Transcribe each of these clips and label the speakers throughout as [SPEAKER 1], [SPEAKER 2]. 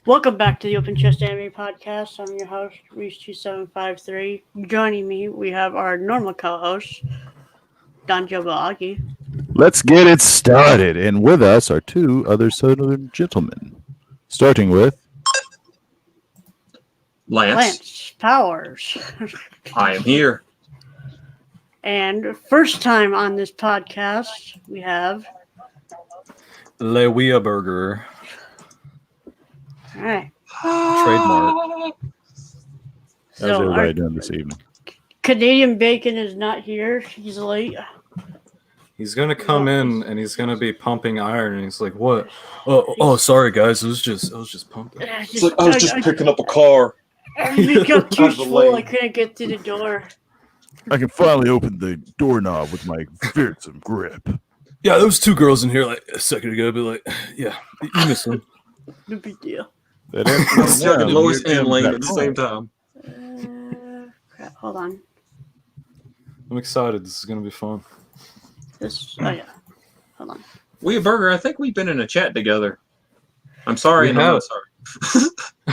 [SPEAKER 1] Welcome back to the Open Chest Anime Podcast. I'm your host, RHYS2753. Joining me, we have our normal co-host, Don Jobaaki.
[SPEAKER 2] Let's get it started. And with us are two other Southern gentlemen. Starting with
[SPEAKER 3] Lance
[SPEAKER 1] Powers.
[SPEAKER 3] I am here.
[SPEAKER 1] And first time on this podcast, we have
[SPEAKER 4] Lewia Burger.
[SPEAKER 1] All right.
[SPEAKER 4] Trademark.
[SPEAKER 2] how's everybody doing this evening?
[SPEAKER 1] Canadian Bacon is not here. He's late.
[SPEAKER 4] He's gonna come in and he's gonna be pumping iron, and he's like, "What? Oh, sorry guys, I was just pumping."
[SPEAKER 3] It's like, I was just picking up a car.
[SPEAKER 1] I got too full. I couldn't get through the door.
[SPEAKER 2] I can finally open the doorknob with my fearsome grip.
[SPEAKER 4] Yeah, there was two girls in here like a second ago. But like, yeah, you missed them.
[SPEAKER 1] No big deal.
[SPEAKER 3] Stuck in Lois and Lane at the same time.
[SPEAKER 1] Crap. Hold on.
[SPEAKER 4] I'm excited. This is gonna be fun.
[SPEAKER 1] Oh yeah. Hold on.
[SPEAKER 3] We Burger, I think we've been in a chat together. I'm sorry, and I'm not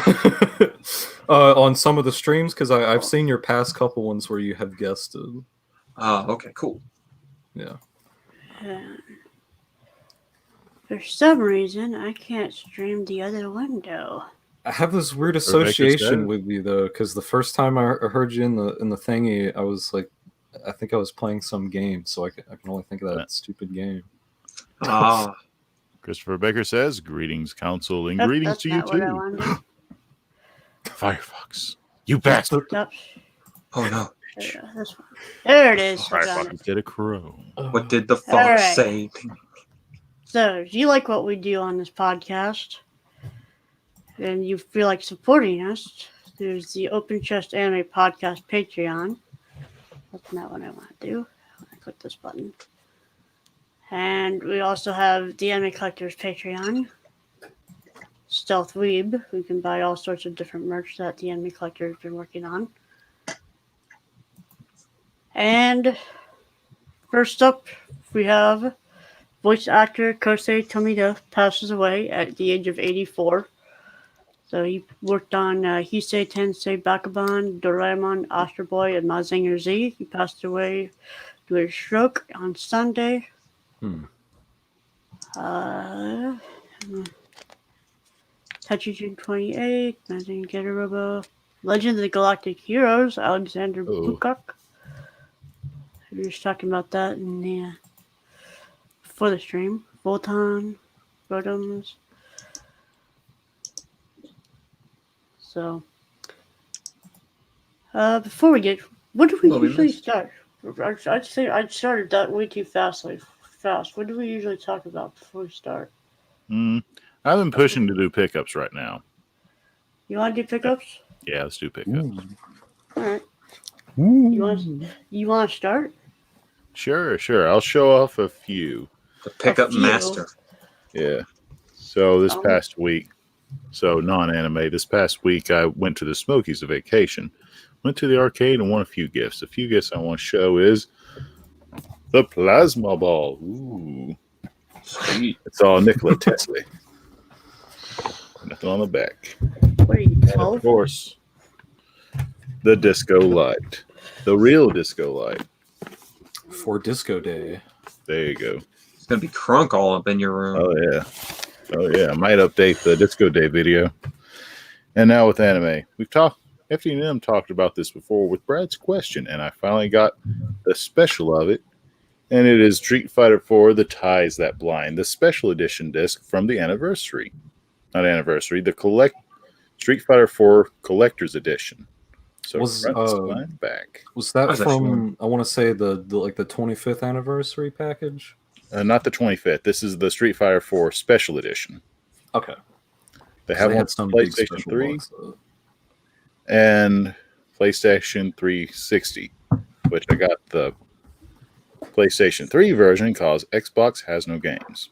[SPEAKER 3] sorry.
[SPEAKER 4] On some of the streams, because I've seen your past couple ones where you have guested.
[SPEAKER 3] Oh, okay, cool.
[SPEAKER 4] Yeah.
[SPEAKER 1] For some reason, I can't stream the other window.
[SPEAKER 4] I have this weird association with you though, because the first time I heard you in the thingy, I was like, I think I was playing some game, so I can only think of that stupid game.
[SPEAKER 3] Ah,
[SPEAKER 2] Christopher Baker says, "Greetings, council, and greetings to you too." Firefox, you bastard!
[SPEAKER 1] Nope.
[SPEAKER 3] oh no.
[SPEAKER 1] This one. There it is.
[SPEAKER 2] Firefox did a crow.
[SPEAKER 3] What did the fox say?
[SPEAKER 1] So, if you like what we do on this podcast, and you feel like supporting us, there's the Open Chest Anime Podcast Patreon. That's not what I want to do. I want to click this button. And we also have the Anime Collectors Patreon. Stealth Weeb. We can buy all sorts of different merch that the Anime Collector has been working on. And first up, we have voice actor Kosei Tomita passes away at the age of 84. So he worked on Hisei Tensei Bakuban, Doraemon, Astro Boy, and Mazinger Z. He passed away due to a stroke on Sunday. Tachi June 28th, Mazinger Getarobo. Legend of the Galactic Heroes, Alexander Bukak. We were just talking about that in the before the stream. Voltan, Rotoms. So, before we get, what do we usually start? I'd say I started that way too fast. What do we usually talk about before we start?
[SPEAKER 2] I've been pushing to do pickups right now.
[SPEAKER 1] You want to do pickups?
[SPEAKER 2] Yeah, let's do pickups.
[SPEAKER 1] All right. You want to start?
[SPEAKER 2] Sure. I'll show off a few.
[SPEAKER 3] The pickup master.
[SPEAKER 2] Yeah. So this past week, non-anime, this past week I went to the Smokies a vacation. Went to the arcade and won a few gifts. A few gifts I want to show is the plasma ball. Ooh.
[SPEAKER 3] Sweet.
[SPEAKER 2] It's all Nikola Tesla. Nothing on the back.
[SPEAKER 1] What are you, 12?
[SPEAKER 2] Of course, the disco light. The real disco light.
[SPEAKER 4] For Disco Day.
[SPEAKER 2] There you go.
[SPEAKER 3] It's going to be crunk all up in your room.
[SPEAKER 2] Oh, yeah. I might update the Disco Day video. And now with anime. FDDNM talked about this before with Brad's question, and I finally got the special of it. And it is Street Fighter 4, The Ties That Blind, the special edition disc from the anniversary. Not anniversary, the Street Fighter 4 Collector's Edition. So back.
[SPEAKER 4] Was that from, I want to say the 25th anniversary package?
[SPEAKER 2] Not the 25th. This is the Street Fighter 4 Special Edition.
[SPEAKER 4] Okay.
[SPEAKER 2] They have one for PlayStation 3 and PlayStation 360, which I got the PlayStation 3 version because Xbox has no games.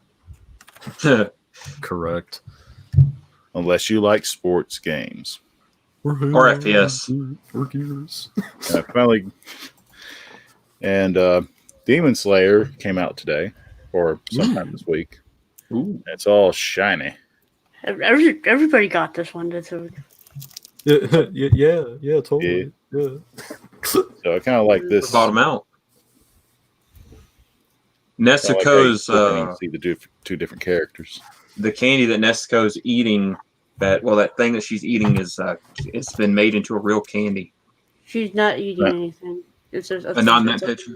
[SPEAKER 4] Correct.
[SPEAKER 2] Unless you like sports games.
[SPEAKER 3] Or FPS.
[SPEAKER 4] Or Gears.
[SPEAKER 2] And Demon Slayer came out today, or sometime this week.
[SPEAKER 3] Ooh.
[SPEAKER 2] It's all shiny.
[SPEAKER 1] Everybody got this one this week.
[SPEAKER 4] Yeah, totally. Yeah.
[SPEAKER 2] So I kind of like this.
[SPEAKER 3] Bottom out.
[SPEAKER 2] I like how you
[SPEAKER 3] Nezuko's
[SPEAKER 2] can see the two different characters.
[SPEAKER 3] the candy that Nezuko's eating. That thing that she's eating is it's been made into a real candy.
[SPEAKER 1] She's not eating anything. It's
[SPEAKER 3] Not in that picture.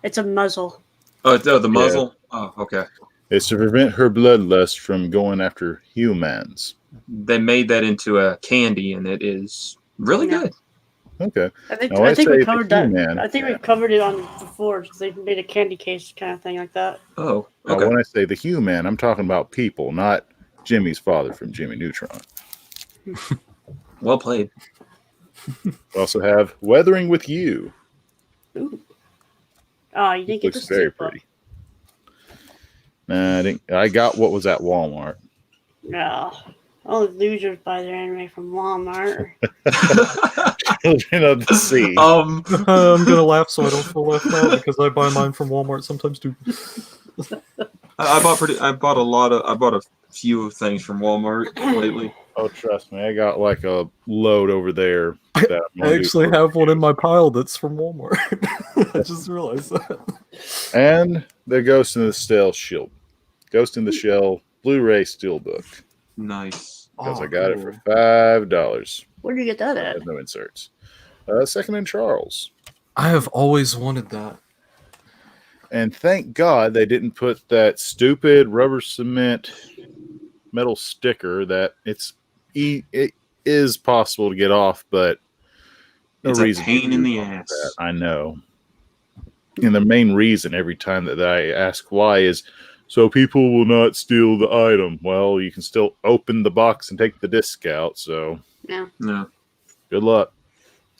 [SPEAKER 1] It's a muzzle.
[SPEAKER 3] Oh, the muzzle. Oh, okay.
[SPEAKER 2] It's to prevent her bloodlust from going after humans.
[SPEAKER 3] They made that into a candy, and it is really good.
[SPEAKER 2] Okay.
[SPEAKER 1] I think
[SPEAKER 2] Now, I say
[SPEAKER 1] we
[SPEAKER 2] the
[SPEAKER 1] covered that.
[SPEAKER 2] He-Man-
[SPEAKER 1] I think we covered it on before. So they made a candy case kind of thing like that.
[SPEAKER 3] Oh,
[SPEAKER 2] Now,
[SPEAKER 3] okay.
[SPEAKER 2] when I say the human, I'm talking about people, not Jimmy's father from Jimmy Neutron.
[SPEAKER 3] Well played.
[SPEAKER 2] We also have Weathering with You.
[SPEAKER 1] Ooh. Oh, you didn't get
[SPEAKER 2] Looks
[SPEAKER 1] the
[SPEAKER 2] very
[SPEAKER 1] steelbook.
[SPEAKER 2] pretty. Nah, I didn't. I got what was at Walmart.
[SPEAKER 1] No. Only losers buy their anime from Walmart.
[SPEAKER 2] Children of the Sea.
[SPEAKER 3] Um,
[SPEAKER 4] I'm gonna laugh so I don't feel left out because I buy mine from Walmart sometimes too.
[SPEAKER 3] I bought a few things from Walmart lately.
[SPEAKER 2] Oh, trust me, I got like a load over there. That I'm
[SPEAKER 4] I
[SPEAKER 2] gonna do
[SPEAKER 4] actually
[SPEAKER 2] for-
[SPEAKER 4] have one in my pile that's from Walmart. I just realized that.
[SPEAKER 2] And the Ghost in the Shell Blu-ray Steelbook.
[SPEAKER 3] Nice.
[SPEAKER 2] Because I got it for $5.
[SPEAKER 1] Where do you get that at?
[SPEAKER 2] There's no inserts. Second and Charles.
[SPEAKER 4] I have always wanted that.
[SPEAKER 2] And thank God they didn't put that stupid rubber cement metal sticker that it is possible to get off, but no
[SPEAKER 3] It's
[SPEAKER 2] reason.
[SPEAKER 3] a pain
[SPEAKER 2] to
[SPEAKER 3] in
[SPEAKER 2] do
[SPEAKER 3] the
[SPEAKER 2] all
[SPEAKER 3] ass.
[SPEAKER 2] that. I know. And the main reason every time that I ask why is so people will not steal the item. Well, you can still open the box and take the disc out. So
[SPEAKER 3] No.
[SPEAKER 2] good luck.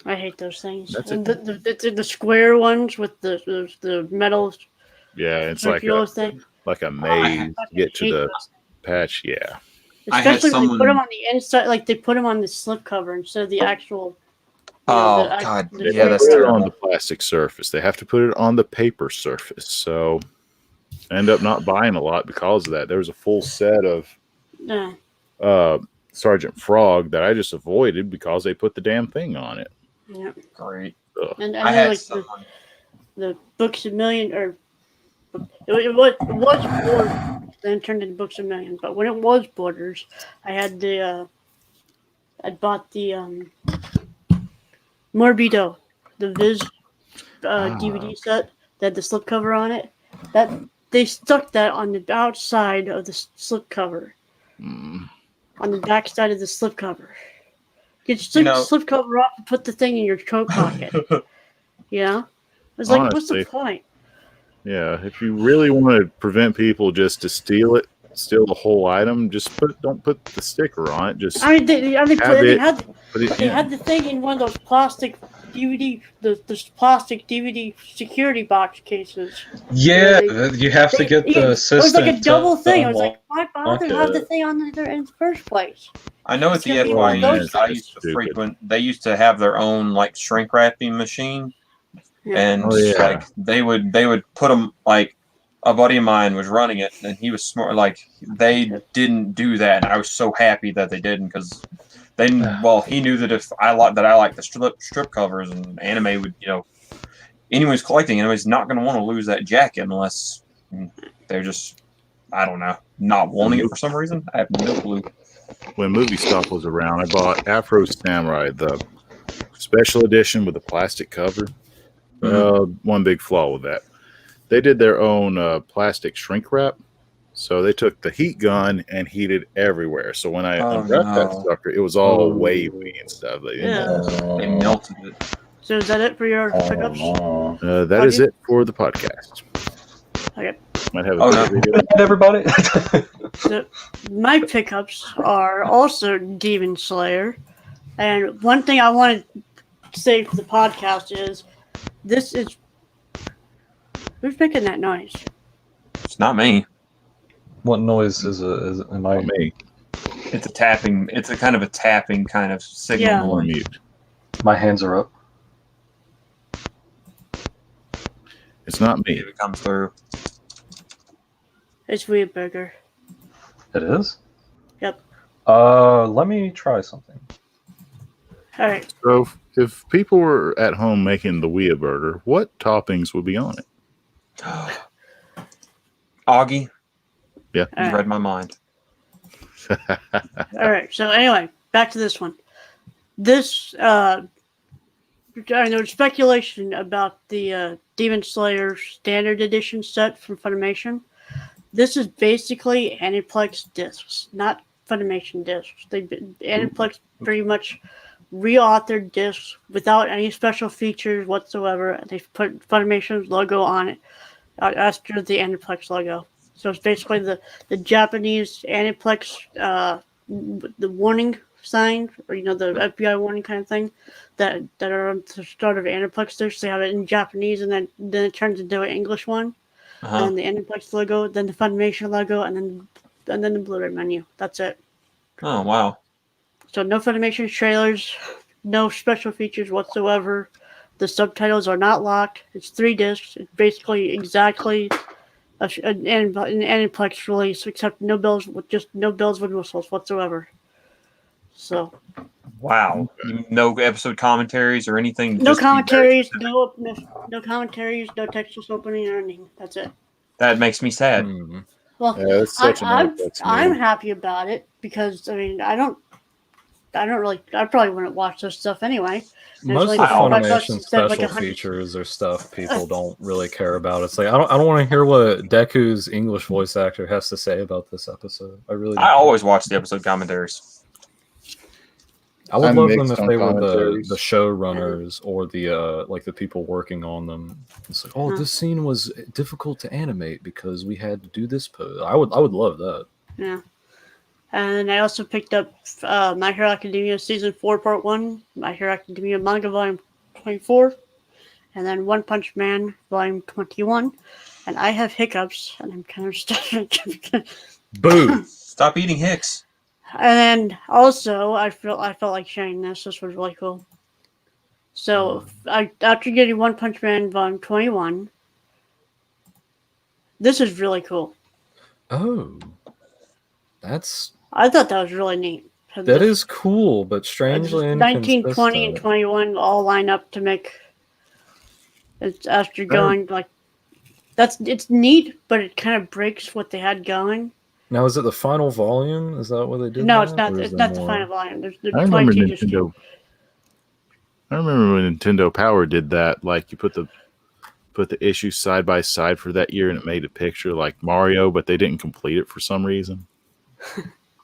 [SPEAKER 1] I hate those things.
[SPEAKER 2] That's
[SPEAKER 1] And the square ones with the metal
[SPEAKER 2] Yeah, it's like
[SPEAKER 1] circular
[SPEAKER 2] a
[SPEAKER 1] thing.
[SPEAKER 2] maze to get to
[SPEAKER 1] hate
[SPEAKER 2] the
[SPEAKER 1] those.
[SPEAKER 2] patch. Yeah.
[SPEAKER 3] I had
[SPEAKER 1] Especially when they put
[SPEAKER 3] someone-
[SPEAKER 1] them on the inside, like they put them on the slip cover instead of the actual.
[SPEAKER 3] Oh,
[SPEAKER 1] the
[SPEAKER 3] God.
[SPEAKER 1] the
[SPEAKER 3] Yeah, that's
[SPEAKER 2] Put it
[SPEAKER 1] regular-
[SPEAKER 2] on the plastic surface. They have to put it on the paper surface. So I end up not buying a lot because of that. There was a full set of
[SPEAKER 1] Yeah.
[SPEAKER 2] Sergeant Frog that I just avoided because they put the damn thing on it.
[SPEAKER 1] Yeah.
[SPEAKER 3] Great.
[SPEAKER 2] Ugh.
[SPEAKER 1] And
[SPEAKER 3] I
[SPEAKER 1] then
[SPEAKER 3] had
[SPEAKER 1] like
[SPEAKER 3] someone.
[SPEAKER 1] the Books a Million, or it was Borders, then turned into Books a Million. But when it was Borders, I had I bought the Morbido, the Viz DVD set that had the slipcover on it. That they stuck that on the outside of the slipcover,
[SPEAKER 2] Mm.
[SPEAKER 1] on the back side of the slipcover. You could stick the slipcover off and put the thing in your coat pocket. You know? It was like, what's
[SPEAKER 2] Honestly.
[SPEAKER 1] the point?
[SPEAKER 2] Yeah, if you really want to prevent people just to steal the whole item, just don't put the sticker on it. Just
[SPEAKER 1] I mean, they
[SPEAKER 2] put it
[SPEAKER 1] had the thing in one of those plastic DVD, the plastic DVD security box cases.
[SPEAKER 5] Yeah, you have to get the
[SPEAKER 1] It was
[SPEAKER 5] system.
[SPEAKER 1] like a double
[SPEAKER 5] to
[SPEAKER 1] thing. I was like,
[SPEAKER 5] unlock
[SPEAKER 1] why bother
[SPEAKER 5] it.
[SPEAKER 1] have the thing on there in the first place?
[SPEAKER 3] I know at
[SPEAKER 1] It's
[SPEAKER 3] the
[SPEAKER 1] gonna be one of
[SPEAKER 3] FYE,
[SPEAKER 1] those
[SPEAKER 3] I
[SPEAKER 2] things.
[SPEAKER 3] used to
[SPEAKER 2] Stupid.
[SPEAKER 3] frequent. They used to have their own like shrink wrapping machine,
[SPEAKER 1] Yeah.
[SPEAKER 3] and
[SPEAKER 2] Oh, yeah.
[SPEAKER 3] like they would put them like. A buddy of mine was running it, and he was smart. Like they didn't do that, and I was so happy that they didn't because they. Well, he knew that if I like the strip covers and anime would, anyone who's collecting anime is not going to want to lose that jacket unless they're just, I don't know, not wanting it for some reason. I have no clue.
[SPEAKER 2] when Movie Stop was around, I bought Afro Samurai, the special edition with the plastic cover. One big flaw with that. They did their own plastic shrink wrap. So they took the heat gun and heated everywhere. So when I unwrapped that sucker, it was all wavy and stuff.
[SPEAKER 1] Yeah.
[SPEAKER 3] They melted it.
[SPEAKER 1] So is that it for your pickups?
[SPEAKER 2] That is it for the podcast.
[SPEAKER 1] Okay.
[SPEAKER 2] Might have
[SPEAKER 3] Oh,
[SPEAKER 2] a
[SPEAKER 3] no.
[SPEAKER 2] video.
[SPEAKER 5] everybody.
[SPEAKER 1] So my pickups are also Demon Slayer. And one thing I want to say for the podcast is this is... Who's making that noise?
[SPEAKER 3] It's not me.
[SPEAKER 4] What noise am I?
[SPEAKER 2] Me.
[SPEAKER 3] It's a tapping. It's a kind of signal.
[SPEAKER 1] Yeah.
[SPEAKER 2] I'm on mute.
[SPEAKER 4] My hands are up.
[SPEAKER 2] It's not me.
[SPEAKER 3] If it comes through.
[SPEAKER 1] It's Weird Burger.
[SPEAKER 4] It is?
[SPEAKER 1] Yep.
[SPEAKER 4] Let me try something.
[SPEAKER 1] All right.
[SPEAKER 2] So if people were at home making the Wea burger, what toppings would be on it?
[SPEAKER 3] Augie.
[SPEAKER 2] Yeah.
[SPEAKER 3] You read my mind.
[SPEAKER 1] All right. So anyway, back to this one. This I know there's speculation about the Demon Slayer Standard Edition set from Funimation. This is basically Aniplex discs, not Funimation discs. Aniplex pretty much reauthored discs without any special features whatsoever. They put Funimation's logo on it after the Aniplex logo. So it's basically the Japanese Aniplex, the warning sign, or the FBI warning kind of thing that are on the start of Aniplex discs. They have it in Japanese, and then it turns into an English one. And the Aniplex logo, then the Funimation logo, and then the Blu-ray menu. That's it.
[SPEAKER 3] Oh, wow.
[SPEAKER 1] So no Funimation trailers, no special features whatsoever. The subtitles are not locked. It's 3 discs. It's basically exactly an Aniplex release, except no bells with whistles whatsoever. So.
[SPEAKER 3] Wow. No episode commentaries or anything?
[SPEAKER 1] No commentaries, no commentaries, no textless opening or anything. That's it.
[SPEAKER 3] That makes me sad.
[SPEAKER 2] Mm-hmm.
[SPEAKER 1] Well,
[SPEAKER 2] yeah, that's such
[SPEAKER 1] I'm happy about it because I probably wouldn't watch this stuff anyway.
[SPEAKER 4] Most of Funimation special features are stuff people don't really care about. It's like I don't want to hear what Deku's English voice actor has to say about this episode. I
[SPEAKER 3] always watch the episode commentaries.
[SPEAKER 4] I would love them if they were the showrunners or the the people working on them. It's like, this scene was difficult to animate because we had to do this pose. I would love that.
[SPEAKER 1] Yeah. And I also picked up My Hero Academia Season 4 Part 1, My Hero Academia Manga Volume 24, and then One Punch Man Volume 21. And I have hiccups, and I'm kind of stuck.
[SPEAKER 3] Boo! Stop eating Hicks.
[SPEAKER 1] And then also, I felt like sharing this. This was really cool. So, after getting One Punch Man Volume 21, this is really cool.
[SPEAKER 4] Oh.
[SPEAKER 1] I thought that was really neat.
[SPEAKER 4] That is cool, but strangely
[SPEAKER 1] 19, 20, and 21 all line up to make it's after going it's neat, but it kind of breaks what they had going.
[SPEAKER 4] Now, is it the final volume? Is that what they did?
[SPEAKER 1] No, it's not. It's not the final volume.
[SPEAKER 2] I remember Nintendo. I remember when Nintendo Power did that. Like you put the issues side by side for that year, and it made a picture like Mario, but they didn't complete it for some reason.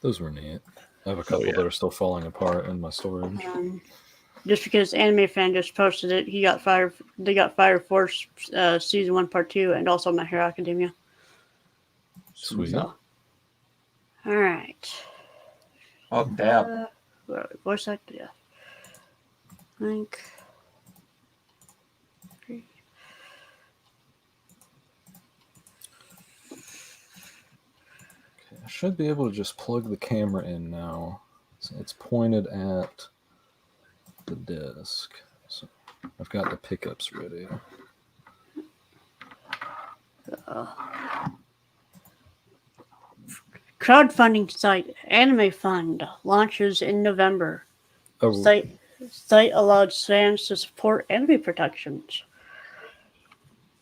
[SPEAKER 4] Those were neat. I have a couple that are still falling apart in my storage.
[SPEAKER 1] Just because Anime Fan just posted it, he got fired. They got fired for Season 1 Part 2, and also My Hero Academia.
[SPEAKER 4] Sweet.
[SPEAKER 1] So. All right.
[SPEAKER 3] Oh, dab.
[SPEAKER 1] Voice actor, yeah. I think.
[SPEAKER 4] I should be able to just plug the camera in now. So it's pointed at the desk. So I've got the pickups ready.
[SPEAKER 1] Crowdfunding site Anime Fund launches in November. Site allowed fans to support anime productions.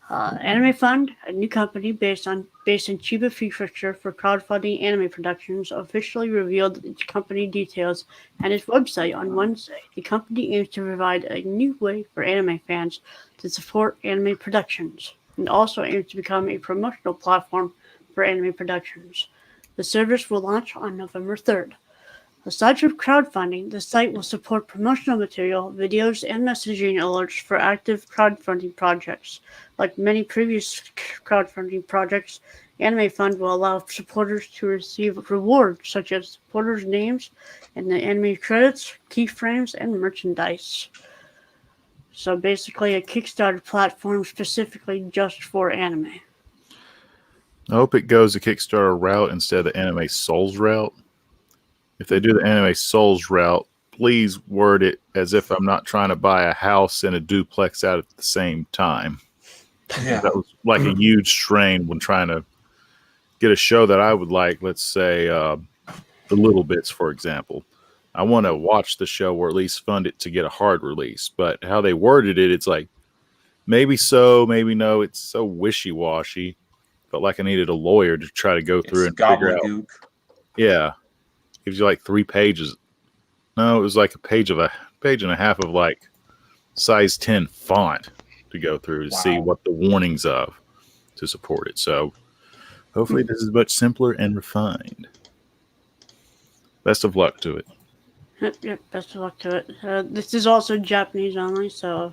[SPEAKER 1] Anime Fund, a new company based in Chiba Prefecture for crowdfunding anime productions, officially revealed its company details and its website on Wednesday. The company aims to provide a new way for anime fans to support anime productions, and also aims to become a promotional platform for anime productions. The service will launch on November 3rd. Aside from crowdfunding, the site will support promotional material, videos, and messaging alerts for active crowdfunding projects. Like many previous crowdfunding projects, Anime Fund will allow supporters to receive rewards such as supporters' names and the anime credits, keyframes, and merchandise. So basically a Kickstarter platform specifically just for anime.
[SPEAKER 2] I hope it goes the Kickstarter route instead of the Anime Souls route. If they do the Anime Souls route, please word it as if I'm not trying to buy a house and a duplex out at the same time.
[SPEAKER 3] Yeah.
[SPEAKER 2] That was like a huge strain when trying to get a show that I would like, let's say, the little bits, for example. I want to watch the show or at least fund it to get a hard release. But how they worded it, it's like, maybe so, maybe no. It's so wishy-washy. Felt like I needed a lawyer to try to go through and figure out. Yeah. Gives you like 3 pages. No, it was like a page and a half of like size 10 font to go through to see what the warnings of to support it. So hopefully this is much simpler and refined. Best of luck to it.
[SPEAKER 1] Yep, best of luck to it. This is also Japanese only, so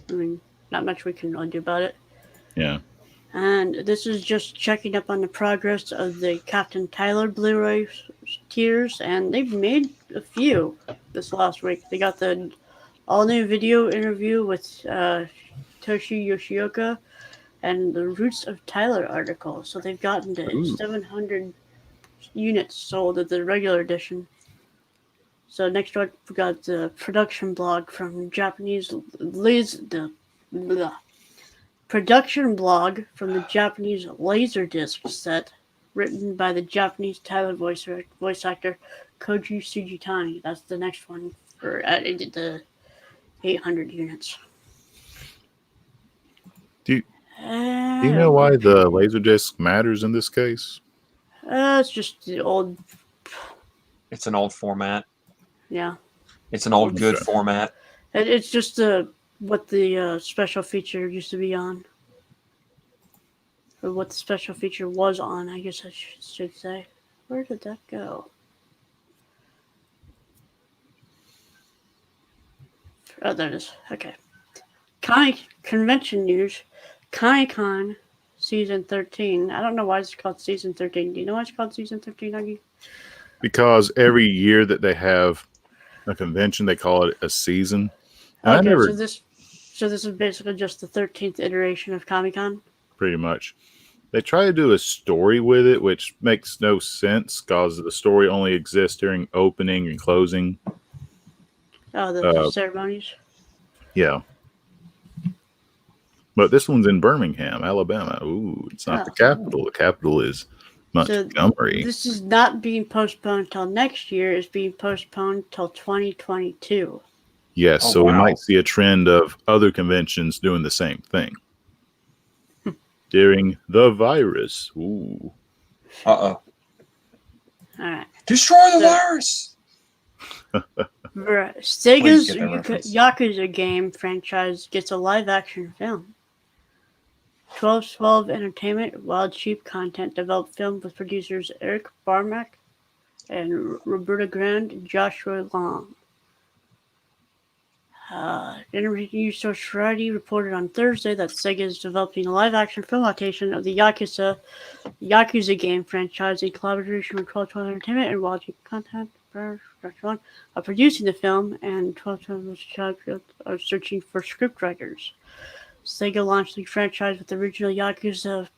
[SPEAKER 1] I mean, not much we can really do about it.
[SPEAKER 2] Yeah.
[SPEAKER 1] And this is just checking up on the progress of the Captain Tyler Blu-ray tiers, and they've made a few this last week. They got the all-new video interview with Toshi Yoshioka and the Roots of Tyler article. So they've gotten to 700 units sold of the regular edition. So next up, we got the production blog from Japanese production blog from the Japanese Laserdisc set, written by the Japanese Tyler voice actor Koji Sugitani. That's the next one for the 800 units.
[SPEAKER 2] Do you know why the Laserdisc matters in this case?
[SPEAKER 1] It's just the old.
[SPEAKER 3] It's an old format.
[SPEAKER 1] Yeah.
[SPEAKER 3] It's an old good format.
[SPEAKER 1] It's just what the special feature used to be on. Or what the special feature was on, I guess I should say. Where did that go? Oh, there it is. Okay. Convention news. Comic-Con Season 13. I don't know why it's called Season 13. Do you know why it's called Season 13, Augie?
[SPEAKER 2] Because every year that they have a convention, they call it a season.
[SPEAKER 1] Okay, so this is basically just the 13th iteration of Comic-Con?
[SPEAKER 2] Pretty much. They try to do a story with it, which makes no sense because the story only exists during opening and closing.
[SPEAKER 1] Oh, the ceremonies?
[SPEAKER 2] Yeah. But this one's in Birmingham, Alabama. Ooh, it's not the capital. The capital is Montgomery.
[SPEAKER 1] So this is not being postponed until next year. It's being postponed until 2022.
[SPEAKER 2] Yes, we might see a trend of other conventions doing the same thing. During the virus. Ooh.
[SPEAKER 3] Uh-oh.
[SPEAKER 1] All right.
[SPEAKER 3] Destroy the virus!
[SPEAKER 1] Sega's Yakuza game franchise gets a live-action film. 1212 Entertainment, Wild Sheep Content developed film with producers Eric Barmack and Roberta Grand and Joshua Long. Internet news source Variety reported on Thursday that Sega is developing a live-action film adaptation of the Yakuza game franchise in collaboration with 1212 Entertainment and Wild Sheep Content. Producing the film, and 1212 are searching for scriptwriters. Sega launched the franchise with the original Yakuza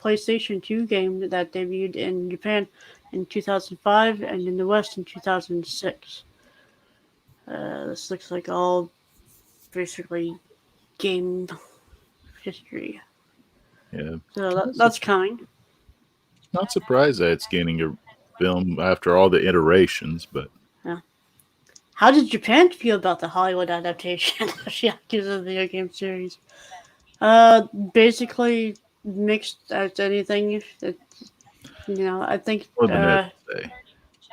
[SPEAKER 1] PlayStation 2 game that debuted in Japan in 2005 and in the West in 2006. This looks like all basically game history.
[SPEAKER 2] Yeah.
[SPEAKER 1] So that's kind.
[SPEAKER 2] Not surprised that it's getting a film after all the iterations, but
[SPEAKER 1] yeah. How did Japan feel about the Hollywood adaptation of Yakuza video game series? Basically mixed as anything. I think.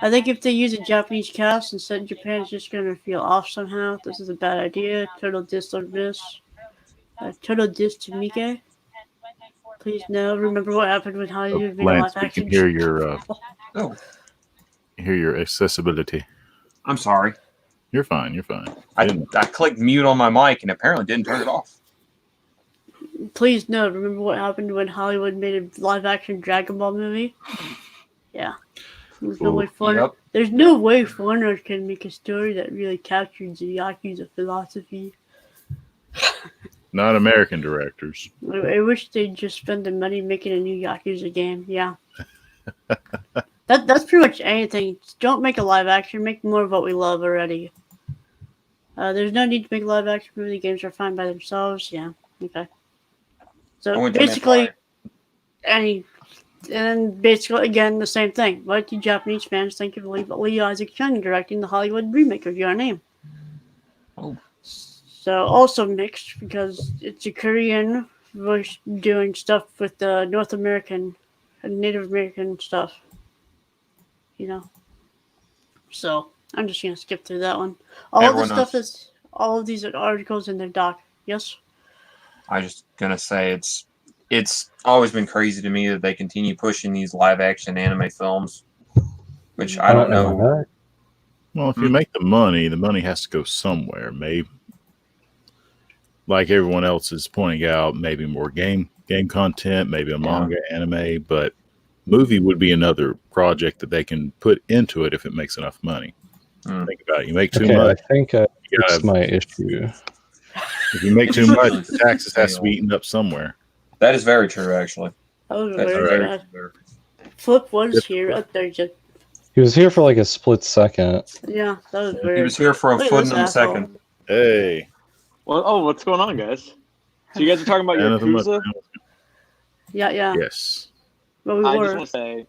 [SPEAKER 1] I think if they use a Japanese cast instead, Japan's just going to feel off somehow. This is a bad idea. Total diss on this. Total diss to Mike. Please no. Remember what happened with Hollywood video live action.
[SPEAKER 2] We can hear your accessibility.
[SPEAKER 3] I'm sorry.
[SPEAKER 2] You're fine.
[SPEAKER 3] I clicked mute on my mic and apparently didn't turn it off.
[SPEAKER 1] Please no. Remember what happened when Hollywood made a live action Dragon Ball movie? Yeah. There's no way foreigners can make a story that really captures the Yakuza philosophy.
[SPEAKER 2] Not American directors.
[SPEAKER 1] I wish they'd just spend the money making a new Yakuza game. Yeah. That's pretty much anything. Don't make a live action. Make more of what we love already. There's no need to make a live action movie. The games are fine by themselves. Yeah. Okay. So basically, any And basically, again, the same thing. What do Japanese fans think of Lee Isaac Chung directing the Hollywood remake of Your Name?
[SPEAKER 3] Oh.
[SPEAKER 1] So also mixed because it's a Korean voice doing stuff with the North American and Native American stuff. You know. So I'm just gonna skip through that one. All of these articles in their doc. Yes.
[SPEAKER 3] I'm just gonna say it's always been crazy to me that they continue pushing these live action anime films, which I don't know.
[SPEAKER 2] Well, if you make the money has to go somewhere. Maybe, like everyone else is pointing out, maybe more game content, maybe a manga anime, but movie would be another project that they can put into it if it makes enough money. Think about it. You make too much.
[SPEAKER 4] I think that's my issue.
[SPEAKER 2] If you make too much, the taxes has to be eaten up somewhere.
[SPEAKER 3] That is very true, actually.
[SPEAKER 1] Flip was here up there just.
[SPEAKER 4] He was here for like a split second.
[SPEAKER 1] Yeah, that was weird.
[SPEAKER 3] He was here for a foot and a second.
[SPEAKER 2] Hey.
[SPEAKER 6] Well, what's going on, guys? So you guys are talking about Yakuza?
[SPEAKER 1] Yeah.
[SPEAKER 2] Yes.
[SPEAKER 1] Well,
[SPEAKER 6] I just want to say,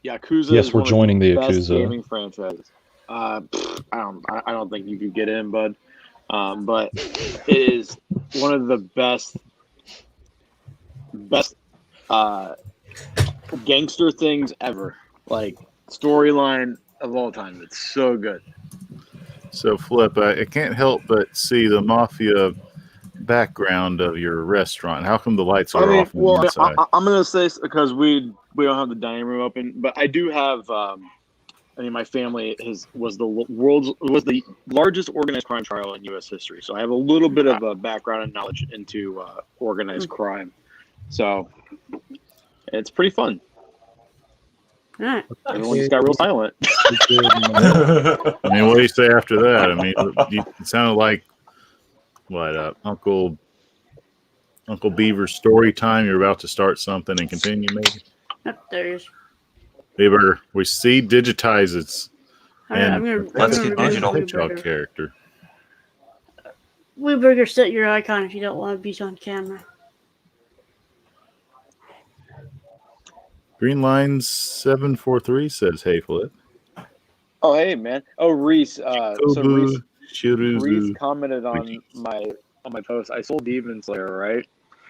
[SPEAKER 6] Yakuza.
[SPEAKER 4] Yes, we're joining the Yakuza
[SPEAKER 6] gaming franchise. I don't think you could get in, bud. But it is one of the best gangster things ever. Like storyline of all time. It's so good.
[SPEAKER 2] So Flip, I can't help but see the mafia background of your restaurant. How come the lights are off on the inside?
[SPEAKER 6] I'm gonna say because we don't have the dining room open, but I do have. My family was the largest organized crime trial in U.S. history, so I have a little bit of a background and knowledge into organized crime. So it's pretty fun.
[SPEAKER 1] All right.
[SPEAKER 6] Everyone just got real silent.
[SPEAKER 2] I mean, what do you say after that? I mean, it sounded like what Uncle Beaver's story time. You're about to start something and continue, maybe.
[SPEAKER 1] Yep, there is.
[SPEAKER 2] Beaver, we see digitizes.
[SPEAKER 3] Let's get digital.
[SPEAKER 2] Hedgehog character.
[SPEAKER 1] Weeburger, set your icon if you don't want to be on camera.
[SPEAKER 2] Green Line 743 says, "Hey, Flip."
[SPEAKER 6] Oh, hey, man. Oh, Reese. Reese commented on my post. I sold Demon Slayer, right?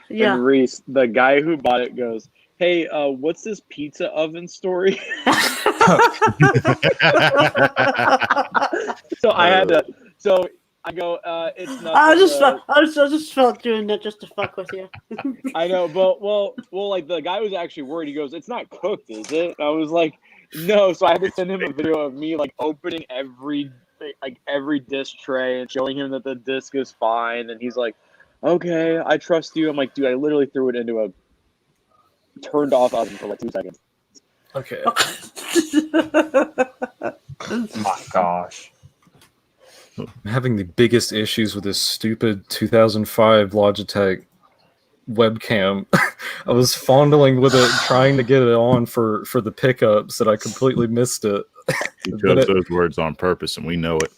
[SPEAKER 1] Yeah.
[SPEAKER 6] And Reese, the guy who bought it, goes, "Hey, what's this pizza oven story?" So I had to. So I go, "It's not."
[SPEAKER 1] I just felt doing that just to fuck with you.
[SPEAKER 6] I know, but well, like the guy was actually worried. He goes, "It's not cooked, is it?" I was like, "No." So I had to send him a video of me like opening every disc tray and showing him that the disc is fine, and he's like, "Okay, I trust you." I'm like, "Dude, I literally threw it into a turned off oven for like 2 seconds."
[SPEAKER 4] Okay.
[SPEAKER 3] My gosh.
[SPEAKER 4] I'm having the biggest issues with this stupid 2005 Logitech webcam. I was fondling with it, trying to get it on for the pickups, and I completely missed it.
[SPEAKER 2] He chose those words on purpose, and we know it.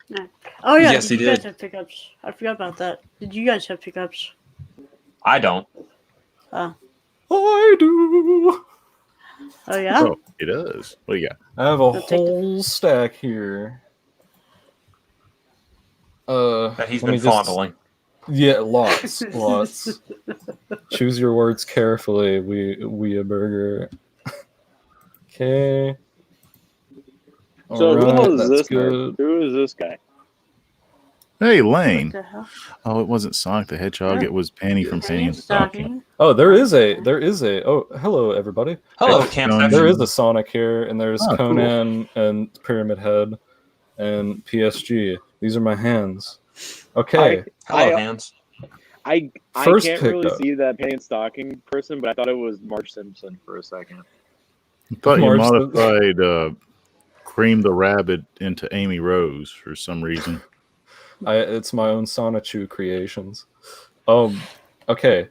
[SPEAKER 1] Yeah. Oh yeah,
[SPEAKER 3] yes,
[SPEAKER 1] did
[SPEAKER 3] he
[SPEAKER 1] you
[SPEAKER 3] did.
[SPEAKER 1] guys have pickups? I forgot about that. Did you guys have pickups?
[SPEAKER 3] I don't.
[SPEAKER 4] I do.
[SPEAKER 1] Oh yeah.
[SPEAKER 2] Oh, it does. What do you got?
[SPEAKER 4] I have a whole stack here.
[SPEAKER 3] That he's been fondling.
[SPEAKER 4] Yeah, lots. Choose your words carefully. We a burger. Okay.
[SPEAKER 6] So
[SPEAKER 4] All right,
[SPEAKER 6] who is this?
[SPEAKER 4] good.
[SPEAKER 6] Who is this guy?
[SPEAKER 2] Hey, Lane.
[SPEAKER 1] What the hell?
[SPEAKER 2] Oh, it wasn't Sonic the Hedgehog. It was Penny from Penny and Stocking.
[SPEAKER 4] Oh, there is a. Oh, hello everybody.
[SPEAKER 3] Hello,
[SPEAKER 2] Hey,
[SPEAKER 3] Camp
[SPEAKER 2] Sean.
[SPEAKER 3] Section.
[SPEAKER 4] There is a Sonic here, and there's
[SPEAKER 2] Oh,
[SPEAKER 4] Conan and Pyramid Head and PSG. These are my hands. Okay.
[SPEAKER 3] Hello, hands.
[SPEAKER 6] I
[SPEAKER 4] First
[SPEAKER 6] can't really
[SPEAKER 4] pickup.
[SPEAKER 6] see that Penny and Stocking person, but I thought it was Marge Simpson for a second.
[SPEAKER 2] I thought you
[SPEAKER 4] Marge-
[SPEAKER 2] modified Cream the Rabbit into Amy Rose for some reason.
[SPEAKER 4] It's my own Sonichu creations. Okay.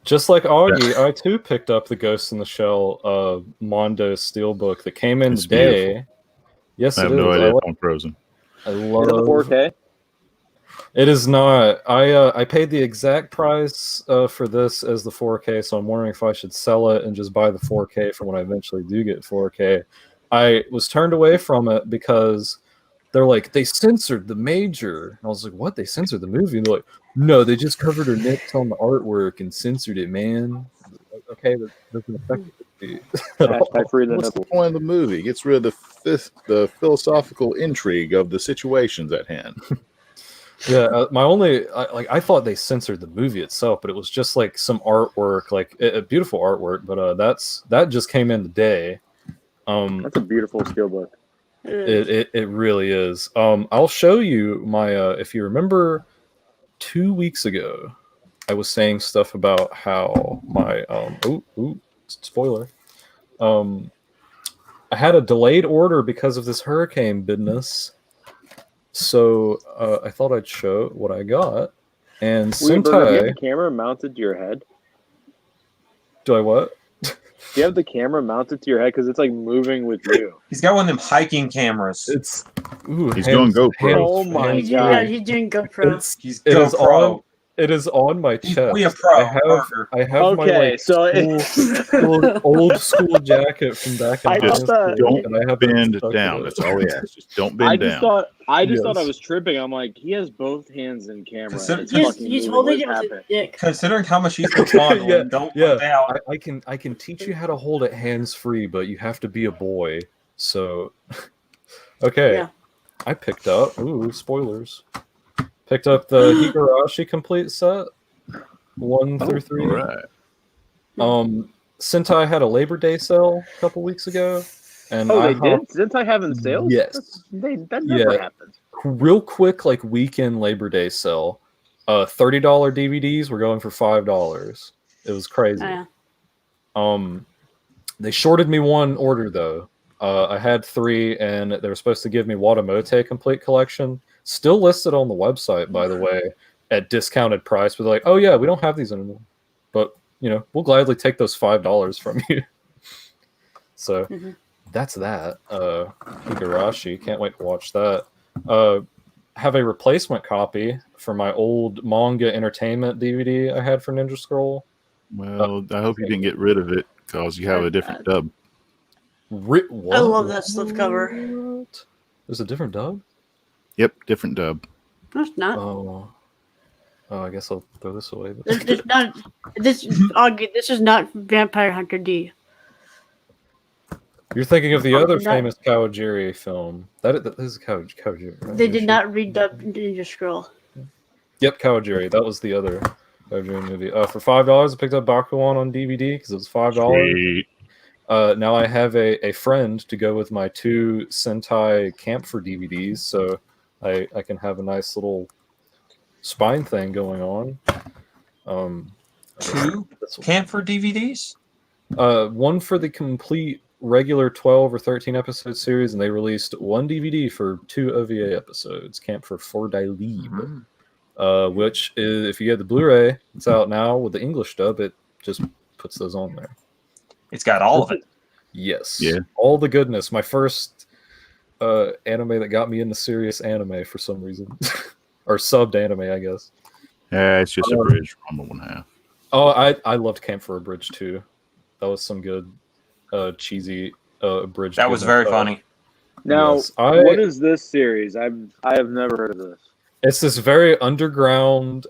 [SPEAKER 4] Just like Augie, I too picked up the Ghost in the Shell Mondo Steelbook that came in
[SPEAKER 2] It's
[SPEAKER 4] today.
[SPEAKER 2] beautiful.
[SPEAKER 4] Yes,
[SPEAKER 2] I have
[SPEAKER 4] it
[SPEAKER 2] no
[SPEAKER 4] is.
[SPEAKER 2] idea if I'm frozen.
[SPEAKER 4] I
[SPEAKER 6] Is it
[SPEAKER 4] love.
[SPEAKER 6] 4K?
[SPEAKER 4] It is not. I paid the exact price for this as the 4K, so I'm wondering if I should sell it and just buy the 4K for when I eventually do get 4K. I was turned away from it because they're like, they censored the major. And I was like, what? They censored the movie? And they're like, no, they just covered her nips on the artwork and censored it, man. Okay, that doesn't affect it.
[SPEAKER 2] What's the point of the movie? It gets rid of the philosophical intrigue of the situations at hand.
[SPEAKER 4] Yeah, I thought they censored the movie itself, but it was just like some artwork, like a beautiful artwork. But that just came in today.
[SPEAKER 6] That's a beautiful steelbook.
[SPEAKER 4] It really is. I'll show you my if you remember 2 weeks ago, I was saying stuff about how my spoiler. I had a delayed order because of this hurricane business. So I thought I'd show what I got. And
[SPEAKER 6] do you have the camera mounted to your head?
[SPEAKER 4] Do I what?
[SPEAKER 6] Do you have the camera mounted to your head? Because it's like moving with you.
[SPEAKER 3] He's got one of them hiking cameras.
[SPEAKER 4] It's
[SPEAKER 2] he's doing GoPro.
[SPEAKER 6] Oh my god!
[SPEAKER 1] Yeah, he's doing GoPro.
[SPEAKER 3] He's GoPro.
[SPEAKER 4] It is on my chest.
[SPEAKER 3] We a pro.
[SPEAKER 4] I have my old school jacket from back in
[SPEAKER 2] Just don't bend down. That's all we ask. Just don't bend down.
[SPEAKER 6] I just thought I was tripping. I'm like, he has both hands in camera.
[SPEAKER 1] He's holding it with his dick.
[SPEAKER 3] Considering how much he's been fondling, don't put down.
[SPEAKER 4] I can teach you how to hold it hands free, but you have to be a boy. So, okay. Yeah. I picked up. Spoilers. Picked up the Higurashi complete set, 1 through 3.
[SPEAKER 2] Right.
[SPEAKER 4] Sentai had a Labor Day sale a couple weeks ago, and
[SPEAKER 6] they did. Sentai having sales?
[SPEAKER 4] Yes,
[SPEAKER 6] that never happens.
[SPEAKER 4] Real quick, like weekend Labor Day sale. $30 DVDs were going for $5. It was crazy. They shorted me one order though. I had 3, and they were supposed to give me Watamote complete collection. Still listed on the website, by the way, at discounted price. But they're like, oh yeah, we don't have these anymore. But, we'll gladly take those $5 from you. So that's that. Higurashi. Can't wait to watch that. Have a replacement copy for my old manga entertainment DVD I had for Ninja Scroll.
[SPEAKER 2] Well, I hope you didn't get rid of it because you have a different dub.
[SPEAKER 1] I love that slipcover.
[SPEAKER 4] There's a different dub?
[SPEAKER 2] Yep, different dub.
[SPEAKER 1] No, it's not.
[SPEAKER 4] Oh, I guess I'll throw this away.
[SPEAKER 1] This is not Vampire Hunter D.
[SPEAKER 4] You're thinking of the other famous Kawajiri film. That is Kawajiri. Right?
[SPEAKER 1] They did not redub Ninja Scroll.
[SPEAKER 4] Yep, Kawajiri. That was the other Kawajiri movie. For $5, I picked up Bakuwan on DVD because it was $5. Now I have a friend to go with my 2 Sentai Camphor DVDs, so I can have a nice little spine thing going on.
[SPEAKER 3] 2 Camphor DVDs?
[SPEAKER 4] One for the complete regular 12 or 13 episode series, and they released 1 DVD for 2 OVA episodes, Camphor for Die Liebe, which is, if you get the Blu-ray, it's out now with the English dub, it just puts those on there.
[SPEAKER 3] It's got all of it.
[SPEAKER 4] Yes.
[SPEAKER 2] Yeah.
[SPEAKER 4] All the goodness. My first anime that got me into serious anime for some reason. Or subbed anime, I guess.
[SPEAKER 2] Yeah, it's just a bridge from the 1/2.
[SPEAKER 4] Oh, I loved Camp for a Bridge too. That was some good cheesy bridge.
[SPEAKER 3] That was very funny.
[SPEAKER 6] Now,
[SPEAKER 4] yes,
[SPEAKER 6] what is this series? I have never heard of this.
[SPEAKER 4] It's this very underground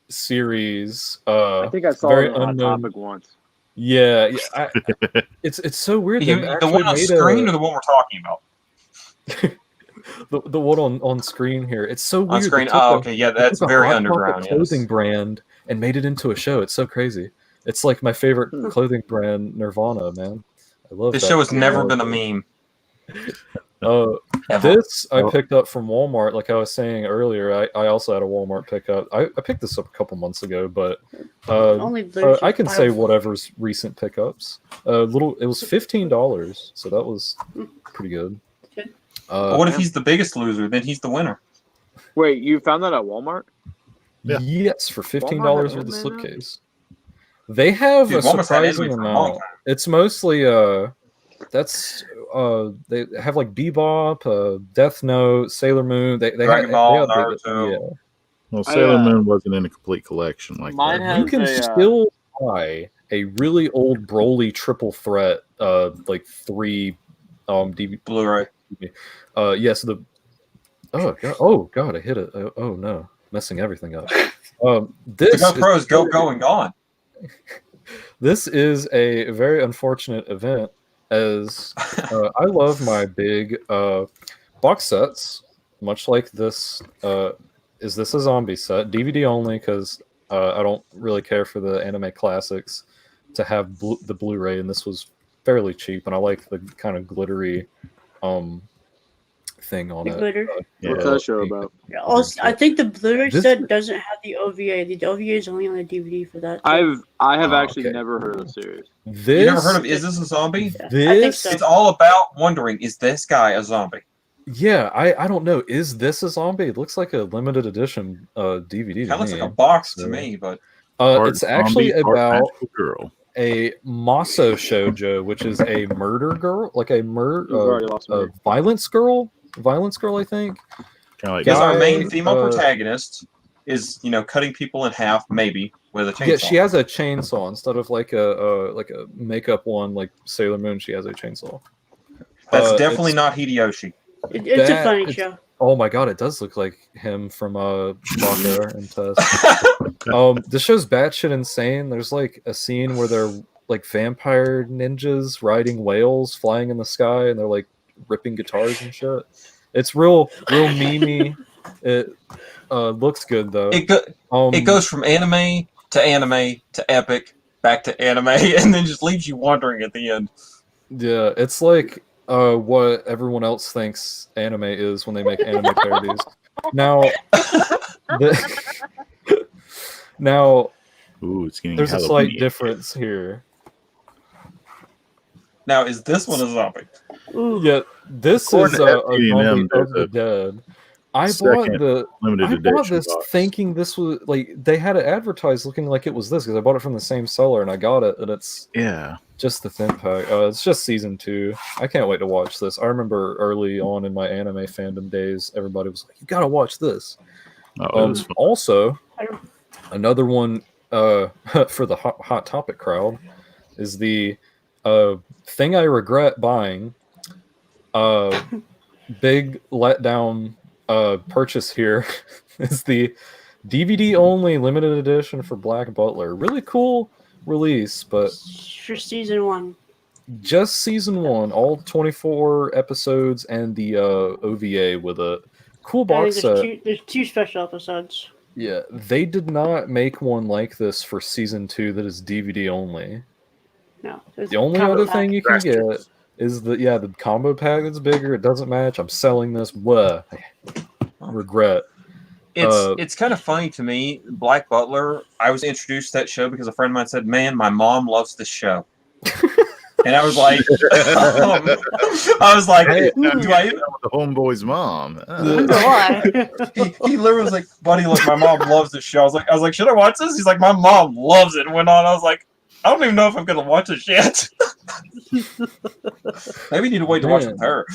[SPEAKER 4] series.
[SPEAKER 6] I think I saw it on Hot Topic once.
[SPEAKER 4] Yeah, it's so weird.
[SPEAKER 3] The one on screen or the one we're talking about?
[SPEAKER 4] the one on screen here. It's so weird.
[SPEAKER 3] On screen. Oh, okay. Yeah, that's very underground.
[SPEAKER 4] Clothing brand and made it into a show. It's so crazy. It's like my favorite clothing brand, Nirvana, man. I love
[SPEAKER 3] this show has never been a meme.
[SPEAKER 4] This I picked up from Walmart. Like I was saying earlier, I also had a Walmart pickup. I picked this up a couple months ago, but I can say whatever's recent pickups. It was $15, so that was pretty good.
[SPEAKER 3] What if he's the biggest loser? Then he's the winner.
[SPEAKER 6] Wait, you found that at Walmart?
[SPEAKER 4] Yeah. Yes, for $15 with the slipcase. They have a surprising amount. It's mostly they have like Bebop, Death Note, Sailor Moon. They
[SPEAKER 3] Dragon
[SPEAKER 4] had,
[SPEAKER 3] Ball,
[SPEAKER 4] they have
[SPEAKER 3] Naruto.
[SPEAKER 4] yeah.
[SPEAKER 2] Well, Sailor Moon wasn't in a complete collection like
[SPEAKER 6] mine
[SPEAKER 2] that.
[SPEAKER 4] You
[SPEAKER 6] has
[SPEAKER 4] can
[SPEAKER 6] a,
[SPEAKER 4] still buy a really old Broly triple threat, like 3 DVD.
[SPEAKER 3] Blu-ray.
[SPEAKER 4] Yes, oh god, I hit it. Oh no, messing everything up. This
[SPEAKER 3] The GoPro is going gone.
[SPEAKER 4] This is a very unfortunate event, as I love my big box sets, much like this. Is this a zombie set? DVD only, because I don't really care for the anime classics to have the Blu-ray, and this was fairly cheap, and I like the kind of glittery thing on
[SPEAKER 1] The
[SPEAKER 4] it.
[SPEAKER 1] glitter.
[SPEAKER 6] What's that show about?
[SPEAKER 1] Also, I think the Blu-ray
[SPEAKER 4] This-
[SPEAKER 1] set doesn't have the OVA. The OVA is only on the DVD for that.
[SPEAKER 6] I have actually
[SPEAKER 4] okay.
[SPEAKER 6] never heard of the series.
[SPEAKER 4] This,
[SPEAKER 3] You never heard of Is This a Zombie?
[SPEAKER 1] I think
[SPEAKER 4] this
[SPEAKER 1] so.
[SPEAKER 3] It's all about wondering, is this guy a zombie?
[SPEAKER 4] Yeah, I don't know. Is this a zombie? It looks like a limited edition DVD.
[SPEAKER 3] Kind of looks like a box to me, but
[SPEAKER 2] Part
[SPEAKER 4] It's actually
[SPEAKER 2] zombie, part
[SPEAKER 4] about
[SPEAKER 2] magical girl.
[SPEAKER 4] a maso shoujo, which is a murder girl, like a
[SPEAKER 6] You've already lost me.
[SPEAKER 4] violence girl, I think.
[SPEAKER 2] Kind of like
[SPEAKER 3] because our
[SPEAKER 4] Guy,
[SPEAKER 3] main female
[SPEAKER 4] uh,
[SPEAKER 3] protagonist is, cutting people in half, maybe with a chainsaw.
[SPEAKER 4] Yeah, she has a chainsaw instead of like a makeup one like Sailor Moon. She has a chainsaw.
[SPEAKER 3] That's definitely
[SPEAKER 4] it's-
[SPEAKER 3] not Hideyoshi.
[SPEAKER 1] It's a
[SPEAKER 4] that-
[SPEAKER 1] funny
[SPEAKER 4] it's-
[SPEAKER 1] show.
[SPEAKER 4] Oh my god, it does look like him from Baka and Test. This show's batshit insane. There's like a scene where they're like vampire ninjas riding whales flying in the sky, and they're like ripping guitars and shit. It's real memey. It looks good though.
[SPEAKER 3] It goes from anime to epic, back to anime, and then just leaves you wondering at the end.
[SPEAKER 4] Yeah, it's like what everyone else thinks anime is when they make anime parodies. Now, now
[SPEAKER 2] Ooh, it's getting
[SPEAKER 4] there's a slight
[SPEAKER 2] jalapeno.
[SPEAKER 4] difference here.
[SPEAKER 3] Now, is this one a zombie?
[SPEAKER 1] Ooh.
[SPEAKER 4] Yeah, this
[SPEAKER 2] According
[SPEAKER 4] is
[SPEAKER 2] to
[SPEAKER 4] a
[SPEAKER 2] FDDNM,
[SPEAKER 4] zombie of
[SPEAKER 2] there's
[SPEAKER 4] the
[SPEAKER 2] a
[SPEAKER 4] dead. I
[SPEAKER 2] second limited
[SPEAKER 4] bought
[SPEAKER 2] edition
[SPEAKER 4] this
[SPEAKER 2] box.
[SPEAKER 4] thinking this was like they had it advertised looking like it was this because I bought it from the same seller and I got it and it's
[SPEAKER 2] Yeah.
[SPEAKER 4] just the thin pack. It's just season 2. I can't wait to watch this. I remember early on in my anime fandom days, everybody was like, "You gotta watch this."
[SPEAKER 2] Oh, it was fun.
[SPEAKER 4] Also, another one for the hot topic crowd is the thing I regret buying. Big letdown purchase here is the DVD only limited edition for Black Butler. Really cool release, but
[SPEAKER 1] For season 1.
[SPEAKER 4] just season 1, all 24 episodes and the OVA with a cool box
[SPEAKER 1] I
[SPEAKER 4] set.
[SPEAKER 1] think there's 2 special episodes.
[SPEAKER 4] Yeah, they did not make one like this for season 2 that is DVD only.
[SPEAKER 1] No. there's
[SPEAKER 4] The only
[SPEAKER 1] combo
[SPEAKER 4] other
[SPEAKER 1] pack.
[SPEAKER 4] thing you can get
[SPEAKER 2] Bastards.
[SPEAKER 4] is the combo pack that's bigger. It doesn't match. I'm selling this. What? Regret.
[SPEAKER 3] It's kind of funny to me. Black Butler, I was introduced to that show because a friend of mine said, "Man, my mom loves this show." And I was like,
[SPEAKER 4] Hey,
[SPEAKER 3] do I even?
[SPEAKER 2] The homeboy's mom.
[SPEAKER 1] Why?
[SPEAKER 3] He literally was like, "Buddy, look, my mom loves this show." I was like, "Should I watch this?" He's like, "My mom loves it." And went on. I was like, "I don't even know if I'm gonna watch this yet." Maybe you need to wait to watch it with her.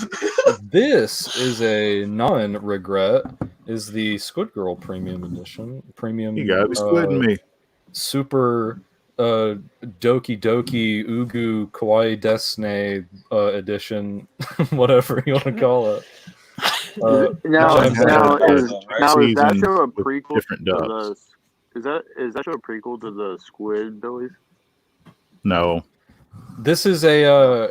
[SPEAKER 4] This is a non-regret. Is the Squid Girl Premium Edition? Premium.
[SPEAKER 2] You gotta be squidding me.
[SPEAKER 4] Super Doki Doki Ugu Kawaii Desne edition, whatever you want to call it.
[SPEAKER 6] Now
[SPEAKER 4] I've
[SPEAKER 6] is
[SPEAKER 4] had
[SPEAKER 6] that
[SPEAKER 2] season
[SPEAKER 6] show a
[SPEAKER 2] with
[SPEAKER 6] prequel
[SPEAKER 2] different
[SPEAKER 6] to
[SPEAKER 2] dubs.
[SPEAKER 6] the? Is that show a prequel to the Squid Billies?
[SPEAKER 2] No.
[SPEAKER 4] This is a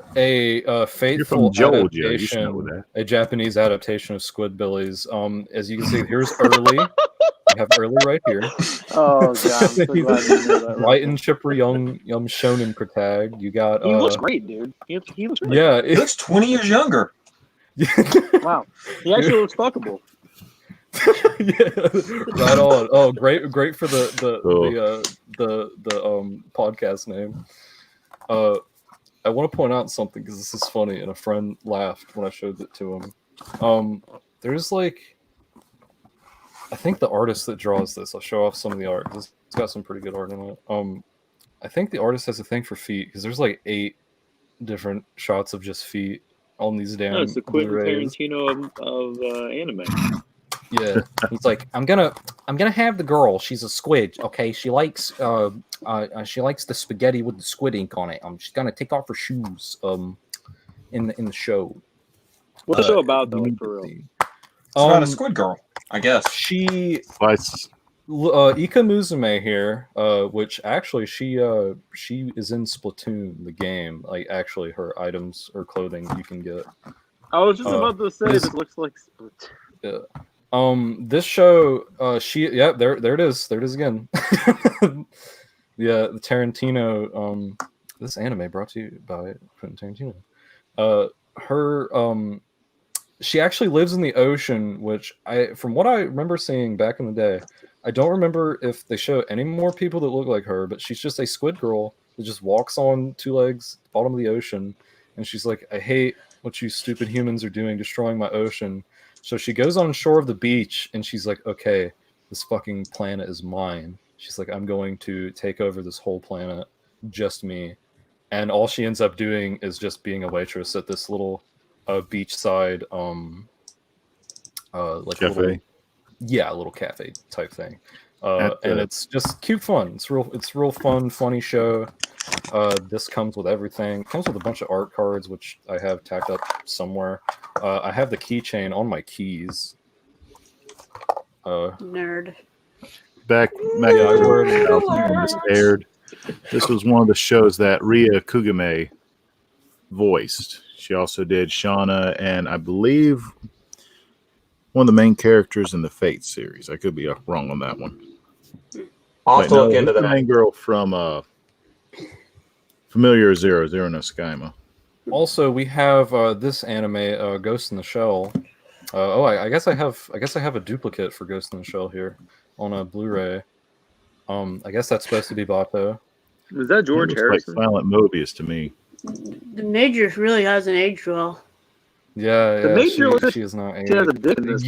[SPEAKER 4] faithful
[SPEAKER 2] from Georgia. You should know
[SPEAKER 4] adaptation,
[SPEAKER 2] that.
[SPEAKER 4] a Japanese adaptation of Squidbillies. As you can see, here's early. We have early right here.
[SPEAKER 6] Oh god, I'm so glad you know that.
[SPEAKER 4] Light and chipper young shonen protag. You got
[SPEAKER 6] He looks great, dude. He looks great.
[SPEAKER 4] yeah.
[SPEAKER 3] He looks 20 years younger.
[SPEAKER 6] Wow. He actually looks fuckable.
[SPEAKER 4] Yeah, right on. Oh, great for the podcast name. I want to point out something because this is funny, and a friend laughed when I showed it to him. There's like, I think the artist that draws this. I'll show off some of the art. It's got some pretty good art in it. I think the artist has a thing for feet because there's like 8 different shots of just feet on these damn.
[SPEAKER 6] No, it's the Quentin
[SPEAKER 4] Blu-rays.
[SPEAKER 6] Tarantino of anime.
[SPEAKER 4] Yeah, he's like, I'm gonna have the girl. She's a squid. Okay, she likes the spaghetti with the squid ink on it. She's gonna take off her shoes. In the show.
[SPEAKER 6] What's the show about though? For real?
[SPEAKER 3] It's about a squid girl, I guess.
[SPEAKER 4] She
[SPEAKER 2] Ika
[SPEAKER 4] Musume here, which actually she is in Splatoon, the game. Like actually, her items or clothing you can get.
[SPEAKER 6] I was just about to say this looks like Splatoon.
[SPEAKER 4] Yeah. This show, there it is again. Yeah, the Tarantino. This anime brought to you by Quentin Tarantino. She actually lives in the ocean, which from what I remember seeing back in the day, I don't remember if they show any more people that look like her, but she's just a squid girl that just walks on two legs at the bottom of the ocean, and she's like, I hate what you stupid humans are doing, destroying my ocean. So she goes on shore of the beach and she's like, okay, this fucking planet is mine. She's like, I'm going to take over this whole planet, just me. And all she ends up doing is just being a waitress at this little beachside like
[SPEAKER 2] cafe.
[SPEAKER 4] A little cafe type thing. And it's just cute fun. It's real fun, funny show. This comes with everything. It comes with a bunch of art cards, which I have tacked up somewhere. I have the keychain on my keys.
[SPEAKER 1] Nerd.
[SPEAKER 2] Back when this aired, this was one of the shows that Ria Kugame voiced. She also did Shauna and I believe one of the main characters in the Fate series. I could be wrong on that one.
[SPEAKER 5] I'll have to look into
[SPEAKER 2] the
[SPEAKER 5] that.
[SPEAKER 2] main girl from Familiar Zero no Skyma.
[SPEAKER 4] Also, we have this anime, Ghost in the Shell. I guess I have a duplicate for Ghost in the Shell here on a Blu-ray. I guess that's supposed to be Bato.
[SPEAKER 6] Is that George Harrison?
[SPEAKER 2] Like Silent Mobius to me.
[SPEAKER 1] The Major really hasn't aged well.
[SPEAKER 4] Yeah,
[SPEAKER 6] The Major
[SPEAKER 4] she is not
[SPEAKER 6] She has a dick in this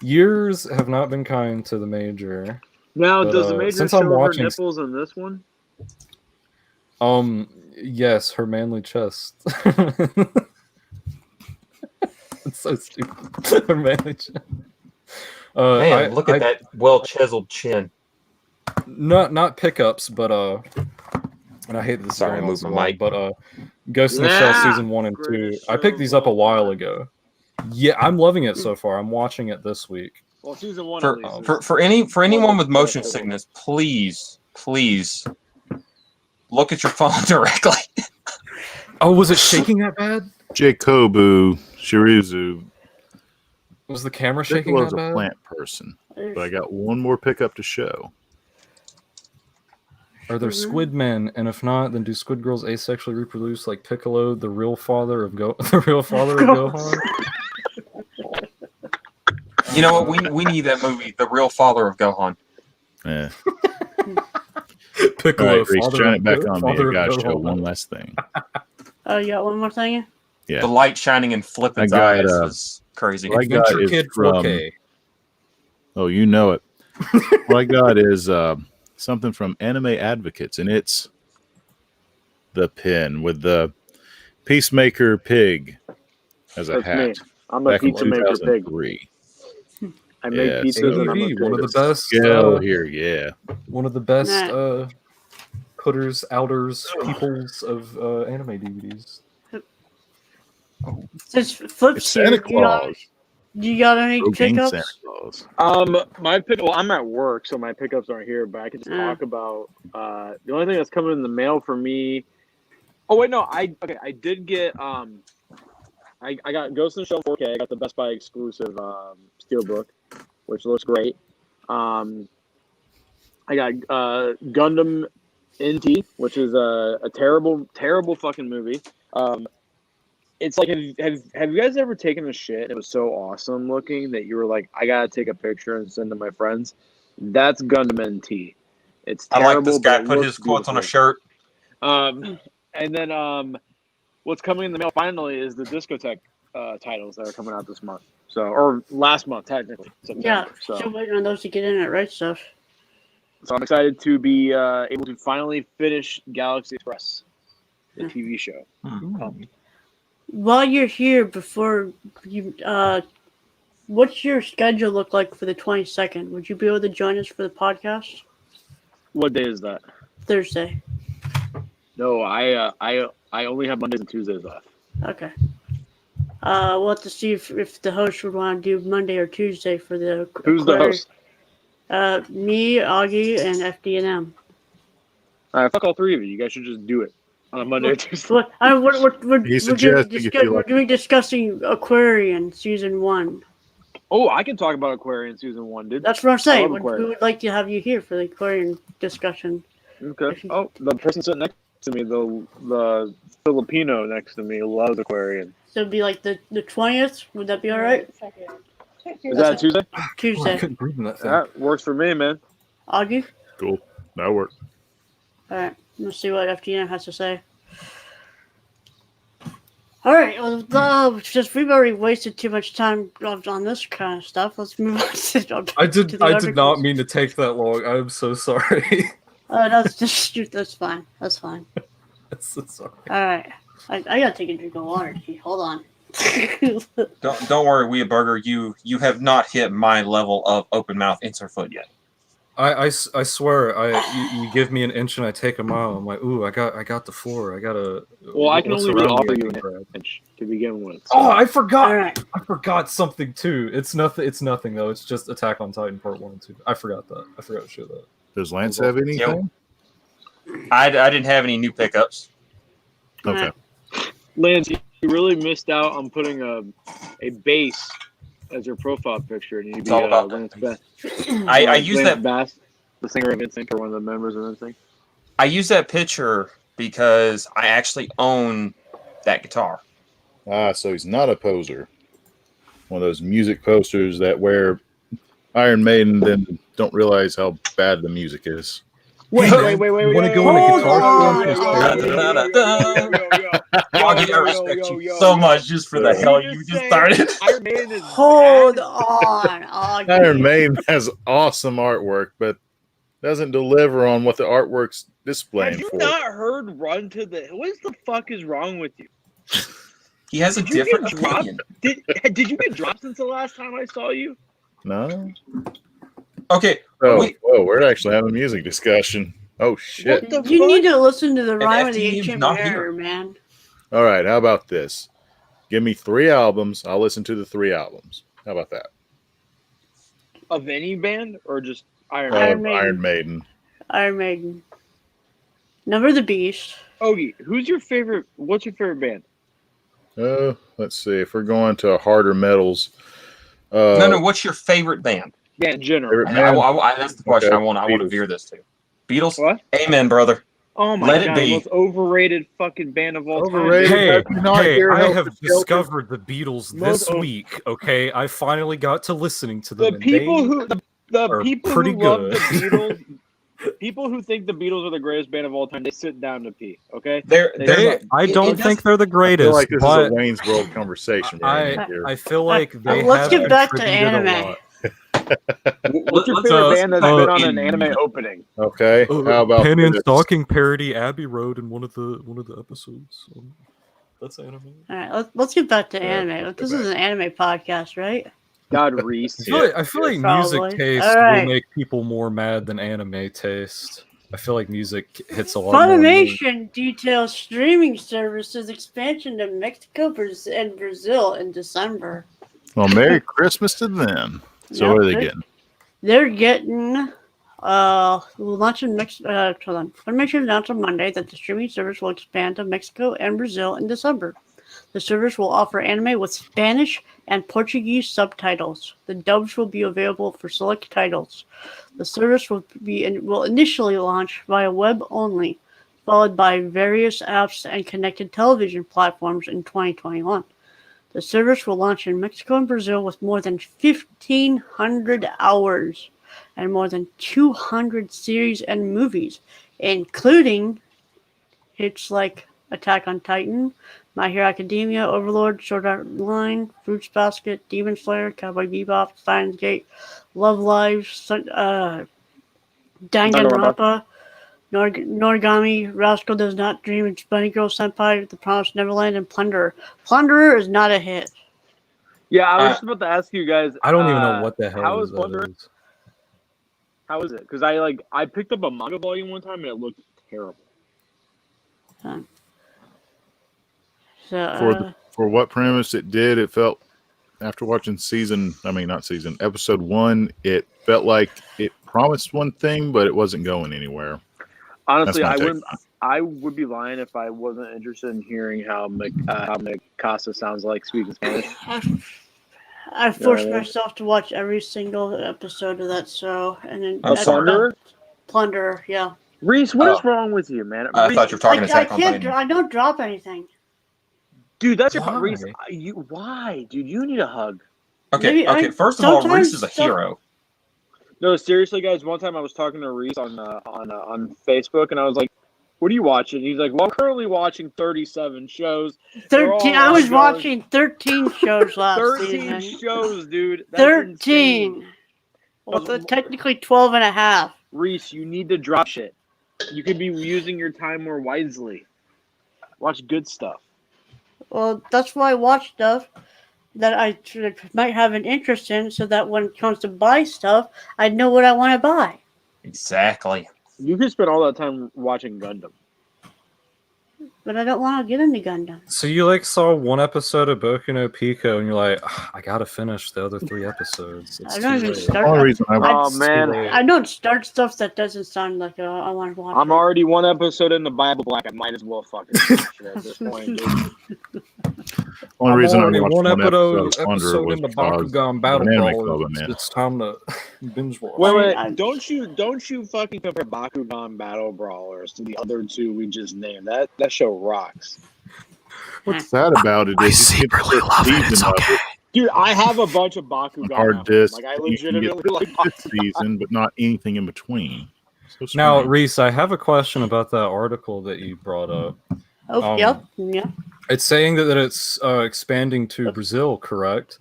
[SPEAKER 4] years have not been kind to the Major.
[SPEAKER 6] Now,
[SPEAKER 4] But,
[SPEAKER 6] does the Major
[SPEAKER 4] since
[SPEAKER 6] show
[SPEAKER 4] I'm
[SPEAKER 6] her
[SPEAKER 4] watching-
[SPEAKER 6] nipples in this one?
[SPEAKER 4] Yes, her manly chest. It's so stupid. Her manly chest.
[SPEAKER 5] Man, look at that well-chiseled chin.
[SPEAKER 4] Not pickups, but and I hate this.
[SPEAKER 5] Sorry, I moved my mic.
[SPEAKER 4] But Ghost in the Shell season 1 and 2.
[SPEAKER 6] Great
[SPEAKER 4] I picked these up a while ago. Yeah, I'm loving it so far. I'm watching it this week.
[SPEAKER 6] Well, season 1
[SPEAKER 3] For anyone with motion sickness, please look at your phone directly.
[SPEAKER 4] Oh, was it shaking that bad?
[SPEAKER 2] Jacobu Shirizu
[SPEAKER 4] Was the camera
[SPEAKER 2] Shaking
[SPEAKER 4] shaking
[SPEAKER 2] was
[SPEAKER 4] that
[SPEAKER 2] a
[SPEAKER 4] bad?
[SPEAKER 2] plant person, but I got one more pickup to show.
[SPEAKER 4] Are there squid men? And if not, then do squid girls asexually reproduce like Piccolo, the real father of Gohan?
[SPEAKER 3] You know what? We need that movie, The Real Father of Gohan.
[SPEAKER 2] Yeah.
[SPEAKER 4] Piccolo,
[SPEAKER 2] All right, Reese,
[SPEAKER 4] father
[SPEAKER 2] turn
[SPEAKER 4] of
[SPEAKER 2] it back on me.
[SPEAKER 4] father
[SPEAKER 2] I got to
[SPEAKER 4] of
[SPEAKER 2] show
[SPEAKER 4] Gohan.
[SPEAKER 2] one last thing.
[SPEAKER 1] Oh, you got one more thing?
[SPEAKER 2] Yeah.
[SPEAKER 3] The light shining in Flippin's
[SPEAKER 2] I got,
[SPEAKER 3] eyes is crazy.
[SPEAKER 2] what I got
[SPEAKER 4] Adventure
[SPEAKER 2] is
[SPEAKER 4] Kid
[SPEAKER 2] from-
[SPEAKER 4] 4K.
[SPEAKER 2] Oh, you know it. What I got is something from Anime Advocates, and it's the pin with the Peacemaker pig as a
[SPEAKER 6] That's
[SPEAKER 2] hat.
[SPEAKER 6] me. I'm a
[SPEAKER 2] Back in
[SPEAKER 6] pizza maker pig.
[SPEAKER 2] 2003.
[SPEAKER 6] I make
[SPEAKER 2] Yeah,
[SPEAKER 6] pizzas and I'm a
[SPEAKER 4] AEV, one of the
[SPEAKER 6] pig.
[SPEAKER 4] best.
[SPEAKER 2] Scale here, yeah.
[SPEAKER 4] One of the best
[SPEAKER 1] Nah.
[SPEAKER 4] putters, outers, peoples of anime DVDs.
[SPEAKER 1] Since Flip's
[SPEAKER 2] It's
[SPEAKER 1] here,
[SPEAKER 2] Santa Claus.
[SPEAKER 1] you got any
[SPEAKER 2] Go Gang
[SPEAKER 1] pickups?
[SPEAKER 2] Santa Claus.
[SPEAKER 6] My pick. Well, I'm at work, so my pickups aren't here. But I can just talk about the only thing that's coming in the mail for me. Oh wait, no. I did get I got Ghost in the Shell 4K. I got the Best Buy exclusive Steelbook, which looks great. I got Gundam NT, which is a terrible fucking movie. It's like, have you guys ever taken a shit? It was so awesome looking that you were like, I gotta take a picture and send to my friends. That's Gundam NT. It's
[SPEAKER 3] I
[SPEAKER 6] terrible.
[SPEAKER 3] like this guy
[SPEAKER 6] but it
[SPEAKER 3] put
[SPEAKER 6] looks
[SPEAKER 3] his quotes on a
[SPEAKER 6] beautiful.
[SPEAKER 3] shirt.
[SPEAKER 6] And then what's coming in the mail finally is the discotheque titles that are coming out this month. So, or last month technically, September.
[SPEAKER 1] Yeah,
[SPEAKER 6] So
[SPEAKER 1] still waiting on those to get in at Right Stuff.
[SPEAKER 6] I'm excited to be able to finally finish Galaxy Express, the TV show.
[SPEAKER 1] while you're here, before you, what's your schedule look like for the 22nd? Would you be able to join us for the podcast?
[SPEAKER 6] What day is that?
[SPEAKER 1] Thursday.
[SPEAKER 6] No, I only have Mondays and Tuesdays off.
[SPEAKER 1] Okay. We'll have to see if the host would want to do Monday or Tuesday for the.
[SPEAKER 6] Who's the host?
[SPEAKER 1] Me, Augie, and FDNM.
[SPEAKER 6] All right, fuck all three of you. You guys should just do it on a Monday or Tuesday.
[SPEAKER 1] We're doing discussing Aquarian season 1.
[SPEAKER 6] Oh, I can talk about Aquarian season 1, dude.
[SPEAKER 1] That's what I'm saying. We would like to have you here for the Aquarian discussion.
[SPEAKER 6] Okay. Oh, the person sitting next to me, the Filipino next to me, loves Aquarian.
[SPEAKER 1] So it'd be like the 20th. Would that be all right?
[SPEAKER 6] Is that Tuesday?
[SPEAKER 1] Tuesday.
[SPEAKER 4] I couldn't breathe in that thing.
[SPEAKER 6] That works for me, man.
[SPEAKER 1] Augie?
[SPEAKER 2] Cool. That'll work.
[SPEAKER 1] All right. Let's see what FDN has to say. All right. Well, since we've already wasted too much time on this kind of stuff, let's move on to
[SPEAKER 4] I did not mean to take that long. I'm so sorry.
[SPEAKER 1] That's fine. That's fine.
[SPEAKER 4] I'm so sorry.
[SPEAKER 1] All right. I gotta take a drink of water. Hold on.
[SPEAKER 3] Don't worry, we a burger. You have not hit my level of open mouth insert foot yet.
[SPEAKER 4] I swear, you give me an inch and I take a mile. I'm like, ooh, I got the floor. I gotta.
[SPEAKER 6] Well, I can only offer you an inch to begin with. So.
[SPEAKER 4] Oh, I forgot.
[SPEAKER 1] Right.
[SPEAKER 4] I forgot something too. It's nothing though. It's just Attack on Titan Part 1 and 2. I forgot that. I forgot to show that.
[SPEAKER 2] Does Lance have anything?
[SPEAKER 3] I didn't have any new pickups.
[SPEAKER 2] Okay.
[SPEAKER 6] Lance, you really missed out on putting a bass as your profile picture, and you'd be Lance Bass.
[SPEAKER 3] I use
[SPEAKER 6] Lance
[SPEAKER 3] that
[SPEAKER 6] Bass, the singer of NSYNC, or one of the members of NSYNC.
[SPEAKER 3] I use that picture because I actually own that guitar.
[SPEAKER 2] So he's not a poser. One of those music posters that wear Iron Maiden, then don't realize how bad the music is.
[SPEAKER 6] Wait.
[SPEAKER 4] Want to go in a guitar
[SPEAKER 3] store? I respect you so much just for the hell you just started.
[SPEAKER 6] Iron Maiden is
[SPEAKER 1] Hold on.
[SPEAKER 2] Iron Maiden has awesome artwork, but doesn't deliver on what the artwork's displaying
[SPEAKER 6] Have you
[SPEAKER 2] for.
[SPEAKER 6] not heard Run to the... What the fuck is wrong with you?
[SPEAKER 3] He has a different opinion.
[SPEAKER 6] Did you get dropped since the last time I saw you?
[SPEAKER 2] No?
[SPEAKER 3] Okay.
[SPEAKER 2] Whoa, we're actually having a music discussion. Oh, shit.
[SPEAKER 1] You need to listen to the Rhyme of the
[SPEAKER 3] FDDNM
[SPEAKER 1] Ancient
[SPEAKER 3] not
[SPEAKER 1] Mirror,
[SPEAKER 3] here.
[SPEAKER 1] man.
[SPEAKER 2] All right, how about this? Give me 3 albums. I'll listen to the 3 albums. How about that?
[SPEAKER 6] Of any band or just Iron
[SPEAKER 1] Maiden?
[SPEAKER 2] Iron Maiden.
[SPEAKER 1] Iron Maiden. Number of the Beast.
[SPEAKER 6] Ogie, what's your favorite band?
[SPEAKER 2] Let's see. If we're going to harder metals.
[SPEAKER 3] No, what's your favorite band?
[SPEAKER 6] Yeah, in general.
[SPEAKER 3] That's the question
[SPEAKER 2] Okay,
[SPEAKER 3] I want to
[SPEAKER 2] Beatles.
[SPEAKER 3] veer this to. Beatles?
[SPEAKER 6] What?
[SPEAKER 3] Amen, brother.
[SPEAKER 6] Oh my
[SPEAKER 3] Let
[SPEAKER 6] god,
[SPEAKER 3] it be.
[SPEAKER 6] the most overrated fucking band of all
[SPEAKER 2] Overrated?
[SPEAKER 6] time.
[SPEAKER 4] Hey, I
[SPEAKER 2] Help
[SPEAKER 4] have
[SPEAKER 2] the Skelter?
[SPEAKER 4] discovered the Beatles this week. Okay, I finally got to listening to them.
[SPEAKER 6] The
[SPEAKER 4] and
[SPEAKER 6] people
[SPEAKER 4] they
[SPEAKER 6] who the
[SPEAKER 4] are
[SPEAKER 6] people
[SPEAKER 4] pretty
[SPEAKER 6] who love
[SPEAKER 4] good.
[SPEAKER 6] the Beatles, people who think the Beatles are the greatest band of all time, they sit down to pee. Okay,
[SPEAKER 4] I don't think they're the
[SPEAKER 2] I
[SPEAKER 4] great's
[SPEAKER 2] feel like this is
[SPEAKER 4] but
[SPEAKER 2] a Wayne's World conversation.
[SPEAKER 4] I feel like they
[SPEAKER 1] Let's
[SPEAKER 4] have
[SPEAKER 1] get back to
[SPEAKER 4] contributed a
[SPEAKER 1] anime.
[SPEAKER 4] lot.
[SPEAKER 6] What's your favorite band that's been on an anime opening?
[SPEAKER 2] Okay, how about
[SPEAKER 4] Penny and
[SPEAKER 2] this?
[SPEAKER 4] Stocking parody Abbey Road in one of the episodes. That's anime.
[SPEAKER 1] All right, let's get back to
[SPEAKER 2] Yeah,
[SPEAKER 1] anime.
[SPEAKER 2] let's
[SPEAKER 1] This
[SPEAKER 2] go
[SPEAKER 1] is an anime podcast, right?
[SPEAKER 6] God, Reese.
[SPEAKER 4] I feel like
[SPEAKER 1] Probably.
[SPEAKER 4] music taste
[SPEAKER 1] All right.
[SPEAKER 4] will make people more mad than anime taste. I feel like music hits a lot more.
[SPEAKER 1] Funimation details streaming services expansion to Mexico and Brazil in December.
[SPEAKER 2] Well, Merry Christmas to them. So what are they getting?
[SPEAKER 1] They're getting launching next. Hold on. Funimation announced on Monday that the streaming service will expand to Mexico and Brazil in December. The service will offer anime with Spanish and Portuguese subtitles. The dubs will be available for select titles. The service will initially launch via web only, followed by various apps and connected television platforms in 2021. The service will launch in Mexico and Brazil with more than 1,500 hours and more than 200 series and movies, including hits like Attack on Titan, My Hero Academia, Overlord, Sword Art Online, Fruits Basket, Demon Slayer, Cowboy Bebop, Steins Gate, Love Live, Danganronpa, Noragami, Rascal Does Not Dream, and Bunny Girl Senpai, The Promised Neverland, and Plunderer. Plunderer is not a hit.
[SPEAKER 6] Yeah, I was just about to ask you guys.
[SPEAKER 4] I don't even know what the hell
[SPEAKER 6] how is
[SPEAKER 4] that
[SPEAKER 6] Plunderer?
[SPEAKER 4] is.
[SPEAKER 6] How is it? Because I picked up a manga volume one time and it looked terrible.
[SPEAKER 1] So,
[SPEAKER 2] for what premise it did, it felt after watching episode 1, it felt like it promised one thing, but it wasn't going anywhere.
[SPEAKER 6] Honestly, I would be lying if I wasn't interested in hearing how Mikasa sounds like speaking Spanish.
[SPEAKER 1] I forced myself to watch every single episode of that show, and then Plunderer, yeah.
[SPEAKER 6] Reese, what is wrong with you, man?
[SPEAKER 3] I thought you were talking Attack on Titan.
[SPEAKER 1] I don't drop anything.
[SPEAKER 6] Dude, that's your Reese. Why, dude? You need a hug.
[SPEAKER 3] Okay. First of all, Reese is a hero.
[SPEAKER 6] No, seriously, guys. One time I was talking to Reese on Facebook, and I was like, "What are you watching?" He's like, "Well, I'm currently watching 37 shows."
[SPEAKER 1] 13. I was watching 13 shows last
[SPEAKER 6] 13
[SPEAKER 1] season.
[SPEAKER 6] shows, dude. That's
[SPEAKER 1] 13.
[SPEAKER 6] Insane.
[SPEAKER 1] Well, technically 12 and a half.
[SPEAKER 6] Reese, you need to drop shit. You could be using your time more wisely. Watch good stuff.
[SPEAKER 1] Well, that's why I watch stuff that I might have an interest in, so that when it comes to buy stuff, I know what I want to buy.
[SPEAKER 3] Exactly.
[SPEAKER 6] You could spend all that time watching Gundam.
[SPEAKER 1] But I don't want to get into Gundam.
[SPEAKER 4] So you saw one episode of Boku no Pico, and you're like, I gotta finish the other 3 episodes.
[SPEAKER 1] I don't even start. I don't start stuff that doesn't sound like I want to watch.
[SPEAKER 6] I'm already one episode in the Bible Black. I might as well fucking finish it at this point, dude.
[SPEAKER 2] Only reason I watched
[SPEAKER 4] one episode
[SPEAKER 2] was
[SPEAKER 4] in the Bakugan Battle Brawl. It's time to binge watch.
[SPEAKER 6] Wait! Don't you fucking compare Bakugan Battle Brawlers to the other 2 we just named. That show rocks.
[SPEAKER 2] What's sad about it is you get really love season of it.
[SPEAKER 6] Dude, I have a bunch of Bakugan.
[SPEAKER 2] Hard disc.
[SPEAKER 6] I legitimately like
[SPEAKER 2] this season, but not anything in between. So
[SPEAKER 4] now, Reese, I have a question about that article that you brought up.
[SPEAKER 1] Oh, yeah.
[SPEAKER 4] It's saying that it's expanding to Brazil, correct?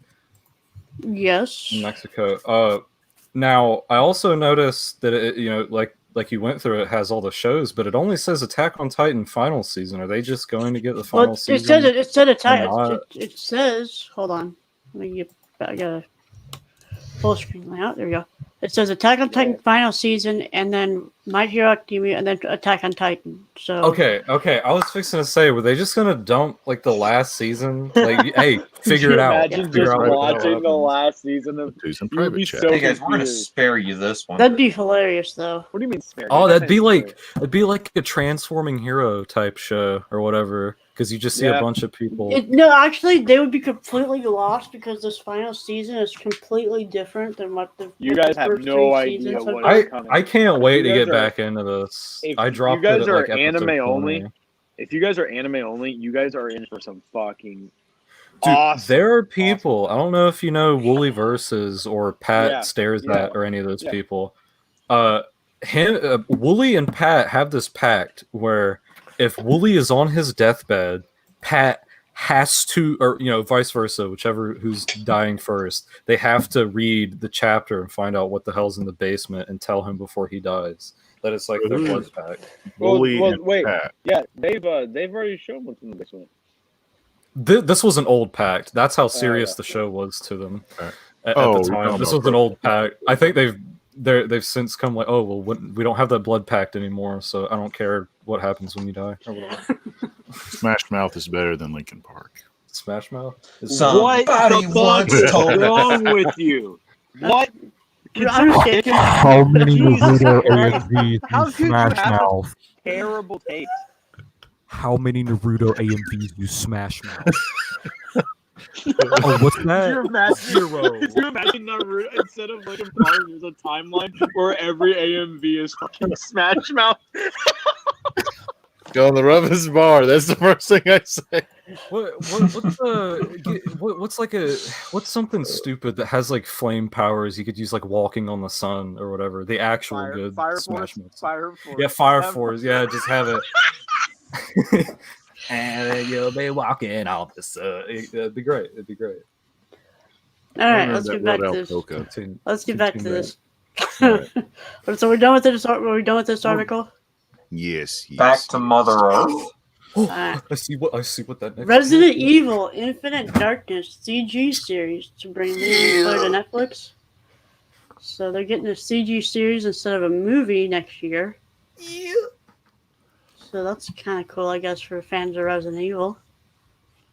[SPEAKER 1] Yes.
[SPEAKER 4] Mexico. Now, I also noticed that it, like you went through, it has all the shows, but it only says Attack on Titan final season. Are they just going to get the final season?
[SPEAKER 1] It said Attack. It says. Hold on. I got a full screen layout. There we go. It says Attack on Titan final season, and then My Hero Academia, and then Attack on Titan. So
[SPEAKER 4] okay. I was fixing to say, were they just gonna dump the last season? Hey, figure it out.
[SPEAKER 6] Imagine just watching the last season of
[SPEAKER 2] some private chat.
[SPEAKER 3] Hey guys, we're gonna spare you this one.
[SPEAKER 1] That'd be hilarious, though.
[SPEAKER 6] What do you mean spare?
[SPEAKER 4] Oh, it'd be like a transforming hero type show or whatever. Because you just see a bunch of people.
[SPEAKER 1] No, actually, they would be completely lost because this final season is completely different than what the.
[SPEAKER 6] You guys have no idea what is coming.
[SPEAKER 4] I can't wait to get back into this. I dropped it at like
[SPEAKER 6] anime only.
[SPEAKER 4] 20.
[SPEAKER 6] If you guys are anime only, you guys are in for some fucking.
[SPEAKER 4] Dude,
[SPEAKER 6] awesome,
[SPEAKER 4] there are people. I don't know if you know Wooly Versus or Pat Stares At or any of those people. Wooly and Pat have this pact where if Wooly is on his deathbed, Pat has to, or vice versa, whichever who's dying first, they have to read the chapter and find out what the hell's in the basement and tell him before he dies. That it's like their blood pact.
[SPEAKER 6] Wait, Pat. Yeah, they've already shown what's in the basement.
[SPEAKER 4] This was an old pact. That's how serious the show was to them at the time. This was an old pact. I think they've since come like, oh well, we don't have that blood pact anymore, so I don't care what happens when you die or whatever.
[SPEAKER 2] Smash Mouth is better than Linkin Park.
[SPEAKER 4] Smash Mouth?
[SPEAKER 6] What the fuck is wrong with you? What?
[SPEAKER 7] How many Naruto AMVs do Smash Mouth?
[SPEAKER 6] Terrible taste.
[SPEAKER 7] How many Naruto AMVs do Smash Mouth? Oh, what's that?
[SPEAKER 6] You're imagine Naruto instead of Linkin Park, there's a timeline where every AMV is fucking Smash Mouth.
[SPEAKER 2] Go on the roughest bar. That's the first thing I say.
[SPEAKER 4] What's something stupid that has like flame powers? You could use like walking on the sun or whatever. The actual
[SPEAKER 6] Fire
[SPEAKER 4] Smash
[SPEAKER 6] Force.
[SPEAKER 4] Yeah, Fire Force. Yeah, just have it. And you'll be walking on the sun. It'd be great.
[SPEAKER 1] All right, let's get back to this. Let's get back to this. So we're done with this. Are we done with this article?
[SPEAKER 2] Yes.
[SPEAKER 3] Back to Mother Earth.
[SPEAKER 4] Oh, I see what that next
[SPEAKER 1] Resident Evil Infinite Darkness CG series to bring the play to Netflix. So they're getting a CG series instead of a movie next year.
[SPEAKER 2] Yeah.
[SPEAKER 1] So that's kind of cool, I guess, for fans of Resident Evil.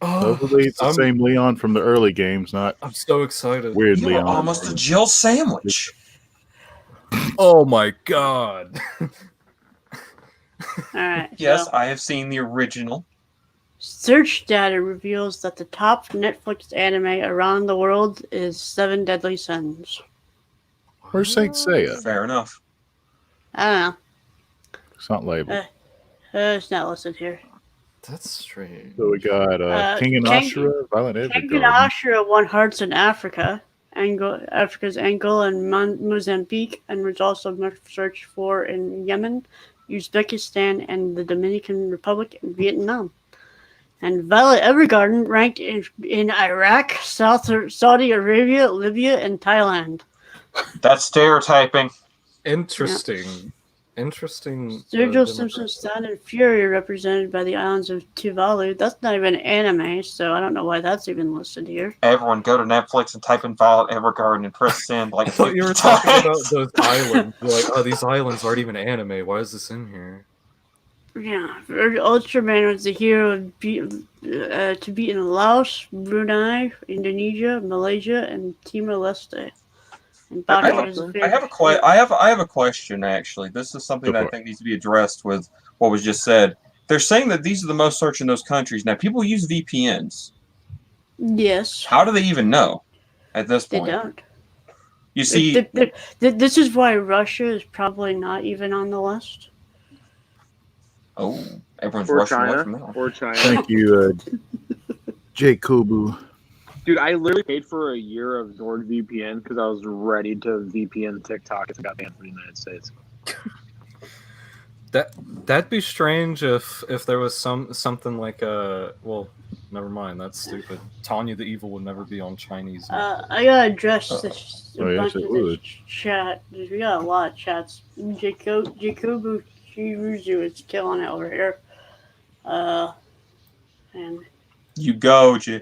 [SPEAKER 2] Hopefully it's the same Leon from the early games, not
[SPEAKER 4] I'm so excited.
[SPEAKER 2] Weird
[SPEAKER 3] You
[SPEAKER 2] Leon.
[SPEAKER 3] were almost a Jill sandwich.
[SPEAKER 4] Oh my god.
[SPEAKER 1] Alright.
[SPEAKER 3] Yes,
[SPEAKER 1] so
[SPEAKER 3] I have seen the original.
[SPEAKER 1] search data reveals that the top Netflix anime around the world is 7 Deadly Sins.
[SPEAKER 2] Where's Saint Seiya?
[SPEAKER 3] Fair enough.
[SPEAKER 1] I don't know.
[SPEAKER 2] It's not labeled.
[SPEAKER 1] It's not listed here.
[SPEAKER 4] That's strange.
[SPEAKER 2] So we got King and Ashura, Violent
[SPEAKER 1] King
[SPEAKER 2] Evergarden.
[SPEAKER 1] and Ashura won hearts in Africa, Africa's Angola and Mozambique, and was also searched for in Yemen, Uzbekistan, and the Dominican Republic and Vietnam. And Violet Evergarden ranked in Iraq, Saudi Arabia, Libya, and Thailand.
[SPEAKER 3] That's stereotyping.
[SPEAKER 4] Interesting. Yeah. Interesting.
[SPEAKER 1] Sturgill Simpson's Sound and Fury represented by the islands of Tuvalu. That's not even anime, so I don't know why that's even listed here.
[SPEAKER 3] Everyone go to Netflix and type in Violet Evergarden and press send. Like
[SPEAKER 4] I thought you were talking about those islands. You're like, oh, these islands aren't even anime. Why is this in here?
[SPEAKER 1] Yeah, Ultraman was the hero to beat in Laos, Brunei, Indonesia, Malaysia, and Timor-Leste.
[SPEAKER 3] I have a question actually. This is something that I think needs to be addressed with what was just said. They're saying that these are the most searched in those countries. Now, people use VPNs.
[SPEAKER 1] Yes.
[SPEAKER 3] How do they even know at this point?
[SPEAKER 1] They don't.
[SPEAKER 3] You see,
[SPEAKER 1] this is why Russia is probably not even on the list.
[SPEAKER 3] Oh, everyone's
[SPEAKER 6] or
[SPEAKER 3] rushing
[SPEAKER 6] China,
[SPEAKER 3] away from that one.
[SPEAKER 6] Or China.
[SPEAKER 2] Thank you, Jacobu.
[SPEAKER 6] Dude, I literally paid for a year of NordVPN because I was ready to VPN TikTok if it got banned from the United States.
[SPEAKER 4] That'd be strange if there was something like well, never mind, that's stupid. Tanya the Evil would never be on Chinese.
[SPEAKER 1] I gotta address this bunch of
[SPEAKER 2] would.
[SPEAKER 1] this chat. We got a lot of chats. Jacobu Shiruzu is killing it over here. And
[SPEAKER 3] you go, J.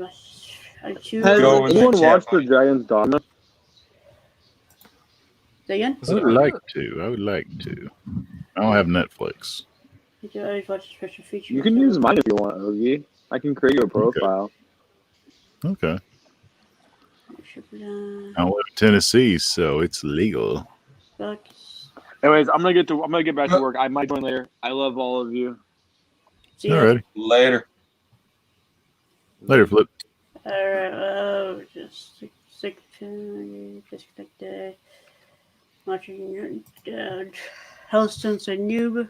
[SPEAKER 6] Has anyone watched the Dragon's Dogma?
[SPEAKER 1] Say again?
[SPEAKER 2] I would like to. I don't have Netflix.
[SPEAKER 1] You always watch the special feature.
[SPEAKER 6] You can use mine if you want, Ogie. I can create you a profile.
[SPEAKER 2] Okay. I live in Tennessee, so it's legal.
[SPEAKER 6] Anyways, I'm gonna get back to work. I might join later. I love all of you.
[SPEAKER 2] Alrighty.
[SPEAKER 3] Later.
[SPEAKER 2] Later, Flip.
[SPEAKER 1] Alright, just disconnect day. Watching Health Sensei Noob,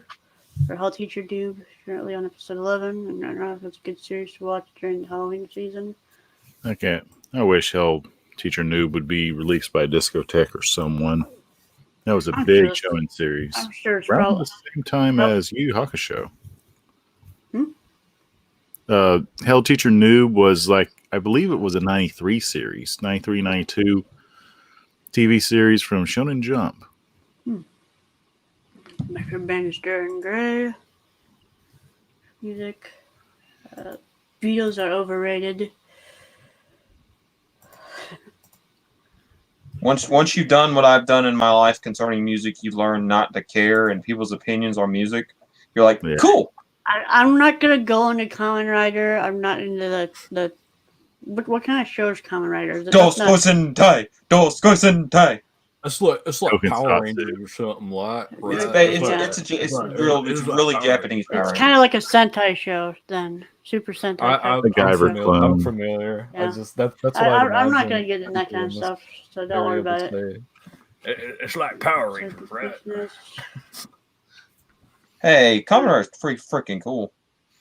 [SPEAKER 1] or Health Teacher Noob, currently on episode 11. And I don't know if it's a good series to watch during the Halloween season.
[SPEAKER 2] I wish Health Teacher Noob would be released by Discotheque or someone. That was a big showing series.
[SPEAKER 1] I'm sure it's
[SPEAKER 2] around the same time as Yu Yu Hakusho. Hell Teacher Noob was I believe it was a 93 series, 93, 92 TV series from Shonen Jump.
[SPEAKER 1] Micro Bannister and Gray. Music. Beatles are overrated.
[SPEAKER 3] Once you've done what I've done in my life concerning music, you learn not to care and people's opinions on music. You're like, cool.
[SPEAKER 1] I'm not gonna go into Kamen Rider. I'm not into the what kind of show is Kamen Rider?
[SPEAKER 3] Dos Gosentai.
[SPEAKER 4] It's like Power Rangers or something like.
[SPEAKER 3] It's really Japanese Power Rangers.
[SPEAKER 1] It's kind of like a Sentai show then. Super Sentai.
[SPEAKER 4] I'm familiar.
[SPEAKER 1] Yeah.
[SPEAKER 4] That's what
[SPEAKER 1] I'm not gonna get in that kind of stuff, so don't worry about it.
[SPEAKER 4] It's like Power Rangers, right?
[SPEAKER 3] Hey, Kamen Rider is pretty freaking cool.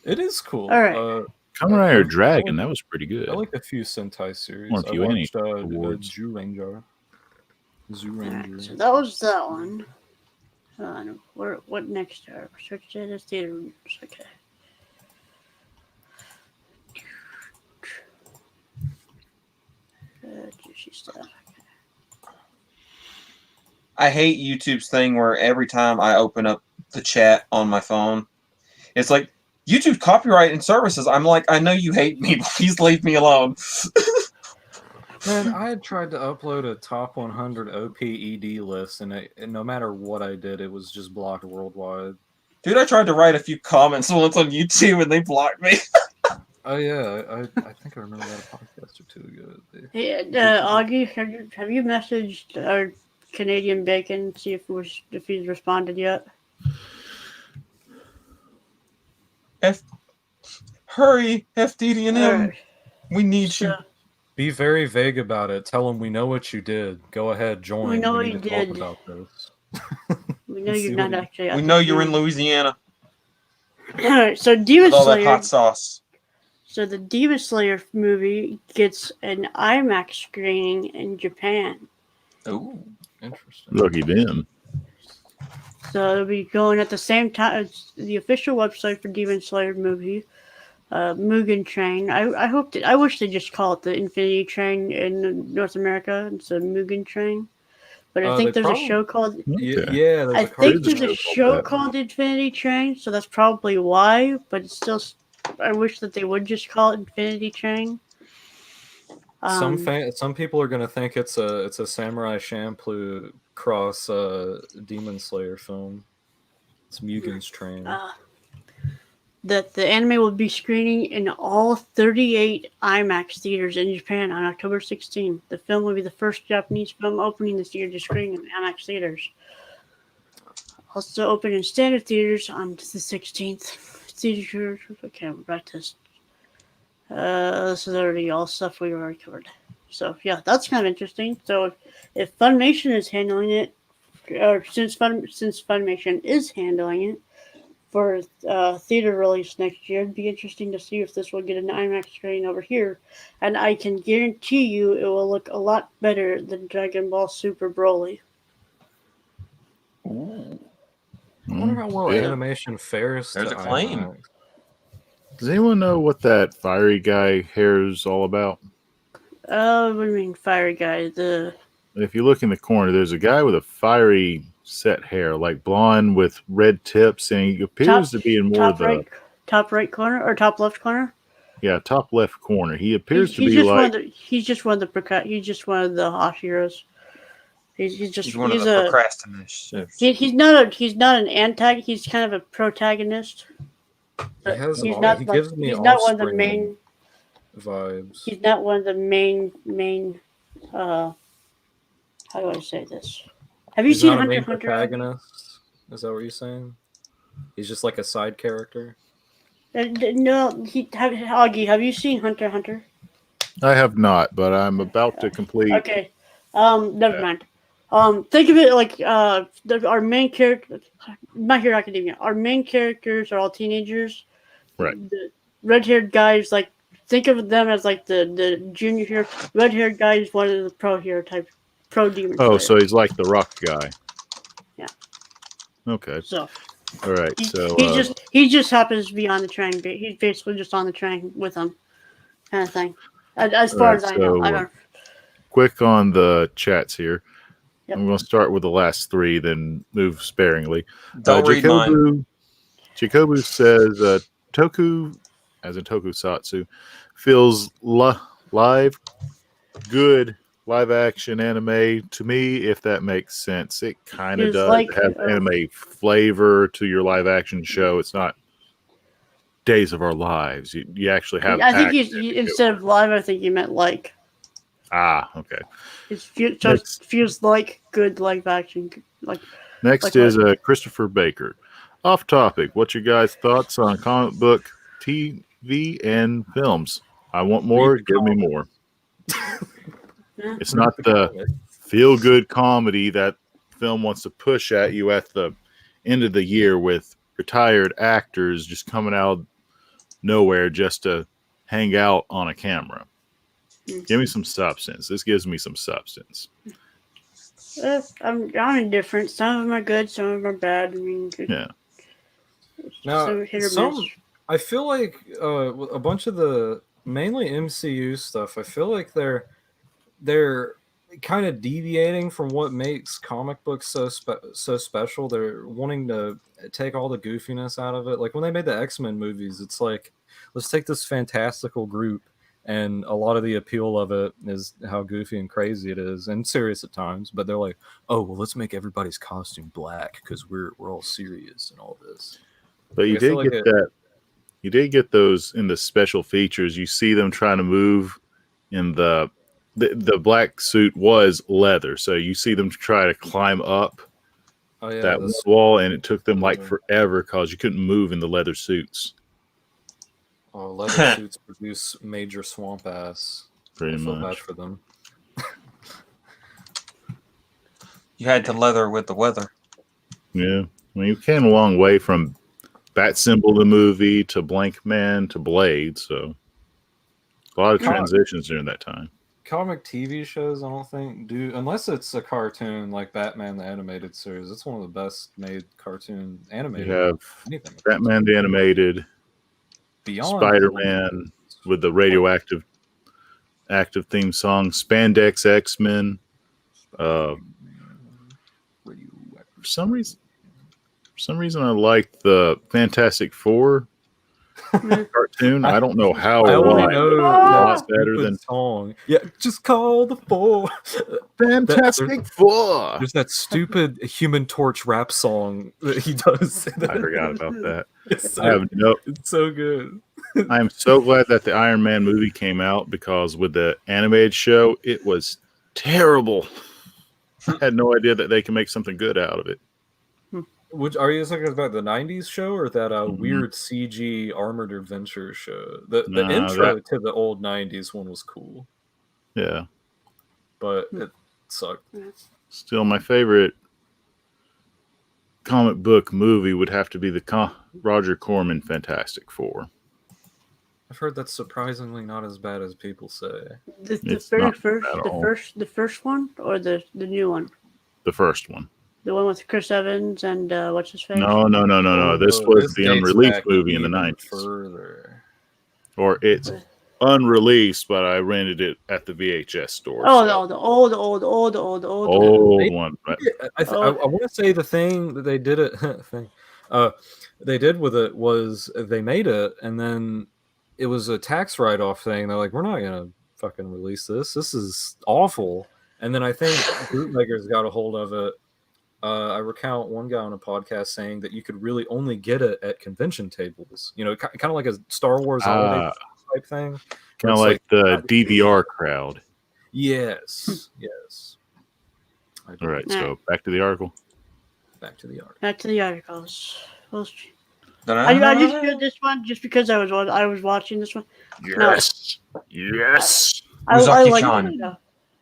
[SPEAKER 4] It is cool.
[SPEAKER 1] All right.
[SPEAKER 2] Kamen Rider Dragon, that was pretty good.
[SPEAKER 4] I like a few Sentai series.
[SPEAKER 2] I watched
[SPEAKER 4] Zoo Ranger.
[SPEAKER 1] Right, so that was that one. What next? Search data, theater rooms. Okay. Juicy stuff.
[SPEAKER 3] I hate YouTube's thing where every time I open up the chat on my phone. It's like, YouTube copyright and services. I'm like, I know you hate me. Please leave me alone.
[SPEAKER 4] Man, I had tried to upload a top 100 OPED list, and no matter what I did, it was just blocked worldwide.
[SPEAKER 3] Dude, I tried to write a few comments once on YouTube, and they blocked me.
[SPEAKER 4] Oh yeah, I think I remember that a podcast or two ago.
[SPEAKER 1] Hey, Augie, have you messaged our Canadian Bacon, see if he's responded yet?
[SPEAKER 3] Hurry, FDDNM.
[SPEAKER 1] Right.
[SPEAKER 3] We need you.
[SPEAKER 4] Be very vague about it. Tell them we know what you did. Go ahead, join.
[SPEAKER 1] We know what
[SPEAKER 4] need
[SPEAKER 1] you
[SPEAKER 4] to
[SPEAKER 1] did.
[SPEAKER 4] talk about this.
[SPEAKER 1] We know you're not actually.
[SPEAKER 3] We know you're in Louisiana.
[SPEAKER 1] All right, so Demon
[SPEAKER 3] With all that
[SPEAKER 1] Slayer.
[SPEAKER 3] hot sauce.
[SPEAKER 1] So the Demon Slayer movie gets an IMAX screening in Japan.
[SPEAKER 3] Ooh,
[SPEAKER 4] interesting.
[SPEAKER 2] Lucky them.
[SPEAKER 1] So it'll be going at the same time as the official website for Demon Slayer movie, Mugen Train. I wish they just call it the Infinity Train in North America instead of Mugen Train. But I think there's a show called.
[SPEAKER 4] Yeah,
[SPEAKER 1] I think there's a show called Infinity Train, so that's probably why. But it's still, I wish that they would just call it Infinity Train.
[SPEAKER 4] Some people are gonna think it's a Samurai Champloo cross Demon Slayer film. It's Mugen's Train.
[SPEAKER 1] That the anime will be screening in all 38 IMAX theaters in Japan on October 16th. The film will be the first Japanese film opening this year to screen in IMAX theaters. Also open in standard theaters on the 16th. Theater, okay, I'm back to this. This is already all stuff we already covered. So yeah, that's kind of interesting. So if Funimation is handling it, or since Funimation is handling it for theater release next year, it'd be interesting to see if this will get an IMAX screen over here. And I can guarantee you it will look a lot better than Dragon Ball Super Broly.
[SPEAKER 3] Ooh.
[SPEAKER 4] I wonder how well animation fares.
[SPEAKER 3] There's a claim.
[SPEAKER 4] IMAX.
[SPEAKER 2] Does anyone know what that fiery guy hair is all about?
[SPEAKER 1] What do you mean, fiery guy?
[SPEAKER 2] If you look in the corner, there's a guy with a fiery set hair, like blonde with red tips, and he appears to be in more of the
[SPEAKER 1] top right corner or top left corner.
[SPEAKER 2] Yeah, top left corner. He appears to be
[SPEAKER 1] just
[SPEAKER 2] like
[SPEAKER 1] he's just one of the Hashiras. He's
[SPEAKER 3] one of the procrastinators.
[SPEAKER 1] He's not an antagonist. He's kind of a protagonist.
[SPEAKER 4] He gives me
[SPEAKER 1] he's not one of the main
[SPEAKER 4] vibes.
[SPEAKER 1] He's not one of the main. How do I say this? Have you seen Hunter x Hunter?
[SPEAKER 4] Protagonist? Is that what you're saying? He's just like a side character.
[SPEAKER 1] No, Augie, have you seen Hunter x Hunter?
[SPEAKER 2] I have not, but I'm about to complete.
[SPEAKER 1] Okay, never mind. Think of it like our main character, My Hero Academia. Our main characters are all teenagers.
[SPEAKER 2] Right.
[SPEAKER 1] The red-haired guys, like, think of them as like the junior hero. Red-haired guy is one of the pro hero type, pro demon.
[SPEAKER 2] Oh, so he's like the rock guy.
[SPEAKER 1] Yeah.
[SPEAKER 2] Okay.
[SPEAKER 1] So.
[SPEAKER 2] All right.
[SPEAKER 1] He just happens to be on the train. He's basically just on the train with them, kind of thing. As far as I know.
[SPEAKER 2] Quick on the chats here.
[SPEAKER 1] Yep.
[SPEAKER 2] I'm going to start with the last three, then move sparingly.
[SPEAKER 3] Don't read mine.
[SPEAKER 2] Jacobu says, Toku, as in Tokusatsu, feels good live action anime to me, if that makes sense. It kind of does have anime flavor to your live action show. It's not Days of Our Lives. You actually have.
[SPEAKER 1] I think instead of live, I think you meant like.
[SPEAKER 2] Okay.
[SPEAKER 1] It feels like good live action.
[SPEAKER 2] Next is Christopher Baker. Off topic. What's your guys' thoughts on comic book, TV, and films? I want more. Give me more. It's not the feel-good comedy that film wants to push at you at the end of the year with retired actors just coming out of nowhere just to hang out on a camera. Give me some substance. This gives me some substance.
[SPEAKER 1] I'm indifferent. Some of them are good, some of them are bad. I mean,
[SPEAKER 2] yeah.
[SPEAKER 4] Now, I feel like a bunch of the mainly MCU stuff, I feel like they're kind of deviating from what makes comic books so special. They're wanting to take all the goofiness out of it. Like when they made the X-Men movies, it's like, let's take this fantastical group, and a lot of the appeal of it is how goofy and crazy it is, and serious at times. But they're like, oh well, let's make everybody's costume black because we're all serious and all this.
[SPEAKER 2] But you did get that. You did get those in the special features. You see them trying to move in the black suit was leather, so you see them try to climb up that wall, and it took them like forever because you couldn't move in the leather suits.
[SPEAKER 4] Oh, leather suits produce major swamp ass.
[SPEAKER 2] Pretty much.
[SPEAKER 4] Bad for them.
[SPEAKER 3] You had to leather with the weather.
[SPEAKER 2] Yeah, I mean, you came a long way from Bat Symbol the movie to Blank Man to Blade, so a lot of transitions during that time.
[SPEAKER 4] Comic TV shows, I don't think do, unless it's a cartoon like Batman the Animated Series. It's one of the best made cartoon animated.
[SPEAKER 2] You have Batman the Animated, Beyond Spider-Man with the radioactive theme song, Spandex X-Men. For some reason, I like the Fantastic Four cartoon. I don't know how.
[SPEAKER 4] I only know
[SPEAKER 2] that's better than
[SPEAKER 4] song. Yeah, just call the four.
[SPEAKER 2] Fantastic Four.
[SPEAKER 4] There's that stupid Human Torch rap song that he does.
[SPEAKER 2] I forgot about that.
[SPEAKER 4] It's so good.
[SPEAKER 2] I am so glad that the Iron Man movie came out, because with the animated show, it was terrible. I had no idea that they can make something good out of it.
[SPEAKER 4] Which are you talking about, the '90s show or that weird CG Armored Adventure show? The intro to the old '90s one was cool.
[SPEAKER 2] Yeah,
[SPEAKER 4] but it sucked.
[SPEAKER 2] Still, my favorite comic book movie would have to be the Roger Corman Fantastic Four.
[SPEAKER 4] I've heard that's surprisingly not as bad as people say.
[SPEAKER 1] The first one or the new one?
[SPEAKER 2] The first one.
[SPEAKER 1] The one with Chris Evans and what's his face?
[SPEAKER 2] No. This was the unreleased movie in the 90s.
[SPEAKER 4] Further.
[SPEAKER 2] Or it's unreleased, but I rented it at the VHS store.
[SPEAKER 1] Oh, the old
[SPEAKER 2] one.
[SPEAKER 4] I want to say the thing that they did they did with it was they made it, and then it was a tax write-off thing. They're like, we're not gonna fucking release this. This is awful. And then I think bootleggers got a hold of it. I recount one guy on a podcast saying that you could really only get it at convention tables. You know, kind of like a Star Wars holiday type thing.
[SPEAKER 2] Kind of like the DVR crowd.
[SPEAKER 4] Yes.
[SPEAKER 2] All right, so back to the article.
[SPEAKER 4] Back to the
[SPEAKER 1] articles. I just did this one just because I was watching this one.
[SPEAKER 2] Yes.
[SPEAKER 1] I like
[SPEAKER 4] it.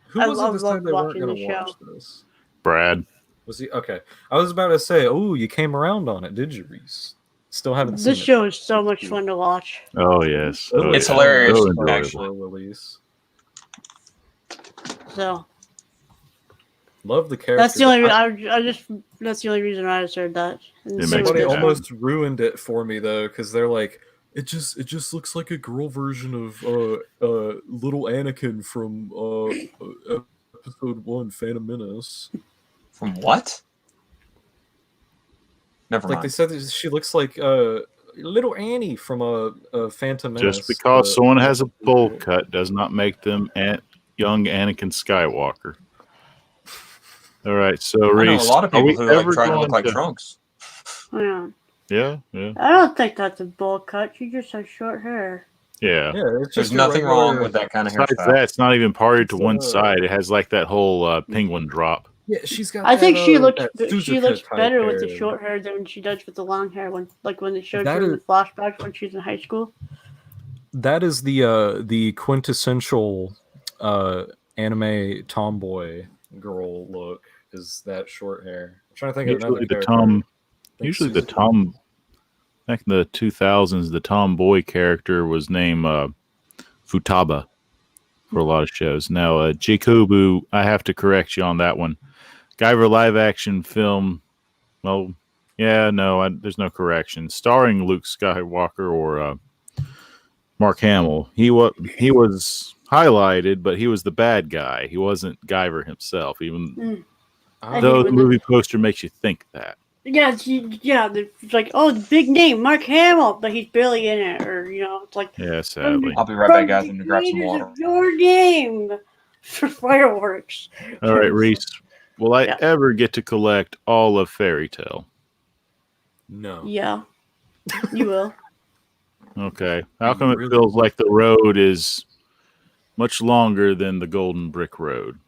[SPEAKER 4] Who was it this time they weren't going to watch this?
[SPEAKER 2] Brad.
[SPEAKER 4] Was he okay? I was about to say, oh, you came around on it, did you, Reese? Still haven't seen it.
[SPEAKER 1] This show is so much fun to watch.
[SPEAKER 2] Oh yes,
[SPEAKER 3] it's hilarious.
[SPEAKER 4] Actual release.
[SPEAKER 1] So
[SPEAKER 4] love the character.
[SPEAKER 1] That's the only. That's the only reason I said that.
[SPEAKER 4] Somebody almost ruined it for me though, because they're like, it just looks like a girl version of little Anakin from episode 1, Phantom Menace.
[SPEAKER 3] From what? Never mind.
[SPEAKER 4] Like they said, she looks like little Annie from a Phantom Menace.
[SPEAKER 2] Just because someone has a bowl cut does not make them young Anakin Skywalker. All right, so Reese,
[SPEAKER 3] a lot of people who try to look like Trunks.
[SPEAKER 1] Yeah.
[SPEAKER 2] I
[SPEAKER 1] don't think that's a bowl cut. She just has short hair.
[SPEAKER 2] Yeah.
[SPEAKER 3] There's nothing wrong with that kind of hairstyle.
[SPEAKER 2] Besides that, it's not even parted to one side. It has like that whole penguin drop.
[SPEAKER 4] Yeah, she's got.
[SPEAKER 1] I think she looks better
[SPEAKER 4] hair.
[SPEAKER 1] with the short hair than she does with the long hair. When they showed her in the flashbacks when she's in high school.
[SPEAKER 4] That is the quintessential anime tomboy girl look. Is that short hair? I'm trying to think of another character.
[SPEAKER 2] Usually the back in the 2000s, the tomboy character was named Futaba for a lot of shows. Now, Jacobu, I have to correct you on that one. Guyver live action film. Well, yeah, no, there's no correction. Starring Luke Skywalker or Mark Hamill. He was highlighted, but he was the bad guy. He wasn't Guyver himself, even though the
[SPEAKER 1] think
[SPEAKER 2] movie poster makes you think that.
[SPEAKER 1] Yeah, it's like, oh, the big name, Mark Hamill, but he's barely in it, or it's like,
[SPEAKER 2] Yeah, sadly.
[SPEAKER 3] I'll be right back, guys. I'm gonna grab some water.
[SPEAKER 1] Your name for fireworks.
[SPEAKER 2] All right, Reese. Will I ever get to collect all of Fairy Tale?
[SPEAKER 4] No.
[SPEAKER 1] Yeah, you will.
[SPEAKER 2] Okay. How come it feels like the road is much longer than the Golden Brick Road?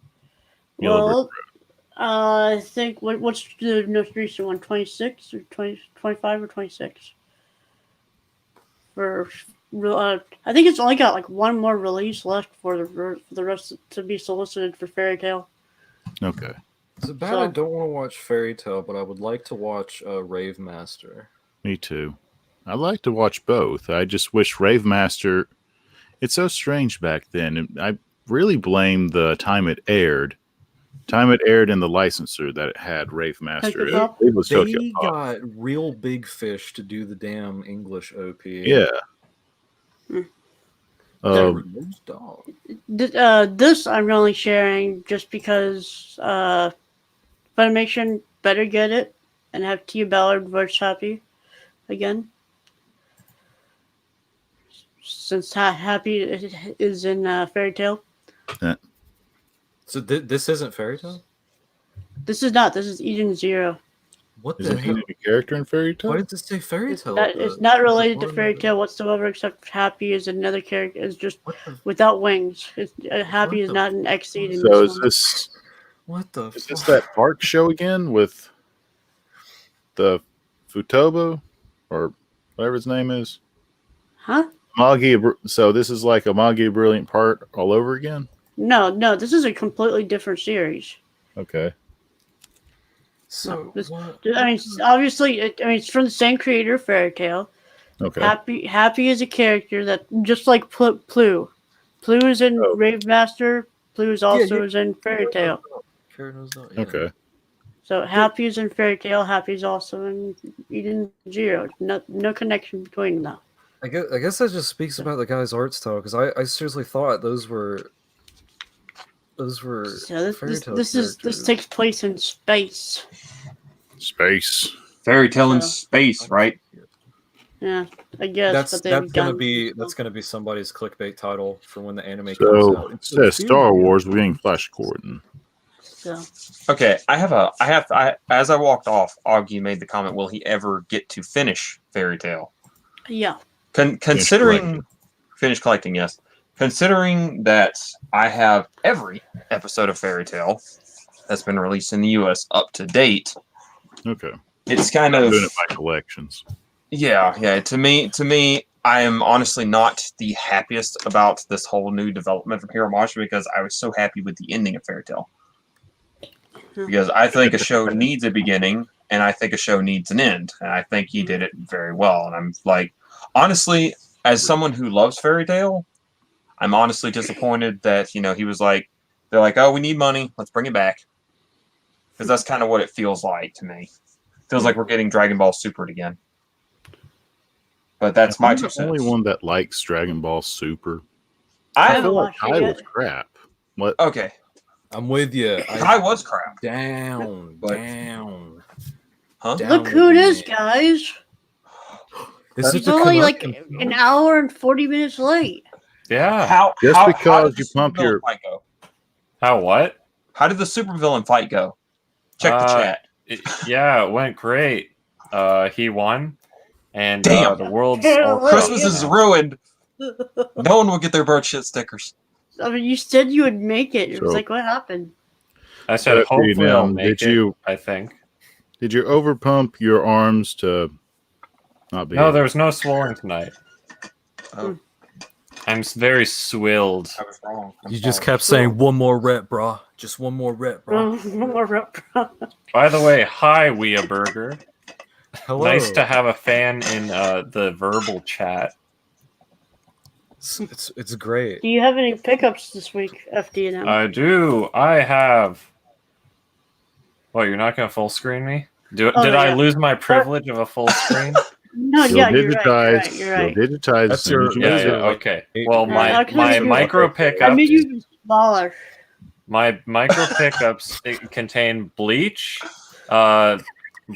[SPEAKER 2] Yellow Brick Road.
[SPEAKER 1] I think what's the most recent one? 26 or 25 or 26? I think it's only got like one more release left for the rest to be solicited for Fairy Tale.
[SPEAKER 2] Okay.
[SPEAKER 4] It's bad. I don't want to watch Fairy Tale, but I would like to watch Rave Master.
[SPEAKER 2] Me too. I'd like to watch both. I just wish Rave Master. It's so strange back then. I really blame the time it aired. Time it aired and the licensor that it had Rave Master. It was
[SPEAKER 4] they got real big fish to do the damn English OP.
[SPEAKER 2] Yeah.
[SPEAKER 1] This I'm only sharing just because Funimation better get it and have Tia Ballard voice Happy again. Since Happy is in Fairy Tale.
[SPEAKER 2] Yeah.
[SPEAKER 4] So this isn't Fairy Tale?
[SPEAKER 1] This is not. This is Eden Zero.
[SPEAKER 4] What
[SPEAKER 2] is
[SPEAKER 4] the
[SPEAKER 2] hell? A character in Fairy Tale?
[SPEAKER 4] Why did this say Fairy Tale?
[SPEAKER 1] It's not related to Fairy Tale whatsoever, except Happy is another character. It's just without wings. Happy is not an Exceed.
[SPEAKER 2] So is this?
[SPEAKER 4] What the?
[SPEAKER 2] Is this that park show again with the Futobo or whatever his name is?
[SPEAKER 1] Huh?
[SPEAKER 2] So this is like a Magi Brilliant Part all over again?
[SPEAKER 1] No. This is a completely different series.
[SPEAKER 2] Okay.
[SPEAKER 4] So
[SPEAKER 1] obviously, it's from the same creator, Fairy Tale.
[SPEAKER 2] Okay.
[SPEAKER 1] Happy is a character that just like Plu. Plu is in Rave Master. Plu is also is in Fairy Tale.
[SPEAKER 2] Okay.
[SPEAKER 1] So Happy is in Fairy Tale. Happy is also in Eden Zero. No connection between them.
[SPEAKER 4] I guess that just speaks about the guy's art style, because I seriously thought those were Fairy Tale
[SPEAKER 1] this takes place in space.
[SPEAKER 3] Fairy Tale in space, right?
[SPEAKER 1] Yeah, I guess.
[SPEAKER 4] That's gonna be somebody's clickbait title for when the anime comes out.
[SPEAKER 2] It says Star Wars. We're getting Flash Gordon.
[SPEAKER 1] So.
[SPEAKER 3] Okay, as I walked off, Augie made the comment, will he ever get to finish Fairy Tale?
[SPEAKER 1] Yeah.
[SPEAKER 3] Considering finish collecting, yes. Considering that I have every episode of Fairy Tale that's been released in the US up to date.
[SPEAKER 2] Okay.
[SPEAKER 3] It's kind of
[SPEAKER 2] doing it by collections.
[SPEAKER 3] Yeah. To me, I am honestly not the happiest about this whole new development from Hiro Mashima, because I was so happy with the ending of Fairy Tale. Because I think a show needs a beginning, and I think a show needs an end, and I think he did it very well. And I'm like, honestly, as someone who loves Fairy Tale, I'm honestly disappointed that he was like, they're like, oh, we need money, let's bring it back, because that's kind of what it feels like to me. It feels like we're getting Dragon Ball Super again. But that's my 2 cents.
[SPEAKER 2] I'm the only one that likes Dragon Ball Super.
[SPEAKER 3] I
[SPEAKER 2] feel like Kai was crap. What?
[SPEAKER 3] Okay.
[SPEAKER 4] I'm with you.
[SPEAKER 3] Kai was crap.
[SPEAKER 4] Down.
[SPEAKER 3] Huh?
[SPEAKER 1] Look who it is, guys. He's only like an hour and 40 minutes late.
[SPEAKER 5] Yeah.
[SPEAKER 3] How
[SPEAKER 2] because
[SPEAKER 3] you
[SPEAKER 2] pump your
[SPEAKER 3] fight go?
[SPEAKER 5] How what?
[SPEAKER 3] How did the supervillain fight go? Check the chat.
[SPEAKER 5] It went great. He won, and
[SPEAKER 3] Damn.
[SPEAKER 5] the world's all
[SPEAKER 3] Christmas is ruined. No one will get their bird shit stickers.
[SPEAKER 1] I mean, you said you would make it. It was like, what happened?
[SPEAKER 5] I said, hopefully I'll make it. I think.
[SPEAKER 2] Did you overpump your arms to not be?
[SPEAKER 5] No, there was no swelling tonight.
[SPEAKER 3] Oh.
[SPEAKER 5] I'm very swilled.
[SPEAKER 3] I was wrong.
[SPEAKER 4] You just kept saying one more rep, bro. Just one more rep, bro.
[SPEAKER 5] By the way, hi, Wea Burger.
[SPEAKER 4] Hello.
[SPEAKER 5] Nice to have a fan in the verbal chat.
[SPEAKER 4] It's great.
[SPEAKER 1] Do you have any pickups this week, FDNM?
[SPEAKER 5] I do. I have. What, you're not going to full screen me? Did I lose my privilege of a full screen?
[SPEAKER 1] No,
[SPEAKER 2] You'll
[SPEAKER 1] yeah,
[SPEAKER 2] digitize.
[SPEAKER 1] you're right.
[SPEAKER 2] You'll digitize.
[SPEAKER 4] That's
[SPEAKER 2] as soon as you
[SPEAKER 4] your-
[SPEAKER 2] use it.
[SPEAKER 5] Okay. Well, my
[SPEAKER 1] Okay.
[SPEAKER 5] micro
[SPEAKER 1] I
[SPEAKER 5] pickups.
[SPEAKER 1] made you smaller.
[SPEAKER 5] My micro pickups contain bleach,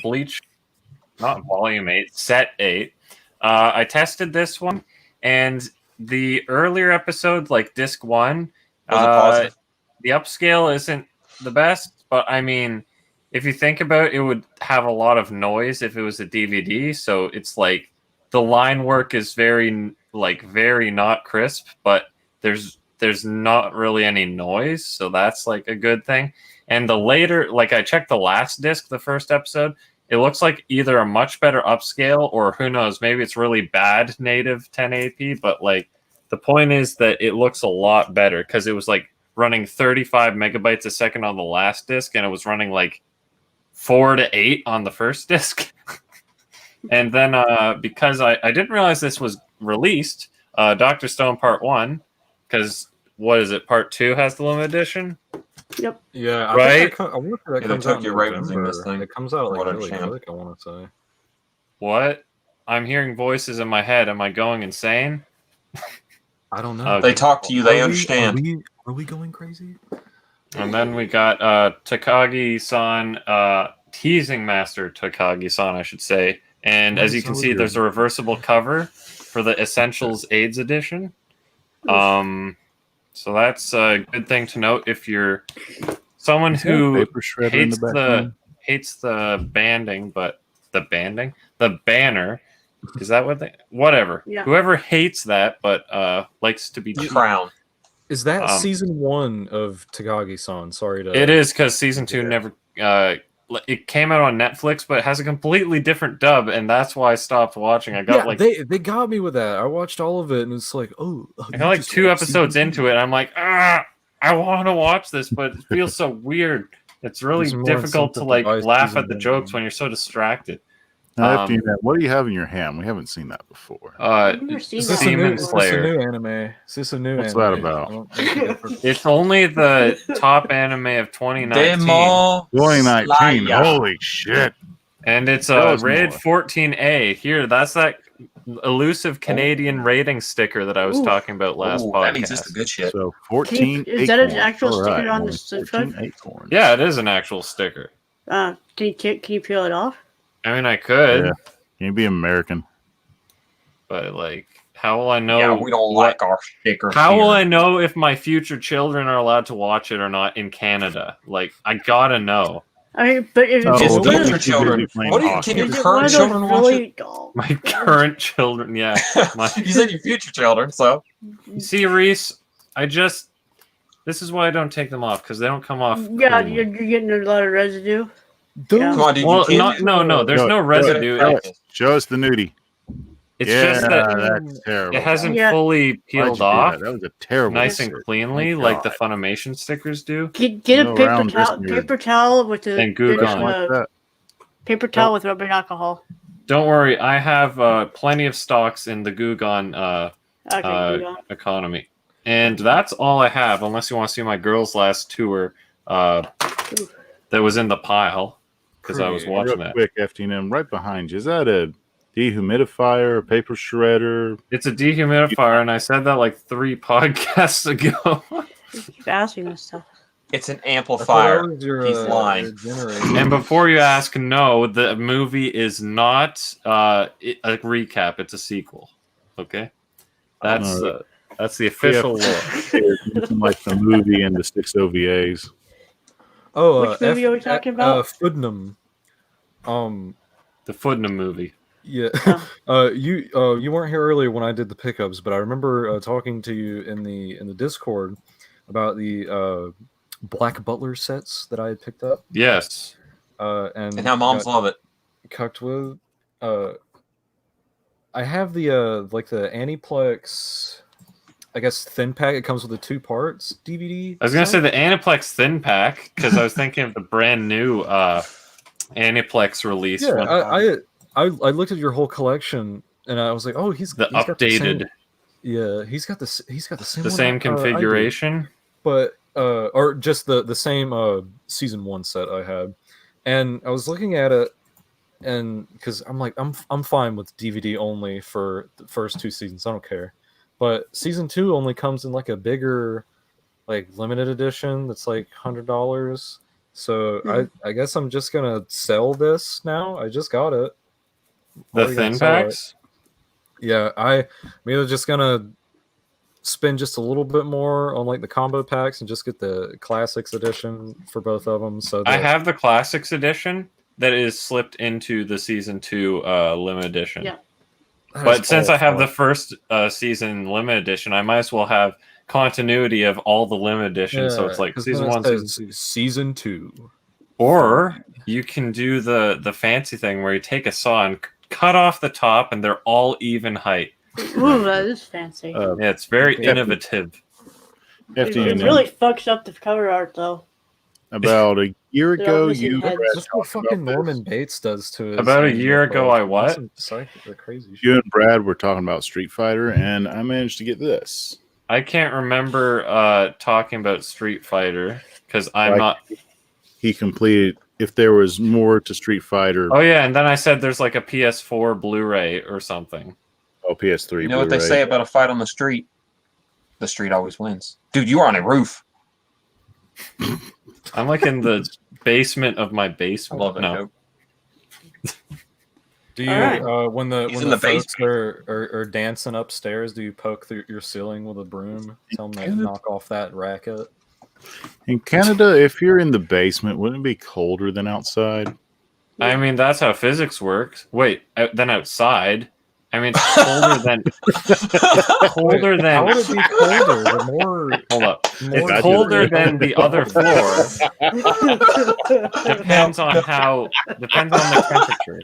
[SPEAKER 5] bleach, not volume 8, set 8. I tested this one, and the earlier episode, like disc 1,
[SPEAKER 3] Was it positive?
[SPEAKER 5] the upscale isn't the best, but I mean, if you think about it, it would have a lot of noise if it was a DVD. So it's like the line work is very not crisp, but there's not really any noise, so that's like a good thing. And the later, like I checked the last disc, the first episode, it looks like either a much better upscale or who knows, maybe it's really bad native 1080p, but like the point is that it looks a lot better because it was like running 35 megabytes a second on the last disc and it was running like 4 to 8 on the first disc. And then because I didn't realize this was released, Dr. Stone Part 1, because what is it? Part 2 has the limited edition.
[SPEAKER 1] Yep.
[SPEAKER 4] Yeah,
[SPEAKER 5] Right?
[SPEAKER 4] I wonder if that
[SPEAKER 3] Yeah, they
[SPEAKER 4] comes
[SPEAKER 3] took
[SPEAKER 4] out
[SPEAKER 3] your
[SPEAKER 4] in
[SPEAKER 3] ratings in this
[SPEAKER 4] November.
[SPEAKER 3] thing,
[SPEAKER 4] It comes out
[SPEAKER 3] from what I
[SPEAKER 4] like really
[SPEAKER 3] understand.
[SPEAKER 4] quick, I want to say.
[SPEAKER 5] What? I'm hearing voices in my head. Am I going insane?
[SPEAKER 4] I don't know.
[SPEAKER 5] Okay.
[SPEAKER 3] They talk to you. They understand.
[SPEAKER 7] Are we going crazy?
[SPEAKER 5] And then we got Takagi-san, Teasing Master Takagi-san, I should say. And as you can see, there's a reversible cover for the Essentials AIDS edition. So that's a good thing to note if you're someone who
[SPEAKER 2] Paper shredder in
[SPEAKER 5] hates
[SPEAKER 2] the background.
[SPEAKER 5] hates the banding, but the banner. Is that what they? Whatever.
[SPEAKER 1] Yeah.
[SPEAKER 5] Whoever hates that, but likes to be cheap.
[SPEAKER 3] Crown.
[SPEAKER 4] Is that season 1 of Takagi-san? Sorry to.
[SPEAKER 5] It is because season 2 never. It came out on Netflix, but it has a completely different dub, and that's why I stopped watching. I got
[SPEAKER 4] they got me with that. I watched all of it, and it's like,
[SPEAKER 5] I got like 2 episodes into it. And I'm like, I want to watch this, but it feels so weird. It's really
[SPEAKER 4] There's more
[SPEAKER 5] difficult to
[SPEAKER 4] incentive
[SPEAKER 5] like
[SPEAKER 4] to buy
[SPEAKER 5] laugh
[SPEAKER 4] season
[SPEAKER 5] at the
[SPEAKER 4] one.
[SPEAKER 5] jokes when you're so distracted.
[SPEAKER 2] Now, what do you have in your hand? We haven't seen that before.
[SPEAKER 1] I've never seen
[SPEAKER 4] Is
[SPEAKER 1] that
[SPEAKER 4] this a new,
[SPEAKER 5] Demon
[SPEAKER 4] is this a
[SPEAKER 5] Slayer.
[SPEAKER 4] new anime? Is this a new
[SPEAKER 2] What's
[SPEAKER 4] anime?
[SPEAKER 2] that about?
[SPEAKER 4] I don't think I've-
[SPEAKER 5] It's only the top anime of 2019,
[SPEAKER 3] Demo
[SPEAKER 2] 2019.
[SPEAKER 3] Slayer.
[SPEAKER 2] Holy shit.
[SPEAKER 5] and it's
[SPEAKER 2] Tell us
[SPEAKER 5] rated
[SPEAKER 2] more.
[SPEAKER 5] 14A. Here, that's that elusive Canadian rating sticker that I was
[SPEAKER 1] Ooh.
[SPEAKER 5] talking about last
[SPEAKER 3] Ooh,
[SPEAKER 5] podcast.
[SPEAKER 3] that means it's the good shit.
[SPEAKER 2] So 14
[SPEAKER 1] Is that an
[SPEAKER 2] acorns.
[SPEAKER 1] actual
[SPEAKER 2] All
[SPEAKER 1] sticker
[SPEAKER 2] right,
[SPEAKER 1] on the
[SPEAKER 2] only
[SPEAKER 1] slip
[SPEAKER 2] 14
[SPEAKER 1] side?
[SPEAKER 2] acorns.
[SPEAKER 5] Yeah, it is an actual sticker.
[SPEAKER 1] Can you peel it off?
[SPEAKER 5] I mean, I could,
[SPEAKER 2] Yeah. Can you be American?
[SPEAKER 5] but like, how will I know?
[SPEAKER 3] Yeah, we don't like our sticker.
[SPEAKER 5] How will
[SPEAKER 3] here.
[SPEAKER 5] I know if my future children are allowed to watch it or not in Canada? Like, I gotta know.
[SPEAKER 1] I mean, but if
[SPEAKER 2] Oh,
[SPEAKER 3] His
[SPEAKER 2] well,
[SPEAKER 1] what
[SPEAKER 3] future
[SPEAKER 1] if-
[SPEAKER 3] children.
[SPEAKER 2] playing
[SPEAKER 3] What do you,
[SPEAKER 2] hockey.
[SPEAKER 3] can your
[SPEAKER 1] is it one
[SPEAKER 3] current
[SPEAKER 1] of those
[SPEAKER 3] children watch it?
[SPEAKER 1] really- oh,
[SPEAKER 5] My current children, yeah. My,
[SPEAKER 3] You said your future children, so
[SPEAKER 5] you see, Reese, this is why I don't take them off, because they don't come off.
[SPEAKER 1] Yeah,
[SPEAKER 5] cleanly.
[SPEAKER 1] you're getting a lot of residue.
[SPEAKER 4] Dude,
[SPEAKER 1] Yeah.
[SPEAKER 3] come on, dude.
[SPEAKER 5] Well,
[SPEAKER 3] you can't.
[SPEAKER 5] no, there's no residue.
[SPEAKER 2] Show it. Show us the nudie.
[SPEAKER 5] It's
[SPEAKER 2] yeah,
[SPEAKER 5] just that
[SPEAKER 2] that's terrible.
[SPEAKER 5] it hasn't
[SPEAKER 1] Yeah.
[SPEAKER 5] fully
[SPEAKER 2] Why'd
[SPEAKER 5] peeled
[SPEAKER 2] you do
[SPEAKER 5] off
[SPEAKER 2] That was a terrible.
[SPEAKER 5] nice and
[SPEAKER 2] insert.
[SPEAKER 5] cleanly
[SPEAKER 2] My
[SPEAKER 5] like the
[SPEAKER 2] God.
[SPEAKER 5] Funimation stickers do.
[SPEAKER 1] Get a
[SPEAKER 2] No
[SPEAKER 1] paper
[SPEAKER 2] round
[SPEAKER 1] towel,
[SPEAKER 2] wrist
[SPEAKER 1] paper towel with the
[SPEAKER 5] And Goo Gone.
[SPEAKER 2] Like that.
[SPEAKER 1] paper towel with rubbing alcohol.
[SPEAKER 5] Don't worry, I have plenty of stocks in the Gugon
[SPEAKER 1] Okay, Goo Gone.
[SPEAKER 5] economy. And that's all I have, unless you want to see my girl's last tour that was in the pile, because I was watching
[SPEAKER 2] Real
[SPEAKER 5] that.
[SPEAKER 2] quick, FDNM, right behind you. Is that a dehumidifier, a paper shredder?
[SPEAKER 5] It's a dehumidifier, and I said that like 3 podcasts ago.
[SPEAKER 1] You keep asking this stuff.
[SPEAKER 3] It's an
[SPEAKER 4] I thought
[SPEAKER 3] amplifier.
[SPEAKER 4] that was your,
[SPEAKER 3] He's lying.
[SPEAKER 4] your generator.
[SPEAKER 5] And before you ask, no, the movie is not a recap; it's a sequel. Okay, that's the official lore.
[SPEAKER 2] It's like the movie and the 6 OVAs.
[SPEAKER 4] Oh,
[SPEAKER 1] Which movie are we talking about?
[SPEAKER 4] Footnum.
[SPEAKER 5] The Footnum movie.
[SPEAKER 4] Yeah.
[SPEAKER 1] Oh.
[SPEAKER 4] You weren't here earlier when I did the pickups, but I remember talking to you in the Discord about the Black Butler sets that I had picked up.
[SPEAKER 5] Yes.
[SPEAKER 3] And how moms love it.
[SPEAKER 4] Cucked with. I have the like the Aniplex, I guess thin pack. It comes with the 2 parts DVD.
[SPEAKER 5] I was gonna say the Aniplex thin pack because I was thinking of the brand new Aniplex release.
[SPEAKER 4] Yeah,
[SPEAKER 5] one.
[SPEAKER 4] I looked at your whole collection and I was like, oh, he's
[SPEAKER 5] the
[SPEAKER 4] got the same-
[SPEAKER 5] updated,
[SPEAKER 4] yeah, he's got the same
[SPEAKER 5] the
[SPEAKER 4] one
[SPEAKER 5] same
[SPEAKER 4] I do.
[SPEAKER 5] configuration.
[SPEAKER 4] But or just the same season 1 set I had, and I was looking at it, and because I'm like I'm fine with DVD only for the first 2 seasons. I don't care, but season 2 only comes in like a bigger, like limited edition that's like $100. So I guess I'm just gonna sell this now. I just got it.
[SPEAKER 5] The thin packs.
[SPEAKER 4] Yeah, I'm either just gonna spend just a little bit more on like the combo packs and just get the classics edition for both of them. So
[SPEAKER 5] I have the classics edition that is slipped into the season 2 limited edition.
[SPEAKER 1] Yeah.
[SPEAKER 5] But since I have the first season limited edition, I might as well have continuity of all the limited editions. So it's like season 1,
[SPEAKER 4] season 2.
[SPEAKER 5] Or you can do the fancy thing where you take a saw and cut off the top, and they're all even height.
[SPEAKER 1] Ooh, that is fancy.
[SPEAKER 5] Yeah, it's very innovative.
[SPEAKER 1] It really fucks up the cover art, though.
[SPEAKER 2] About a year ago, you
[SPEAKER 4] That's what fucking Norman Bates does to us.
[SPEAKER 5] About a year ago, I what?
[SPEAKER 4] Crazy.
[SPEAKER 2] You and Brad were talking about Street Fighter, and I managed to get this.
[SPEAKER 5] I can't remember talking about Street Fighter because I'm not.
[SPEAKER 2] He completed. If there was more to Street Fighter.
[SPEAKER 5] Oh yeah, and then I said there's like a PS4 Blu-ray or something.
[SPEAKER 2] Oh, PS3.
[SPEAKER 3] You know what they say about a fight on the street? The street always wins. Dude, you are on a roof.
[SPEAKER 5] I'm like in the basement of my basement.
[SPEAKER 3] I love it.
[SPEAKER 4] Do you when the folks are dancing upstairs? Do you poke through your ceiling with a broom? Tell them to knock off that racket.
[SPEAKER 2] In Canada, if you're in the basement, wouldn't it be colder than outside?
[SPEAKER 5] I mean, that's how physics works. Wait, then outside. I mean, it's colder than. It's colder than.
[SPEAKER 4] How would it be colder? The more.
[SPEAKER 5] Hold up. It's colder than the other floor. Depends on the temperature.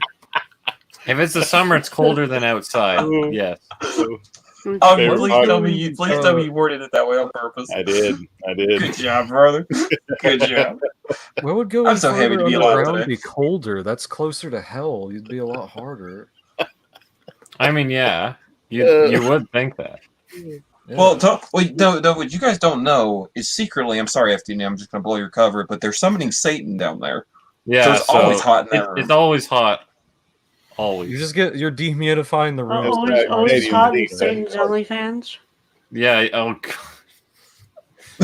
[SPEAKER 5] If it's the summer, it's colder than outside. Yes.
[SPEAKER 3] Oh, please tell me you worded it that way on purpose.
[SPEAKER 2] I did.
[SPEAKER 3] Good job, brother. Good job.
[SPEAKER 4] What would go?
[SPEAKER 3] I'm so happy to be alive today.
[SPEAKER 4] Be colder. That's closer to hell. You'd be a lot harder.
[SPEAKER 5] I mean, yeah, you would think that.
[SPEAKER 4] Yeah.
[SPEAKER 3] Well, what you guys don't know is secretly. I'm sorry, FDDNM, I'm just gonna blow your cover, but they're summoning Satan down there.
[SPEAKER 5] Yeah,
[SPEAKER 3] so it's always hot in there.
[SPEAKER 5] It's always hot. Always.
[SPEAKER 4] You're dehumidifying the room.
[SPEAKER 1] Always hot in Satan's OnlyFans.
[SPEAKER 5] Yeah. Oh.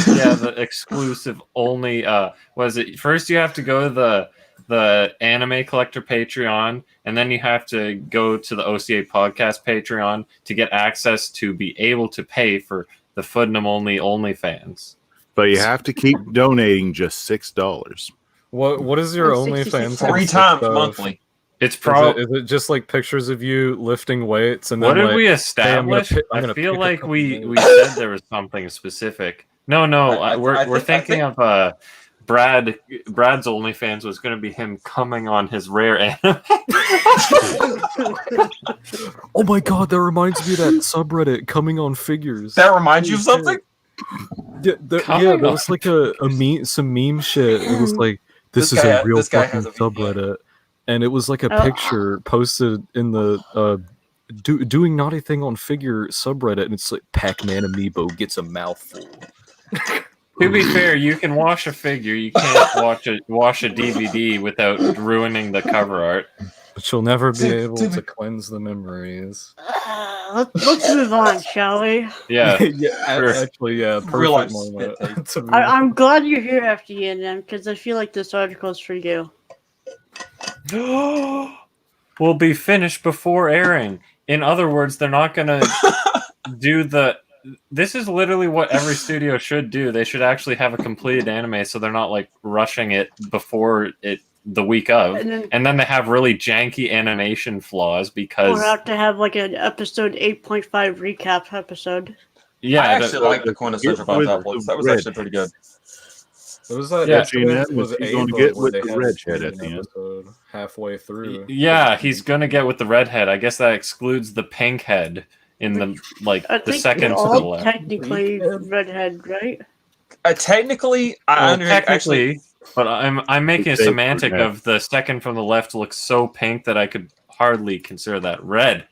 [SPEAKER 5] Yeah, the exclusive only. Was it first? You have to go to the Anime Collector Patreon, and then you have to go to the OCA Podcast Patreon to get access to be able to pay for the Footnum only OnlyFans.
[SPEAKER 2] But you have to keep donating just $6.
[SPEAKER 4] What is your OnlyFans?
[SPEAKER 3] 3 times monthly.
[SPEAKER 5] It's probably.
[SPEAKER 4] Is it just like pictures of you lifting weights and then
[SPEAKER 5] what did
[SPEAKER 4] like,
[SPEAKER 5] we establish?
[SPEAKER 4] Hey,
[SPEAKER 5] I feel like we said there was something specific. No, we're thinking of Brad's OnlyFans was going to be him coming on his rare anime.
[SPEAKER 4] Oh my god, that reminds me of that subreddit coming on figures.
[SPEAKER 3] That reminds you of something?
[SPEAKER 4] There was like some meme shit. It was like this is a real fucking subreddit. And it was like a picture posted in the doing naughty thing on figure subreddit, and it's like Pac-Man amiibo gets a mouthful.
[SPEAKER 5] To be fair, you can wash a figure. You can't wash a DVD without ruining the cover art.
[SPEAKER 4] But you'll never be able to cleanse the memories.
[SPEAKER 1] Let's move on, shall we?
[SPEAKER 5] Yeah.
[SPEAKER 4] Actually, yeah. Perfect moment.
[SPEAKER 1] I'm glad you're here, FDDNM, because I feel like this article is for you.
[SPEAKER 5] Will be finished before airing. In other words, they're not going to do this is literally what every studio should do. They should actually have a completed anime so they're not like rushing it before it the week of. And then they have really janky animation flaws because
[SPEAKER 1] we'll have to have like an episode 8.5 recap episode.
[SPEAKER 3] Yeah, I actually like the quintessential 5 tablets. That was actually pretty good.
[SPEAKER 4] It was like
[SPEAKER 2] was going to get with the redhead at the end.
[SPEAKER 4] Halfway through.
[SPEAKER 5] Yeah, he's going to get with the redhead. I guess that excludes the pink head in the the second to the left.
[SPEAKER 1] Technically redhead, right?
[SPEAKER 3] Technically, I understand.
[SPEAKER 5] Technically, but I'm making a semantic of the second from the left looks so pink that I could hardly consider that red.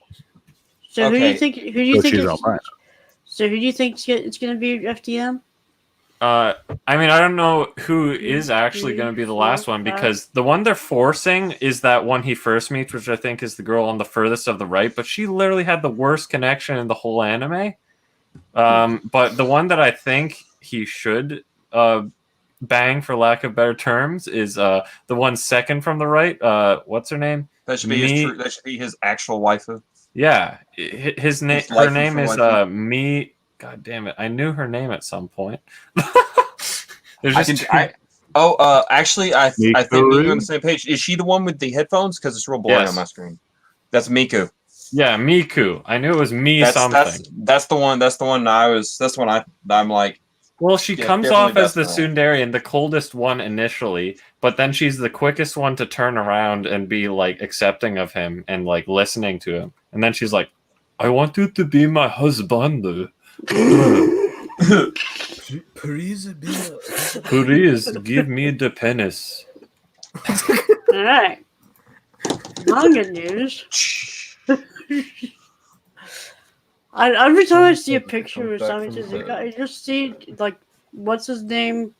[SPEAKER 1] So who do you think? So who do you think it's going to be, FDM?
[SPEAKER 5] I mean, I don't know who is actually going to be the last one, because the one they're forcing is that one he first meets, which I think is the girl on the furthest of the right, but she literally had the worst connection in the whole anime. But the one that I think he should bang, for lack of better terms, is the one second from the right. What's her name?
[SPEAKER 3] That should be that should be his actual waifu.
[SPEAKER 5] Yeah, his name. Her name is Mi. God damn it! I knew her name at some point.
[SPEAKER 3] Actually, I think we're on the same page. Is she the one with the headphones? Because it's real blurry on my screen. That's Miku.
[SPEAKER 5] Yeah, Miku. I knew it was something.
[SPEAKER 3] That's the one. That's the one. I'm like.
[SPEAKER 5] Well, she comes off as the tsundere, the coldest one initially, but then she's the quickest one to turn around and be like accepting of him and like listening to him. And then she's like, "I want you to be my husband."
[SPEAKER 7] Please
[SPEAKER 5] give me the penis.
[SPEAKER 1] All right. Manga news. Every time I see a picture of Sami Tezuka, I just see, like, what's his name?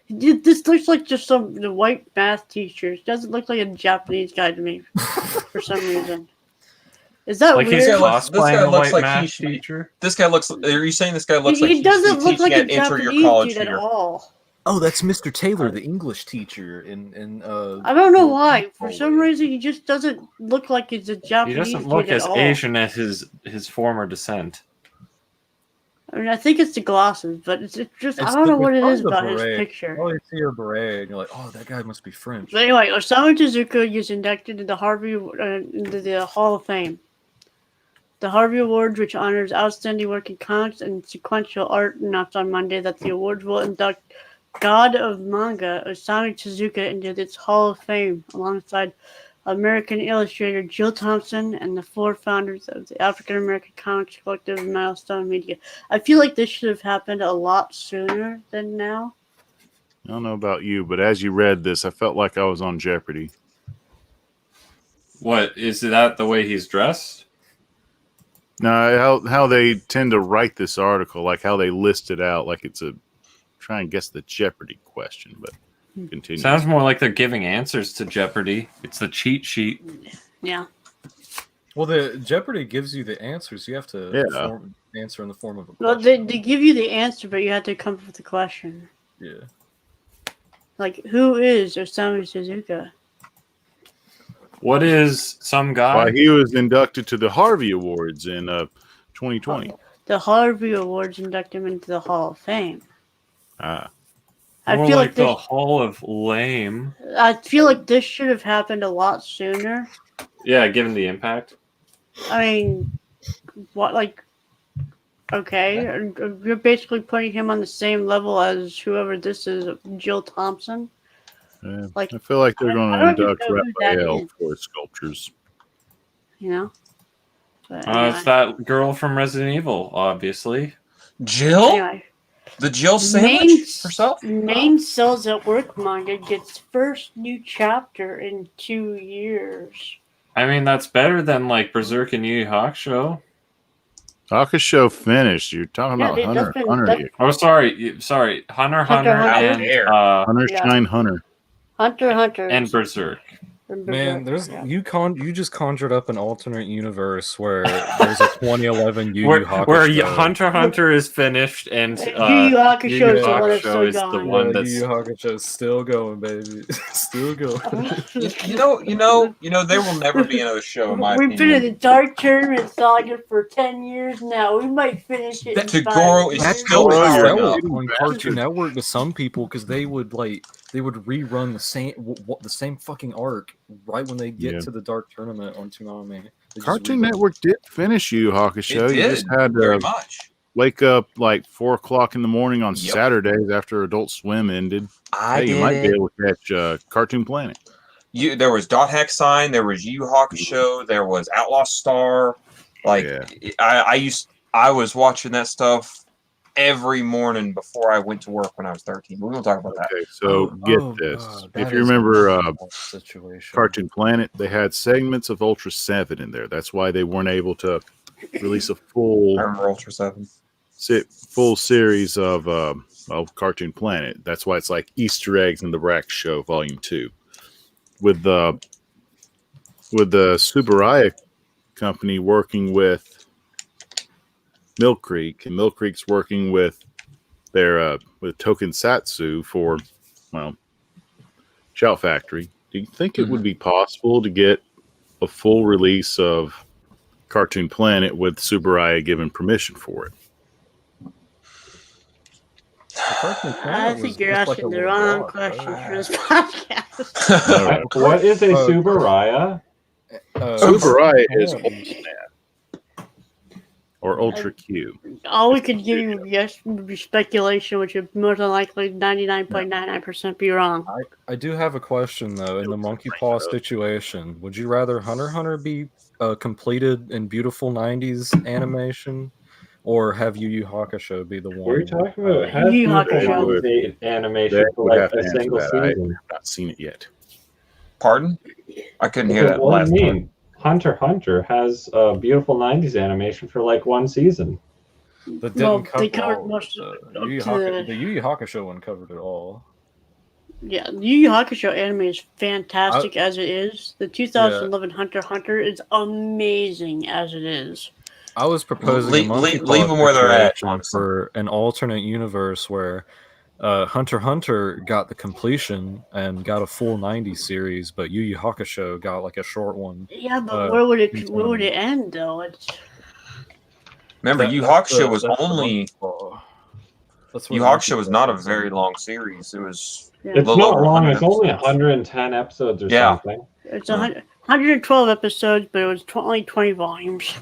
[SPEAKER 1] This looks like just the white math teacher. It doesn't look like a Japanese guy to me for some reason. Is that
[SPEAKER 5] like
[SPEAKER 1] weird?
[SPEAKER 5] He's cosplaying the white math teacher?
[SPEAKER 3] This guy looks. Are you saying this guy looks like
[SPEAKER 1] he doesn't look like a Japanese dude at all?
[SPEAKER 7] Oh, that's Mr. Taylor, the English teacher in
[SPEAKER 1] I don't know why. For some reason, he just doesn't look like he's a Japanese.
[SPEAKER 5] He doesn't look as Asian as his former descent.
[SPEAKER 1] I mean, I think it's the glasses, but it's just I don't know what it is about his picture.
[SPEAKER 4] Oh, you see your beret, and you're like, oh, that guy must be French.
[SPEAKER 1] But anyway, Osamu Tezuka is inducted into the Hall of Fame. The Harvey Awards, which honors outstanding work in comics and sequential art, announced on Monday that the awards will induct God of Manga Osamu Tezuka into its Hall of Fame, alongside American illustrator Jill Thompson and the 4 founders of the African American Comics Collective Milestone Media. I feel like this should have happened a lot sooner than now.
[SPEAKER 2] I don't know about you, but as you read this, I felt like I was on Jeopardy.
[SPEAKER 5] What, is that the way he's dressed?
[SPEAKER 2] No, how they tend to write this article, like how they list it out, like it's a try and guess the Jeopardy question, but continue.
[SPEAKER 5] Sounds more like they're giving answers to Jeopardy. It's the cheat sheet.
[SPEAKER 1] Yeah.
[SPEAKER 4] Well, the Jeopardy gives you the answers. You have to answer in the form of a question.
[SPEAKER 1] Well, they give you the answer, but you have to come up with the question.
[SPEAKER 4] Yeah.
[SPEAKER 1] Like, who is Osamu Tezuka?
[SPEAKER 5] What is some guy?
[SPEAKER 2] Why, he was inducted to the Harvey Awards in 2020.
[SPEAKER 1] The Harvey Awards induct him into the Hall of Fame.
[SPEAKER 2] Ah.
[SPEAKER 1] I
[SPEAKER 5] More
[SPEAKER 1] feel
[SPEAKER 5] like the Hall of Lame.
[SPEAKER 1] I feel like this should have happened a lot sooner.
[SPEAKER 5] Yeah, given the impact.
[SPEAKER 1] I mean, what, like, okay, you're basically putting him on the same level as whoever this is, Jill Thompson.
[SPEAKER 2] Yeah,
[SPEAKER 1] like,
[SPEAKER 2] I feel like they're going to induct Raphael
[SPEAKER 1] is.
[SPEAKER 2] for sculptures.
[SPEAKER 1] You know? But anyway.
[SPEAKER 5] It's that girl from Resident Evil, obviously.
[SPEAKER 3] Jill?
[SPEAKER 1] Anyway.
[SPEAKER 3] The Jill sandwich herself?
[SPEAKER 1] Main Cells at Work manga gets first new chapter in 2 years.
[SPEAKER 5] I mean, that's better than like Berserk and Yu Yu Hakusho.
[SPEAKER 2] Hakusho finished. You're talking about Hunter.
[SPEAKER 5] Oh, sorry. Hunter, and
[SPEAKER 2] Shine Hunter.
[SPEAKER 1] Hunter.
[SPEAKER 5] And Berserk.
[SPEAKER 4] Man, you just conjured up an alternate universe where there's a 2011 Yu Yu Hakusho.
[SPEAKER 5] Where Hunter is finished and
[SPEAKER 1] Yu Yu Hakusho
[SPEAKER 5] is the one that's
[SPEAKER 4] Yu Yu Hakusho is still going, baby. Still going.
[SPEAKER 3] There will never be another show in my opinion.
[SPEAKER 1] We've been in the Dark Tournament saga for 10 years now. We might finish it.
[SPEAKER 3] Toguro is still powering up
[SPEAKER 4] on Cartoon Network to some people because they would rerun the same fucking arc right when they get to the Dark Tournament on Toonami.
[SPEAKER 2] Cartoon Network did finish Yu Yu Hakusho. You just had
[SPEAKER 3] very
[SPEAKER 2] to
[SPEAKER 3] much.
[SPEAKER 2] Wake up like 4:00 in the morning on Saturdays after Adult Swim ended. You might be able to catch Cartoon Planet.
[SPEAKER 3] There was Dot Hack Sign, there was Yu Yu Hakusho, there was Outlaw Star. I was watching that stuff every morning before I went to work when I was 13. But we won't talk about that.
[SPEAKER 2] Okay, so get this. If you remember Cartoon Planet, they had segments of Ultra 7 in there. That's why they weren't able to release a full
[SPEAKER 3] I remember Ultra 7
[SPEAKER 2] full series of Cartoon Planet. That's why it's like Easter eggs in the Brack Show Volume 2. With the Subaraya company working with Mill Creek, and Mill Creek's working with their with Tokusatsu for Shout Factory. Do you think it would be possible to get a full release of Cartoon Planet with Subaraya given permission for it?
[SPEAKER 1] I think you're asking the wrong question for this podcast.
[SPEAKER 2] Right.
[SPEAKER 8] What is a Subaraya?
[SPEAKER 2] Subaraya is Ultra or Ultra Q.
[SPEAKER 1] All we could give you would be speculation, which would more than likely 99.99% be wrong.
[SPEAKER 4] I do have a question though. In the Monkey Paw situation, would you rather Hunter x Hunter be completed in beautiful 90s animation, or have Yu Yu Hakusho be the one?
[SPEAKER 8] We're talking about has
[SPEAKER 1] Yu Yu
[SPEAKER 8] beautiful
[SPEAKER 1] Hakusho.
[SPEAKER 8] animation for like a single
[SPEAKER 2] I
[SPEAKER 8] season.
[SPEAKER 2] have not seen it yet.
[SPEAKER 3] Pardon? I couldn't hear that
[SPEAKER 8] What
[SPEAKER 3] last
[SPEAKER 8] do you
[SPEAKER 3] part.
[SPEAKER 8] mean? Hunter x Hunter has beautiful 90s animation for like one season.
[SPEAKER 4] That
[SPEAKER 1] Well,
[SPEAKER 4] didn't
[SPEAKER 1] they
[SPEAKER 4] cover
[SPEAKER 1] covered
[SPEAKER 4] all.
[SPEAKER 1] most
[SPEAKER 4] The
[SPEAKER 1] of
[SPEAKER 4] Yu Yu Hakusho one covered it all.
[SPEAKER 1] Yeah, the Yu Yu Hakusho anime is fantastic as it is. The 2011 Hunter x Hunter is amazing as it is.
[SPEAKER 4] I was proposing
[SPEAKER 3] Leave-
[SPEAKER 4] a Monkey
[SPEAKER 3] leave
[SPEAKER 4] Paw
[SPEAKER 3] them where they're at,
[SPEAKER 4] situation
[SPEAKER 3] honestly.
[SPEAKER 4] for an alternate universe where Hunter x Hunter got the completion and got a full 90 series, but Yu Yu Hakusho got like a short one.
[SPEAKER 1] Yeah, but where would it
[SPEAKER 4] continue.
[SPEAKER 1] end though? It's
[SPEAKER 3] Remember, Yu Hakusho was only Yu Hakusho was not a very long series. It was
[SPEAKER 8] It's
[SPEAKER 3] little
[SPEAKER 8] not
[SPEAKER 3] over
[SPEAKER 8] long.
[SPEAKER 3] 100
[SPEAKER 8] It's only
[SPEAKER 3] episodes.
[SPEAKER 8] 110 episodes or
[SPEAKER 3] Yeah.
[SPEAKER 8] something.
[SPEAKER 1] it's 112 episodes, but it was only 20 volumes.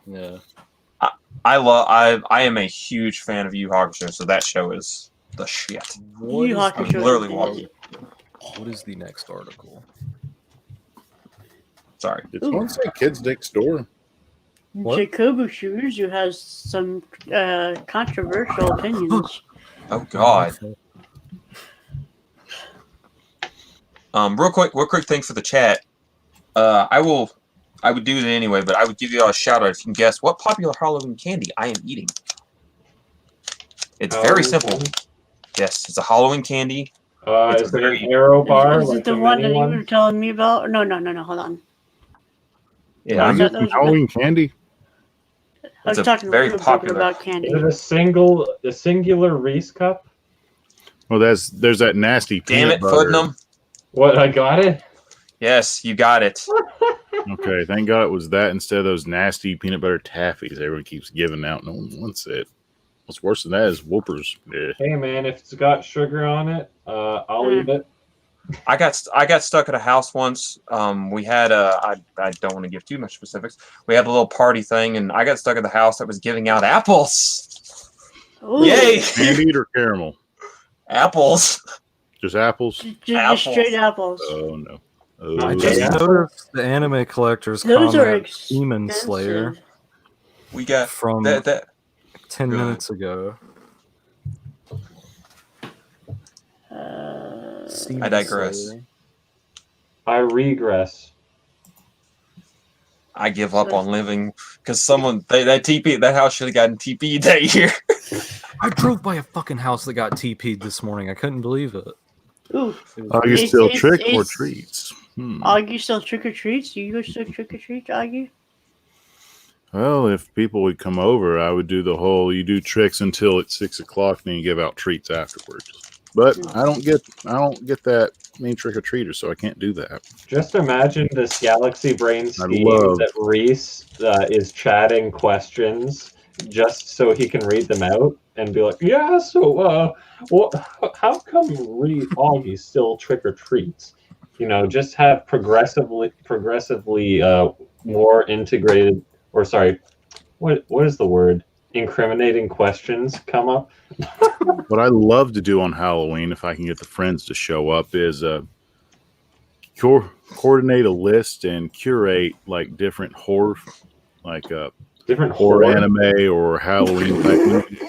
[SPEAKER 4] Yeah.
[SPEAKER 3] I am a huge fan of Yu Hakusho, so that show is the shit.
[SPEAKER 1] Yu Yu Hakusho is
[SPEAKER 3] literally
[SPEAKER 1] amazing.
[SPEAKER 4] What is the next article?
[SPEAKER 3] Sorry.
[SPEAKER 2] Did someone say Kids Next Door?
[SPEAKER 4] What?
[SPEAKER 1] Jacobu Shimizu has some controversial opinions.
[SPEAKER 3] Oh God. Real quick thing for the chat. I would do that anyway, but I would give you all a shout out if you can guess what popular Halloween candy I am eating. It's very simple. Yes, it's a Halloween candy. It's
[SPEAKER 8] Is it an arrow bar?
[SPEAKER 1] Is
[SPEAKER 8] like
[SPEAKER 1] it the
[SPEAKER 8] the
[SPEAKER 1] one
[SPEAKER 8] mini
[SPEAKER 1] that you
[SPEAKER 8] one?
[SPEAKER 1] were telling me about? No, hold on.
[SPEAKER 3] Yeah,
[SPEAKER 1] Oh,
[SPEAKER 3] I'm-
[SPEAKER 1] that was-
[SPEAKER 2] Halloween candy?
[SPEAKER 1] I was
[SPEAKER 3] It's a
[SPEAKER 1] talking
[SPEAKER 3] very
[SPEAKER 1] very
[SPEAKER 3] popular-
[SPEAKER 1] about candy.
[SPEAKER 8] Is it a singular Reese cup?
[SPEAKER 2] Well, there's that nasty
[SPEAKER 3] Damn
[SPEAKER 2] peanut
[SPEAKER 3] it,
[SPEAKER 2] butter.
[SPEAKER 3] Putnam.
[SPEAKER 8] What, I got it?
[SPEAKER 3] Yes, you got it.
[SPEAKER 2] Okay, thank God it was that instead of those nasty peanut butter taffies everyone keeps giving out. No one wants it. What's worse than that is Whoopers. Yeah.
[SPEAKER 8] Hey man, if it's got sugar on it, I'll eat it.
[SPEAKER 3] I got stuck at a house once. We had I don't want to give too much specifics. We had a little party thing, and I got stuck at the house that was giving out apples.
[SPEAKER 1] Ooh,
[SPEAKER 3] Yay!
[SPEAKER 2] Candied or caramel?
[SPEAKER 3] Apples.
[SPEAKER 2] Just apples?
[SPEAKER 1] Just straight apples.
[SPEAKER 2] Oh no.
[SPEAKER 4] I
[SPEAKER 2] Oh,
[SPEAKER 4] just
[SPEAKER 8] Yeah.
[SPEAKER 4] noticed the anime collectors
[SPEAKER 1] Those are
[SPEAKER 4] comment Demon Slayer
[SPEAKER 1] expensive.
[SPEAKER 3] We got
[SPEAKER 4] from
[SPEAKER 3] that.
[SPEAKER 4] 10
[SPEAKER 3] Go ahead.
[SPEAKER 4] minutes ago.
[SPEAKER 3] I digress.
[SPEAKER 4] Slayer.
[SPEAKER 8] I regress.
[SPEAKER 3] I give up on living because someone that house should have gotten TP that year.
[SPEAKER 4] I drove by a fucking house that got TP'd this morning. I couldn't believe it.
[SPEAKER 1] Ooh,
[SPEAKER 2] Are you
[SPEAKER 1] It's-
[SPEAKER 2] still
[SPEAKER 1] it's-
[SPEAKER 2] trick or
[SPEAKER 1] it's-
[SPEAKER 2] treats?
[SPEAKER 1] Augie still trick or treats? Do you go still trick or treats, Augie?
[SPEAKER 2] Well, if people would come over, I would do the whole you do tricks until it's 6 o'clock, then you give out treats afterwards. But I don't get that many trick or treaters, so I can't do that.
[SPEAKER 8] Just imagine this galaxy brain scheme
[SPEAKER 2] love-
[SPEAKER 8] that Reese is chatting questions just so he can read them out and be like, yeah, so how come Augie still trick or treats? You know, just have progressively more integrated, or sorry, what is the word? Incriminating questions come up.
[SPEAKER 2] What I love to do on Halloween, if I can get the friends to show up, is coordinate a list and curate like different horror, like
[SPEAKER 8] Different
[SPEAKER 2] horror
[SPEAKER 8] horror.
[SPEAKER 2] anime or Halloween type movies.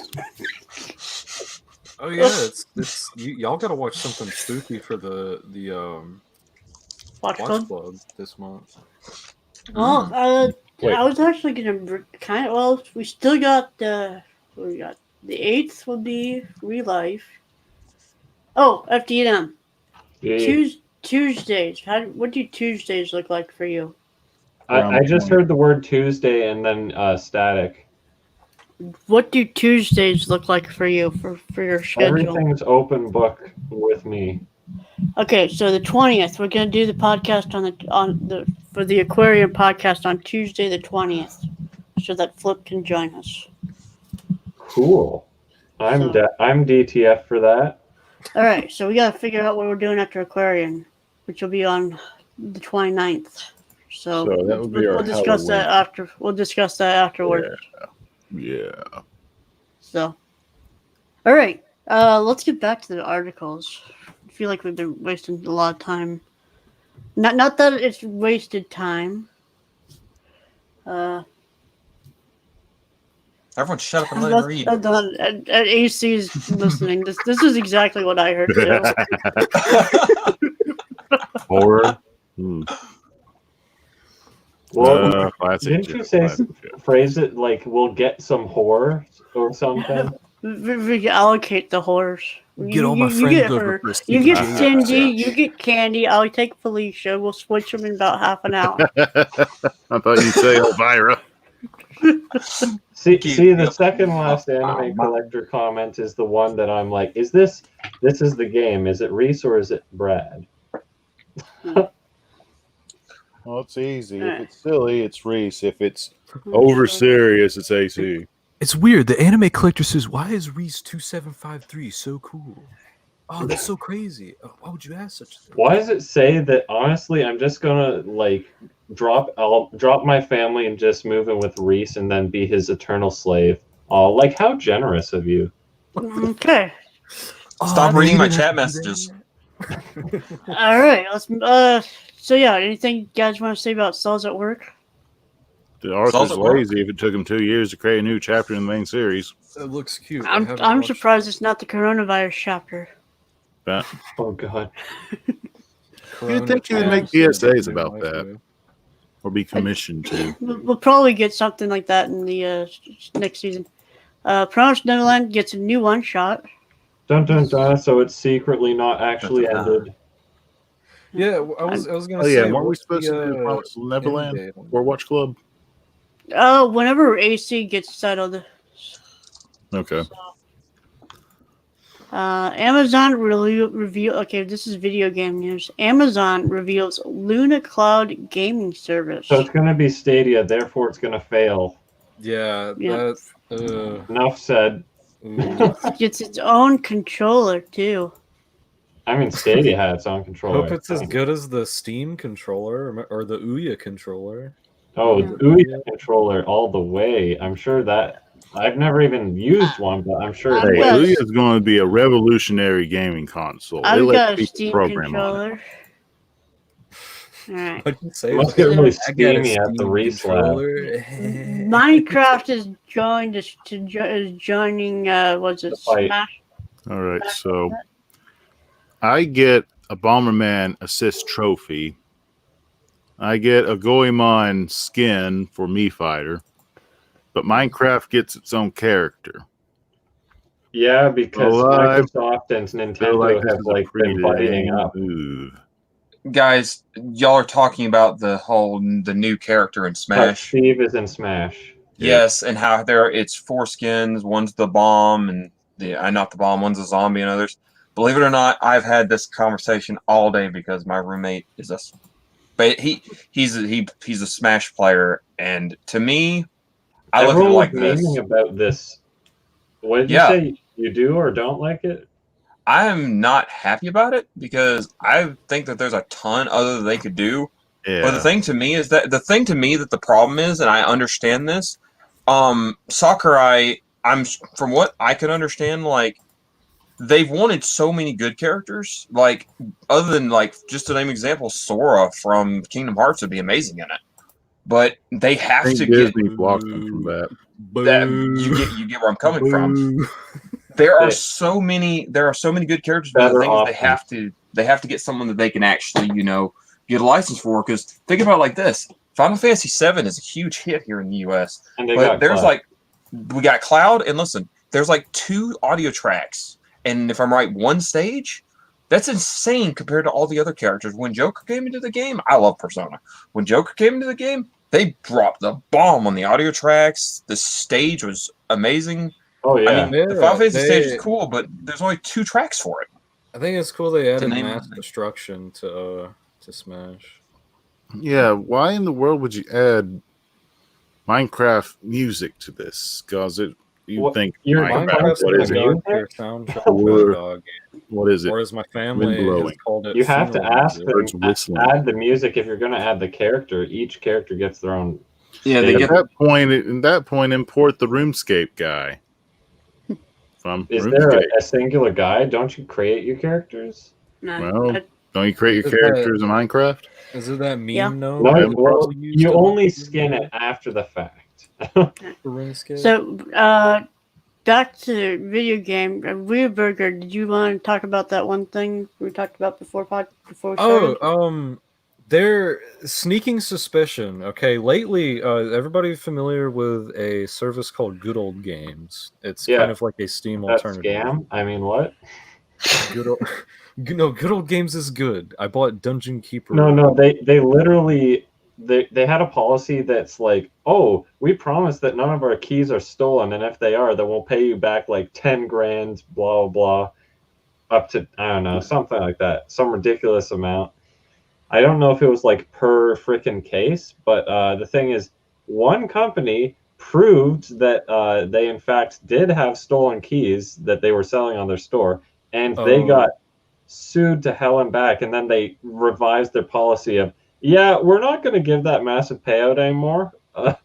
[SPEAKER 4] Oh yeah, it's y'all gotta watch something spooky for the
[SPEAKER 1] Watch
[SPEAKER 4] Watch
[SPEAKER 1] Club?
[SPEAKER 4] Club this month.
[SPEAKER 1] Well,
[SPEAKER 2] Wait.
[SPEAKER 1] I was actually gonna we still got we got the 8th will be Real Life. Oh, FDNM. Tuesdays. What do Tuesdays look like for you?
[SPEAKER 8] I just heard the word Tuesday and then static.
[SPEAKER 1] What do Tuesdays look like for you for your schedule?
[SPEAKER 8] Everything's open book with me.
[SPEAKER 1] Okay, so the 20th, we're gonna do the podcast for the Aquarium podcast on Tuesday the 20th, so that Flip can join us.
[SPEAKER 8] Cool. I'm DTF for that.
[SPEAKER 1] All right, so we gotta figure out what we're doing after Aquarium, which will be on the 29th. So
[SPEAKER 2] that would be our
[SPEAKER 1] we'll discuss
[SPEAKER 2] Halloween.
[SPEAKER 1] that after. We'll discuss that afterwards.
[SPEAKER 2] Yeah.
[SPEAKER 1] So, all right, let's get back to the articles. I feel like we've been wasting a lot of time. Not that it's wasted time.
[SPEAKER 3] Everyone shut up and let him read.
[SPEAKER 1] And AC is listening. This is exactly what I heard too.
[SPEAKER 2] Horror.
[SPEAKER 8] Well, didn't you say phrase it like we'll get some horror or something?
[SPEAKER 1] We allocate the horrors.
[SPEAKER 7] Get all my friends over for a
[SPEAKER 1] You get
[SPEAKER 7] Stevie J
[SPEAKER 1] Cindy,
[SPEAKER 7] sandwich.
[SPEAKER 1] you get Candy, I'll take Felicia. We'll switch them in about half an hour.
[SPEAKER 2] I thought you'd say Elvira.
[SPEAKER 8] See, the second last anime collector comment is the one that I'm like, is this is the game? Is it Reese or is it Brad?
[SPEAKER 2] Well, it's easy. If it's silly, it's Reese. If it's over serious, it's AC.
[SPEAKER 7] It's weird. The anime collector says, "Why is Reese 2753 so cool?" Oh, that's so crazy. Why would you ask such a thing?
[SPEAKER 8] Why does it say that? Honestly, I'm just gonna I'll drop my family and just move in with Reese and then be his eternal slave. Oh, like how generous of you.
[SPEAKER 1] Okay.
[SPEAKER 3] Stop reading my chat messages.
[SPEAKER 1] All right. Let's. So yeah, anything you guys want to say about Cells at Work?
[SPEAKER 2] The author's lazy if it took him 2 years to create a new chapter in the main series.
[SPEAKER 4] It looks cute.
[SPEAKER 1] I'm surprised it's not the coronavirus chapter.
[SPEAKER 8] Oh God.
[SPEAKER 2] You'd think you would make PSAs about that, or be commissioned to.
[SPEAKER 1] We'll probably get something like that in the next season. Promised Neverland gets a new one shot.
[SPEAKER 8] Dun dun dun. So it's secretly not actually ended.
[SPEAKER 4] Yeah, I was gonna
[SPEAKER 2] Oh
[SPEAKER 4] say.
[SPEAKER 2] yeah, weren't we
[SPEAKER 4] what's
[SPEAKER 2] supposed to do
[SPEAKER 4] the,
[SPEAKER 2] Promised Neverland
[SPEAKER 4] end date?
[SPEAKER 2] or Watch Club?
[SPEAKER 1] Whenever AC gets settled.
[SPEAKER 2] Okay.
[SPEAKER 1] Amazon reveal. Okay, this is video game news. Amazon reveals Luna Cloud gaming service.
[SPEAKER 8] So it's gonna be Stadia, therefore it's gonna fail.
[SPEAKER 4] Yeah,
[SPEAKER 1] Yeah.
[SPEAKER 8] Enough said.
[SPEAKER 1] It's its own controller too.
[SPEAKER 8] I mean, Stadia had its own controller.
[SPEAKER 4] Hope it's as good as the Steam controller or the Ouya controller.
[SPEAKER 8] Oh, the Ouya controller all the way. I'm sure that I've never even used one, but I'm sure.
[SPEAKER 2] Hey, Ouya is going to be a revolutionary gaming console.
[SPEAKER 1] I've
[SPEAKER 2] They
[SPEAKER 1] got
[SPEAKER 2] let
[SPEAKER 1] a
[SPEAKER 2] people
[SPEAKER 1] Steam
[SPEAKER 2] program on it.
[SPEAKER 1] controller. All right.
[SPEAKER 4] What'd you say?
[SPEAKER 8] It must get really
[SPEAKER 4] I got a
[SPEAKER 8] steamy at the
[SPEAKER 4] Steam
[SPEAKER 8] Reese lab.
[SPEAKER 4] controller.
[SPEAKER 1] Minecraft is joining. What's it?
[SPEAKER 8] The fight.
[SPEAKER 1] Smash.
[SPEAKER 2] All right, so I get a Bomberman assist trophy. I get a Goemon skin for Me Fighter, but Minecraft gets its own character.
[SPEAKER 8] Yeah, because Microsoft and Nintendo
[SPEAKER 2] this
[SPEAKER 8] have
[SPEAKER 2] is a
[SPEAKER 8] been fighting up.
[SPEAKER 2] move.
[SPEAKER 3] Guys, y'all are talking about the new character in
[SPEAKER 8] But
[SPEAKER 3] Smash.
[SPEAKER 8] Steve is in Smash.
[SPEAKER 3] Yes, and how it's 4 skins. One's the bomb, and not the bomb. One's a zombie, and others. Believe it or not, I've had this conversation all day because my roommate is but he's a Smash player, and to me, I look at it
[SPEAKER 8] Everyone
[SPEAKER 3] like
[SPEAKER 8] was
[SPEAKER 3] this.
[SPEAKER 8] naming about this. What did you say? You do or don't like it?
[SPEAKER 3] I'm not happy about it because I think that there's a ton other they could do.
[SPEAKER 2] Yeah.
[SPEAKER 3] But the thing to me that the problem is, and I understand this, Sakurai, from what I could understand, like they've wanted so many good characters. Like other than just to name an example, Sora from Kingdom Hearts would be amazing in it. But they have to
[SPEAKER 2] Disney blocked them from that.
[SPEAKER 3] You get where I'm coming from. There are so many good characters, but the thing is they have to get someone that they can actually, get a license for. Because think about it like this: Final Fantasy VII is a huge hit here in the US, but there's we got Cloud, and listen, there's like 2 audio tracks, and if I'm right, 1 stage. That's insane compared to all the other characters. When Joker came into the game, I love Persona. When Joker came into the game, they dropped the bomb on the audio tracks. The stage was amazing.
[SPEAKER 8] Oh yeah,
[SPEAKER 3] I mean, the Final Fantasy stage is cool, but there's only 2 tracks for it.
[SPEAKER 4] I think it's cool they added Mass Destruction to Smash.
[SPEAKER 2] Yeah, why in the world would you add Minecraft music to this? Because you think Minecraft, what is it? What is it?
[SPEAKER 4] Or as my family has called it,
[SPEAKER 8] you have to add the music if you're going to add the character. Each character gets their own.
[SPEAKER 3] Yeah,
[SPEAKER 2] at that point, import the RuneScape guy.
[SPEAKER 8] Is there a singular guy? Don't you create your characters?
[SPEAKER 1] No.
[SPEAKER 2] Well, don't you create your characters in Minecraft?
[SPEAKER 4] Is it that meme?
[SPEAKER 1] Yeah.
[SPEAKER 8] No, well, you only skin it after the fact.
[SPEAKER 1] So, back to video game. Weirburger, did you want to talk about that one thing we talked about before?
[SPEAKER 4] Their sneaking suspicion. Okay, lately, everybody familiar with a service called Good Old Games? It's kind of like a Steam alternative.
[SPEAKER 8] Scam? I mean, what?
[SPEAKER 4] Good Old Games is good. I bought Dungeon Keeper.
[SPEAKER 8] No, they literally they had a policy that's like, oh, we promise that none of our keys are stolen, and if they are, then we'll pay you back like 10 grand, blah blah, up to I don't know, something like that, some ridiculous amount. I don't know if it was like per freaking case, but the thing is, one company proved that they in fact did have stolen keys that they were selling on their store, and they got sued to hell and back, and then they revised their policy of, yeah, we're not going to give that massive payout anymore.
[SPEAKER 4] But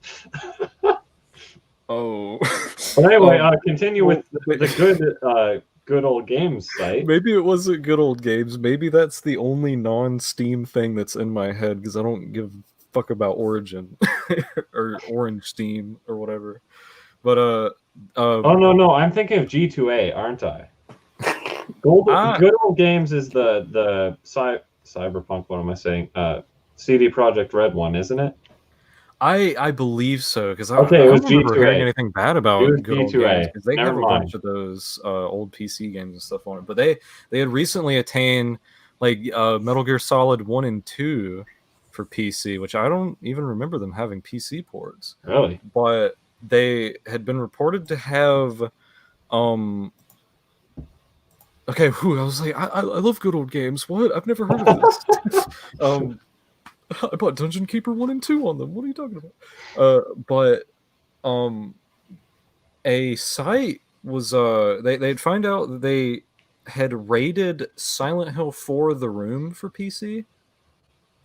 [SPEAKER 8] anyway, continue with the Good Old Games site.
[SPEAKER 4] Maybe it wasn't Good Old Games. Maybe that's the only non-Steam thing that's in my head because I don't give a fuck about Origin or Orange Steam or whatever. But
[SPEAKER 8] oh no, I'm thinking of G2A, aren't I? Good Old Games is the Cyberpunk. What am I saying? CD Projekt Red one, isn't it?
[SPEAKER 4] I believe so because I
[SPEAKER 8] it was
[SPEAKER 4] don't remember
[SPEAKER 8] G2A.
[SPEAKER 4] hearing anything bad about Good Old Games because they have a bunch of those old PC games and stuff on it. But they had recently attained like Metal Gear Solid 1 and 2 for PC, which I don't even remember them having PC ports.
[SPEAKER 8] Really?
[SPEAKER 4] But they had been reported to have okay, I was like, I love Good Old Games. What? I've never heard of this. I bought Dungeon Keeper 1 and 2 on them. What are you talking about? But a site was they'd find out that they had rated Silent Hill 4 The Room for PC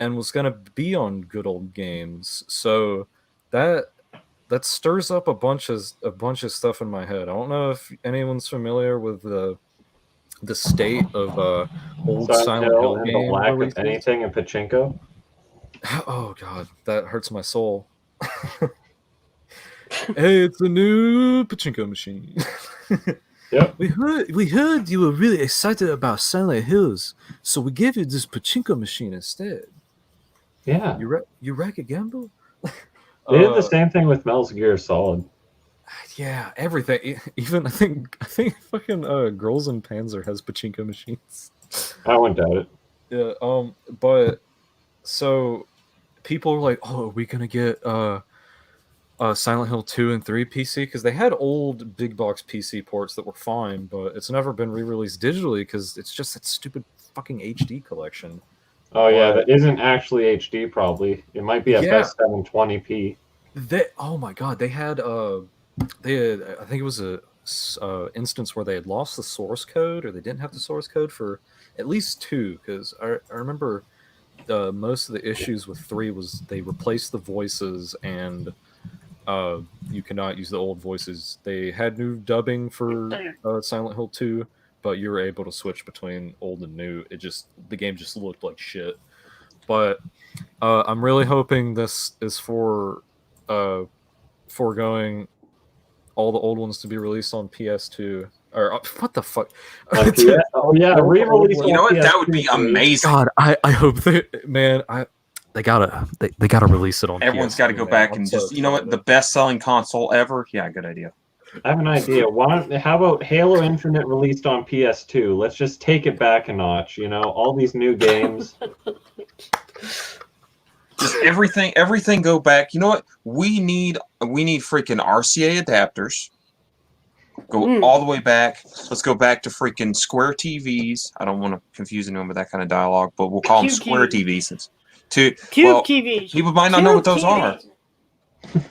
[SPEAKER 4] and was gonna be on Good Old Games. So that stirs up a bunch of stuff in my head. I don't know if anyone's familiar with the state of old Silent Hill
[SPEAKER 8] and
[SPEAKER 4] game
[SPEAKER 8] the lack
[SPEAKER 4] releases.
[SPEAKER 8] of anything in Pachinko.
[SPEAKER 4] Oh god, that hurts my soul. Hey, it's a new pachinko machine.
[SPEAKER 8] Yep.
[SPEAKER 7] We heard you were really excited about Silent Hills, so we gave you this pachinko machine instead.
[SPEAKER 8] Yeah.
[SPEAKER 7] You rack a gamble?
[SPEAKER 8] They did the same thing with Metal Gear Solid.
[SPEAKER 4] Yeah, everything. Even I think fucking Girls in Panzer has pachinko machines.
[SPEAKER 8] I wouldn't doubt it.
[SPEAKER 4] Yeah. But so people are like, oh, are we gonna get Silent Hill 2 and 3 PC? Because they had old big box PC ports that were fine, but it's never been re-released digitally because it's just that stupid fucking HD collection.
[SPEAKER 8] Oh yeah, that isn't actually HD. Probably it might be a best 720p.
[SPEAKER 4] Oh my god, they had I think it was a instance where they had lost the source code, or they didn't have the source code for at least 2. Because I remember most of the issues with 3 was they replaced the voices and you cannot use the old voices. They had new dubbing for Silent Hill 2, but you were able to switch between old and new. The game just looked like shit. But I'm really hoping this is for foregoing all the old ones to be released on PS2. Or what the fuck?
[SPEAKER 8] Oh yeah, re-release.
[SPEAKER 3] You know what? That would be amazing.
[SPEAKER 4] God, I hope that, man.
[SPEAKER 7] They gotta release it on.
[SPEAKER 3] Everyone's got to go back and just, you know what, the best-selling console ever. Yeah, good idea.
[SPEAKER 8] I have an idea. How about Halo Infinite released on PS2? Let's just take it back a notch. You know, all these new games.
[SPEAKER 3] Just everything go back. You know what? We need freaking RCA adapters. Go all the way back. Let's go back to freaking square TVs. I don't want to confuse anyone with that kind of dialogue, but we'll call them square TVs. TVs. People might not know what those are.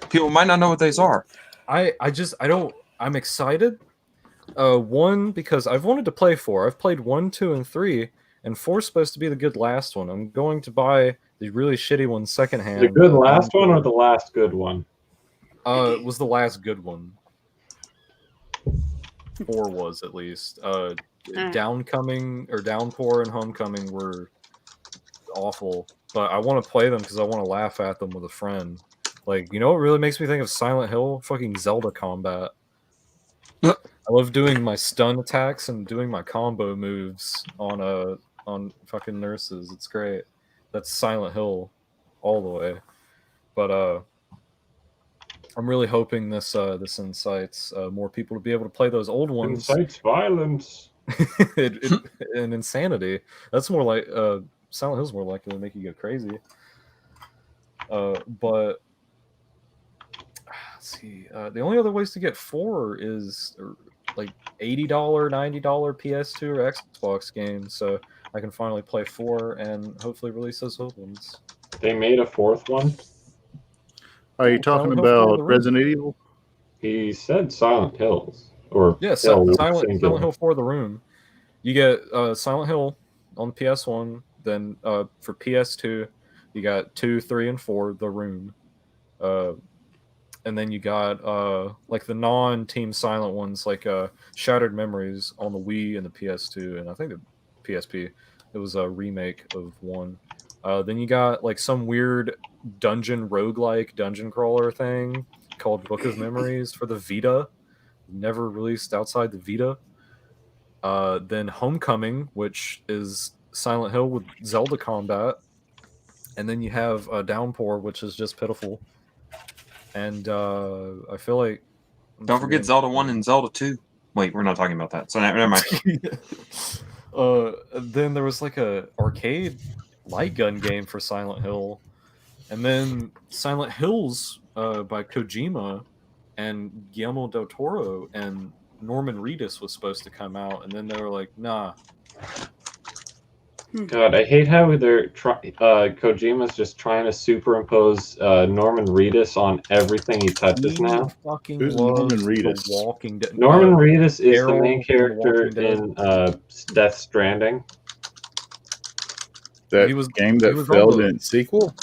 [SPEAKER 3] People might not know what those are.
[SPEAKER 4] I'm excited. One, because I've wanted to play 4. I've played 1, 2, and 3, and 4's supposed to be the good last one. I'm going to buy the really shitty one secondhand.
[SPEAKER 8] The good last one or the last good one?
[SPEAKER 4] It was the last good one. 4 was, at least. Downcoming or Downpour and Homecoming were awful, but I want to play them because I want to laugh at them with a friend. Like, you know what really makes me think of Silent Hill? Fucking Zelda combat. I love doing my stun attacks and doing my combo moves on fucking nurses. It's great. That's Silent Hill all the way. But I'm really hoping this incites more people to be able to play those old ones.
[SPEAKER 8] Incites violence.
[SPEAKER 4] And insanity. That's more like Silent Hill's more likely to make you go crazy. But let's see. The only other ways to get 4 is like $80, $90 PS2 or Xbox games. So I can finally play 4 and hopefully release those old ones.
[SPEAKER 8] They made a 4th one.
[SPEAKER 2] Are you talking about Resident Evil?
[SPEAKER 8] He said Silent Hills. Or
[SPEAKER 4] yeah, Silent Hill 4 The Room. You get Silent Hill on PS1. Then for PS2, you got 2, 3, and 4 The Room. And then you got like the non-Team Silent ones, like Shattered Memories on the Wii and the PS2, and I think the PSP. It was a remake of 1. Then you got like some weird roguelike dungeon crawler thing called Book of Memories for the Vita. Never released outside the Vita. Then Homecoming, which is Silent Hill with Zelda combat. And then you have Downpour, which is just pitiful. And I feel like...
[SPEAKER 3] Don't forget Zelda 1 and Zelda 2. Wait, we're not talking about that. So never mind.
[SPEAKER 4] Then there was like a arcade light gun game for Silent Hill. And then Silent Hills by Kojima and Guillermo del Toro and Norman Reedus was supposed to come out. And then they were like, nah.
[SPEAKER 8] God, I hate how Kojima's just trying to superimpose Norman Reedus on everything he touches now.
[SPEAKER 2] Who's Norman Reedus?
[SPEAKER 8] Norman Reedus is the main character in Death Stranding.
[SPEAKER 2] That game that failed in its sequel?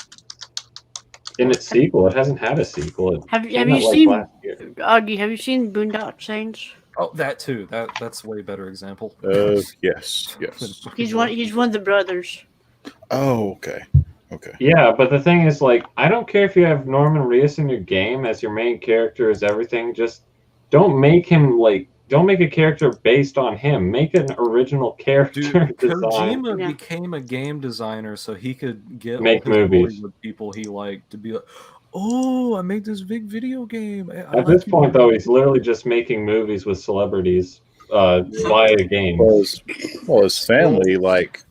[SPEAKER 8] In its sequel. It hasn't had a sequel.
[SPEAKER 1] Have you seen Augie, have you seen Boondock Saints?
[SPEAKER 4] Oh, that too. That's a way better example.
[SPEAKER 2] Yes.
[SPEAKER 1] He's one of the brothers.
[SPEAKER 2] Oh, okay.
[SPEAKER 8] Yeah, but the thing is, like, I don't care if you have Norman Reedus in your game as your main character as everything. Just don't make a character based on him. Make an original character design.
[SPEAKER 4] Kojima became a game designer so he could
[SPEAKER 8] make movies
[SPEAKER 4] with people he liked to be like, oh, I made this big video game.
[SPEAKER 8] At this point, though, he's literally just making movies with celebrities via games.
[SPEAKER 2] Well, his family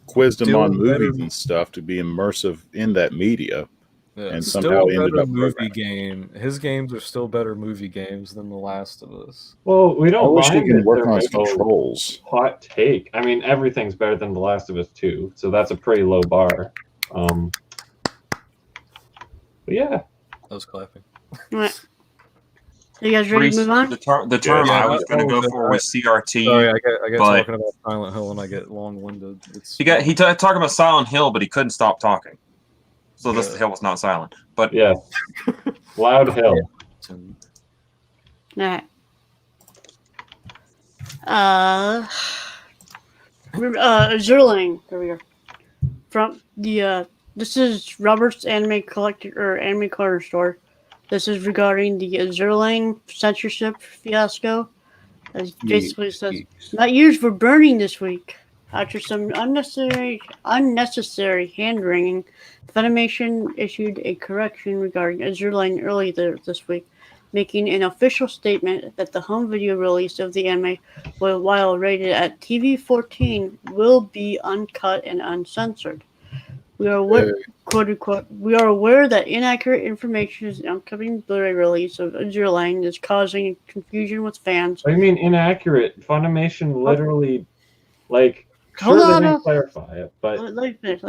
[SPEAKER 2] quizzed him on movies and stuff to be immersive in that media, and somehow ended up
[SPEAKER 4] movie game. His games are still better movie games than The Last of Us.
[SPEAKER 8] Well, we don't.
[SPEAKER 2] I wish he could work on his controls.
[SPEAKER 8] Hot take. I mean, everything's better than The Last of Us 2, so that's a pretty low bar. But yeah.
[SPEAKER 4] I was clapping.
[SPEAKER 1] Right. You guys ready to move on?
[SPEAKER 3] The term I was going to go for was CRT.
[SPEAKER 4] Sorry, I get talking about Silent Hill and I get long-winded.
[SPEAKER 3] He talked about Silent Hill, but he couldn't stop talking. So this hill was not silent. But
[SPEAKER 8] yeah, loud hill.
[SPEAKER 1] All right. Zerling. There we go. From the this is Robert's Anime Collector or Anime Corner Store. This is regarding the Zerling censorship fiasco. As basically says, not used for burning this week. After some unnecessary hand-wringing, Funimation issued a correction regarding Azurline earlier this week, making an official statement that the home video release of the anime, while rated at TV-14, will be uncut and uncensored. We are aware, quote unquote, we are aware that inaccurate information is the upcoming Blu-ray release of Azurline is causing confusion with fans.
[SPEAKER 8] What do you mean inaccurate? Funimation literally, like,
[SPEAKER 1] Hold
[SPEAKER 8] sure
[SPEAKER 1] on,
[SPEAKER 8] they didn't clarify it, but
[SPEAKER 1] let me finish.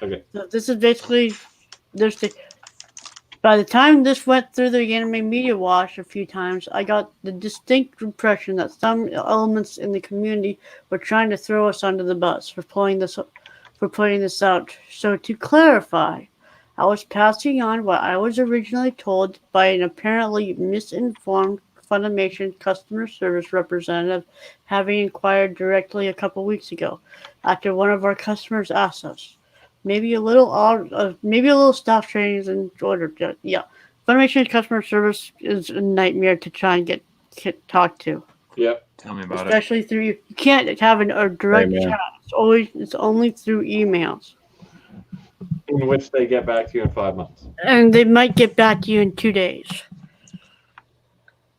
[SPEAKER 8] okay.
[SPEAKER 1] So this is basically by the time this went through the anime media wash a few times, I got the distinct impression that some elements in the community were trying to throw us under the bus for putting this out. So to clarify, I was passing on what I was originally told by an apparently misinformed Funimation customer service representative, having inquired directly a couple weeks ago after one of our customers asked us. Maybe a little staff training in order. Yeah, Funimation customer service is a nightmare to try and get talked to.
[SPEAKER 8] Yep.
[SPEAKER 5] Tell me about
[SPEAKER 1] Especially through you can't have a direct chat. It's only through emails.
[SPEAKER 8] In which they get back to you in 5 months.
[SPEAKER 1] And they might get back to you in 2 days.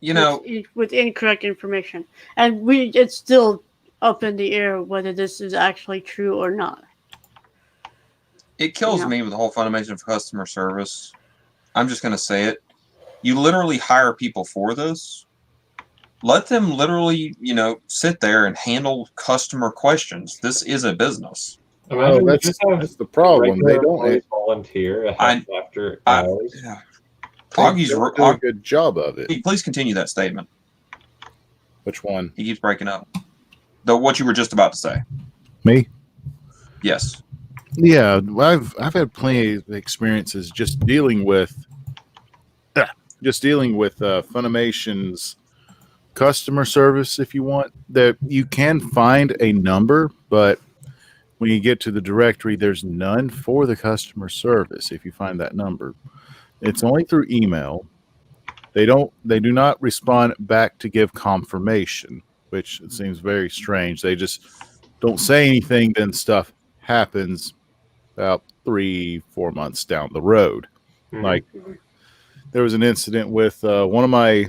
[SPEAKER 3] You know,
[SPEAKER 1] with incorrect information, and it's still up in the air whether this is actually true or not.
[SPEAKER 3] It kills me with the whole Funimation for customer service. I'm just going to say it. You literally hire people for this. Let them literally, sit there and handle customer questions. This is a business.
[SPEAKER 8] Imagine
[SPEAKER 2] that's the problem. They don't
[SPEAKER 8] volunteer after hours.
[SPEAKER 2] Augie's do a good job of it.
[SPEAKER 3] Please continue that statement.
[SPEAKER 2] Which one?
[SPEAKER 3] He keeps breaking up. What you were just about to say.
[SPEAKER 2] Me?
[SPEAKER 3] Yes.
[SPEAKER 2] Yeah, I've had plenty of experiences just dealing with Funimation's customer service. If you want, that you can find a number, but when you get to the directory, there's none for the customer service. If you find that number, it's only through email. They do not respond back to give confirmation, which it seems very strange. They just don't say anything, then stuff happens about 3-4 months down the road. Mm-hmm. Like there was an incident with one of my.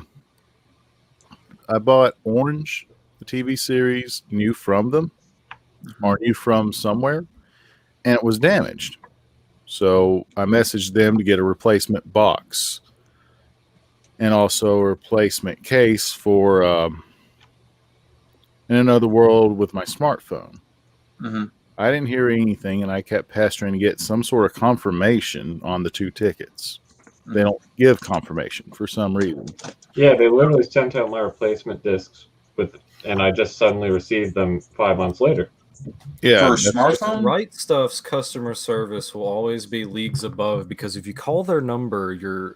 [SPEAKER 2] I bought Orange, the TV series, new from them, or new from somewhere, and it was damaged. So I messaged them to get a replacement box and also a replacement case for In Another World with my smartphone.
[SPEAKER 3] Mm-hmm.
[SPEAKER 2] I didn't hear anything, and I kept pestering to get some sort of confirmation on the 2 tickets. Mm-hmm. They don't give confirmation for some reason.
[SPEAKER 8] Yeah, they literally sent out my replacement discs and I just suddenly received them 5 months later.
[SPEAKER 2] Yeah,
[SPEAKER 3] for a smartphone.
[SPEAKER 4] Right Stuff's customer service will always be leagues above, because if you call their number, you're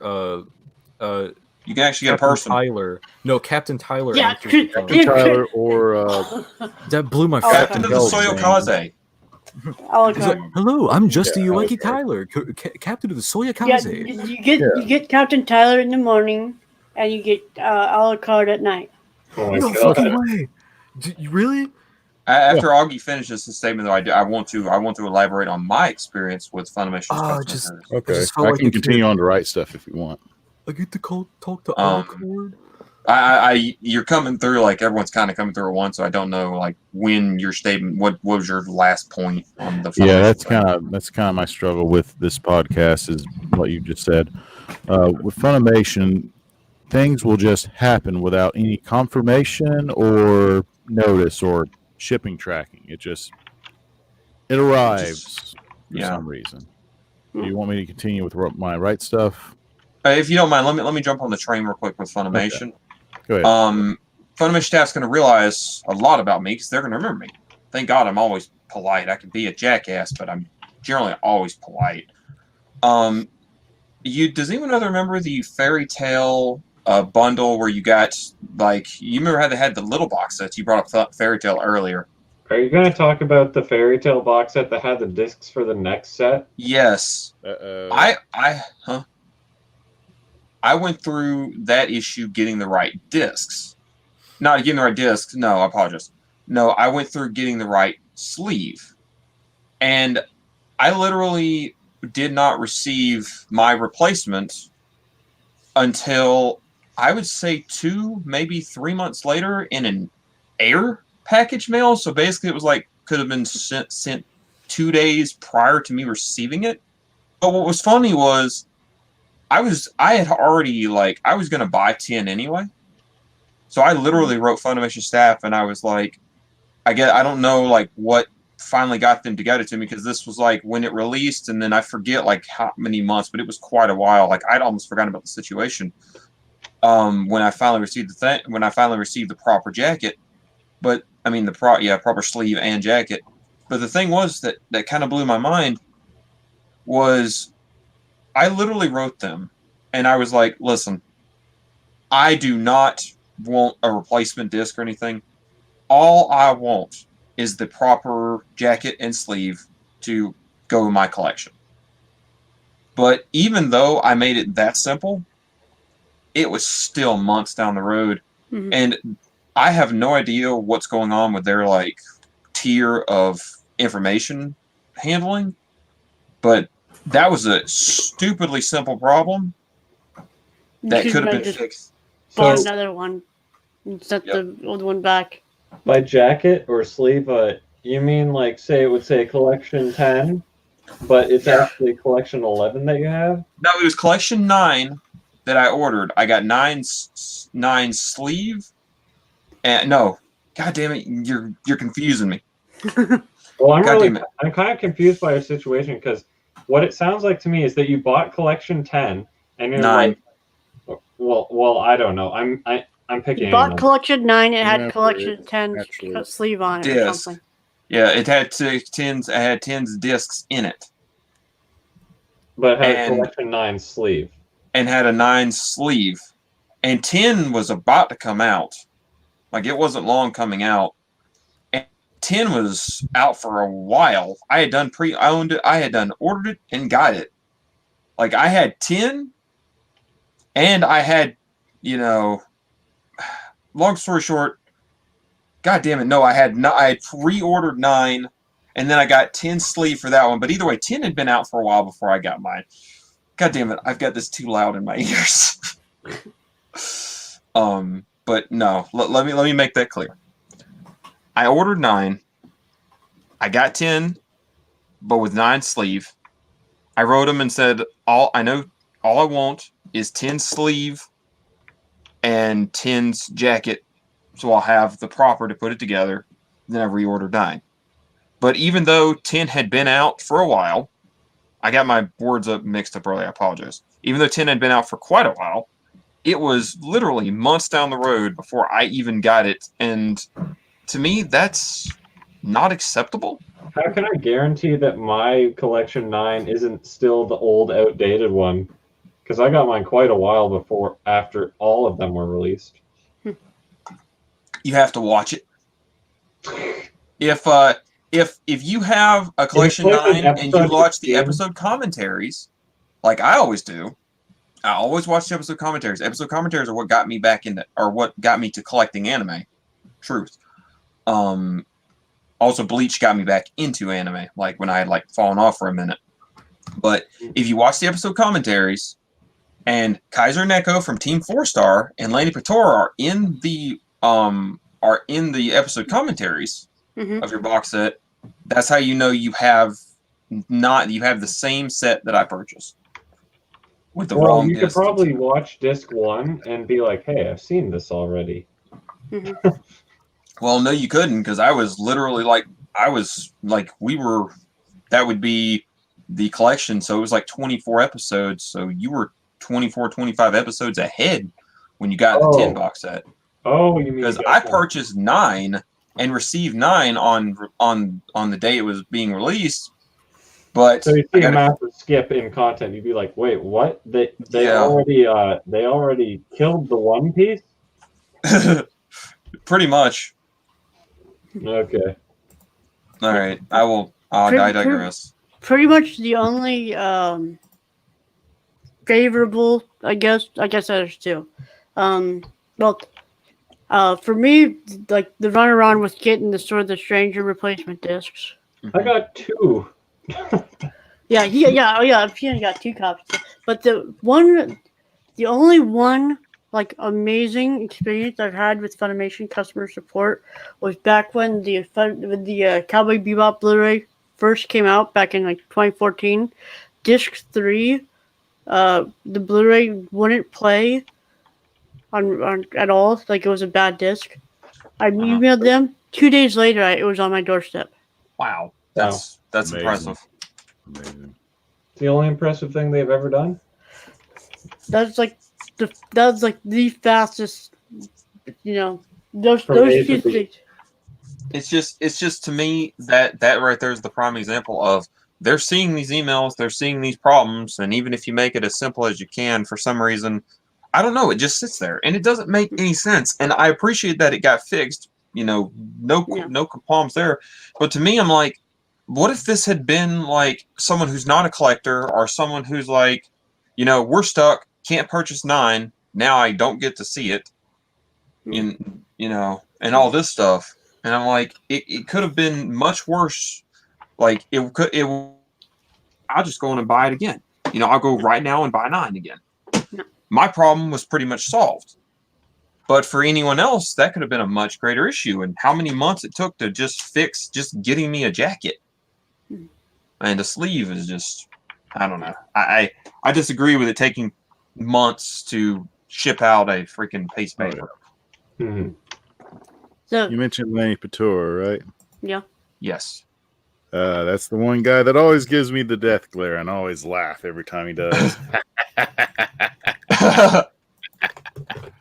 [SPEAKER 3] you can actually get a person.
[SPEAKER 4] Captain Tyler.
[SPEAKER 1] Yeah,
[SPEAKER 2] Captain Tyler or
[SPEAKER 4] that blew my
[SPEAKER 3] Captain of the Soyokaze.
[SPEAKER 4] Like, hello, I'm Justy Ueki Tyler, Captain of the Soyokaze.
[SPEAKER 1] Yeah, you get Captain Tyler in the morning, and you get a la carte at night.
[SPEAKER 8] Oh my
[SPEAKER 4] no
[SPEAKER 8] God.
[SPEAKER 4] fucking way! Really?
[SPEAKER 3] After Augie finishes his statement, though, I want to elaborate on my experience with Funimation.
[SPEAKER 2] Okay, I can continue on to write stuff if you want.
[SPEAKER 4] I get to talk to Alcord.
[SPEAKER 3] You're coming through like everyone's kind of coming through at once, so I don't know like when your statement. What was your last point on the?
[SPEAKER 2] Yeah, that's kind of my struggle with this podcast is what you just said. With Funimation, things will just happen without any confirmation or notice or shipping tracking. It arrives for some reason. Do you want me to continue with my right stuff?
[SPEAKER 3] If you don't mind, let me jump on the train real quick with Funimation.
[SPEAKER 2] Okay. Go ahead.
[SPEAKER 3] Funimation staff's going to realize a lot about me because they're going to remember me. Thank God I'm always polite. I can be a jackass, but I'm generally always polite. Does anyone remember the Fairy Tale bundle where you got you remember how they had the little box sets? You brought up Fairy Tale earlier.
[SPEAKER 8] Are you going to talk about the Fairy Tale box set that had the discs for the next set?
[SPEAKER 3] Yes. I went through that issue getting the right discs. Not getting the right discs. No, I apologize. No, I went through getting the right sleeve. And I literally did not receive my replacement until I would say 2, maybe 3 months later in an air package mail. So basically it was like, could have been sent 2 days prior to me receiving it. But what was funny was I was going to buy 10 anyway. So I literally wrote Funimation staff and I was like, I don't know like what finally got them to get it to me, because this was like when it released, and then I forget like how many months, but it was quite a while. Like I'd almost forgotten about the situation. When I finally received the proper jacket, but I mean proper sleeve and jacket. But the thing was that kind of blew my mind was I literally wrote them and I was like, listen, I do not want a replacement disc or anything. All I want is the proper jacket and sleeve to go in my collection. But even though I made it that simple, it was still months down the road. Mm-hmm. And I have no idea what's going on with their like tier of information handling, but that was a stupidly simple problem that could have been fixed.
[SPEAKER 1] Bought another one and set the old one back.
[SPEAKER 8] By jacket or sleeve, you mean like say it would say collection 10, but it's actually collection 11 that you have?
[SPEAKER 3] No, it was collection 9 that I ordered. I got 9 sleeve, and no, god damn it, you're confusing me.
[SPEAKER 8] Well, I'm kind of confused by your situation, because what it sounds like to me is that you bought collection 10 and you're
[SPEAKER 3] 9.
[SPEAKER 8] Like, well, I don't know. I'm picking.
[SPEAKER 1] You bought collection 9. It had collection 10 sleeve on it or something.
[SPEAKER 3] Yeah, it had 10s. It had 10's discs in it,
[SPEAKER 8] but it had a collection 9 sleeve.
[SPEAKER 3] And had a 9 sleeve, and 10 was about to come out. Like it wasn't long coming out, and 10 was out for a while. I had done pre-owned it. I had done ordered it and got it. Like I had 10, and I had, long story short, god damn it, no, I had pre-ordered 9, and then I got 10 sleeve for that one. But either way, 10 had been out for a while before I got mine. God damn it, I've got this too loud in my ears. But no, let me make that clear. I ordered 9. I got 10, but with 9 sleeve. I wrote them and said, all I want is 10 sleeve and 10's jacket, so I'll have the proper to put it together. Then I reordered 9. But even though 10 had been out for a while, I got my words mixed up early. I apologize. Even though 10 had been out for quite a while, it was literally months down the road before I even got it. And to me, that's not acceptable.
[SPEAKER 8] How can I guarantee that my collection 9 isn't still the old, outdated one? Because I got mine quite a while after all of them were released.
[SPEAKER 3] You have to watch it. If you have a collection 9 and you watch the episode commentaries, like I always do, I always watch the episode commentaries. Episode commentaries are what got me back into, or what got me to collecting anime. Truth. Also, Bleach got me back into anime, like when I had fallen off for a minute. But if you watch the episode commentaries, and Kaiser Neko from Team 4-Star and Lanny Patora are in the episode commentaries of your box set, that's how you know you have the same set that I purchased with the wrong disc.
[SPEAKER 8] You could probably watch disc 1 and be like, hey, I've seen this already.
[SPEAKER 3] Well, no, you couldn't, because I was literally that would be the collection, so it was 24 episodes, so you were 24, 25 episodes ahead when you got the 10 box set.
[SPEAKER 8] Oh, you mean
[SPEAKER 3] because I purchased 9 and received 9 on the day it was being released. But
[SPEAKER 8] so you see a massive skip in content, you'd be like, "Wait, what? They already killed the One Piece?"
[SPEAKER 3] Pretty much.
[SPEAKER 8] Okay.
[SPEAKER 3] All right. I digress.
[SPEAKER 1] Pretty much the only favorable, I guess there's two. Well, For me, like the runaround was getting the Sword of the Stranger replacement discs.
[SPEAKER 8] I got 2.
[SPEAKER 1] Yeah, he only got 2 copies. But the only one like amazing experience I've had with Funimation customer support was back when the Cowboy Bebop Blu-ray first came out back in like 2014. Disc 3, the Blu-ray wouldn't play on at all. Like it was a bad disc. I emailed them. 2 days later, it was on my doorstep.
[SPEAKER 3] Wow, that's
[SPEAKER 2] Amazing.
[SPEAKER 3] impressive.
[SPEAKER 2] Amazing.
[SPEAKER 8] The only impressive thing they've ever done.
[SPEAKER 1] That's like the fastest. You know, those
[SPEAKER 8] From A to
[SPEAKER 1] two
[SPEAKER 8] B.
[SPEAKER 1] things.
[SPEAKER 3] It's just to me that right there is the prime example of they're seeing these emails, they're seeing these problems, and even if you make it as simple as you can, for some reason, I don't know, it just sits there and it doesn't make any sense. And I appreciate that it got fixed. You know, no qualms there. But to me, I'm like, what if this had been like someone who's not a collector or someone who's like, you know, we're stuck, can't purchase 9, now I don't get to see it, you know, and all this stuff. And I'm like, it could have been much worse. Like I'll just go in and buy it again. You know, I'll go right now and buy 9 again. My problem was pretty much solved. But for anyone else, that could have been a much greater issue. And how many months it took to just fix just getting me a jacket. And a sleeve is just, I don't know. I disagree with it taking months to ship out a freaking paste paper.
[SPEAKER 8] Mm-hmm.
[SPEAKER 1] So
[SPEAKER 2] You mentioned Lenny Patura, right?
[SPEAKER 1] yeah.
[SPEAKER 3] Yes.
[SPEAKER 2] That's the one guy that always gives me the death glare, and I always laugh every time he does.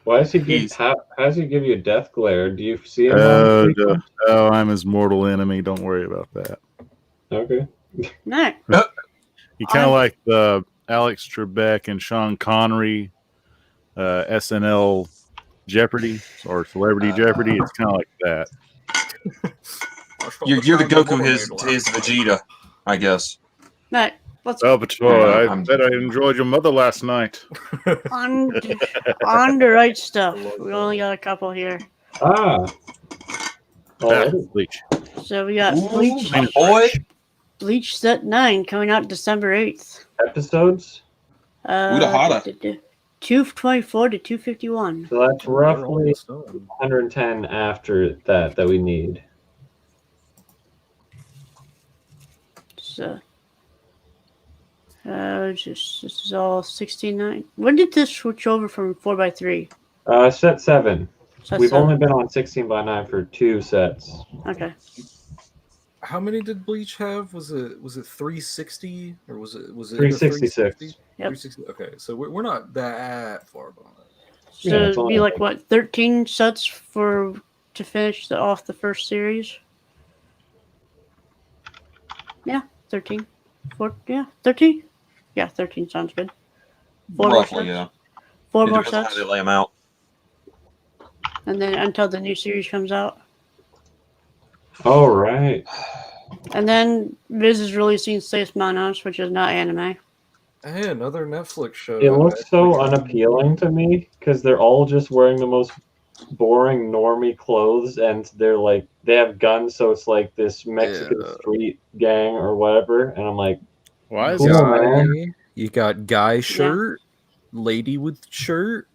[SPEAKER 8] Why does he give? How does he give you a death glare? Do you see him?
[SPEAKER 2] I'm his mortal enemy. Don't worry about that.
[SPEAKER 8] Okay.
[SPEAKER 1] No.
[SPEAKER 2] He kind of like the Alex Trebek and Sean Connery SNL Jeopardy or Celebrity Jeopardy. It's kind of like that.
[SPEAKER 3] You're the Goku his Vegeta, I guess.
[SPEAKER 1] No. Let's
[SPEAKER 2] Patrol, I bet I enjoyed your mother last night.
[SPEAKER 1] on the right stuff. We only got a couple here.
[SPEAKER 2] Bleach.
[SPEAKER 1] So we got Bleach.
[SPEAKER 3] My boy.
[SPEAKER 1] Bleach Set 9 coming out December 8th.
[SPEAKER 8] Episodes?
[SPEAKER 3] Udahara.
[SPEAKER 1] 224 to 251.
[SPEAKER 8] So that's roughly 110 after that we need.
[SPEAKER 1] So, this is all 69. When did this switch over from 4x3?
[SPEAKER 8] Set 7. We've
[SPEAKER 1] 7.
[SPEAKER 8] only been on 16x9 for 2 sets.
[SPEAKER 1] Okay.
[SPEAKER 7] How many did Bleach have? Was it 360 or was it
[SPEAKER 8] 366?
[SPEAKER 1] Yep.
[SPEAKER 7] 360. Okay, so we're not that far behind.
[SPEAKER 1] So
[SPEAKER 8] Yeah,
[SPEAKER 1] it'd be like what, 13 sets to finish off the first series? Yeah, 13. 13? Yeah, 13 sounds good. 4 more
[SPEAKER 3] Roughly,
[SPEAKER 1] sets.
[SPEAKER 3] yeah.
[SPEAKER 1] 4
[SPEAKER 3] It
[SPEAKER 1] more
[SPEAKER 3] depends on
[SPEAKER 1] sets.
[SPEAKER 3] how they lay them out.
[SPEAKER 1] And then until the new series comes out.
[SPEAKER 8] All right.
[SPEAKER 1] And then Viz is releasing Seis Manos, which is not anime.
[SPEAKER 7] Hey, another Netflix show.
[SPEAKER 8] It looks so unappealing to me because they're all just wearing the most boring normie clothes, and they're like they have guns, so it's like this Mexican street gang or whatever. And I'm like,
[SPEAKER 2] why is
[SPEAKER 8] cool,
[SPEAKER 2] it?
[SPEAKER 8] man.
[SPEAKER 7] You got guy shirt, lady with shirt,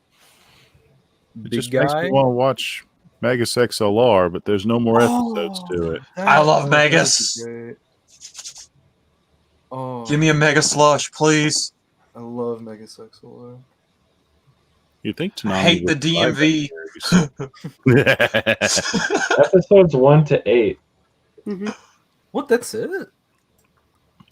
[SPEAKER 2] It
[SPEAKER 7] big
[SPEAKER 2] just makes
[SPEAKER 7] guy.
[SPEAKER 2] me want to watch Megas XLR, but there's no more episodes to it.
[SPEAKER 3] I love Megas.
[SPEAKER 7] Oh,
[SPEAKER 3] Give me a Mega Slush, please.
[SPEAKER 7] I love Mega XLR.
[SPEAKER 2] You think
[SPEAKER 3] I
[SPEAKER 2] Tanami
[SPEAKER 3] hate the
[SPEAKER 2] would
[SPEAKER 3] DMV.
[SPEAKER 8] Episodes 1 to 8.
[SPEAKER 1] Mm-hmm.
[SPEAKER 7] What? That's it?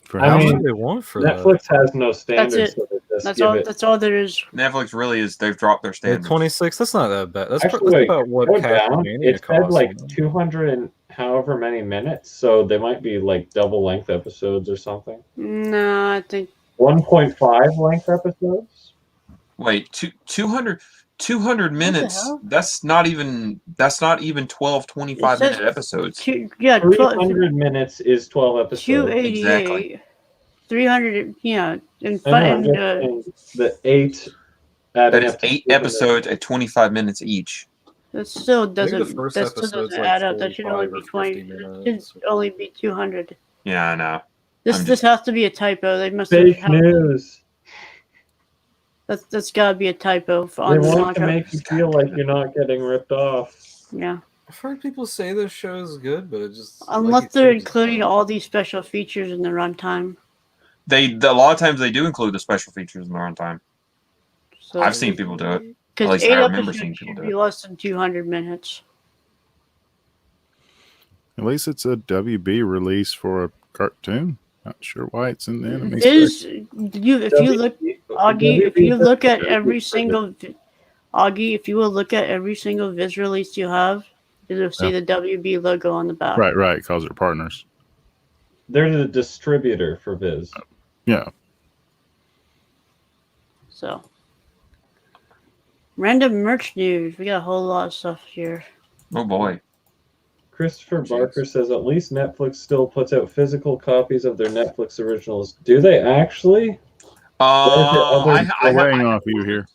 [SPEAKER 2] For
[SPEAKER 8] I
[SPEAKER 2] how
[SPEAKER 8] mean,
[SPEAKER 2] much?
[SPEAKER 7] What do they want for
[SPEAKER 8] Netflix has no standards.
[SPEAKER 1] That's it.
[SPEAKER 8] So they just
[SPEAKER 1] That's
[SPEAKER 8] give
[SPEAKER 1] all.
[SPEAKER 8] it.
[SPEAKER 1] That's all there is.
[SPEAKER 3] Netflix really is. They've dropped their
[SPEAKER 7] that?
[SPEAKER 3] standards.
[SPEAKER 7] 26. That's not that bad. That's,
[SPEAKER 8] Actually,
[SPEAKER 7] that's about what
[SPEAKER 8] go down.
[SPEAKER 7] Castlevania
[SPEAKER 8] It said
[SPEAKER 7] costs.
[SPEAKER 8] like 200 and however many minutes, so they might be like double length episodes or something.
[SPEAKER 1] No, I think
[SPEAKER 8] 1.5 length episodes.
[SPEAKER 3] Wait, 200 minutes.
[SPEAKER 1] hell?
[SPEAKER 3] That's not even 12 25
[SPEAKER 1] It says
[SPEAKER 3] minute episodes.
[SPEAKER 8] 300 minutes is 12 episodes.
[SPEAKER 1] 288.
[SPEAKER 3] Exactly.
[SPEAKER 1] 300. Yeah, and
[SPEAKER 8] I know, I'm just saying the 8.
[SPEAKER 3] That is 8 episodes at 25 minutes each.
[SPEAKER 1] That still
[SPEAKER 4] I think
[SPEAKER 1] doesn't.
[SPEAKER 4] the first
[SPEAKER 1] That still
[SPEAKER 4] episode's
[SPEAKER 1] doesn't
[SPEAKER 4] like
[SPEAKER 1] add up. That should only
[SPEAKER 4] 45
[SPEAKER 1] be
[SPEAKER 4] or
[SPEAKER 1] 20.
[SPEAKER 4] 50
[SPEAKER 1] It
[SPEAKER 4] minutes.
[SPEAKER 1] should only be 200.
[SPEAKER 3] Yeah, I know.
[SPEAKER 1] This has to be a typo. They must
[SPEAKER 8] Fake
[SPEAKER 1] have.
[SPEAKER 8] news.
[SPEAKER 1] That's gotta be a typo
[SPEAKER 8] They
[SPEAKER 1] on the
[SPEAKER 8] want to
[SPEAKER 1] manga.
[SPEAKER 8] make you feel like you're not getting ripped off.
[SPEAKER 1] Yeah.
[SPEAKER 4] I've heard people say this show is good, but it just
[SPEAKER 1] Unless
[SPEAKER 4] like
[SPEAKER 1] they're
[SPEAKER 4] you said,
[SPEAKER 1] including all these special features in the runtime.
[SPEAKER 3] A lot of times they do include the special features in the runtime.
[SPEAKER 1] So,
[SPEAKER 3] I've seen people do it. At
[SPEAKER 1] because
[SPEAKER 3] least
[SPEAKER 1] 8
[SPEAKER 3] I remember
[SPEAKER 1] episodes
[SPEAKER 3] seeing people
[SPEAKER 1] should
[SPEAKER 3] do
[SPEAKER 1] be
[SPEAKER 3] it.
[SPEAKER 1] less than 200 minutes.
[SPEAKER 2] At least it's a WB release for a cartoon. Not sure why it's in the anime.
[SPEAKER 1] If you look, Augie, if you look at every single Augie, if you will look at every single Viz release you have, you'll see the WB logo on the back.
[SPEAKER 2] Right, because they're partners.
[SPEAKER 8] They're the distributor for Viz.
[SPEAKER 2] Yeah.
[SPEAKER 1] So, random merch news. We got a whole lot of stuff here.
[SPEAKER 3] Oh boy.
[SPEAKER 8] Christopher Barker says at least Netflix still puts out physical copies of their Netflix originals. Do they actually?
[SPEAKER 2] I'm weighing off you here.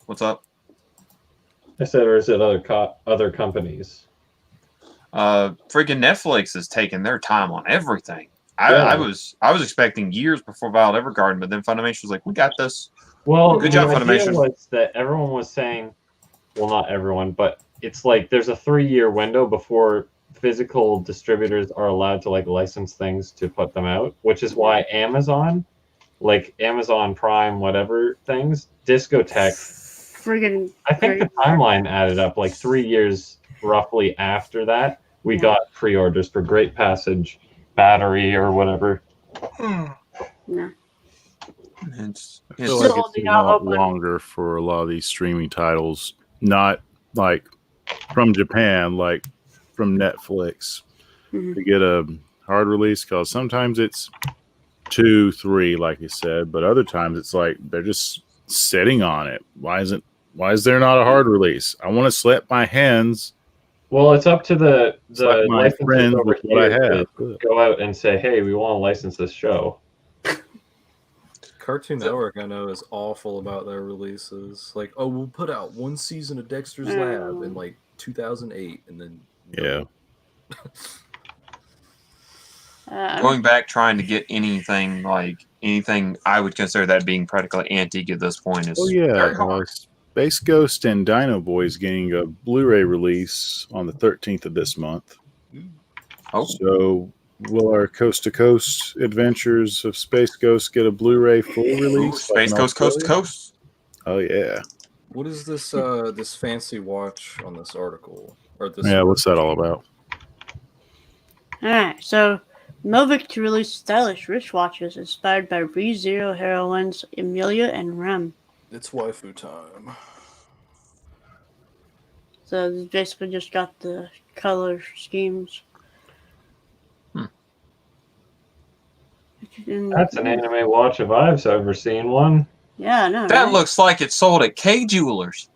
[SPEAKER 3] What's up?
[SPEAKER 8] I said, or is it other companies?
[SPEAKER 3] Freaking Netflix is taking their time on everything.
[SPEAKER 8] Yeah.
[SPEAKER 3] I was expecting years before Violet Evergarden, but then Funimation was like, "We got this."
[SPEAKER 8] Well,
[SPEAKER 3] Good job,
[SPEAKER 8] the idea
[SPEAKER 3] Funimation.
[SPEAKER 8] was that everyone was saying, well, not everyone, but it's like there's a 3-year window before physical distributors are allowed to like license things to put them out, which is why Amazon, like Amazon Prime, whatever things, Discotech.
[SPEAKER 1] Friggin'
[SPEAKER 8] I think the timeline added up like 3 years roughly after that. We got pre-orders for Great Passage, Battery, or whatever.
[SPEAKER 1] Yeah.
[SPEAKER 3] It's
[SPEAKER 2] I feel like it's a lot longer for a lot of these streaming titles, not like from Japan, like from Netflix, to get a hard release, because sometimes it's 2, 3, like you said, but other times it's like they're just sitting on it. Why is there not a hard release? I want to slap my hands.
[SPEAKER 8] Well, it's up to the
[SPEAKER 2] my
[SPEAKER 8] licensors
[SPEAKER 2] friends
[SPEAKER 8] over
[SPEAKER 2] with what I
[SPEAKER 8] here
[SPEAKER 2] have.
[SPEAKER 8] to go out and say, hey, we want to license this show.
[SPEAKER 4] Cartoon Network, I know, is awful about their releases. Like, oh, we'll put out 1 season of Dexter's Lab in like 2008, and then
[SPEAKER 3] going back trying to get anything I would consider that being practically antique at this point is very hard.
[SPEAKER 2] Space Ghost and Dino Boys getting a Blu-ray release on the 13th of this month.
[SPEAKER 3] Oh.
[SPEAKER 2] So will our Coast to Coast Adventures of Space Ghost get a Blu-ray full release?
[SPEAKER 3] Space Ghost Coast to Coast?
[SPEAKER 2] Oh yeah.
[SPEAKER 4] What is this this fancy watch on this article? Or this
[SPEAKER 2] what's that all about?
[SPEAKER 1] Alright, so Movic to release stylish wristwatches inspired by ReZero heroines Emilia and Rem.
[SPEAKER 4] It's waifu time.
[SPEAKER 1] So this basically just got the color schemes.
[SPEAKER 8] That's an anime watch if I've ever seen one.
[SPEAKER 1] Yeah, I know.
[SPEAKER 3] That looks like it's sold at K Jewelers.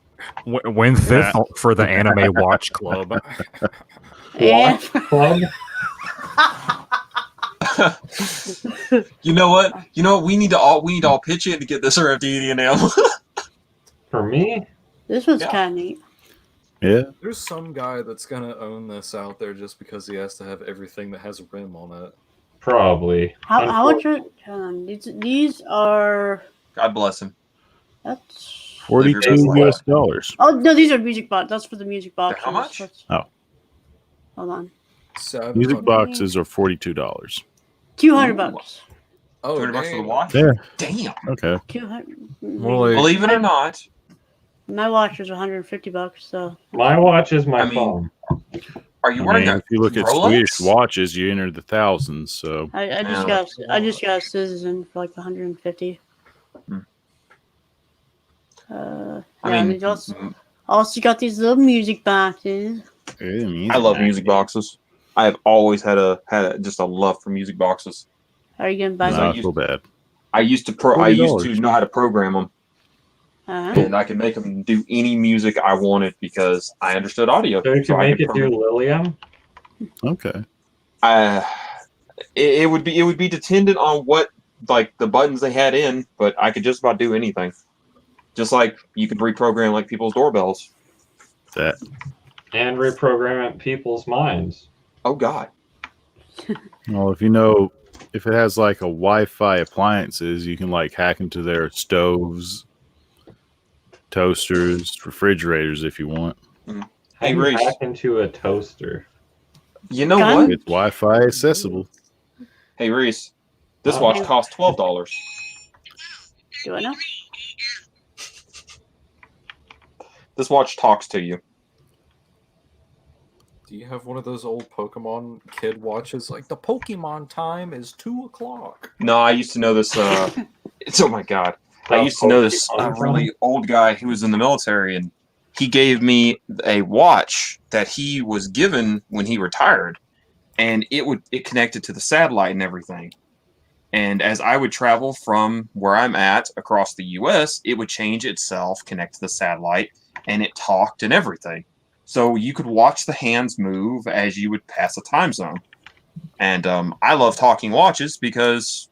[SPEAKER 7] Win fifth for the Anime Watch Club.
[SPEAKER 1] And
[SPEAKER 8] Club?
[SPEAKER 3] You know what? We need to all pitch in to get this FDDNM.
[SPEAKER 8] For me?
[SPEAKER 1] This was kind of neat.
[SPEAKER 2] Yeah.
[SPEAKER 4] There's some guy that's gonna own this out there just because he has to have everything that has a rim on it.
[SPEAKER 8] Probably.
[SPEAKER 1] How much are these are?
[SPEAKER 3] God bless him.
[SPEAKER 1] That's
[SPEAKER 2] $42 US.
[SPEAKER 1] Oh no, these are music box. That's for the music box.
[SPEAKER 3] How much?
[SPEAKER 1] Hold on.
[SPEAKER 2] Music boxes are $42.
[SPEAKER 1] $200.
[SPEAKER 4] Oh,
[SPEAKER 3] $200 for the watch?
[SPEAKER 2] Yeah.
[SPEAKER 3] Damn.
[SPEAKER 2] Okay.
[SPEAKER 1] 200.
[SPEAKER 3] Believe it or not,
[SPEAKER 1] My watch is $150. So
[SPEAKER 8] my watch is my phone.
[SPEAKER 3] Are you wearing
[SPEAKER 2] if you look at
[SPEAKER 3] Rolex?
[SPEAKER 2] Swedish watches, you enter the thousands. So
[SPEAKER 1] I just got a Citizen for like $150.
[SPEAKER 3] mean,
[SPEAKER 1] also got these little music boxes.
[SPEAKER 3] I love music boxes. I have always had just a love for music boxes.
[SPEAKER 1] Are you gonna buy
[SPEAKER 2] no,
[SPEAKER 1] some?
[SPEAKER 2] I feel bad.
[SPEAKER 3] I used to know how to program them, and I could make them do any music I wanted because I understood audio.
[SPEAKER 8] So you can make it do Lilium?
[SPEAKER 2] Okay.
[SPEAKER 3] It would be dependent on what like the buttons they had in, but I could just about do anything. Just like you could reprogram like people's doorbells.
[SPEAKER 2] That.
[SPEAKER 8] And reprogram people's minds.
[SPEAKER 3] Oh God.
[SPEAKER 2] Well, if it has like a Wi-Fi appliances, you can like hack into their stoves, toasters, refrigerators if you want.
[SPEAKER 3] Hey,
[SPEAKER 8] How do you
[SPEAKER 3] Reese.
[SPEAKER 8] hack into a toaster?
[SPEAKER 3] You know what?
[SPEAKER 2] It's Wi-Fi accessible.
[SPEAKER 3] Hey, Reese. This watch costs $12.
[SPEAKER 1] Do I know?
[SPEAKER 3] This watch talks to you.
[SPEAKER 4] Do you have one of those old Pokemon kid watches? Like, the Pokemon time is 2:00.
[SPEAKER 3] No, I used to know this. It's oh my God. I used to know this really old guy who was in the military, and he gave me a watch that he was given when he retired, and it connected to the satellite and everything. And as I would travel from where I'm at across the U.S., it would change itself, connect to the satellite, and it talked and everything. So you could watch the hands move as you would pass a time zone. And I love talking watches because,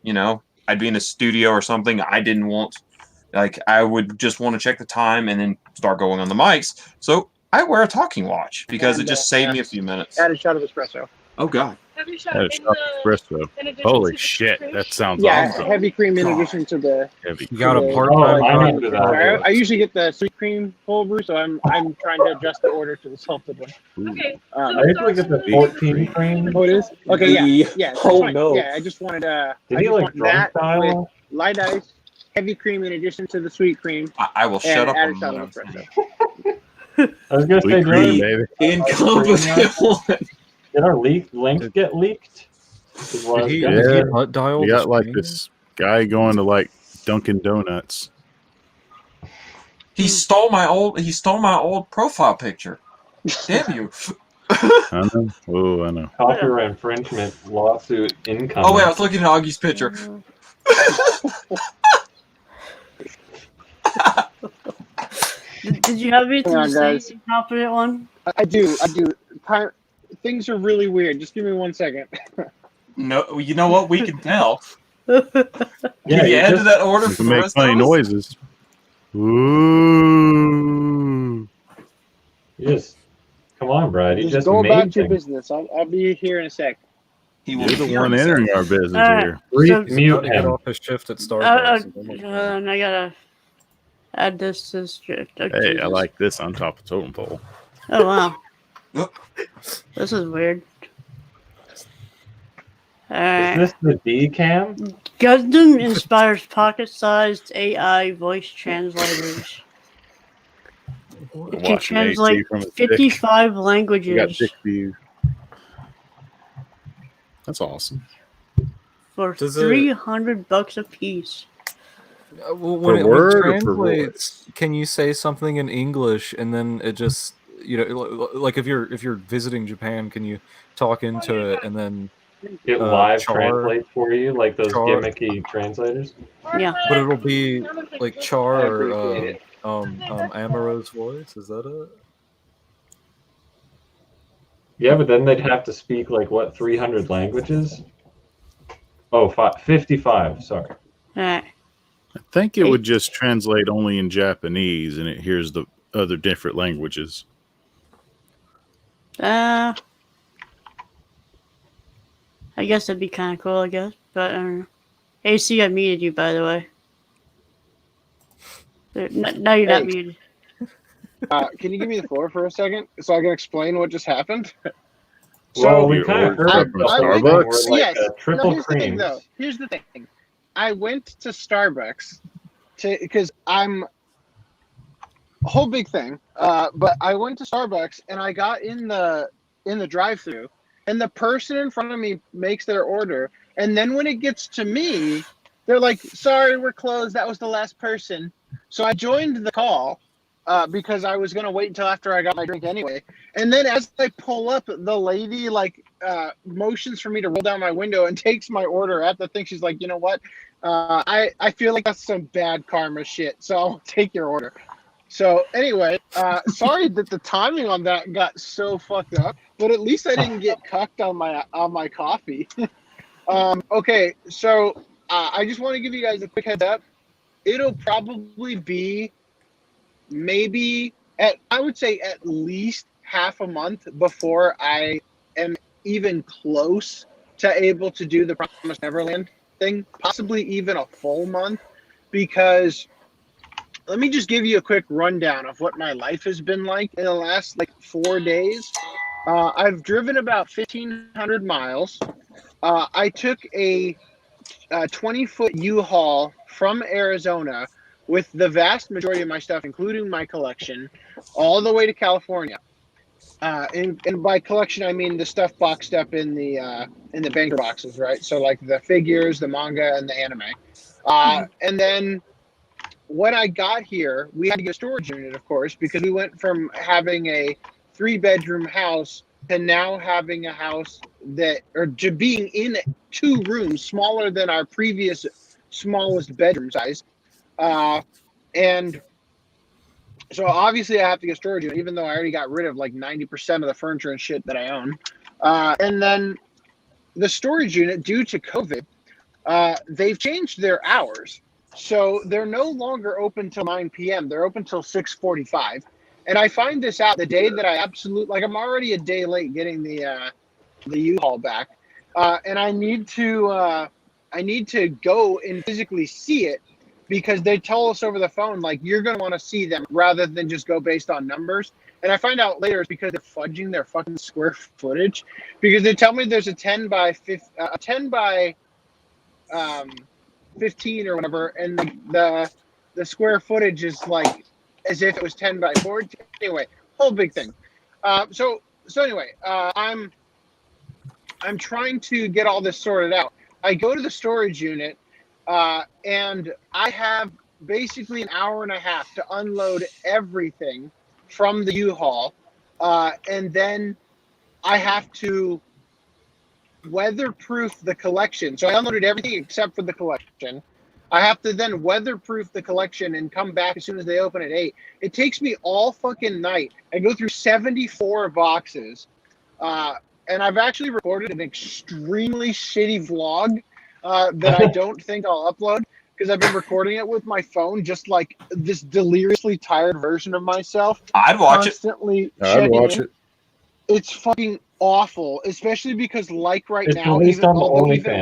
[SPEAKER 3] I'd be in a studio or something. I didn't want, I would just want to check the time and then start going on the mics. So I wear a talking watch because it just saved me a few minutes.
[SPEAKER 6] Add a shot of espresso.
[SPEAKER 3] Oh, God.
[SPEAKER 2] That is shot espresso. Holy shit, that sounds awesome.
[SPEAKER 6] Heavy cream in addition to the.
[SPEAKER 2] Heavy.
[SPEAKER 4] You got a
[SPEAKER 6] the-
[SPEAKER 4] part-time
[SPEAKER 6] I usually get the sweet cream cold brew, so I'm trying to adjust the order to the salted one.
[SPEAKER 9] Okay.
[SPEAKER 8] I usually get the 14 cream.
[SPEAKER 6] Oh, it is? Okay, yeah. That's fine.
[SPEAKER 3] no.
[SPEAKER 6] Yeah, I just wanted
[SPEAKER 8] Did he like drunk
[SPEAKER 6] that
[SPEAKER 8] style?
[SPEAKER 6] with light ice, heavy cream in addition to the sweet cream,
[SPEAKER 3] I will shut
[SPEAKER 6] and
[SPEAKER 3] up
[SPEAKER 6] add
[SPEAKER 3] on
[SPEAKER 6] a shot of
[SPEAKER 3] that.
[SPEAKER 6] espresso.
[SPEAKER 8] I was gonna say,
[SPEAKER 2] Sweet cream,
[SPEAKER 8] did
[SPEAKER 2] baby.
[SPEAKER 3] Incompetent.
[SPEAKER 8] our links get leaked? Is what I was
[SPEAKER 4] Did he,
[SPEAKER 8] gonna
[SPEAKER 4] did he
[SPEAKER 8] say.
[SPEAKER 4] butt dial
[SPEAKER 2] You
[SPEAKER 4] the
[SPEAKER 2] got like
[SPEAKER 4] screen?
[SPEAKER 2] this guy going to like Dunkin' Donuts.
[SPEAKER 3] He stole my old profile picture. Damn you.
[SPEAKER 2] I know. Oh, I know.
[SPEAKER 8] Copyright infringement lawsuit incoming.
[SPEAKER 3] Oh, wait, I was looking at Augie's picture.
[SPEAKER 1] Did you have anything
[SPEAKER 6] Hang on,
[SPEAKER 1] to say,
[SPEAKER 6] guys.
[SPEAKER 1] you confident one?
[SPEAKER 6] I do. Things are really weird. Just give me 1 second.
[SPEAKER 3] No, you know what? We can tell.
[SPEAKER 8] Yeah,
[SPEAKER 3] Can you add to that order
[SPEAKER 2] You
[SPEAKER 3] for
[SPEAKER 2] can
[SPEAKER 3] the
[SPEAKER 2] make
[SPEAKER 3] rest of
[SPEAKER 2] funny
[SPEAKER 3] us?
[SPEAKER 2] noises. Ooh.
[SPEAKER 8] You just come on, Brad. You
[SPEAKER 6] Just
[SPEAKER 8] just
[SPEAKER 6] go
[SPEAKER 8] made
[SPEAKER 6] about your
[SPEAKER 8] things.
[SPEAKER 6] business. I'll be here in a sec.
[SPEAKER 3] He will
[SPEAKER 2] You're the
[SPEAKER 3] hear
[SPEAKER 2] one
[SPEAKER 3] himself.
[SPEAKER 2] entering our business
[SPEAKER 1] Alright.
[SPEAKER 2] here.
[SPEAKER 1] So,
[SPEAKER 4] He's
[SPEAKER 8] Mute
[SPEAKER 4] about to get
[SPEAKER 8] him.
[SPEAKER 4] off his shift at Starbucks.
[SPEAKER 1] and I gotta add this to this.
[SPEAKER 2] Hey, I like this on top of totem pole.
[SPEAKER 1] Oh wow, this is weird.
[SPEAKER 8] Is
[SPEAKER 1] Alright.
[SPEAKER 8] this the D cam?
[SPEAKER 1] Gundam inspires pocket-sized AI voice translators. It can
[SPEAKER 2] Watching AC
[SPEAKER 1] translate
[SPEAKER 2] from a stick.
[SPEAKER 1] 55
[SPEAKER 2] You got
[SPEAKER 1] languages
[SPEAKER 2] 60. That's awesome.
[SPEAKER 1] for
[SPEAKER 4] Does it-
[SPEAKER 1] $300 a piece.
[SPEAKER 4] Well,
[SPEAKER 2] For
[SPEAKER 4] when it
[SPEAKER 2] word or for
[SPEAKER 4] translates, can you say something in English and then it just, like if you're visiting Japan, can you talk into it and then,
[SPEAKER 8] It live
[SPEAKER 4] Char-
[SPEAKER 8] translate for you, like those
[SPEAKER 4] Char-
[SPEAKER 8] gimmicky translators.
[SPEAKER 1] Yeah.
[SPEAKER 4] but it'll be like Char or Amaro's voice? Is that it?
[SPEAKER 8] Yeah, but then they'd have to speak like what 300 languages? Oh, 55. Sorry.
[SPEAKER 1] Alright.
[SPEAKER 2] I think it would just translate only in Japanese and it hears the other different languages.
[SPEAKER 1] I guess that'd be kind of cool, I guess. But I don't know. AC, I muted you, by the way. Now you're not
[SPEAKER 6] Hey.
[SPEAKER 1] muted.
[SPEAKER 6] Can you give me the floor for a second so I can explain what just happened?
[SPEAKER 8] Well, we
[SPEAKER 2] You
[SPEAKER 8] kind of
[SPEAKER 2] ordered
[SPEAKER 8] heard
[SPEAKER 2] from
[SPEAKER 8] about
[SPEAKER 2] Starbucks?
[SPEAKER 8] something where, like,
[SPEAKER 6] Yes.
[SPEAKER 8] triple
[SPEAKER 6] here's the thing,
[SPEAKER 8] creams.
[SPEAKER 6] though. Here's the thing. I went to Starbucks because I'm a whole big thing. But I went to Starbucks and I got in the drive-thru, and the person in front of me makes their order, and then when it gets to me, they're like, "Sorry, we're closed. That was the last person." So I joined the call because I was gonna wait until after I got my drink anyway. And then as I pull up, the lady motions for me to roll down my window and takes my order at the thing. She's like, "You know what? I feel like that's some bad karma shit. So I'll take your order." So anyway, sorry that the timing on that got so fucked up, but at least I didn't get cucked on my coffee. Okay, so I just want to give you guys a quick heads up. It'll probably be maybe I would say at least half a month before I am even close to able to do the Promised Neverland thing, possibly even a full month, because let me just give you a quick rundown of what my life has been like in the last 4 days. I've driven about 1,500 miles. I took a 20-foot U-Haul from Arizona with the vast majority of my stuff, including my collection, all the way to California. And by collection, I mean the stuff boxed up in the banker boxes, right? So like the figures, the manga, and the anime. And then when I got here, we had to get a storage unit, of course, because we went from having a 3-bedroom house to now having a house to being in 2 rooms smaller than our previous smallest bedroom size. And so obviously I have to get storage unit, even though I already got rid of 90% of the furniture and shit that I own. And then the storage unit, due to COVID, they've changed their hours. So they're no longer open till 9 p.m. They're open till 6:45. And I find this out the day that I I'm already a day late getting the U-Haul back. And I need to go and physically see it, because they tell us over the phone, you're going to want to see them rather than just go based on numbers. And I find out later it's because they're fudging their fucking square footage, because they tell me there's a 10 by 15 or whatever, and the square footage is as if it was 10 by 14. Anyway, whole big thing. So anyway, I'm trying to get all this sorted out. I go to the storage unit, and I have basically an hour and a half to unload everything from the U-Haul, and then I have to weatherproof the collection. So I unloaded everything except for the collection. I have to then weatherproof the collection and come back as soon as they open at 8. It takes me all fucking night. I go through 74 boxes. And I've actually recorded an extremely shitty vlog that I don't think I'll upload, because I've been recording it with my phone, just this deliriously tired version of myself.
[SPEAKER 3] I'd watch it.
[SPEAKER 2] I'd watch it.
[SPEAKER 6] It's fucking awful, especially because right
[SPEAKER 8] it's
[SPEAKER 6] now, even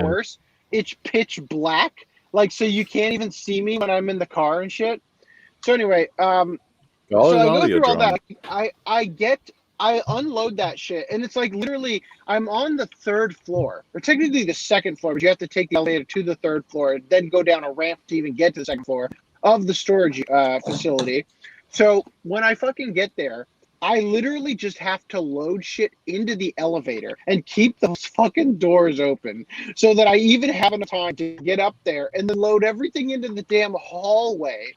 [SPEAKER 6] worse, it's pitch black. So you can't even see me when I'm in the car and shit. So anyway, so I go through all that. I unload that shit, and it's literally I'm on the 3rd floor, or technically the 2nd floor, but you have to take the elevator to the 3rd floor, then go down a ramp to even get to the 2nd floor of the storage facility. So when I fucking get there, I literally just have to load shit into the elevator and keep those fucking doors open so that I even have enough time to get up there and then load everything into the damn hallway.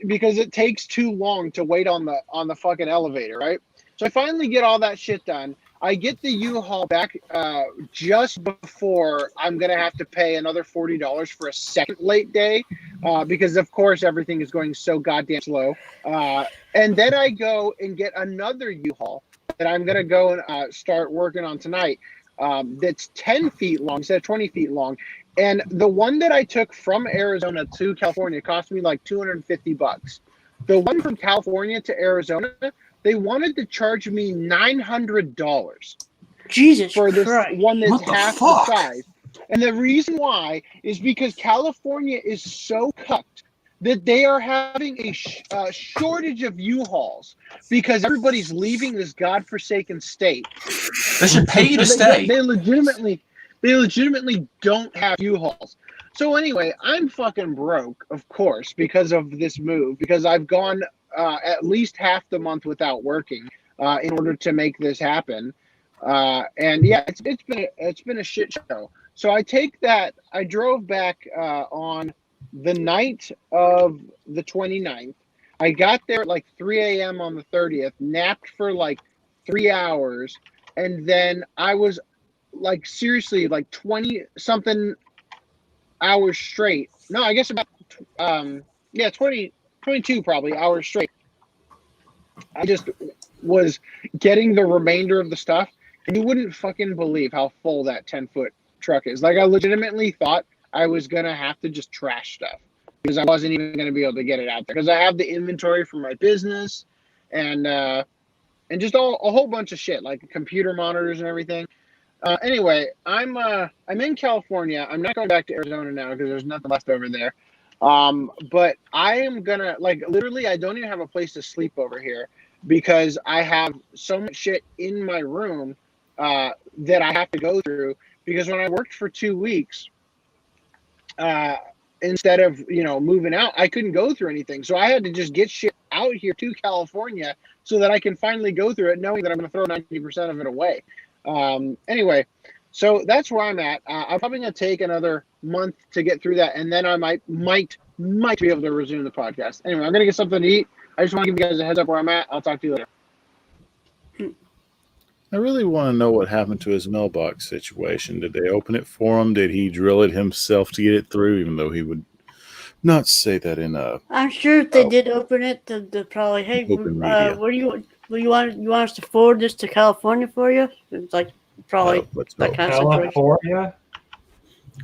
[SPEAKER 6] Because it takes too long to wait on the fucking elevator, right? So I finally get all that shit done. I get the U-Haul back just before I'm going to have to pay another $40 for a second late day, because, of course, everything is going so goddamn slow. And then I go and get another U-Haul that I'm going to go and start working on tonight, that's 10 feet long instead of 20 feet long. And the one that I took from Arizona to California cost me $250. The one from California to Arizona, they wanted to charge me $900
[SPEAKER 1] Jesus
[SPEAKER 6] for this
[SPEAKER 1] Christ.
[SPEAKER 6] one that's
[SPEAKER 3] What the
[SPEAKER 6] half
[SPEAKER 3] fuck?
[SPEAKER 6] the size. And the reason why is because California is so cucked that they are having a shortage of U-Hauls because everybody's leaving this godforsaken state.
[SPEAKER 3] They should pay you to stay.
[SPEAKER 6] They legitimately don't have U-Hauls. So anyway, I'm fucking broke, of course, because of this move, because I've gone at least half the month without working in order to make this happen. And yeah, it's been a shit show. So I drove back on the night of the 29th. I got there at 3 a.m. on the 30th, napped for 3 hours, and then I was seriously 20 something hours straight. No, I guess about 22 probably hours straight. I just was getting the remainder of the stuff, and you wouldn't fucking believe how full that 10-foot truck is. I legitimately thought I was gonna have to just trash stuff because I wasn't even going to be able to get it out there because I have the inventory for my business and just a whole bunch of shit like computer monitors and everything. Anyway, I'm in California. I'm not going back to Arizona now because there's nothing left over there. But I am gonna literally I don't even have a place to sleep over here because I have so much shit in my room that I have to go through because when I worked for 2 weeks, instead of moving out, I couldn't go through anything. So I had to just get shit out here to California so that I can finally go through it knowing that I'm gonna throw 90% of it away. Anyway, so that's where I'm at. I'm probably going to take another month to get through that, and then I might be able to resume the podcast. Anyway, I'm going to get something to eat. I just want to give you guys a heads up where I'm at. I'll talk to you later.
[SPEAKER 2] I really want to know what happened to his mailbox situation. Did they open it for him? Did he drill it himself to get it through, even though he would not say that in a...
[SPEAKER 1] I'm sure if they did open it, they'll probably, hey, what do you want us to forward this to California for you? It's like probably that kind of situation.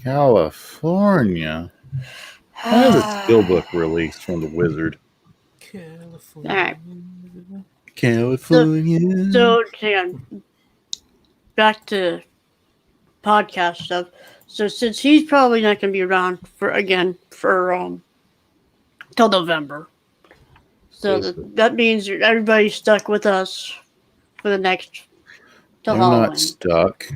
[SPEAKER 2] California? Why is a steelbook released from the Wizard?
[SPEAKER 7] California.
[SPEAKER 1] All right.
[SPEAKER 2] California.
[SPEAKER 1] So hang on. Back to podcast stuff. So since he's probably not going to be around for till November. So that means everybody's stuck with us for the next till
[SPEAKER 2] They're
[SPEAKER 1] Halloween.
[SPEAKER 2] not stuck.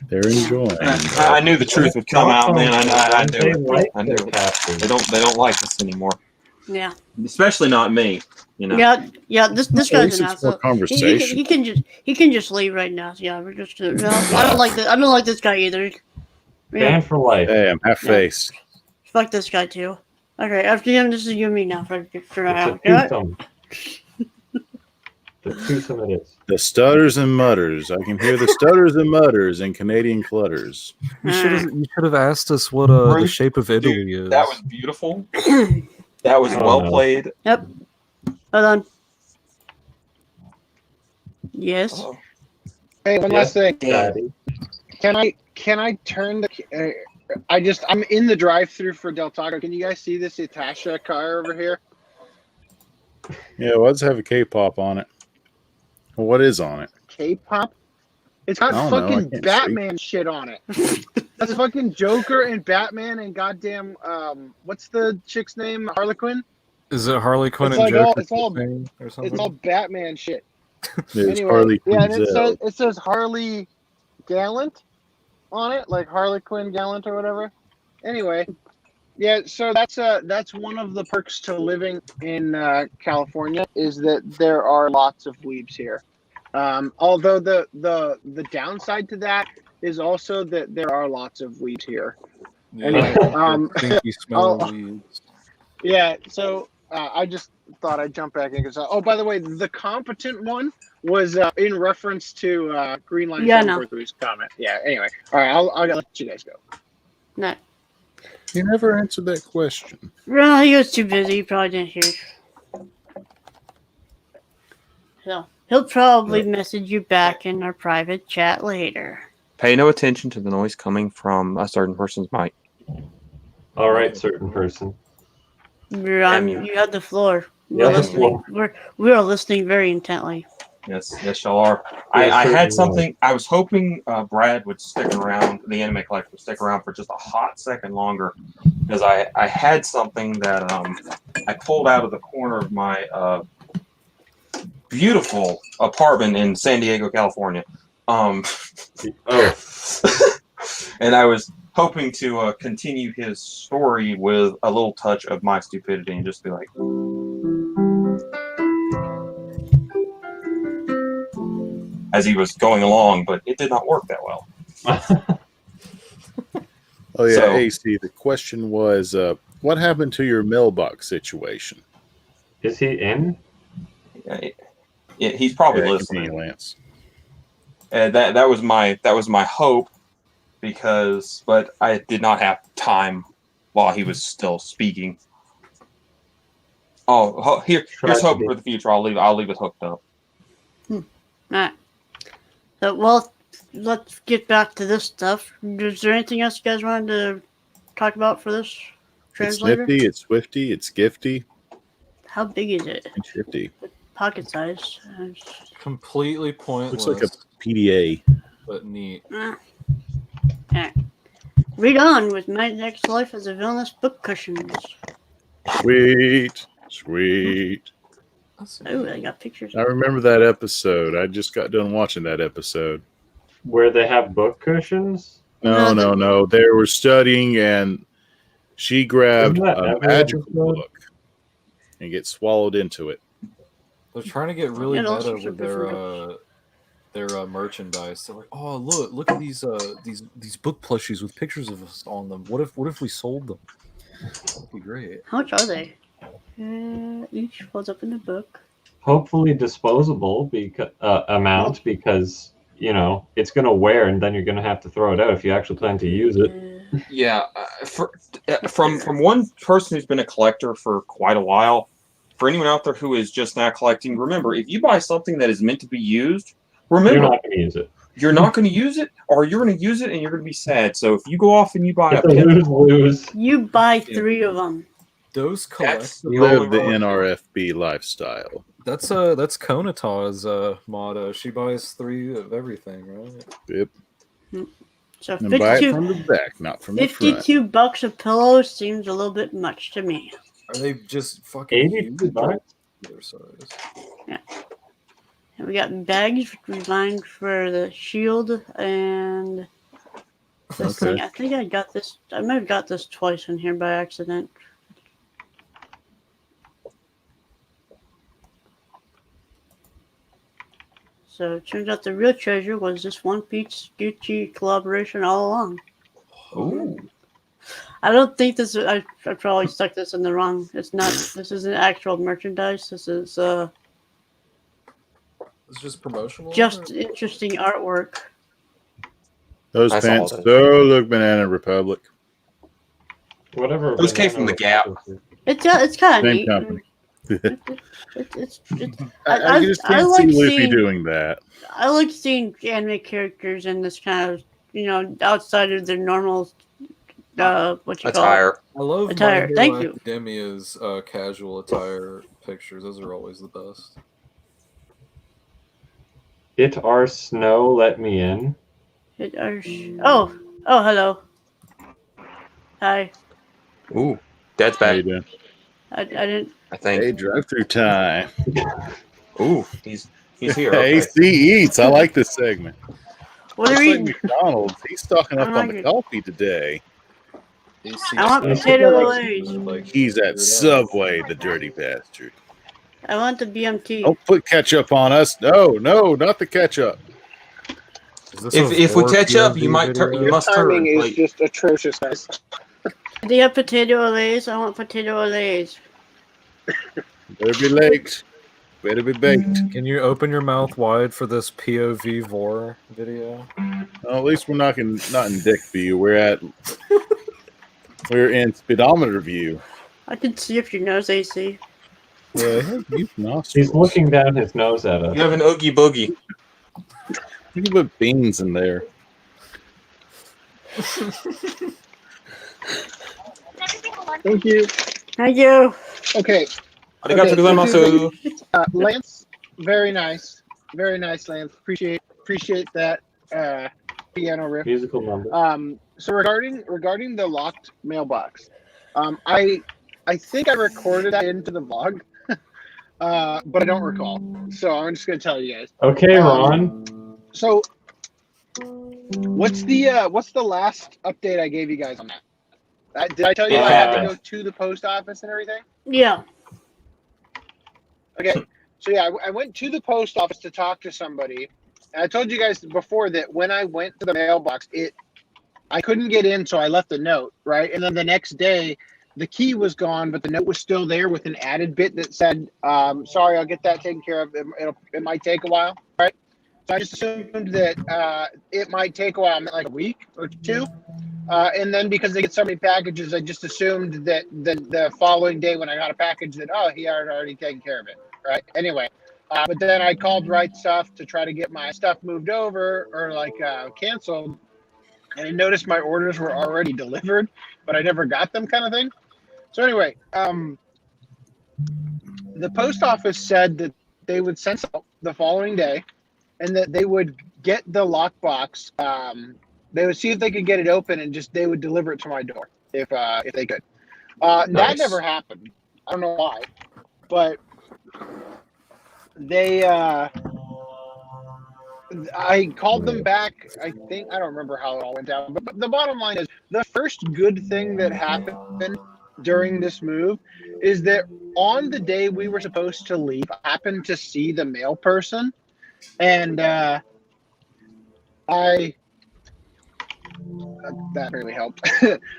[SPEAKER 2] They're enjoying.
[SPEAKER 3] I knew the truth would come out, man. I knew it. I knew it.
[SPEAKER 8] Captain.
[SPEAKER 3] They don't like this anymore.
[SPEAKER 1] Yeah.
[SPEAKER 3] Especially not me.
[SPEAKER 1] Yeah. This guy's an asshole.
[SPEAKER 2] Conversation.
[SPEAKER 1] He can just leave right now. Yeah, we're just. No, I don't like this. I don't like this guy either.
[SPEAKER 8] Ban for life.
[SPEAKER 2] Hey, I'm half face.
[SPEAKER 1] Fuck this guy too. Okay, after him, this is you and me now for now.
[SPEAKER 8] The twosome it is.
[SPEAKER 2] The stutters and mutters. I can hear the stutters and mutters and Canadian clutters.
[SPEAKER 7] You should have asked us what the shape of Italy is.
[SPEAKER 3] That was beautiful. That was well played.
[SPEAKER 1] Yep. Hold on. Yes.
[SPEAKER 3] Oh.
[SPEAKER 6] Hey, one last thing.
[SPEAKER 8] Daddy.
[SPEAKER 6] Can I turn the? I'm in the drive-thru for Del Taco. Can you guys see this Itasha car over here?
[SPEAKER 2] Yeah, well, let's have a K-pop on it. Well, what is on it?
[SPEAKER 6] K-pop? It's got fucking Batman shit on it. That's fucking Joker and Batman and goddamn what's the chick's name? Harley Quinn?
[SPEAKER 7] Is it Harley Quinn
[SPEAKER 6] It's
[SPEAKER 7] and
[SPEAKER 6] like
[SPEAKER 7] Joker?
[SPEAKER 6] it's all
[SPEAKER 7] or something?
[SPEAKER 6] It's all Batman shit.
[SPEAKER 2] There's
[SPEAKER 6] Anyway,
[SPEAKER 2] Harley
[SPEAKER 6] yeah, and
[SPEAKER 2] Quinzel.
[SPEAKER 6] it says Harley Gallant on it, like Harley Quinn Gallant or whatever. Anyway, yeah, so that's one of the perks to living in California is that there are lots of weebs here. Although the downside to that is also that there are lots of weebs here. Anyway,
[SPEAKER 7] think you smell weeds.
[SPEAKER 6] yeah, so I just thought I'd jump back in because by the way, the competent one was in reference to Green Line 743's comment. Yeah. Anyway, all right, I'll let you guys go.
[SPEAKER 1] No.
[SPEAKER 2] You never answered that question.
[SPEAKER 1] Well, he was too busy. He probably didn't hear. So he'll probably message you back in our private chat later.
[SPEAKER 3] Pay no attention to the noise coming from a certain person's mic.
[SPEAKER 8] All right, certain person.
[SPEAKER 1] You had the floor. We are listening very intently.
[SPEAKER 3] Yes, y'all are. I had something. I was hoping Brad would stick around. The anime collector would stick around for just a hot second longer, because I had something that I pulled out of the corner of my beautiful apartment in San Diego, California. And I was hoping to continue his story with a little touch of my stupidity and just be like, as he was going along, but it did not work that well.
[SPEAKER 2] Oh yeah,
[SPEAKER 3] So-
[SPEAKER 2] AC. The question was, what happened to your mailbox situation?
[SPEAKER 8] Is he in?
[SPEAKER 3] Yeah, he's probably
[SPEAKER 2] Yeah,
[SPEAKER 3] listening.
[SPEAKER 2] continue, Lance.
[SPEAKER 3] That was my hope, but I did not have time while he was still speaking. Here's hope for the future. I'll leave it hooked up.
[SPEAKER 1] All right. So, well, let's get back to this stuff. Is there anything else you guys wanted to talk about for this? translator?
[SPEAKER 2] It's nifty, it's swifty, it's gifty,
[SPEAKER 1] How big is it?
[SPEAKER 2] and shifty.
[SPEAKER 1] Pocket size.
[SPEAKER 4] Completely pointless.
[SPEAKER 2] Looks like a PDA.
[SPEAKER 4] But neat.
[SPEAKER 1] Read on with My Next Life as a Villainous Book Cushions.
[SPEAKER 2] Sweet. Sweet.
[SPEAKER 1] Oh, I got pictures.
[SPEAKER 2] I remember that episode. I just got done watching that episode.
[SPEAKER 8] Where they have book cushions?
[SPEAKER 2] No. They were studying and she grabbed a magical book and gets swallowed into it.
[SPEAKER 4] They're trying to get really meta
[SPEAKER 1] also
[SPEAKER 4] with their merchandise. They're like, oh look at these book plushies with pictures of us on them. What if we sold them? That'd be great.
[SPEAKER 1] How much are they? Each folds up in the book.
[SPEAKER 8] Hopefully disposable amount because it's going to wear and then you're going to have to throw it out if you actually plan to use it.
[SPEAKER 3] Yeah, from one person who's been a collector for quite a while, for anyone out there who is just now collecting, remember, if you buy something that is meant to be used, remember,
[SPEAKER 8] you're not going to use it.
[SPEAKER 3] You're not going to use it, or you're going to use it and you're going to be sad. So if you go off and you buy
[SPEAKER 8] lose.
[SPEAKER 1] You buy 3 of them.
[SPEAKER 4] Those collectibles
[SPEAKER 2] Live the NRFB lifestyle.
[SPEAKER 4] That's Konata's motto. She buys 3 of everything, right?
[SPEAKER 2] Yep.
[SPEAKER 1] So
[SPEAKER 2] and buy it from the back, not from the front.
[SPEAKER 1] $52 a pillow seems a little bit much to me.
[SPEAKER 4] Are they just fucking
[SPEAKER 8] $80?
[SPEAKER 4] Their size.
[SPEAKER 1] Yeah. And we got bags designed for the shield and this thing. I think I got this. I might have got this twice in here by accident. So it turns out the real treasure was this One Piece Gucci collaboration all along.
[SPEAKER 3] Ooh.
[SPEAKER 1] I don't think this is. I probably stuck this in the wrong. It's not. This isn't actual merchandise. This is
[SPEAKER 4] It's just promotional.
[SPEAKER 1] just interesting artwork.
[SPEAKER 2] Those
[SPEAKER 3] That's
[SPEAKER 2] pants
[SPEAKER 3] all it is.
[SPEAKER 2] so look Banana Republic.
[SPEAKER 8] Whatever.
[SPEAKER 3] Those came from the Gap.
[SPEAKER 1] It's kind of
[SPEAKER 2] Same
[SPEAKER 1] neat.
[SPEAKER 2] company.
[SPEAKER 1] It's
[SPEAKER 2] I just
[SPEAKER 1] I
[SPEAKER 2] can't
[SPEAKER 1] like
[SPEAKER 2] see Luffy
[SPEAKER 1] seeing-
[SPEAKER 2] doing that.
[SPEAKER 1] I like seeing anime characters in this kind of outside of their normal what you call
[SPEAKER 3] Attire.
[SPEAKER 4] I love
[SPEAKER 1] Attire.
[SPEAKER 4] My
[SPEAKER 1] Thank
[SPEAKER 4] Hero
[SPEAKER 1] you.
[SPEAKER 4] Academia's casual attire pictures. Those are always the best.
[SPEAKER 8] It are snow, let me in.
[SPEAKER 1] Oh, hello. Hi.
[SPEAKER 3] Ooh, Dad's
[SPEAKER 2] How you
[SPEAKER 3] back.
[SPEAKER 2] doing?
[SPEAKER 1] I didn't.
[SPEAKER 3] I think.
[SPEAKER 2] Hey, drive-through time.
[SPEAKER 3] Ooh, he's here.
[SPEAKER 2] Hey,
[SPEAKER 3] Okay.
[SPEAKER 2] AC Eats. I like this segment.
[SPEAKER 1] What are
[SPEAKER 2] Just
[SPEAKER 1] you
[SPEAKER 2] like
[SPEAKER 1] eating?
[SPEAKER 2] McDonald's. He's stocking up
[SPEAKER 1] I'm
[SPEAKER 2] on the
[SPEAKER 1] hungry.
[SPEAKER 2] coffee today.
[SPEAKER 1] I want potato Lays.
[SPEAKER 2] He's at Subway, the dirty bastard.
[SPEAKER 1] I want the BMT.
[SPEAKER 2] Don't put ketchup on us. No, not the ketchup.
[SPEAKER 3] If we catch up, you might turn. You must turn.
[SPEAKER 6] Timing is
[SPEAKER 3] Like,
[SPEAKER 6] just atrocious, guys.
[SPEAKER 1] Do you have potato Lays? I want potato Lays.
[SPEAKER 2] Better be late. Better be baked.
[SPEAKER 4] Can you open your mouth wide for this POV vor video?
[SPEAKER 2] Well, at least we're not in dick view. We're in speedometer view.
[SPEAKER 1] I can see if your nose AC.
[SPEAKER 2] Yeah,
[SPEAKER 8] He's looking down his nose at us.
[SPEAKER 3] you have an oogie boogie.
[SPEAKER 2] You can put beans in there.
[SPEAKER 6] Thank you.
[SPEAKER 1] Thank you.
[SPEAKER 6] Okay.
[SPEAKER 3] Arigato gozaimasu.
[SPEAKER 6] Lance, very nice, Lance. Appreciate that piano riff.
[SPEAKER 8] Musical number.
[SPEAKER 6] So regarding the locked mailbox, I think I recorded that into the vlog, but I don't recall. So I'm just gonna tell you guys.
[SPEAKER 8] Okay, Ron.
[SPEAKER 6] So what's the last update I gave you guys on that? Did I tell you I had to go to the post office and everything?
[SPEAKER 1] Yeah.
[SPEAKER 6] Okay, so yeah, I went to the post office to talk to somebody. And I told you guys before that when I went to the mailbox, I couldn't get in, so I left a note, right? And then the next day, the key was gone, but the note was still there with an added bit that said, "Sorry, I'll get that taken care of. It might take a while, right?" So I just assumed that it might take a while, like a week or two. And then because they get so many packages, I just assumed that the following day when I got a package that, he had already taken care of it, right? Anyway, but then I called Right Stuff to try to get my stuff moved over or canceled. And I noticed my orders were already delivered, but I never got them kind of thing.
[SPEAKER 9] So anyway, the post office said that they would send out the following day, and that they would get the lockbox. They would see if they could get it open, and they would deliver it to my door if they could. That never happened. I don't know why, but they. I called them back. I don't remember how it all went down, but the bottom line is the first good thing that happened during this move is that on the day we were supposed to leave, I happened to see the mail person, and that really helped.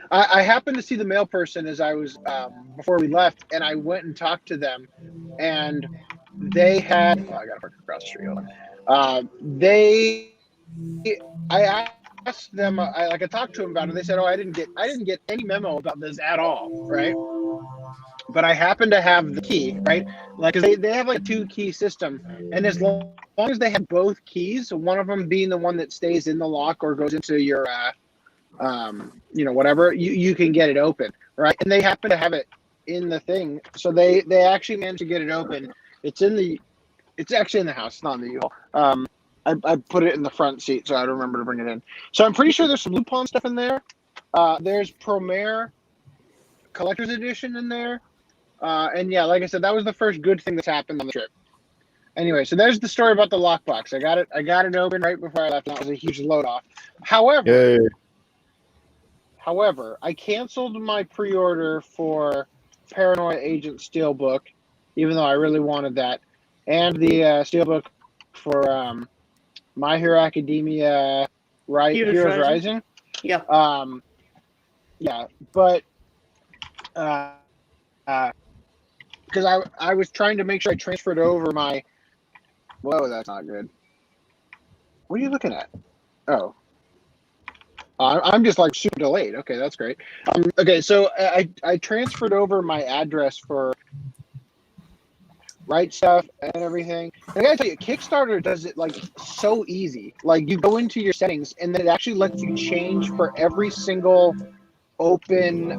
[SPEAKER 9] I happened to see the mail person as I was before we left, and I went and talked to them, and they had. I got to park across the street. Hold on. I asked them. I talked to them about it. And they said, "Oh, I didn't get any memo about this at all, right?" But I happen to have the key, right? Like, 'cause they have like a 2-key system, and as long as they have both keys, one of them being the one that stays in the lock or goes into your, whatever, you can get it open, right? And they happen to have it in the thing, so they actually managed to get it open. It's actually in the house, it's not in the U-Haul. I put it in the front seat, so I don't remember to bring it in. So I'm pretty sure there's some Lupin stuff in there. There's Promare Collector's Edition in there. And yeah, like I said, that was the first good thing that's happened on the trip. Anyway, so there's the story about the lockbox. I got it open right before I left, and that was a huge load off. However, I canceled my pre-order for Paranoia Agent Steelbook, even though I really wanted that, and the Steelbook for My Hero Academia Heroes Rising.
[SPEAKER 1] Yeah.
[SPEAKER 9] But because I was trying to make sure I transferred over my. Whoa, that's not good. What are you looking at? Oh. I'm just like super delayed. Okay, that's great. Okay, so I transferred over my address for right stuff and everything. And I gotta tell you, Kickstarter does it like so easy. Like, you go into your settings, and then it actually lets you change for every single open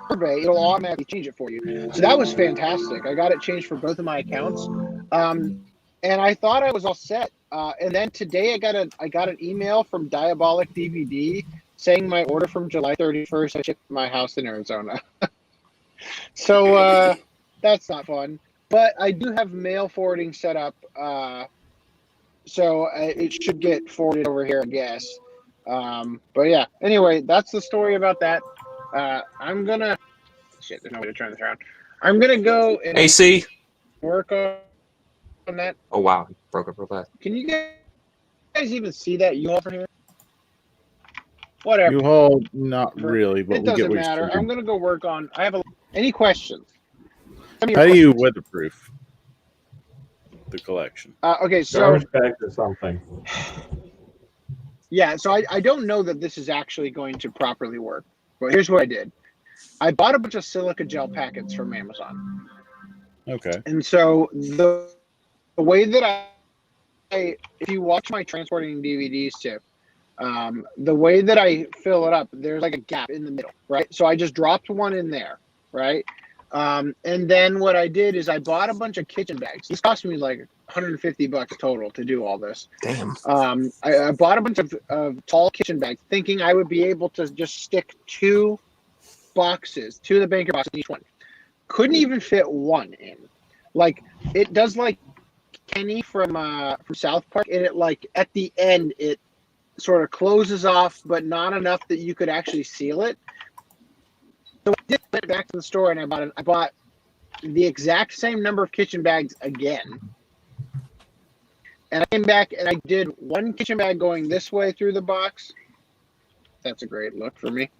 [SPEAKER 9] survey. It'll automatically change it for you. So that was fantastic. I got it changed for both of my accounts, and I thought I was all set. And then today I got an email from Diabolic DVD saying my order from July 31st I shipped to my house in Arizona. So that's not fun. But I do have mail forwarding set up, so it should get forwarded over here, I guess. But yeah, anyway, that's the story about that. I'm gonna. Shit, there's no way to turn this around. I'm gonna go and
[SPEAKER 10] AC
[SPEAKER 9] work on that.
[SPEAKER 10] Oh wow, broke up real fast.
[SPEAKER 9] Can you guys even see that U-Haul from here? Whatever.
[SPEAKER 2] U-Haul, not really, but
[SPEAKER 9] it doesn't matter. I'm gonna go work on. Any questions?
[SPEAKER 2] How do you weatherproof the collection?
[SPEAKER 9] Okay, so
[SPEAKER 8] garbage bags or something.
[SPEAKER 9] Yeah, so I don't know that this is actually going to properly work. But here's what I did. I bought a bunch of silica gel packets from Amazon.
[SPEAKER 2] Okay.
[SPEAKER 9] And so the way that if you watch my transporting DVDs tip, the way that I fill it up, there's like a gap in the middle, right? So I just dropped one in there, right? And then what I did is I bought a bunch of kitchen bags. This cost me like $150 total to do all this.
[SPEAKER 10] Damn.
[SPEAKER 9] I bought a bunch of tall kitchen bags, thinking I would be able to just stick two of the banker boxes in each one. Couldn't even fit one in. Like, it does like Kenny from South Park, and it like at the end it sort of closes off, but not enough that you could actually seal it. So I did went back to the store and I bought the exact same number of kitchen bags again. And I came back and I did one kitchen bag going this way through the box. That's a great look for me.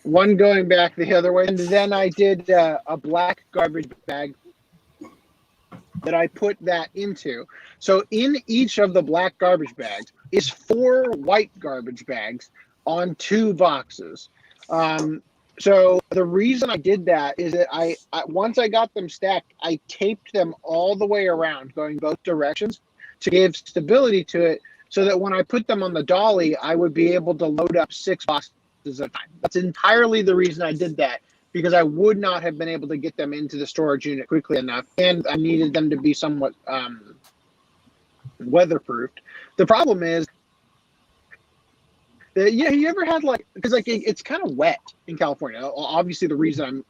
[SPEAKER 9] One going back the other way. And then I did a black garbage bag that I put that into. So in each of the black garbage bags is 4 white garbage bags on 2 boxes. So the reason I did that is that I once I got them stacked, I taped them all the way around, going both directions, to give stability to it, so that when I put them on the dolly, I would be able to load up 6 boxes at a time. That's entirely the reason I did that, because I would not have been able to get them into the storage unit quickly enough, and I needed them to be somewhat weatherproofed. The problem is that, you ever had because it's kind of wet in California. Obviously, the reason I'm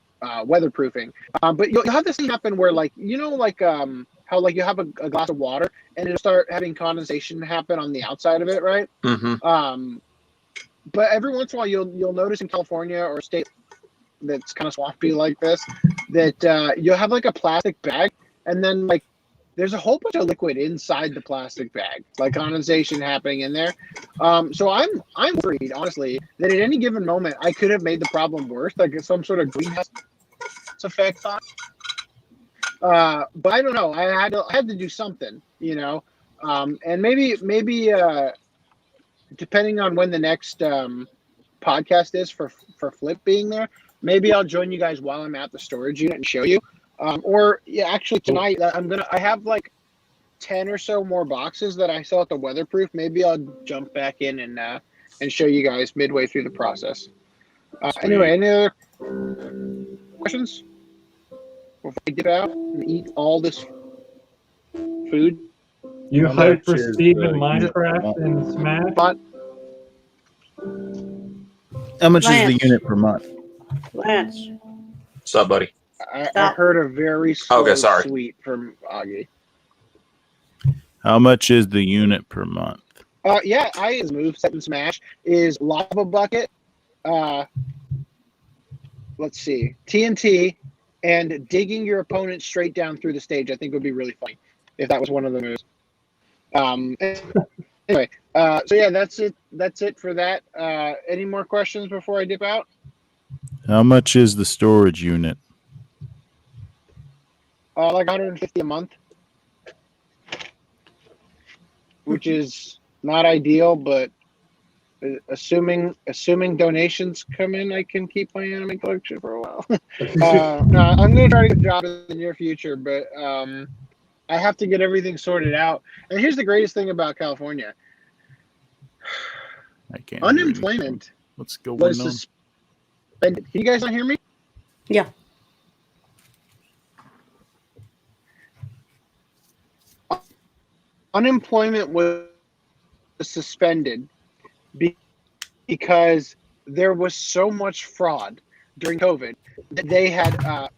[SPEAKER 9] weatherproofing, but you'll have this thing happen where how you have a glass of water and it'll start having condensation happen on the outside of it, right?
[SPEAKER 3] Mm-hmm.
[SPEAKER 9] But every once in a while, you'll notice in California or a state that's kind of swampy like this, that you'll have a plastic bag, and then there's a whole bunch of liquid inside the plastic bag, condensation happening in there. So I'm worried, honestly, that at any given moment I could have made the problem worse, some sort of greenhouse effect thought. But I don't know. I had to do something, and maybe depending on when the next podcast is for Flip being there, maybe I'll join you guys while I'm at the storage unit and show you. Actually tonight I have 10 or so more boxes that I still have to weatherproof. Maybe I'll jump back in and show you guys midway through the process. Anyway, any other questions before I get out and eat all this food?
[SPEAKER 8] You hyped for Steve in Minecraft and Smash?
[SPEAKER 10] How much is
[SPEAKER 1] Lance.
[SPEAKER 10] the unit per month?
[SPEAKER 1] Lance.
[SPEAKER 3] What's up, buddy?
[SPEAKER 9] I heard a very slow
[SPEAKER 3] Okay, sorry.
[SPEAKER 9] sweet from Augie.
[SPEAKER 10] How much is the unit per month?
[SPEAKER 9] His moveset in Smash is Lava Bucket, let's see, TNT, and digging your opponent straight down through the stage. I think would be really funny if that was one of the moves. Anyway, so yeah, that's it. That's it for that. Any more questions before I dip out?
[SPEAKER 10] How much is the storage unit?
[SPEAKER 9] Like $150 a month, which is not ideal, but assuming donations come in, I can keep my anime collection for a while. No, I'm going to try to get a job in the near future, but I have to get everything sorted out. And here's the greatest thing about California.
[SPEAKER 10] I can't.
[SPEAKER 9] Unemployment
[SPEAKER 10] What's going
[SPEAKER 9] was
[SPEAKER 10] on?
[SPEAKER 9] suspended. Can you guys not hear me?
[SPEAKER 1] Yeah.
[SPEAKER 9] Unemployment was suspended because there was so much fraud during COVID that they had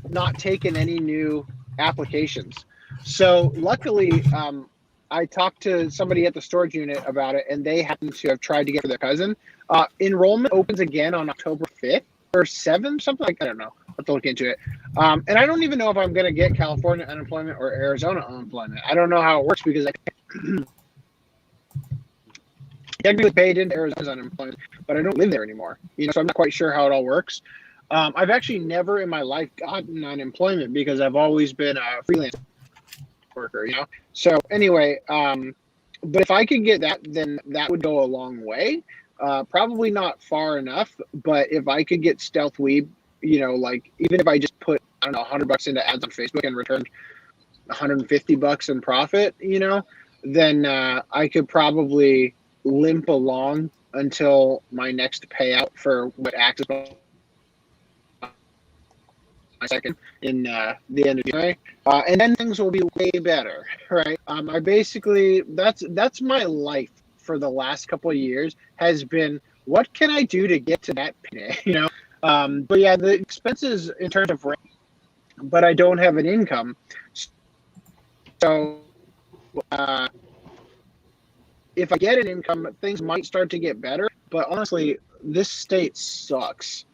[SPEAKER 9] not taken any new applications. So luckily, I talked to somebody at the storage unit about it, and they happen to have tried to get for their cousin. Enrollment opens again on October 5th or 7th, something like I don't know. I'll have to look into it. And I don't even know if I'm going to get California unemployment or Arizona unemployment. I don't know how it works because I technically paid into Arizona's unemployment, but I don't live there anymore. So I'm not quite sure how it all works. I've actually never in my life gotten unemployment because I've always been a freelance worker, So anyway, but if I could get that, then that would go a long way. Probably not far enough, but if I could get Stealth Weeb, even if I just put, I don't know, $100 into ads on Facebook and returned $150 in profit, then I could probably limp along until my next payout for what acts as my second in the end of January, and then things will be way better, right? I basically that's my life for the last couple of years has been what can I do to get to that payday, But yeah, the expenses in terms of rent, but I don't have an income, so if I get an income, things might start to get better. But honestly, this state sucks.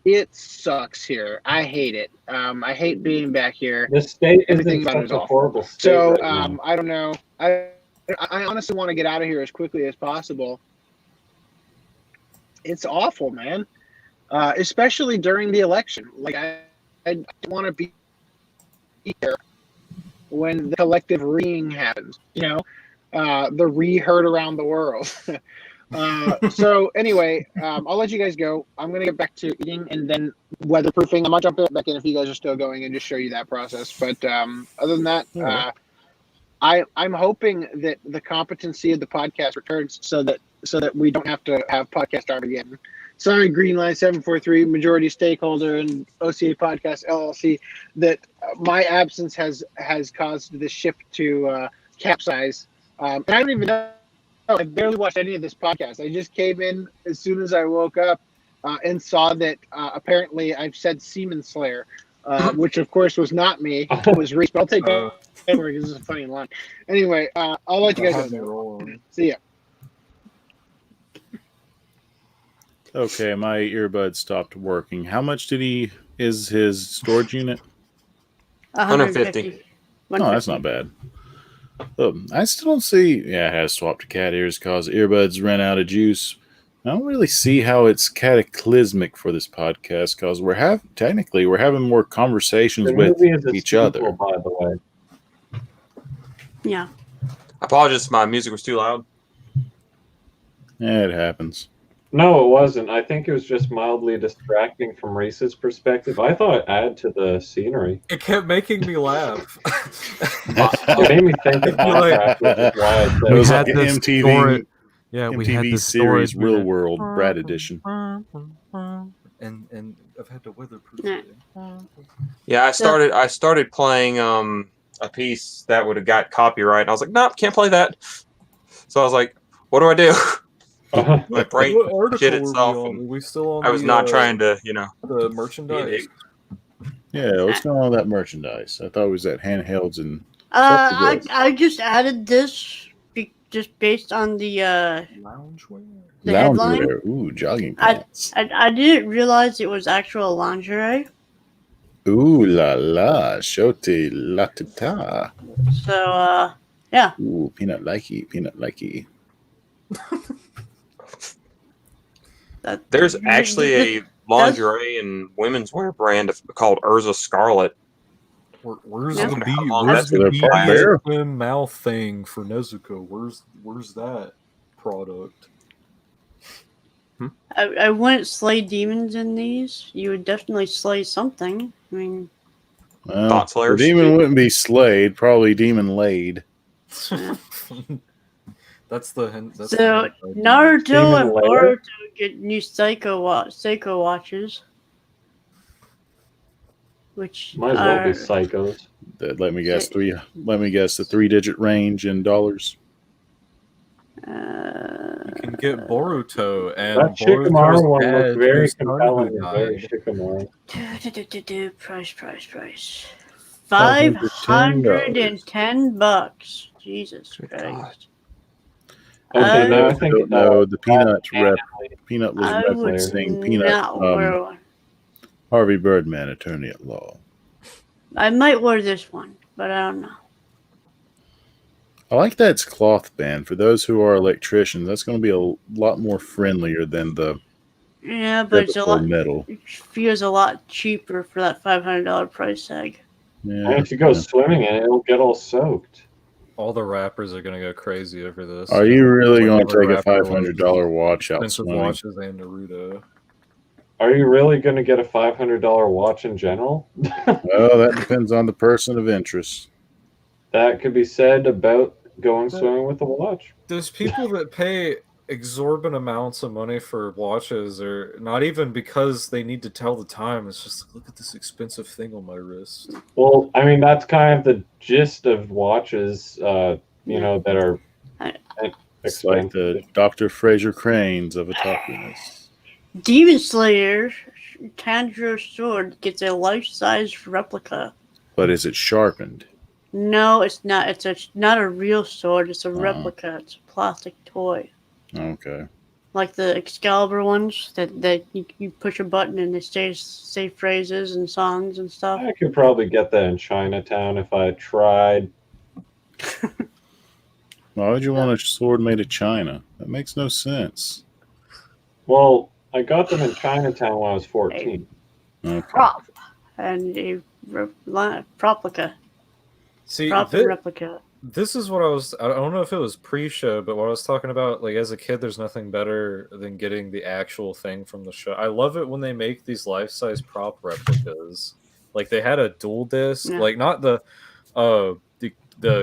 [SPEAKER 9] It sucks here. I hate it. I hate being back here.
[SPEAKER 8] The state
[SPEAKER 9] Everything
[SPEAKER 8] is
[SPEAKER 9] about it
[SPEAKER 8] such
[SPEAKER 9] is
[SPEAKER 8] a
[SPEAKER 9] awful.
[SPEAKER 8] horrible state.
[SPEAKER 9] So
[SPEAKER 8] right now.
[SPEAKER 9] I don't know. I honestly want to get out of here as quickly as possible. It's awful, man. Especially during the election. I don't want to be here when the collective reeing happens. The re-heard around the world. So anyway, I'll let you guys go. I'm going to get back to eating and then weatherproofing. I might jump back in if you guys are still going and just show you that process. But other than that, I'm hoping that the competency of the podcast returns so that we don't have to have podcast Armageddon. Sorry, Greenline 743, majority stakeholder in OCA Podcast LLC, that my absence has caused this ship to capsize. And I don't even know. I barely watched any of this podcast. I just came in as soon as I woke up and saw that apparently I've said Seaman Slayer, which of course was not me. It was Reese, but I'll take that because this is a funny line. Anyway, I'll let you guys know. See ya.
[SPEAKER 10] Okay, my earbuds stopped working. How much is his storage unit?
[SPEAKER 3] 150.
[SPEAKER 10] Oh, that's not bad. I still don't see. Yeah, it has swapped to cat ears because earbuds ran out of juice. I don't really see how it's cataclysmic for this podcast because we're having more conversations with each other.
[SPEAKER 8] By the way,
[SPEAKER 1] Yeah.
[SPEAKER 3] I apologize if my music was too loud.
[SPEAKER 10] Yeah, it happens.
[SPEAKER 8] no, it wasn't. I think it was just mildly distracting from Reese's perspective. I thought it added to the scenery.
[SPEAKER 4] It kept making me laugh.
[SPEAKER 8] It made me think of Minecraft, which is why I said
[SPEAKER 10] It was
[SPEAKER 7] had
[SPEAKER 10] like
[SPEAKER 7] this
[SPEAKER 10] MTV.
[SPEAKER 7] story- Yeah, we had
[SPEAKER 10] MTV
[SPEAKER 7] this
[SPEAKER 10] series
[SPEAKER 7] storage
[SPEAKER 10] Real
[SPEAKER 7] unit.
[SPEAKER 10] World Brad Edition.
[SPEAKER 4] And I've had to weatherproof
[SPEAKER 1] Yeah.
[SPEAKER 4] it.
[SPEAKER 3] Yeah, I started playing a piece that would have got copyright. And I was like, nope, can't play that. So I was like, what do I do? My brain
[SPEAKER 4] What article
[SPEAKER 3] shit
[SPEAKER 4] were we
[SPEAKER 3] itself.
[SPEAKER 4] on?
[SPEAKER 3] and
[SPEAKER 4] Were we still on
[SPEAKER 3] I was
[SPEAKER 4] the,
[SPEAKER 3] not trying to, you know.
[SPEAKER 4] the merchandise.
[SPEAKER 10] Yeah, what's going on with that merchandise? I thought it was that handhelds and
[SPEAKER 1] I just added this just based on the
[SPEAKER 4] Loungewear.
[SPEAKER 1] headline.
[SPEAKER 10] loungewear. Ooh, jogging pants.
[SPEAKER 1] I didn't realize it was actual lingerie.
[SPEAKER 10] Ooh la la, shote la ta.
[SPEAKER 1] So yeah.
[SPEAKER 10] Ooh, peanut likey.
[SPEAKER 3] There's actually a lingerie and women's wear brand called Urza Scarlet.
[SPEAKER 4] Where's
[SPEAKER 1] Yeah.
[SPEAKER 4] the
[SPEAKER 3] How
[SPEAKER 4] bee?
[SPEAKER 3] long
[SPEAKER 4] Where's
[SPEAKER 3] that's
[SPEAKER 4] the
[SPEAKER 10] been
[SPEAKER 4] bee
[SPEAKER 10] part there?
[SPEAKER 4] swim mouth thing for Nezuko? Where's that product?
[SPEAKER 1] I wouldn't slay demons in these. You would definitely slay something. I mean,
[SPEAKER 10] Well,
[SPEAKER 3] Thought
[SPEAKER 10] the
[SPEAKER 3] slayers.
[SPEAKER 10] demon wouldn't be slayed, probably demon laid.
[SPEAKER 4] That's the hint. That's
[SPEAKER 1] so
[SPEAKER 4] the hint right there.
[SPEAKER 1] Naruto
[SPEAKER 8] Demon
[SPEAKER 1] and
[SPEAKER 8] Lair?
[SPEAKER 1] Boruto get new Seiko watches, which
[SPEAKER 8] Might as well be
[SPEAKER 1] are
[SPEAKER 8] psychos.
[SPEAKER 10] Let me guess the 3-digit range in dollars.
[SPEAKER 4] You can get Boruto and
[SPEAKER 8] That Shikamaru one
[SPEAKER 4] Boruto's
[SPEAKER 8] looked
[SPEAKER 4] dad,
[SPEAKER 8] very
[SPEAKER 4] whose son
[SPEAKER 8] compelling
[SPEAKER 4] who
[SPEAKER 8] and very
[SPEAKER 4] died.
[SPEAKER 8] Shikamaru.
[SPEAKER 1] price.
[SPEAKER 10] $510.
[SPEAKER 1] $510. Jesus
[SPEAKER 3] Good
[SPEAKER 1] Christ.
[SPEAKER 8] Okay, now I
[SPEAKER 10] I
[SPEAKER 8] think
[SPEAKER 10] don't know. The Peanut
[SPEAKER 8] Anime.
[SPEAKER 10] Peanut was
[SPEAKER 1] I would
[SPEAKER 10] referencing Peanut,
[SPEAKER 1] not wear one.
[SPEAKER 10] Harvey Birdman, attorney at law.
[SPEAKER 1] I might wear this one, but I don't know.
[SPEAKER 10] I like that it's cloth band. For those who are electricians, that's going to be a lot more friendlier than the
[SPEAKER 1] Yeah, but it's a
[SPEAKER 10] typical
[SPEAKER 1] lot.
[SPEAKER 10] metal.
[SPEAKER 1] It feels a lot cheaper for that $500 price tag.
[SPEAKER 8] And
[SPEAKER 10] Yeah.
[SPEAKER 8] if you go swimming in it, it'll get all soaked.
[SPEAKER 4] All the rappers are gonna go crazy over this.
[SPEAKER 10] Are you really going to
[SPEAKER 4] Whatever
[SPEAKER 10] take a
[SPEAKER 4] rapper
[SPEAKER 10] $500 watch out
[SPEAKER 4] expensive
[SPEAKER 10] swimming?
[SPEAKER 4] watches and Naruto?
[SPEAKER 8] Are you really going to get a $500 watch in general?
[SPEAKER 10] Well, that depends on the person of interest.
[SPEAKER 8] That could be said about going swimming with a watch.
[SPEAKER 4] There's people that pay exorbitant amounts of money for watches, or not even because they need to tell the time. It's just like, look at this expensive thing on my wrist.
[SPEAKER 8] Well, I mean, that's kind of the gist of watches, that are
[SPEAKER 10] It's like the Dr. Fraser Cranes of otakuness.
[SPEAKER 1] Demon Slayer Tanjiro sword gets a life-size replica.
[SPEAKER 10] But is it sharpened?
[SPEAKER 1] No, it's not. It's not a real sword. It's a replica. It's a plastic toy.
[SPEAKER 10] Okay.
[SPEAKER 1] Like the Excalibur ones that you push a button and they say phrases and songs and stuff.
[SPEAKER 8] I could probably get that in Chinatown if I tried.
[SPEAKER 10] Why would you want a sword made of China? That makes no sense.
[SPEAKER 8] Well, I got them in Chinatown when I was 14.
[SPEAKER 10] Okay.
[SPEAKER 1] Prop and a replica.
[SPEAKER 4] See,
[SPEAKER 1] Prop and replica.
[SPEAKER 4] this is what I don't know if it was pre-show, but what I was talking about, like as a kid, there's nothing better than getting the actual thing from the show. I love it when they make these life-size prop replicas. Like they had a dual disc,
[SPEAKER 1] Yeah.
[SPEAKER 4] like not the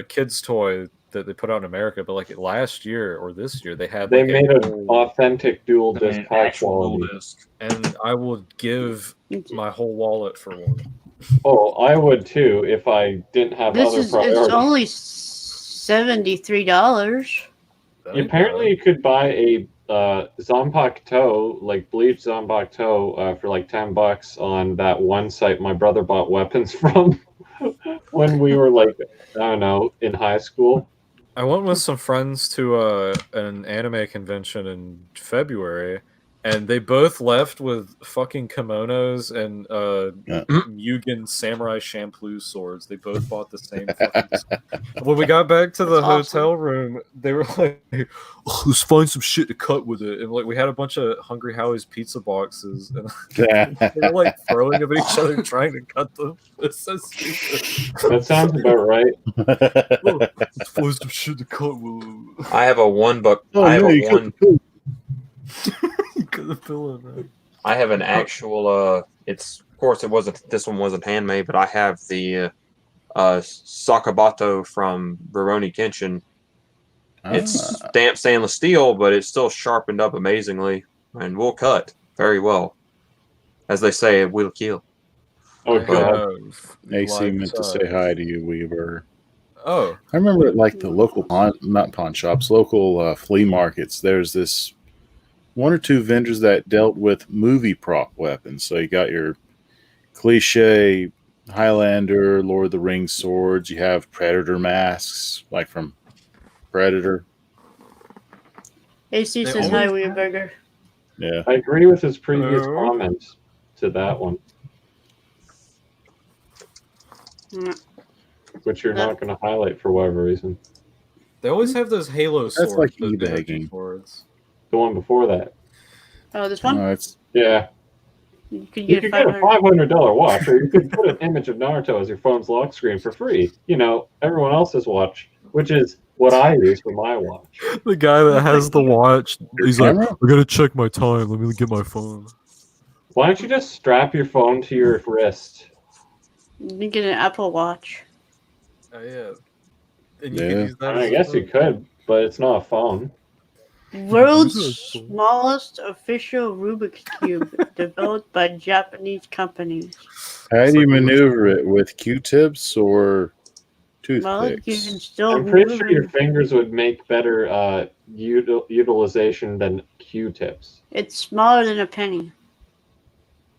[SPEAKER 4] kids' toy that they put out in America, but like last year or this year, they had
[SPEAKER 8] They
[SPEAKER 4] like
[SPEAKER 8] made an authentic dual disc high quality.
[SPEAKER 4] and I would give my whole wallet for one.
[SPEAKER 8] Oh, I would too if I didn't have other priorities.
[SPEAKER 1] It's only $73.
[SPEAKER 8] Apparently, you could buy a Zombok toe, like bleached Zombok toe, for like $10 on that one site my brother bought weapons from when we were like, I don't know, in high school.
[SPEAKER 4] I went with some friends to an anime convention in February, and they both left with fucking kimonos and Mugen Samurai Champloo swords. They both bought the same fucking. When we got back to the hotel room, they were like, oh, "Let's find some shit to cut with it." And like, we had a bunch of Hungry Howie's pizza boxes, and they were like throwing them at each other, trying to cut them. It's so stupid.
[SPEAKER 8] That sounds about right.
[SPEAKER 4] Let's find some shit to cut with.
[SPEAKER 3] I have a $1.
[SPEAKER 2] Oh,
[SPEAKER 3] I have
[SPEAKER 2] yeah,
[SPEAKER 3] a one.
[SPEAKER 4] I
[SPEAKER 3] have an actual. It's of course it wasn't. This one wasn't handmade, but I have the Sakabato from Rurouni Kenshin. It's stamped stainless steel, but it's still sharpened up amazingly and will cut very well. As they say, it will kill.
[SPEAKER 8] Oh god!
[SPEAKER 2] AC meant to say hi to you, Weaver.
[SPEAKER 4] Oh,
[SPEAKER 2] I remember at like the local not pawn shops, local flea markets. There's this one or two vendors that dealt with movie prop weapons. So you got your cliche Highlander, Lord of the Rings swords. You have Predator masks, like from Predator.
[SPEAKER 1] AC says hi, Weeberger.
[SPEAKER 2] Yeah.
[SPEAKER 8] I agree with his previous comments to that one. Which you're not going to highlight for whatever reason.
[SPEAKER 4] They always have those Halo swords.
[SPEAKER 2] That's like
[SPEAKER 4] those
[SPEAKER 2] e-bagging.
[SPEAKER 4] Swords.
[SPEAKER 8] The one before that.
[SPEAKER 1] Oh, this one?
[SPEAKER 2] No, it's
[SPEAKER 8] Yeah.
[SPEAKER 1] You could
[SPEAKER 8] You
[SPEAKER 1] get
[SPEAKER 8] could get a $500 watch, or you could put an image of Naruto as your phone's lock screen for free. You know, everyone else's watch, which is what I use for my watch.
[SPEAKER 7] The guy that has the watch, he's like, I gotta check my time. Let me get my phone.
[SPEAKER 8] Why don't you just strap your phone to your wrist?
[SPEAKER 1] You can get an Apple Watch.
[SPEAKER 4] Oh yeah. And
[SPEAKER 2] Yeah.
[SPEAKER 4] can use that
[SPEAKER 8] I
[SPEAKER 4] as a
[SPEAKER 8] guess you
[SPEAKER 4] phone.
[SPEAKER 8] could, but it's not a phone.
[SPEAKER 1] World's smallest official Rubik's Cube, developed by Japanese companies.
[SPEAKER 2] how do you maneuver it with Q-tips or
[SPEAKER 1] Well, you can
[SPEAKER 2] toothpicks?
[SPEAKER 1] still
[SPEAKER 8] I'm pretty
[SPEAKER 1] maneuver-
[SPEAKER 8] sure your fingers would make better utilization than Q-tips.
[SPEAKER 1] It's smaller than a penny.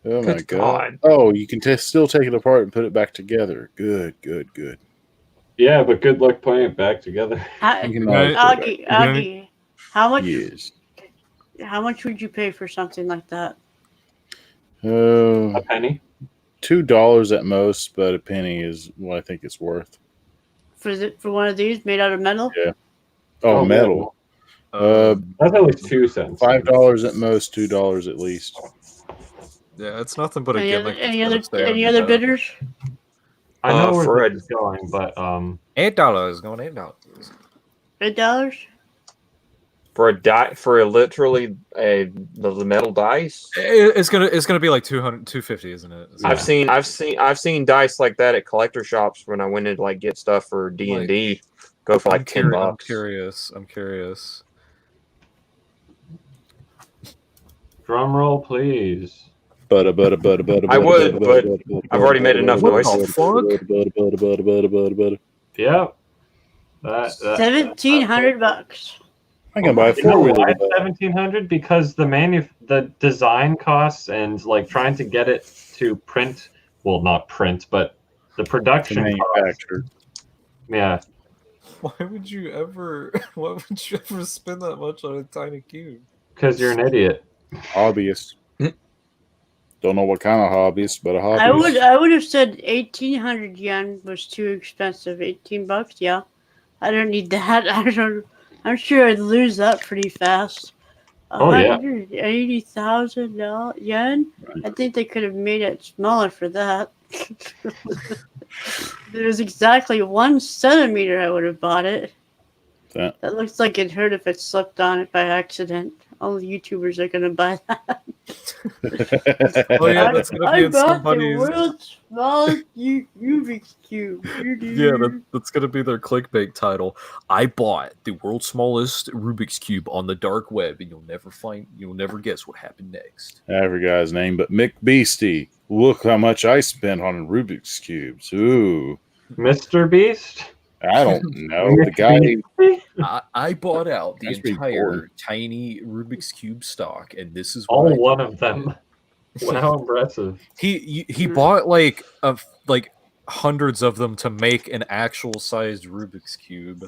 [SPEAKER 2] Oh my
[SPEAKER 3] Good
[SPEAKER 2] god!
[SPEAKER 3] God.
[SPEAKER 2] Oh, you can still take it apart and put it back together. Good.
[SPEAKER 8] Yeah, but good luck putting it back together.
[SPEAKER 2] You can always put it back.
[SPEAKER 1] Augie, how much?
[SPEAKER 2] Yes.
[SPEAKER 1] How much would you pay for something like that?
[SPEAKER 8] A penny?
[SPEAKER 2] $2 at most, but a penny is what I think it's worth.
[SPEAKER 1] For one of these made out of metal?
[SPEAKER 2] Yeah. Oh, metal.
[SPEAKER 8] That's at least 2 cents.
[SPEAKER 2] $5 at most, $2 at least.
[SPEAKER 4] Yeah, it's nothing but a
[SPEAKER 1] Any other,
[SPEAKER 4] gimmick.
[SPEAKER 1] any
[SPEAKER 4] that's
[SPEAKER 1] other,
[SPEAKER 4] gonna stay on
[SPEAKER 1] any
[SPEAKER 4] your
[SPEAKER 1] other
[SPEAKER 4] back.
[SPEAKER 1] bidders?
[SPEAKER 8] I know
[SPEAKER 3] for
[SPEAKER 8] where
[SPEAKER 3] a-
[SPEAKER 8] it's going, but
[SPEAKER 4] $8 going $8.
[SPEAKER 1] $8?
[SPEAKER 3] For literally the metal dice.
[SPEAKER 4] It's gonna be like 250, isn't it?
[SPEAKER 3] I've seen dice like that at collector shops when I went in to like get stuff for D&D. Go for like $10.
[SPEAKER 4] I'm curious.
[SPEAKER 8] drum roll, please.
[SPEAKER 3] I would, but I've already made enough noise.
[SPEAKER 8] Yep.
[SPEAKER 1] $1,700.
[SPEAKER 2] I can buy a
[SPEAKER 8] You know
[SPEAKER 2] four-wheeler.
[SPEAKER 8] why it's 1,700? Because the design costs and like trying to get it to print, well, not print, but the production costs.
[SPEAKER 2] Manufactured.
[SPEAKER 8] Yeah.
[SPEAKER 4] Why would you ever spend that much on a tiny cube?
[SPEAKER 8] Because you're an idiot.
[SPEAKER 2] Hobbyist. Don't know what kind of hobbyist, but a hobbyist.
[SPEAKER 1] I would have said 1,800 yen was too expensive. $18, yeah. I don't need that. I'm sure I'd lose that pretty fast.
[SPEAKER 8] Oh, yeah.
[SPEAKER 1] 180,000 yen. I think they could have made it smaller for that. There's exactly 1 centimeter. I would have bought it.
[SPEAKER 2] That
[SPEAKER 1] looks like it hurt if it slipped on it by accident. All the YouTubers are gonna buy that.
[SPEAKER 4] Oh yeah, that's gonna be in somebody's.
[SPEAKER 1] The world's smallest Rubik's cube.
[SPEAKER 4] Yeah, that's gonna be their clickbait title. I bought the world's smallest Rubik's cube on the dark web, and you'll never guess what happened next.
[SPEAKER 10] I forgot his name, but Mick Beastie. Look how much I spent on Rubik's cubes. Ooh,
[SPEAKER 8] Mr. Beast.
[SPEAKER 10] I don't know the guy.
[SPEAKER 4] I bought out the
[SPEAKER 10] That's pretty
[SPEAKER 4] entire
[SPEAKER 10] boring.
[SPEAKER 4] tiny Rubik's cube stock, and this is
[SPEAKER 8] All
[SPEAKER 4] what I
[SPEAKER 8] one
[SPEAKER 4] did.
[SPEAKER 8] of them. How impressive.
[SPEAKER 4] He bought like hundreds of them to make an actual sized Rubik's cube.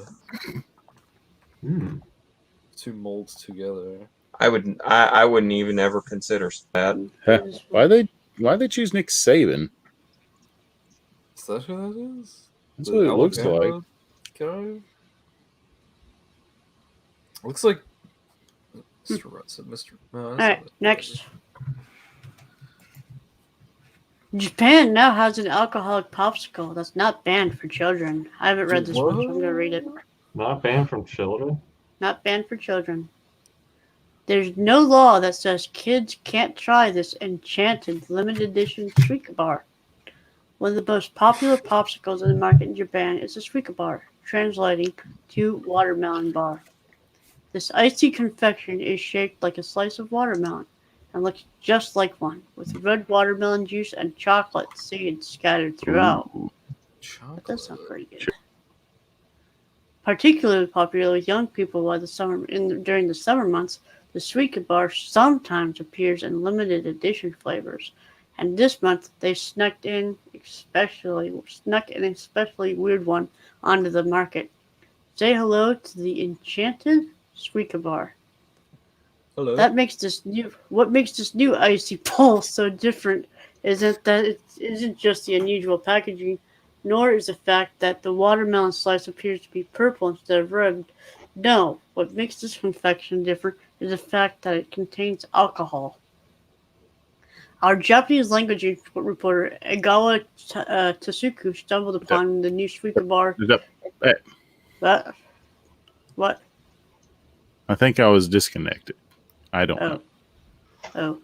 [SPEAKER 4] Two molds together.
[SPEAKER 3] I wouldn't even ever consider that.
[SPEAKER 10] Huh. Why they choose Nick Saban?
[SPEAKER 4] Is that who that is?
[SPEAKER 10] That's what it looks like.
[SPEAKER 4] Guy? Looks like Mr. Rutson.
[SPEAKER 1] All right, next. Japan now has an alcoholic popsicle that's not banned for children. I haven't read this one, so I'm going to read it.
[SPEAKER 8] Not banned from children?
[SPEAKER 1] Not banned for children. There's no law that says kids can't try this enchanted limited edition Suika bar. One of the most popular popsicles in the market in Japan is the Suika bar, translating to watermelon bar. This icy confection is shaped like a slice of watermelon and looks just like one, with red watermelon juice and chocolate seeds scattered throughout. That does sound pretty good. Particularly popular with young people during the summer months, the Suika bar sometimes appears in limited edition flavors. And this month, they snuck in an especially weird one onto the market. Say hello to the enchanted Suika bar.
[SPEAKER 4] Hello.
[SPEAKER 1] What makes this new icy bowl so different isn't that it isn't just the unusual packaging, nor is the fact that the watermelon slice appears to be purple instead of red. No, what makes this confection different is the fact that it contains alcohol. Our Japanese language reporter Egawa Tasuku stumbled upon the new Suika bar. What?
[SPEAKER 10] I think I was disconnected. I don't know.
[SPEAKER 1] Oh.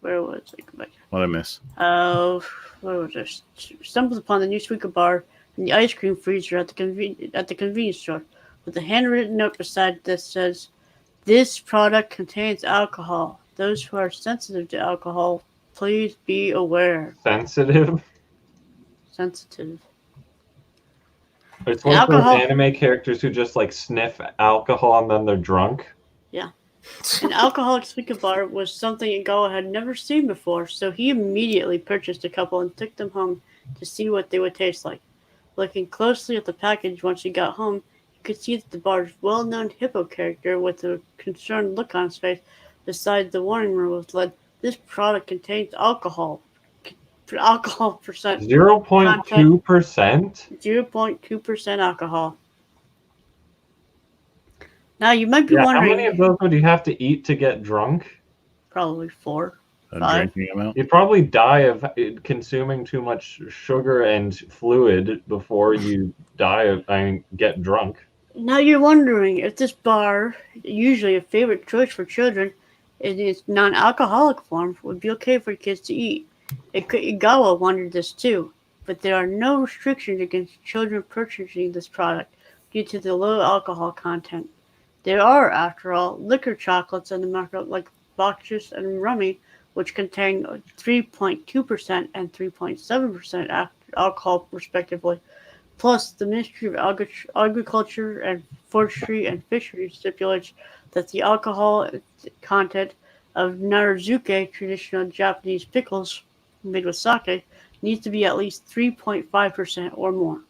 [SPEAKER 1] Where was I?
[SPEAKER 10] What I miss?
[SPEAKER 1] Where was this? Stumbled upon the new Suika bar in the ice cream freezer at the convenience store with a handwritten note beside that says, "This product contains alcohol. Those who are sensitive to alcohol, please be aware."
[SPEAKER 8] Sensitive?
[SPEAKER 1] Sensitive.
[SPEAKER 8] It's one of those anime characters who just like sniff alcohol and then they're drunk.
[SPEAKER 1] Yeah. An alcoholic Suika bar was something Egawa had never seen before, so he immediately purchased a couple and took them home to see what they would taste like. Looking closely at the package once he got home, you could see that the bar's well-known hippo character with a concerned look on his face beside the warning rules led, "This product contains alcohol. Alcohol percent.
[SPEAKER 8] 0.2%?
[SPEAKER 1] 0.2% alcohol." Now you might be wondering,
[SPEAKER 8] how many of those would you have to eat to get drunk?
[SPEAKER 1] Probably 4.
[SPEAKER 10] A
[SPEAKER 1] 5.
[SPEAKER 10] drinking amount?
[SPEAKER 8] You'd probably die of consuming too much sugar and fluid before you get drunk.
[SPEAKER 1] Now you're wondering if this bar, usually a favorite choice for children, in its non-alcoholic form, would be okay for kids to eat. Egawa wondered this too, but there are no restrictions against children purchasing this product due to the low alcohol content. There are, after all, liquor chocolates in the market like Bacchus and Rummy, which contain 3.2% and 3.7% alcohol respectively. Plus, the Ministry of Agriculture and Forestry and Fisheries stipulates that the alcohol content of Narazuke, traditional Japanese pickles made with sake, needs to be at least 3.5% or more.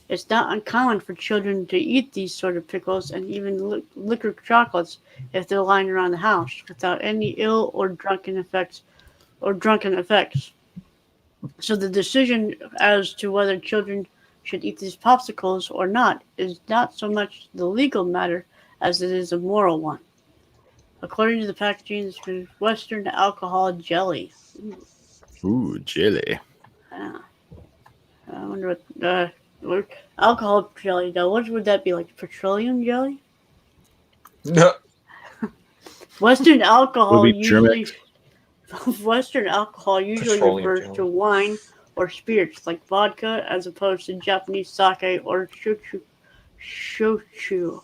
[SPEAKER 1] It's not uncommon for children to eat these sort of pickles and even liquor chocolates if they're lying around the house without any ill or drunken effects. So the decision as to whether children should eat these popsicles or not is not so much the legal matter as it is a moral one. According to the packaging, this is Western alcohol jelly.
[SPEAKER 10] Ooh, jelly.
[SPEAKER 1] I wonder what alcohol jelly though. What would that be, like petroleum jelly?
[SPEAKER 3] No.
[SPEAKER 1] Western alcohol
[SPEAKER 2] Will be
[SPEAKER 1] usually Western alcohol usually
[SPEAKER 3] Petroleum
[SPEAKER 1] refers
[SPEAKER 3] jelly.
[SPEAKER 1] to wine or spirits like vodka, as opposed to Japanese sake or shochu.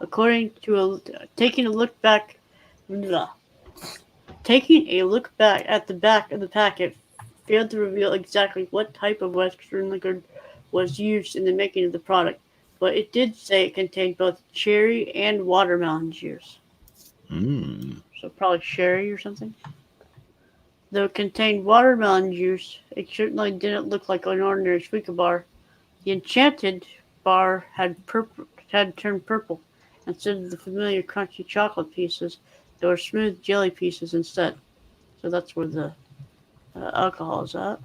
[SPEAKER 1] According to taking a look back at the back of the packet failed to reveal exactly what type of Western liquor was used in the making of the product, but it did say it contained both cherry and watermelon juice. So probably sherry or something. Though it contained watermelon juice, it certainly didn't look like an ordinary Suica bar. The enchanted bar had turned purple. Instead of the familiar crunchy chocolate pieces, there were smooth jelly pieces instead. So that's where the alcohol is at.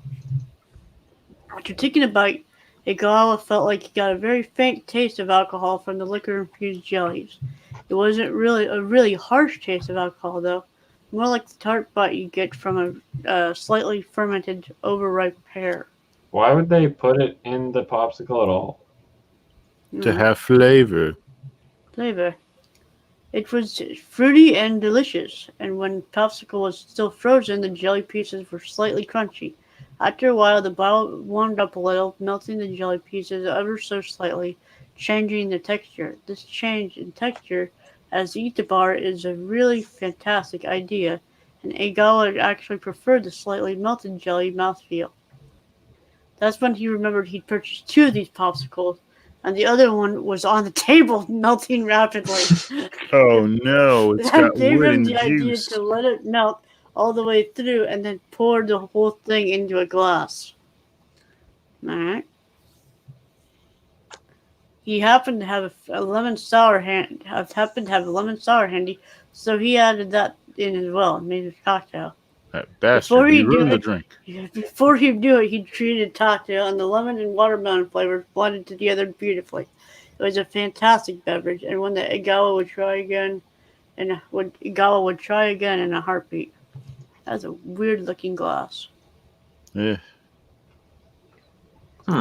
[SPEAKER 1] After taking a bite, Igawa felt like he got a very faint taste of alcohol from the liquor-infused jellies. It wasn't really a really harsh taste of alcohol, though. More like the tart bite you get from a slightly fermented, overripe pear.
[SPEAKER 8] Why would they put it in the popsicle at all?
[SPEAKER 2] To have flavor.
[SPEAKER 1] It was fruity and delicious, and when popsicle was still frozen, the jelly pieces were slightly crunchy. After a while, the bottle warmed up a little, melting the jelly pieces ever so slightly, changing the texture. This change in texture as you eat the bar is a really fantastic idea, and Egawa actually preferred the slightly melted jelly mouthfeel. That's when he remembered he'd purchased 2 of these popsicles, and the other one was on the table, melting rapidly.
[SPEAKER 2] Oh no, it's got
[SPEAKER 1] gave
[SPEAKER 2] wood
[SPEAKER 1] him
[SPEAKER 2] and
[SPEAKER 1] the idea
[SPEAKER 2] juice.
[SPEAKER 1] to let it melt all the way through and then pour the whole thing into a glass. Alright. He happened to have a lemon sour handy, so he added that in as well and made a cocktail.
[SPEAKER 2] That bastard, he ruined the drink.
[SPEAKER 1] Before he knew it, he treated a cocktail, and the lemon and watermelon flavors blended together beautifully. It was a fantastic beverage, and one that Igawa would try again in a heartbeat. That's a weird-looking glass.
[SPEAKER 2] Yeah.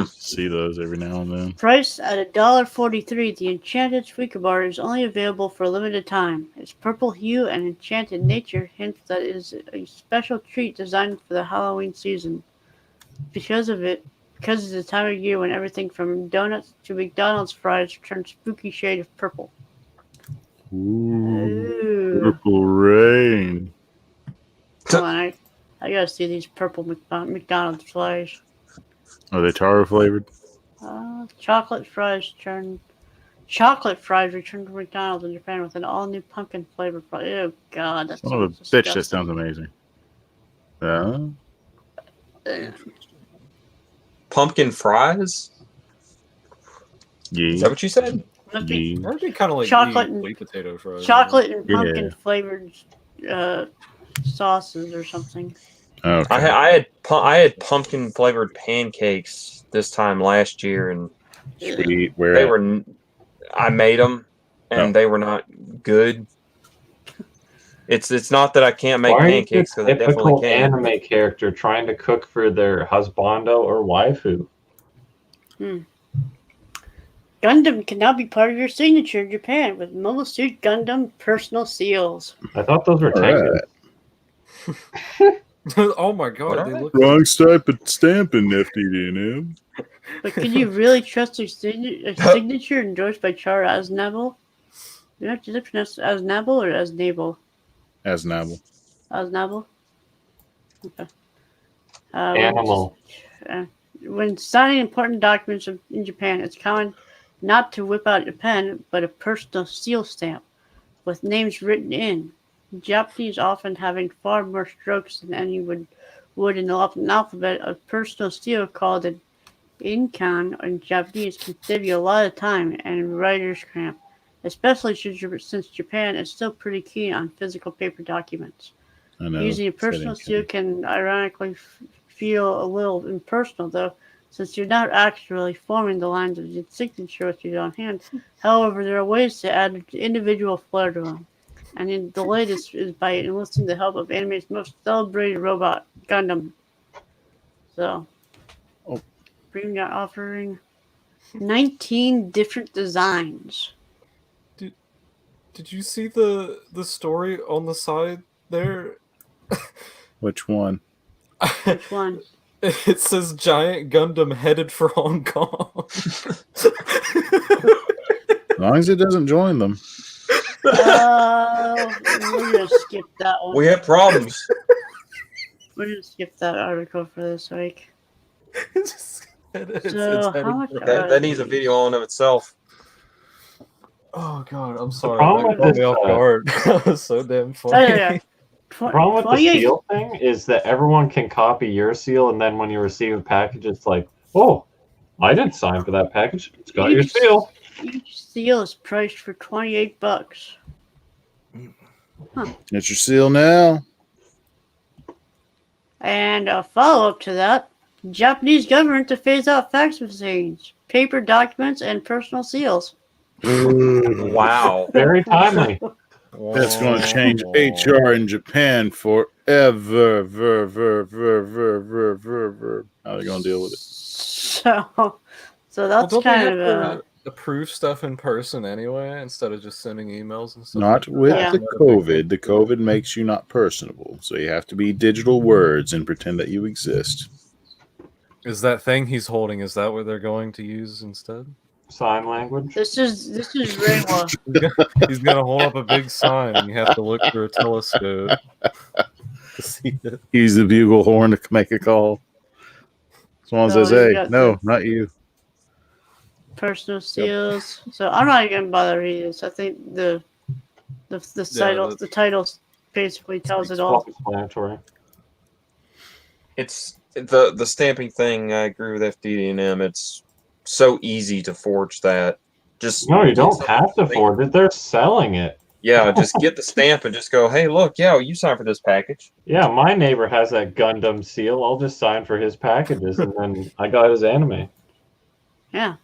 [SPEAKER 2] See those every now and then.
[SPEAKER 1] Priced at $1.43, the Enchanted Suica Bar is only available for a limited time. Its purple hue and enchanted nature hints that it is a special treat designed for the Halloween season. Because it's the time of year when everything from donuts to McDonald's fries turns spooky shade of purple.
[SPEAKER 2] Ooh. Purple rain.
[SPEAKER 1] Come on, I gotta see these purple McDonald's fries.
[SPEAKER 2] Are they taro flavored?
[SPEAKER 1] Chocolate fries return to McDonald's in Japan with an all-new pumpkin flavor. Oh God, that's
[SPEAKER 2] Oh, bitch! That sounds amazing.
[SPEAKER 3] Pumpkin fries?
[SPEAKER 2] Yeah.
[SPEAKER 3] Is that what you said?
[SPEAKER 4] Aren't they kind of like
[SPEAKER 1] chocolate and
[SPEAKER 4] sweet potato fries?
[SPEAKER 1] Chocolate and pumpkin flavored sauces or something.
[SPEAKER 2] Okay.
[SPEAKER 3] I had pumpkin flavored pancakes this time last year, and
[SPEAKER 2] Sweet.
[SPEAKER 3] I made them, and they were not good. It's not that I can't make pancakes, because I definitely can.
[SPEAKER 8] Anime character trying to cook for their husbando or waifu.
[SPEAKER 1] Gundam can now be part of your signature in Japan with Mobile Suit Gundam personal seals.
[SPEAKER 8] I thought those were tankers.
[SPEAKER 4] Oh my God! They look
[SPEAKER 2] wrong type of stamping, FDDNM.
[SPEAKER 1] But can you really trust a signature endorsed by Char Aznable? You have to pronounce Aznable or Aznable?
[SPEAKER 2] Aznable.
[SPEAKER 1] Aznable? Okay.
[SPEAKER 8] Animal.
[SPEAKER 1] When signing important documents in Japan, it's common not to whip out a pen, but a personal seal stamp with names written in. Japanese often having far more strokes than any would in the alphabet. A personal seal called an inkan in Japanese can save you a lot of time and writer's cramp, especially since Japan is still pretty keen on physical paper documents.
[SPEAKER 2] I know.
[SPEAKER 1] Using a personal seal can ironically feel a little impersonal, though, since you're not actually forming the lines of your signature with your own hand. However, there are ways to add individual flair to them. And the latest is by enlisting the help of anime's most celebrated robot, Gundam. So, offering 19 different designs.
[SPEAKER 4] Did you see the story on the side there?
[SPEAKER 10] Which one?
[SPEAKER 1] Which one?
[SPEAKER 4] It says giant Gundam headed for Hong Kong.
[SPEAKER 10] As long as it doesn't join them.
[SPEAKER 1] We're gonna skip that one.
[SPEAKER 3] We have problems.
[SPEAKER 1] We're gonna skip that article for this week.
[SPEAKER 4] It's
[SPEAKER 1] How
[SPEAKER 4] headed
[SPEAKER 1] much?
[SPEAKER 4] for-
[SPEAKER 3] That needs a video on of itself.
[SPEAKER 4] Oh god, I'm sorry.
[SPEAKER 8] problem
[SPEAKER 4] That caught me
[SPEAKER 8] with
[SPEAKER 4] off
[SPEAKER 8] this,
[SPEAKER 4] guard. That was so damn funny.
[SPEAKER 1] Oh, yeah.
[SPEAKER 8] The problem with the
[SPEAKER 1] 28
[SPEAKER 8] seal thing is that everyone can copy your seal, and then when you receive a package, it's like, oh, I didn't sign for that package. It's got your seal.
[SPEAKER 1] Each seal is priced for $28.
[SPEAKER 10] It's your seal now.
[SPEAKER 1] And a follow-up to that, the Japanese government to phase out fax machines, paper documents, and personal seals.
[SPEAKER 3] Wow.
[SPEAKER 8] Very timely.
[SPEAKER 10] That's going to change HR in Japan forever. How are they going to deal with it?
[SPEAKER 1] So that's
[SPEAKER 4] don't they
[SPEAKER 1] kind
[SPEAKER 4] have
[SPEAKER 1] of
[SPEAKER 4] to approve stuff in person anyway, instead of just sending emails and stuff?
[SPEAKER 10] Not with
[SPEAKER 1] Yeah.
[SPEAKER 10] the COVID. The COVID makes you not personable. So you have to be digital words and pretend that you exist.
[SPEAKER 4] Is that thing he's holding, is that what they're going to use instead?
[SPEAKER 8] Sign language.
[SPEAKER 1] This is Reiwa.
[SPEAKER 4] He's gonna hold up a big sign and you have to look through a telescope to see it.
[SPEAKER 10] Use the bugle horn to make a call. Someone
[SPEAKER 1] So
[SPEAKER 10] says,
[SPEAKER 1] you
[SPEAKER 10] hey,
[SPEAKER 1] got
[SPEAKER 10] no,
[SPEAKER 1] the-
[SPEAKER 10] not you.
[SPEAKER 1] Personal seals. So I'm not even gonna bother reading this. I think the title basically tells it all.
[SPEAKER 8] Self-explanatory.
[SPEAKER 3] It's the stamping thing. I agree with FDDNM. It's so easy to forge that. Just
[SPEAKER 8] No, you don't have to forge it. They're selling it.
[SPEAKER 3] Yeah, just get the stamp and just go, hey, look, yeah, you signed for this package.
[SPEAKER 8] Yeah, my neighbor has that Gundam seal. I'll just sign for his packages, and then I got his anime.
[SPEAKER 1] Yeah.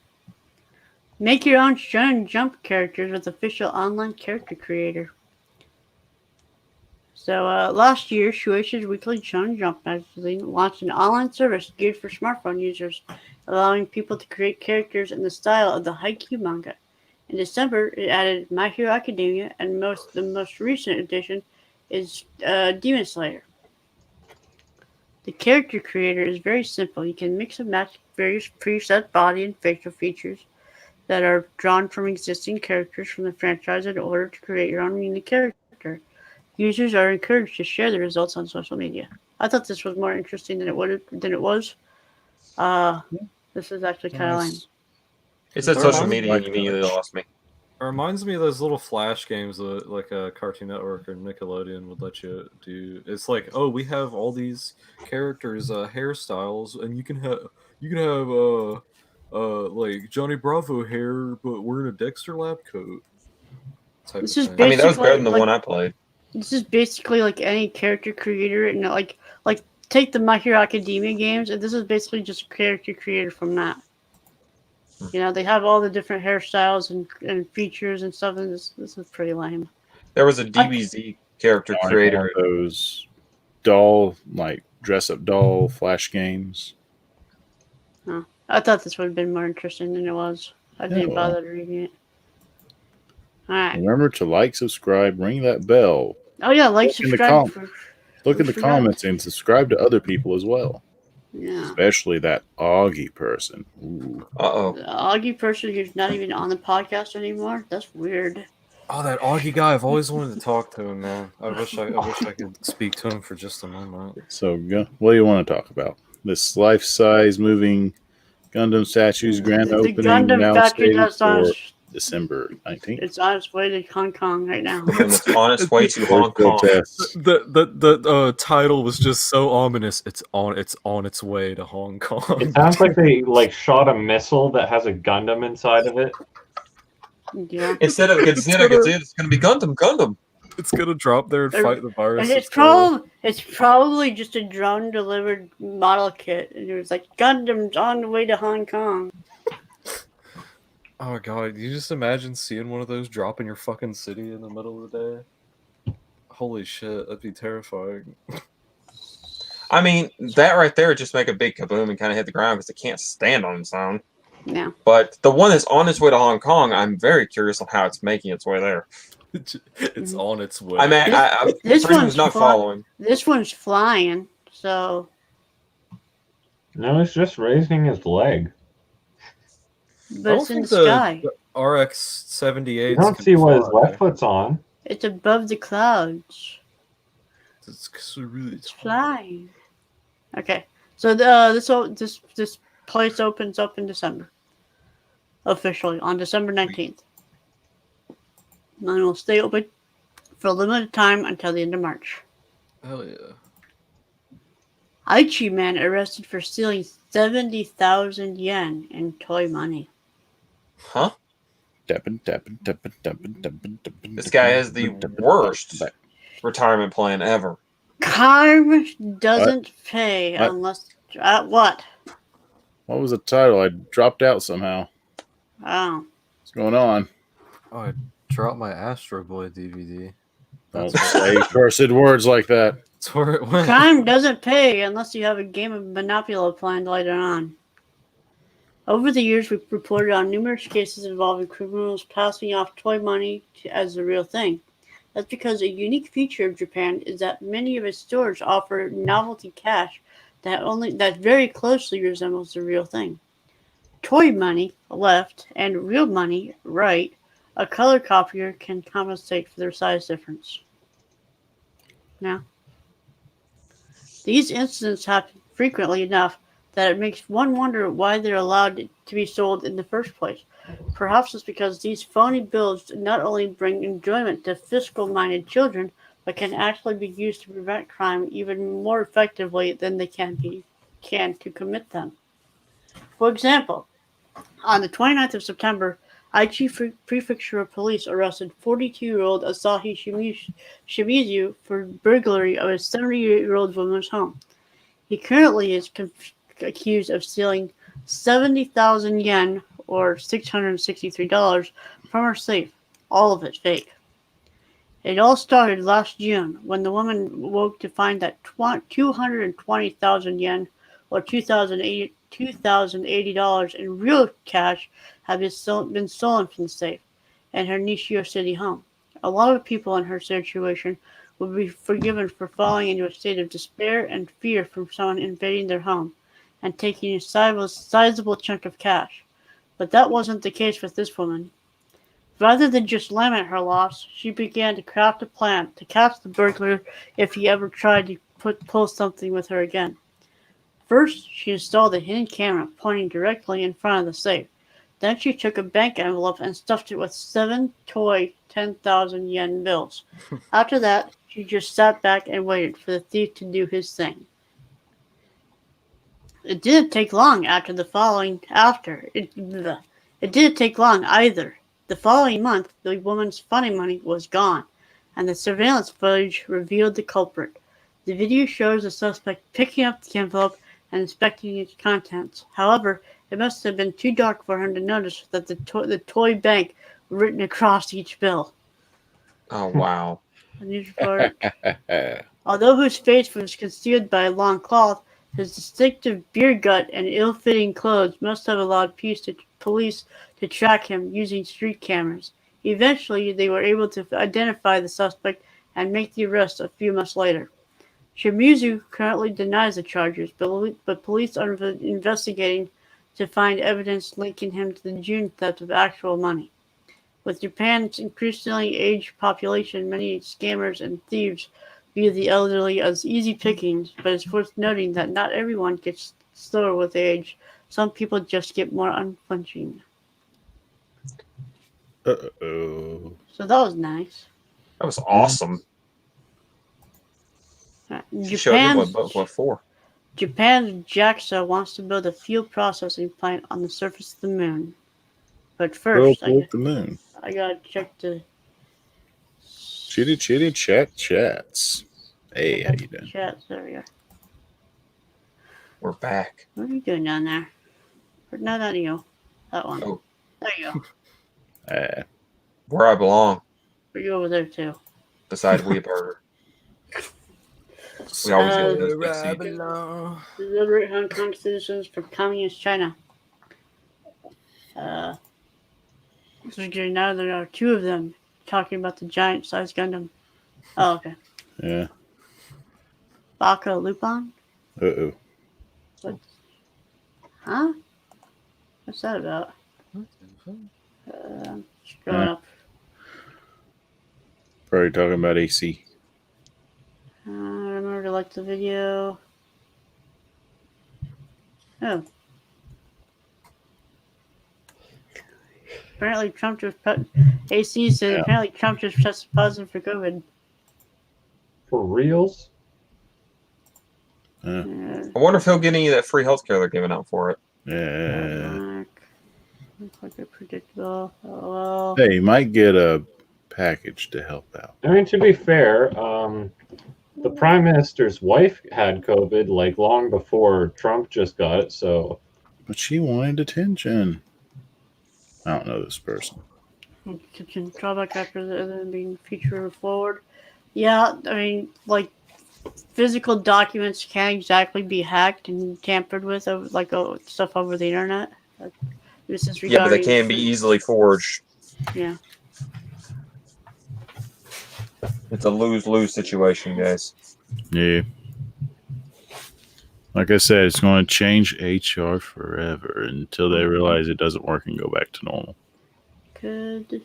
[SPEAKER 1] Make your own Shonen Jump characters with official online character creator. So last year, Shueisha's weekly Shonen Jump magazine launched an online service geared for smartphone users, allowing people to create characters in the style of the Haikyuu manga. In December, it added My Hero Academia, and the most recent addition is Demon Slayer. The character creator is very simple. You can mix and match various preset body and facial features that are drawn from existing characters from the franchise in order to create your own unique character. Users are encouraged to share the results on social media. I thought this was more interesting than it was. This is actually kind of lame.
[SPEAKER 3] It said social media and you immediately lost me.
[SPEAKER 4] It reminds me of those little flash games that like a Cartoon Network or Nickelodeon would let you do. It's like, oh, we have all these characters' hairstyles, and you can have like Johnny Bravo hair, but wearing a Dexter lab coat.
[SPEAKER 1] This is
[SPEAKER 3] I mean, that was better than the
[SPEAKER 1] like-
[SPEAKER 3] one I played.
[SPEAKER 1] This is basically like any character creator, and like take the My Hero Academia games, and this is basically just a character creator from that. You know, they have all the different hairstyles and features and stuff, and this is pretty lame.
[SPEAKER 3] There was a DBZ character creator.
[SPEAKER 10] Those doll, like dress up doll flash games.
[SPEAKER 1] Oh, I thought this would have been more interesting than it was. I didn't
[SPEAKER 10] well.
[SPEAKER 1] bother reading it. All right.
[SPEAKER 10] Remember to like, subscribe, ring that bell.
[SPEAKER 1] Oh yeah, like,
[SPEAKER 10] Look in the
[SPEAKER 1] subscribe.
[SPEAKER 10] Look in the
[SPEAKER 1] forgot.
[SPEAKER 10] comments and subscribe to other people as well.
[SPEAKER 1] Yeah.
[SPEAKER 10] Especially that Augie person. Ooh.
[SPEAKER 3] Uh-oh.
[SPEAKER 1] The Augie person who's not even on the podcast anymore. That's weird.
[SPEAKER 4] Oh, that Augie guy! I've always wanted to talk to him, man. I wish I could speak to him for just a moment.
[SPEAKER 10] So, what do you want to talk about? This life-size moving Gundam statues grand
[SPEAKER 1] The
[SPEAKER 10] opening
[SPEAKER 1] Gundam
[SPEAKER 10] now
[SPEAKER 1] factory
[SPEAKER 10] stated
[SPEAKER 1] that's on
[SPEAKER 10] for
[SPEAKER 1] its,
[SPEAKER 10] December 19th.
[SPEAKER 1] it's on its way to Hong Kong right now.
[SPEAKER 3] And it's on its way to Hong Kong.
[SPEAKER 10] Protests.
[SPEAKER 4] The title was just so ominous. It's on its way to Hong Kong.
[SPEAKER 8] It sounds like they shot a missile that has a Gundam inside of it.
[SPEAKER 1] Yeah.
[SPEAKER 3] Instead of Godzilla, it's going to be Gundam.
[SPEAKER 4] It's gonna drop there and fight the virus.
[SPEAKER 1] And it's probably just a drone delivered model kit, and it was like Gundam's on the way to Hong Kong.
[SPEAKER 4] Oh god, you just imagine seeing one of those drop in your fucking city in the middle of the day. Holy shit, that'd be terrifying.
[SPEAKER 3] I mean, that right there would just make a big kaboom and kind of hit the ground because it can't stand on its own.
[SPEAKER 1] Yeah.
[SPEAKER 3] But the one that's on its way to Hong Kong, I'm very curious on how it's making its way there.
[SPEAKER 4] It's on its way.
[SPEAKER 3] I mean,
[SPEAKER 1] This
[SPEAKER 3] Freeman's
[SPEAKER 1] one's
[SPEAKER 3] not following.
[SPEAKER 1] This one's flying, so
[SPEAKER 8] No, it's just raising his leg.
[SPEAKER 1] but it's in the sky.
[SPEAKER 4] The RX-78.
[SPEAKER 8] You don't see what his left foot's on.
[SPEAKER 1] It's above the clouds.
[SPEAKER 4] It's really
[SPEAKER 1] It's flying. Okay, so this place opens up in December, officially on December 19th. And it will stay open for a limited time until the end of March.
[SPEAKER 4] Hell yeah.
[SPEAKER 1] Aichi man arrested for stealing 70,000 yen in toy money.
[SPEAKER 3] Huh?
[SPEAKER 10] This
[SPEAKER 3] This guy has the worst retirement plan ever.
[SPEAKER 1] Karma doesn't pay
[SPEAKER 10] What?
[SPEAKER 1] unless... what?
[SPEAKER 10] What was the title? I dropped out somehow.
[SPEAKER 1] Oh.
[SPEAKER 10] What's going on?
[SPEAKER 4] Oh, I dropped my Astro Boy DVD.
[SPEAKER 10] Don't say cursed words like that.
[SPEAKER 4] That's where it went.
[SPEAKER 1] Crime doesn't pay unless you have a game of Monopoly planned later on. Over the years, we've reported on numerous cases involving criminals passing off toy money as the real thing. That's because a unique feature of Japan is that many of its stores offer novelty cash that very closely resembles the real thing. Toy money, left, and real money, right, a color copier can compensate for their size difference. Now, these incidents happen frequently enough that it makes one wonder why they're allowed to be sold in the first place. Perhaps it's because these phony bills not only bring enjoyment to fiscal-minded children, but can actually be used to prevent crime even more effectively than they can to commit them. For example, on the 29th of September, Aichi Prefectural Police arrested 42-year-old Asahi Shimizu for burglary of a 78-year-old woman's home. He currently is accused of stealing 70,000 yen, or $663, from her safe, all of it fake. It all started last June when the woman woke to find that 220,000 yen, or $2,080 in real cash had been stolen from the safe in her Nishio City home. A lot of people in her situation would be forgiven for falling into a state of despair and fear from someone invading their home and taking a sizable chunk of cash. But that wasn't the case with this woman. Rather than just lament her loss, she began to craft a plan to catch the burglar if he ever tried to pull something with her again. First, she installed a hidden camera pointing directly in front of the safe. Then she took a bank envelope and stuffed it with 7 toy 10,000 yen bills. After that, she just sat back and waited for the thief to do his thing. It didn't take long It didn't take long either. The following month, the woman's funny money was gone, and the surveillance footage revealed the culprit. The video shows the suspect picking up the envelope and inspecting its contents. However, it must have been too dark for him to notice that the toy bank written across each bill.
[SPEAKER 3] Oh, wow.
[SPEAKER 1] Although his face was concealed by a long cloth, his distinctive beer gut and ill-fitting clothes must have allowed police to track him using street cameras. Eventually, they were able to identify the suspect and make the arrest a few months later. Shimizu currently denies the charges, but police are investigating to find evidence linking him to the June theft of actual money. With Japan's increasingly aged population, many scammers and thieves view the elderly as easy pickings, but it's worth noting that not everyone gets slower with age. Some people just get more unflinching.
[SPEAKER 10] Uh-oh.
[SPEAKER 1] So that was nice.
[SPEAKER 3] That was awesome.
[SPEAKER 1] Japan's
[SPEAKER 3] What for?
[SPEAKER 1] Japan's JAXA wants to build a fuel processing plant on the surface of the moon. But first,
[SPEAKER 10] the moon.
[SPEAKER 1] I gotta check the
[SPEAKER 10] Chitty chats. Hey, how you doing?
[SPEAKER 1] chat. There we go.
[SPEAKER 3] We're back.
[SPEAKER 1] What are you doing down there? No, not you. That one.
[SPEAKER 3] Oh.
[SPEAKER 1] There you go.
[SPEAKER 3] Where I belong,
[SPEAKER 1] Are you over there too?
[SPEAKER 3] beside Weeburger. We always get those
[SPEAKER 7] Where I
[SPEAKER 3] big
[SPEAKER 7] belong.
[SPEAKER 1] Liberate Hong Kong citizens from communist China. So now there are 2 of them. talking about the giant-sized Gundam. Oh, okay.
[SPEAKER 10] Yeah.
[SPEAKER 1] Baka Lupin?
[SPEAKER 10] Uh-oh.
[SPEAKER 1] Huh? What's that about? Scrolling up.
[SPEAKER 10] Probably talking about AC.
[SPEAKER 1] I remember to like the video. Oh. Apparently Trump just AC said apparently Trump just tested positive for COVID.
[SPEAKER 8] For reals?
[SPEAKER 3] I wonder if he'll get any of that free healthcare they're giving out for it.
[SPEAKER 10] Yeah.
[SPEAKER 1] Looks like a predictable. Oh, well.
[SPEAKER 10] Hey, you might get a package to help out.
[SPEAKER 8] I mean, to be fair, the Prime Minister's wife had COVID like long before Trump just got it, so.
[SPEAKER 10] But she wanted attention. I don't know this person.
[SPEAKER 1] Kitchen drawback after them being featured forward. Yeah, I mean, like, physical documents can't exactly be hacked and tampered with, like stuff over the internet. This is
[SPEAKER 3] but they can be easily forged.
[SPEAKER 1] Yeah.
[SPEAKER 3] It's a lose-lose situation, guys.
[SPEAKER 10] Yeah. Like I said, it's going to change HR forever until they realize it doesn't work and go back to normal.
[SPEAKER 1] Good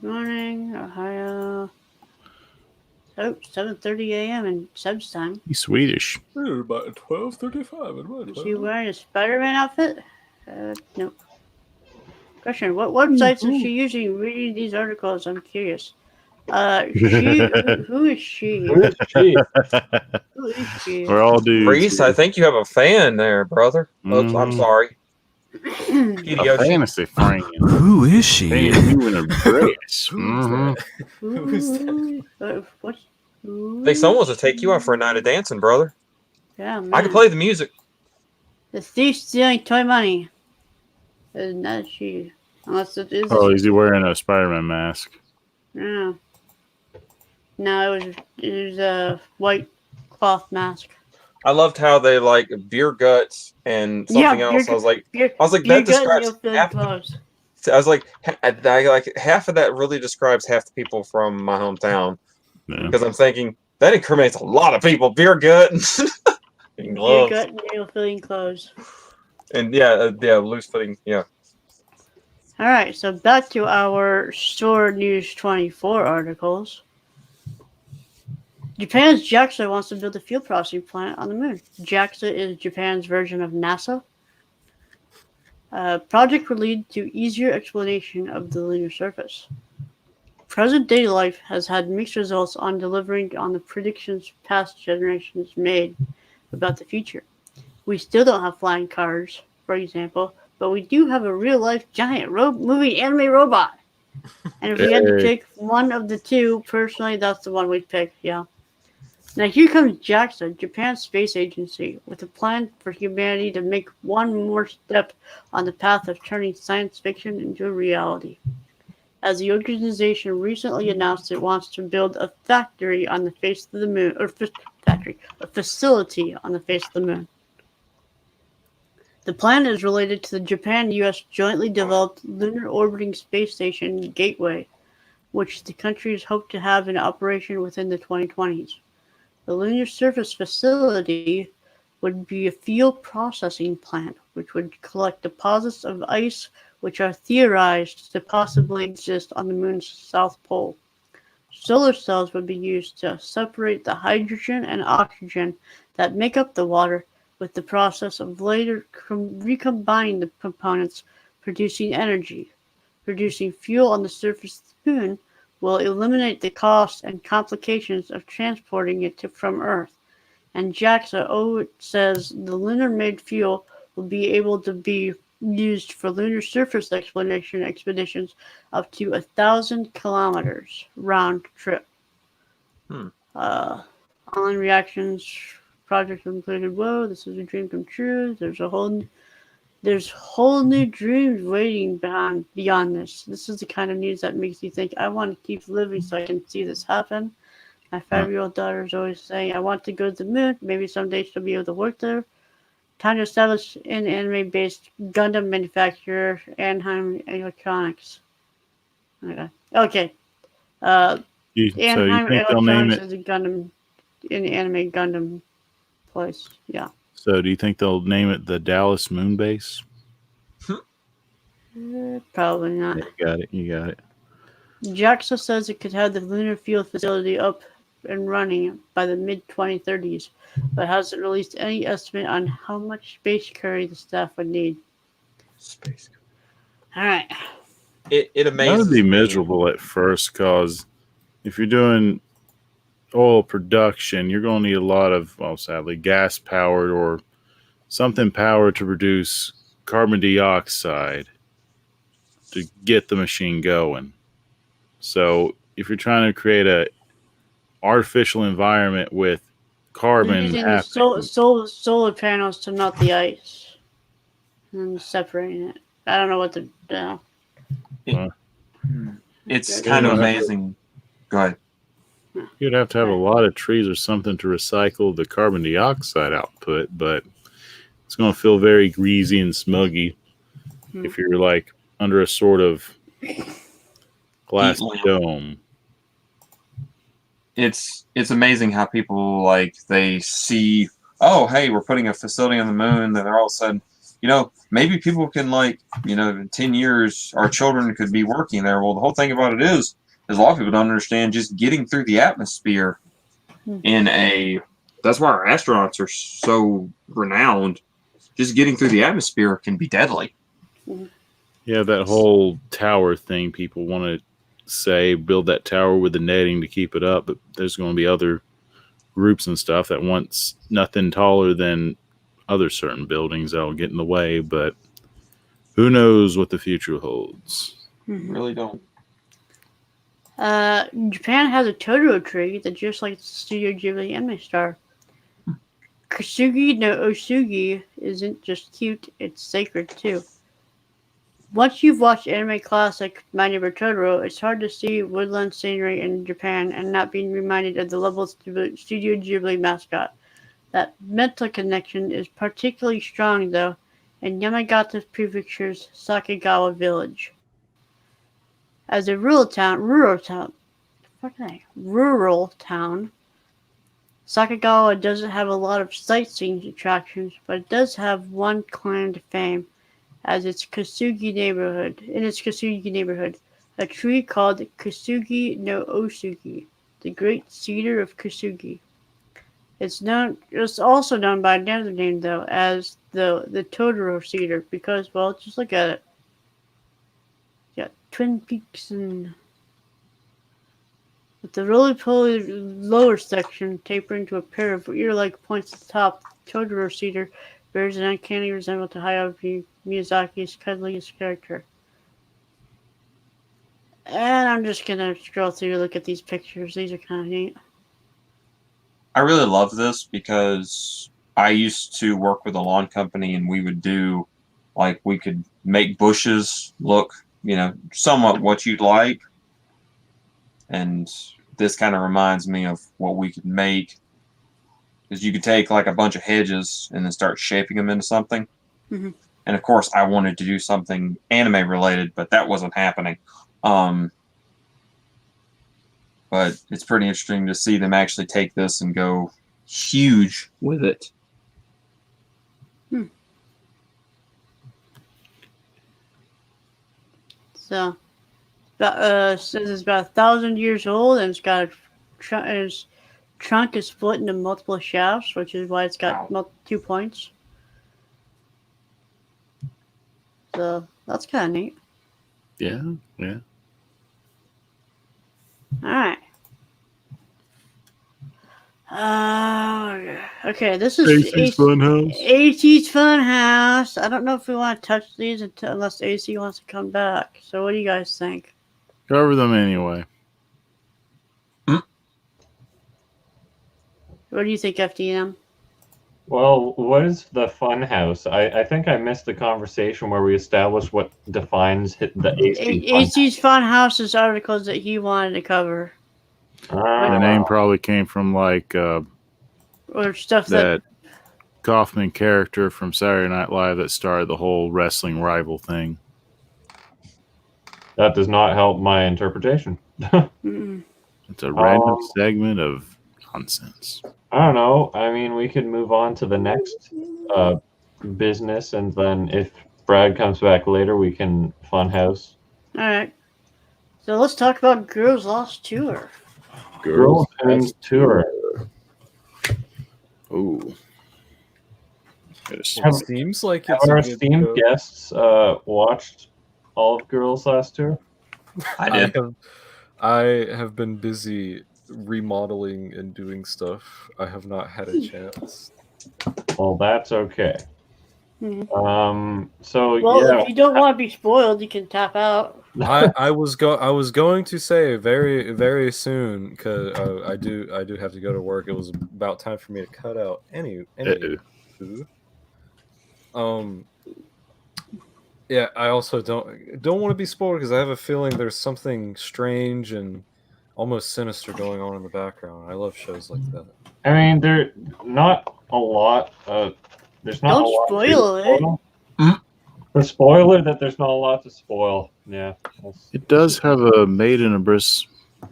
[SPEAKER 1] morning, Ohio. Oh, 7:30 a.m. in Seb's time.
[SPEAKER 10] He's Swedish.
[SPEAKER 7] About 12:35.
[SPEAKER 1] Is he wearing a Spider-Man outfit? Nope. Question: what websites is she using reading these articles? I'm curious. Who is she?
[SPEAKER 8] Who is she?
[SPEAKER 1] Who is she?
[SPEAKER 10] We're all dudes.
[SPEAKER 3] Reese, I think you have a fan there, brother. Oops, I'm sorry.
[SPEAKER 10] A fantasy friend.
[SPEAKER 7] Who is she?
[SPEAKER 10] Hey, you in a dress.
[SPEAKER 1] What?
[SPEAKER 3] I think someone wants to take you out for a night of dancing, brother.
[SPEAKER 1] Yeah, man.
[SPEAKER 3] I can play the music.
[SPEAKER 1] The thief stealing toy money. Is not she. Unless it is.
[SPEAKER 10] Oh, is he wearing a Spider-Man mask?
[SPEAKER 1] Yeah. No, it was a white cloth mask.
[SPEAKER 3] I loved how they like beer guts and something else. I was like, that describes half. I was like, half of that really describes half the people from my hometown. Because I'm thinking that incriminates a lot of people. Beer gut and gloves.
[SPEAKER 1] Beer gut and nail-filling clothes.
[SPEAKER 3] And loose fitting. Yeah.
[SPEAKER 1] All right, so back to our Store News 24 articles. Japan's JAXA wants to build a fuel processing plant on the moon. JAXA is Japan's version of NASA. Project would lead to easier explanation of the lunar surface. Present-day life has had mixed results on delivering on the predictions past generations made about the future. We still don't have flying cars, for example, but we do have a real-life giant moving anime robot. And if we had to pick one of the two, personally, that's the one we'd pick, yeah. Now here comes JAXA, Japan's space agency, with a plan for humanity to make one more step on the path of turning science fiction into a reality. As the organization recently announced it wants to build a factory on the face of the moon, a facility on the face of the moon. The plan is related to the Japan-U.S. jointly developed Lunar Orbiting Space Station Gateway, which the countries hope to have in operation within the 2020s. The lunar surface facility would be a fuel processing plant, which would collect deposits of ice which are theorized to possibly exist on the moon's south pole. Solar cells would be used to separate the hydrogen and oxygen that make up the water, with the process of later recombining the components, producing energy. Producing fuel on the surface of the moon will eliminate the costs and complications of transporting it from Earth. And JAXA says the lunar-made fuel will be able to be used for lunar surface exploration expeditions up to 1,000 kilometers round trip. Online reactions projects included, whoa, this is a dream come true. There's whole new dreams waiting beyond this. This is the kind of news that makes you think, I want to keep living so I can see this happen. My 5-year-old daughter is always saying, I want to go to the moon. Maybe someday she'll be able to work there. Time to establish an anime-based Gundam manufacturer, Anheim Electronics. Okay. Okay.
[SPEAKER 10] So you
[SPEAKER 1] Anaheim
[SPEAKER 10] think they'll name
[SPEAKER 1] Electronics
[SPEAKER 10] it?
[SPEAKER 1] is a Gundam in the anime Gundam place. Yeah.
[SPEAKER 10] So do you think they'll name it the Dallas Moon Base?
[SPEAKER 1] Probably not.
[SPEAKER 10] Yeah, you got it. You got it.
[SPEAKER 1] JAXA says it could have the lunar fuel facility up and running by the mid-2030s, but hasn't released any estimate on how much space curry the staff would need.
[SPEAKER 3] Space.
[SPEAKER 1] All right.
[SPEAKER 3] It amazes
[SPEAKER 10] That would be
[SPEAKER 3] me.
[SPEAKER 10] miserable at first, because if you're doing oil production, you're going to need a lot of, well, sadly, gas powered or something powered to produce carbon dioxide to get the machine going. So if you're trying to create a artificial environment with carbon
[SPEAKER 1] Using
[SPEAKER 10] happening,
[SPEAKER 1] the solar panels to melt the ice and separating it. I don't know what to do.
[SPEAKER 3] It's kind of amazing. Go ahead.
[SPEAKER 10] you'd have to have a lot of trees or something to recycle the carbon dioxide output, but it's going to feel very greasy and smuggy if you're like under a sort of glass dome.
[SPEAKER 3] It's amazing how people like they see, oh hey, we're putting a facility on the moon, then they're all of a sudden, maybe people can in 10 years our children could be working there. Well, the whole thing about it is a lot of people don't understand just getting through the atmosphere that's why our astronauts are so renowned. Just getting through the atmosphere can be deadly.
[SPEAKER 10] Yeah, that whole tower thing, people want to say build that tower with the netting to keep it up, but there's going to be other groups and stuff that wants nothing taller than other certain buildings that'll get in the way, but who knows what the future holds.
[SPEAKER 3] Really don't.
[SPEAKER 1] Japan has a Totoro tree that's just like the Studio Ghibli anime star. Kasugi no Osugi isn't just cute, it's sacred too. Once you've watched anime classic My Neighbor Totoro, it's hard to see woodland scenery in Japan and not being reminded of the lovable Studio Ghibli mascot. That mental connection is particularly strong, though, in Yamagata Prefecture's Sakigawa village. As a rural town, Sakigawa doesn't have a lot of sightseeing attractions, but it does have one claim to fame as its Kasugi neighborhood, a tree called Kasugi no Osugi, the Great Cedar of Kasugi. It's also known by another name though, as the Totoro Cedar, because just look at it. You got twin peaks and with the roly-poly lower section tapering to a pair of ear-like points at the top, Totoro Cedar bears an uncanny resemblance to Hayao Miyazaki's cuddliest character. And I'm just gonna scroll through and look at these pictures. These are kind of neat.
[SPEAKER 3] I really love this because I used to work with a lawn company, and we would do, we could make bushes look, somewhat what you'd like. And this kind of reminds me of what we could make. Because you could take, a bunch of hedges and then start shaping them into something.
[SPEAKER 1] Mm-hmm.
[SPEAKER 3] And, of course, I wanted to do something anime-related, but that wasn't happening. But it's pretty interesting to see them actually take this and go huge with it.
[SPEAKER 1] So, says it's about 1,000 years old, and it's got its trunk is split into multiple shafts, which is why it's got 2 points. So that's kind of neat.
[SPEAKER 10] Yeah.
[SPEAKER 1] All right. Okay, this is
[SPEAKER 10] AC's Funhouse.
[SPEAKER 1] AC's Funhouse. I don't know if we want to touch these unless AC wants to come back. So what do you guys think?
[SPEAKER 10] Cover them anyway.
[SPEAKER 1] What do you think, FDM?
[SPEAKER 8] Well, what is the fun house? I think I missed the conversation where we established what defines the
[SPEAKER 1] AC's Funhouse's articles that he wanted to cover.
[SPEAKER 10] The name probably came from
[SPEAKER 1] or stuff
[SPEAKER 10] that Kaufman character from Saturday Night Live that started the whole wrestling rival thing.
[SPEAKER 8] That does not help my interpretation.
[SPEAKER 2] It's a random segment of nonsense.
[SPEAKER 8] I don't know. I mean, we could move on to the next business, and then if Brad comes back later, we can funhouse.
[SPEAKER 1] All right. So let's talk about Girls Lost Tour.
[SPEAKER 8] Girls Tour.
[SPEAKER 2] Ooh.
[SPEAKER 4] It seems like
[SPEAKER 8] have our esteemed guests watched all of Girls Last Tour?
[SPEAKER 3] I did.
[SPEAKER 4] I have been busy remodeling and doing stuff. I have not had a chance.
[SPEAKER 8] Well, that's okay.
[SPEAKER 1] Mm-hmm.
[SPEAKER 8] If
[SPEAKER 1] you don't want to be spoiled, you can tap out.
[SPEAKER 4] I was going to say very, very soon, because I do have to go to work. It was about time for me to cut out any yeah, I also don't want to be spoiled because I have a feeling there's something strange and almost sinister going on in the background. I love shows like that.
[SPEAKER 8] I mean, there's not a lot. There's not.
[SPEAKER 1] Don't spoil it.
[SPEAKER 8] The spoiler that there's not a lot to spoil. Yeah.
[SPEAKER 2] It does have a Made in Abyss,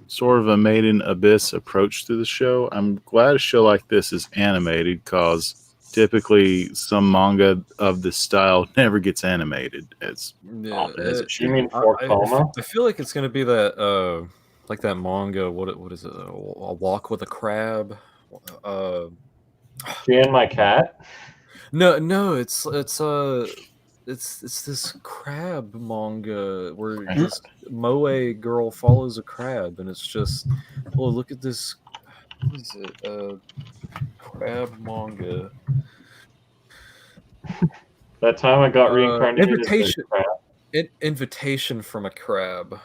[SPEAKER 2] sort of a Made in Abyss approach to the show. I'm glad a show like this is animated because typically some manga of this style never gets animated as often as it should.
[SPEAKER 8] You mean Fort Coma?
[SPEAKER 4] I feel like it's going to be that like that manga. What is it? A Walk with a Crab.
[SPEAKER 8] She and My Cat.
[SPEAKER 4] No, it's this crab manga where this moe girl follows a crab, and it's just, oh, look at this. What is it? Crab manga.
[SPEAKER 8] That time I got reincarnated.
[SPEAKER 4] Invitation from a Crab.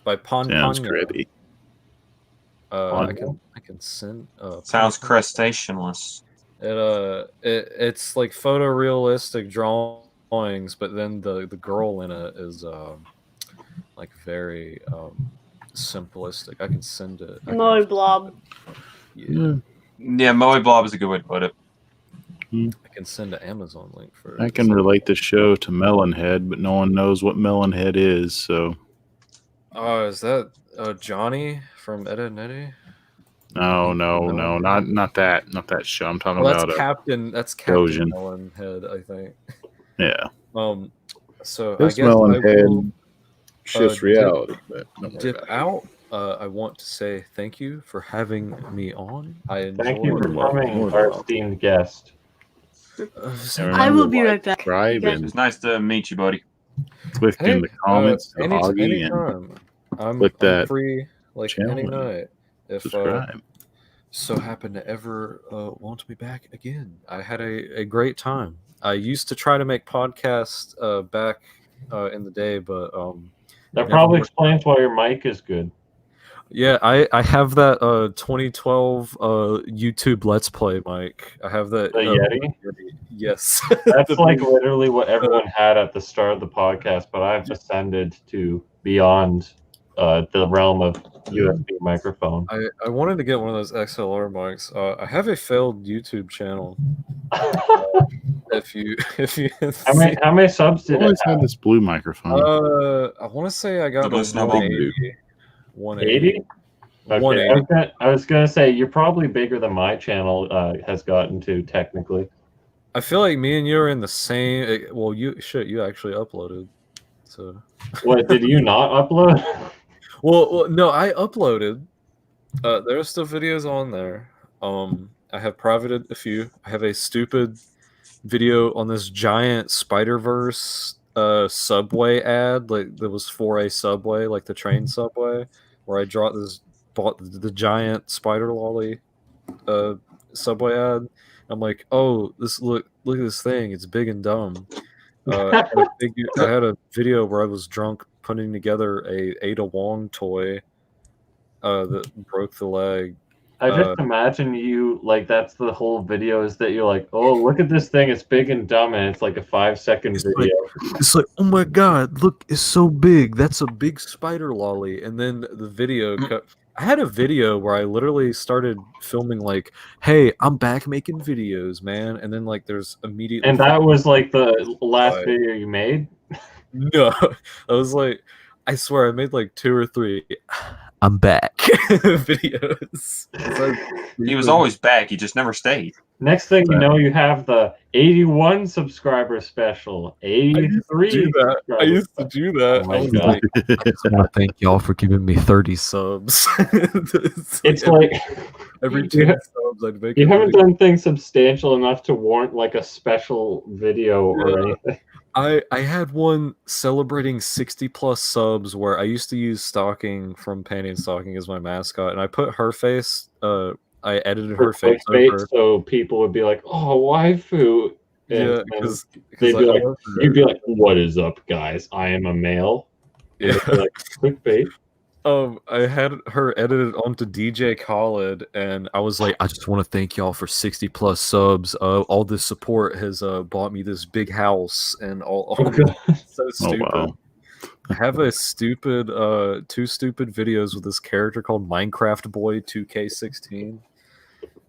[SPEAKER 4] By
[SPEAKER 2] Sounds crabby.
[SPEAKER 4] I can send.
[SPEAKER 3] Sounds crustaceanless.
[SPEAKER 4] It's like photorealistic drawings, but then the girl in it is like very simplistic. I can send it.
[SPEAKER 1] Moe Blob.
[SPEAKER 3] Yeah, Moe Blob is a good way to put it.
[SPEAKER 4] I can send an Amazon link for it.
[SPEAKER 2] I can relate the show to Melonhead, but no one knows what Melonhead is, so.
[SPEAKER 4] Is that Johnny from Ed, Edd n Eddy?
[SPEAKER 2] No, not that show. I'm talking about
[SPEAKER 4] Captain. That's Captain Melonhead, I think.
[SPEAKER 2] Yeah.
[SPEAKER 4] So
[SPEAKER 2] this
[SPEAKER 4] I guess
[SPEAKER 2] Melonhead shifts reality.
[SPEAKER 4] Dip out. I want to say thank you for having me on.
[SPEAKER 8] Thank you for coming, our esteemed guest.
[SPEAKER 1] I will be right back.
[SPEAKER 3] It's nice to meet you, buddy.
[SPEAKER 2] Click in the comments to Augie
[SPEAKER 4] and I'm free like any night. If so happen to ever want me back again. I had a great time. I used to try to make podcasts back in the day, but
[SPEAKER 8] that probably explains why your mic is good.
[SPEAKER 4] Yeah, I have that 2012 YouTube Let's Play mic. I have that.
[SPEAKER 8] The Yeti?
[SPEAKER 4] Yes.
[SPEAKER 8] That's like literally what everyone had at the start of the podcast, but I've ascended to beyond the realm of USB microphone.
[SPEAKER 4] I wanted to get one of those XLR mics. I have a failed YouTube channel. If you
[SPEAKER 8] how many subs did
[SPEAKER 2] I always had this blue microphone.
[SPEAKER 4] I want to say I got
[SPEAKER 8] 180. Okay, I was gonna say you're probably bigger than my channel has gotten to technically.
[SPEAKER 4] I feel like me and you are in the same. Well, you actually uploaded. So
[SPEAKER 8] what, did you not upload?
[SPEAKER 4] Well, no, I uploaded. There are still videos on there. I have privated a few. I have a stupid video on this giant Spider-Verse subway ad, like that was for a subway, like the train subway, where I bought the giant spider lolly subway ad. I'm like, oh, look at this thing, it's big and dumb. I had a video where I was drunk putting together a Ada Wong toy that broke the leg.
[SPEAKER 8] I just imagine you, like, that's the whole video, is that you're like, oh, look at this thing, it's big and dumb, and it's like a 5-second video.
[SPEAKER 7] It's like, oh my god, look, it's so big. That's a big spider lolly.
[SPEAKER 4] And then the video cut. I had a video where I literally started filming like, hey, I'm back making videos, man. And then like there's immediately.
[SPEAKER 8] And that was like the last video you made?
[SPEAKER 4] No, I was like, I swear I made like 2 or 3. I'm back videos.
[SPEAKER 3] He was always back. He just never stayed.
[SPEAKER 8] Next thing you know, you have the 81 subscriber special. 83.
[SPEAKER 4] I used to do that.
[SPEAKER 8] Oh my
[SPEAKER 4] I was
[SPEAKER 8] God.
[SPEAKER 4] like, I just want to thank y'all for giving me 30 subs.
[SPEAKER 8] It's like
[SPEAKER 4] every 2 subs I'd make.
[SPEAKER 8] You haven't done things substantial enough to warrant like a special video or anything.
[SPEAKER 4] I had one celebrating 60 plus subs where I used to use Stocking from Panty and Stocking as my mascot, and I put her face. I edited her face over,
[SPEAKER 8] so people would be like, "Oh, waifu."
[SPEAKER 4] Yeah, because
[SPEAKER 8] they'd be like, "You'd be like, what is up, guys? I am a male."
[SPEAKER 4] Yeah,
[SPEAKER 8] like clickbait.
[SPEAKER 4] I had her edited onto DJ Khaled, and I was like, I just want to thank y'all for 60 plus subs. All this support has bought me this big house, and all so stupid.
[SPEAKER 10] Oh, wow.
[SPEAKER 4] I have a stupid 2 stupid videos with this character called Minecraft Boy 2K16.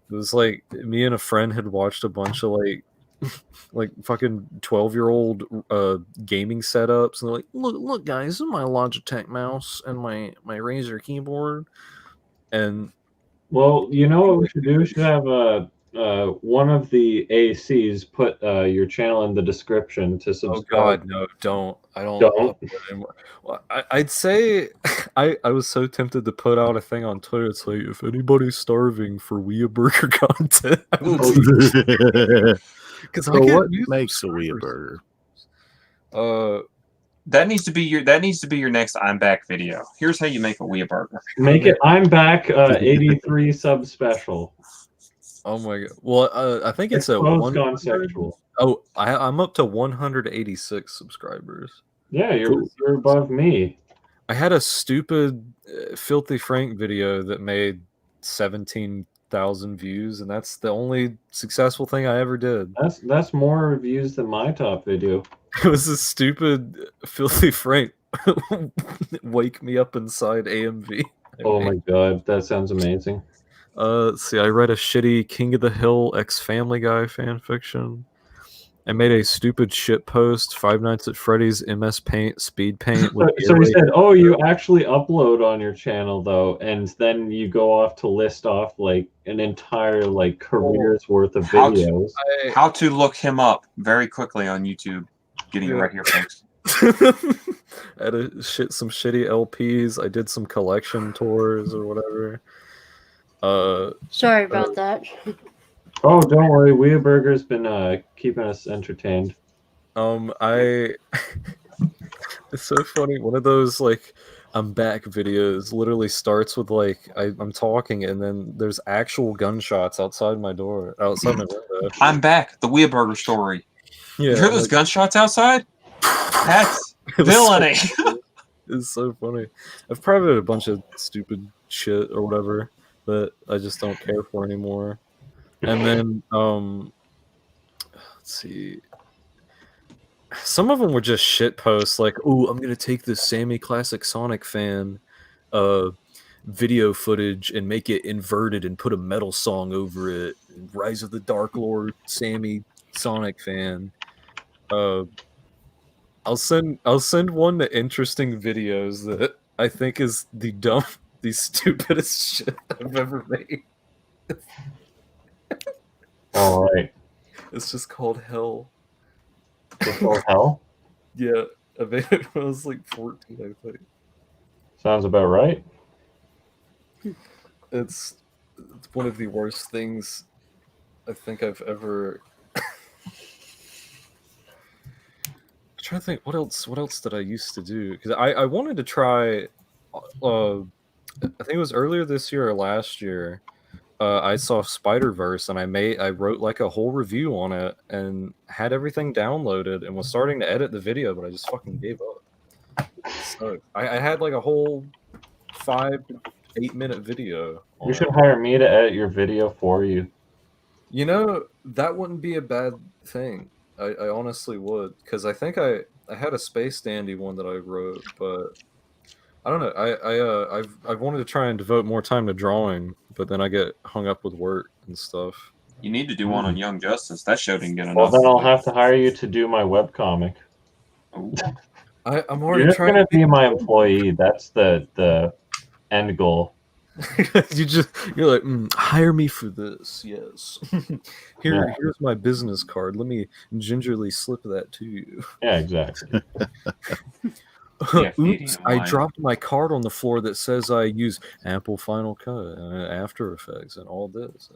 [SPEAKER 4] It was like me and a friend had watched a bunch of like fucking 12-year-old gaming setups, and they're like, look guys, this is my Logitech mouse and my Razer keyboard. And
[SPEAKER 8] well, you know what we should do? We should have one of the ACs put your channel in the description to subscribe.
[SPEAKER 4] Oh God, no, don't. I don't. Well, I'd say I was so tempted to put out a thing on Twitter. It's like, if anybody's starving for Wea Burger content, I will do. Because
[SPEAKER 10] what makes a Wea Burger?
[SPEAKER 3] That needs to be your next I'm back video. Here's how you make a Wea Burger.
[SPEAKER 8] Make it I'm back 83 sub special.
[SPEAKER 4] Oh my God! Well, I think it's a
[SPEAKER 8] gone sexual.
[SPEAKER 4] Oh, I'm up to 186 subscribers.
[SPEAKER 8] Yeah, you're above me.
[SPEAKER 4] I had a stupid Filthy Frank video that made 17,000 views, and that's the only successful thing I ever did.
[SPEAKER 8] That's more views than my top video.
[SPEAKER 4] It was a stupid Filthy Frank wake me up inside AMV.
[SPEAKER 8] Oh my God, that sounds amazing.
[SPEAKER 4] Let's see, I read a shitty King of the Hill X Family Guy fan fiction. I made a stupid shit post, Five Nights at Freddy's MS Paint speed paint.
[SPEAKER 8] So he said, "Oh, you actually upload on your channel though," and then you go off to list off like an entire like career's worth of videos.
[SPEAKER 3] How to look him up very quickly on YouTube. Getting it right here, folks.
[SPEAKER 4] I had some shitty LPs. I did some collection tours or whatever.
[SPEAKER 1] Sorry about that.
[SPEAKER 8] Oh, don't worry. Wea Burger's been keeping us entertained.
[SPEAKER 4] It's so funny. One of those like I'm back videos literally starts with like I'm talking, and then there's actual gunshots outside my window.
[SPEAKER 3] I'm back. The Wea Burger story.
[SPEAKER 4] Yeah,
[SPEAKER 3] you hear those gunshots outside? That's villainy.
[SPEAKER 4] It's so funny. I've privated a bunch of stupid shit or whatever that I just don't care for anymore. And then let's see. Some of them were just shit posts like, "Oh, I'm gonna take this Sammy Classic Sonic fan video footage and make it inverted and put a metal song over it. Rise of the Dark Lord, Sammy Sonic fan." I'll send one to interesting videos that I think is the stupidest shit I've ever made.
[SPEAKER 8] All right.
[SPEAKER 4] It's just called Hell.
[SPEAKER 8] It's called Hell?
[SPEAKER 4] Yeah, I made it when I was like 14, I think.
[SPEAKER 8] Sounds about right.
[SPEAKER 4] It's one of the worst things I think I've ever. I'm trying to think what else did I used to do, because I wanted to try. I think it was earlier this year or last year. I saw Spider-Verse, and I wrote like a whole review on it and had everything downloaded and was starting to edit the video, but I just fucking gave up. So I had like a whole 5 to 8 minute video.
[SPEAKER 8] You should hire me to edit your video for you.
[SPEAKER 4] You know, that wouldn't be a bad thing. I honestly would, because I think I had a Space Dandy one that I wrote, but I don't know. I've wanted to try and devote more time to drawing, but then I get hung up with work and stuff.
[SPEAKER 3] You need to do one on Young Justice. That show didn't get enough.
[SPEAKER 8] Well, then I'll have to hire you to do my webcomic.
[SPEAKER 4] I'm already
[SPEAKER 8] You're just
[SPEAKER 4] trying
[SPEAKER 8] gonna be my employee. That's the end goal.
[SPEAKER 4] You're like, hire me for this. Yes. Here's my business card. Let me gingerly slip that to you.
[SPEAKER 8] Yeah, exactly.
[SPEAKER 4] Oops, I dropped my card on the floor that says I use Apple Final Cut, After Effects, and all this.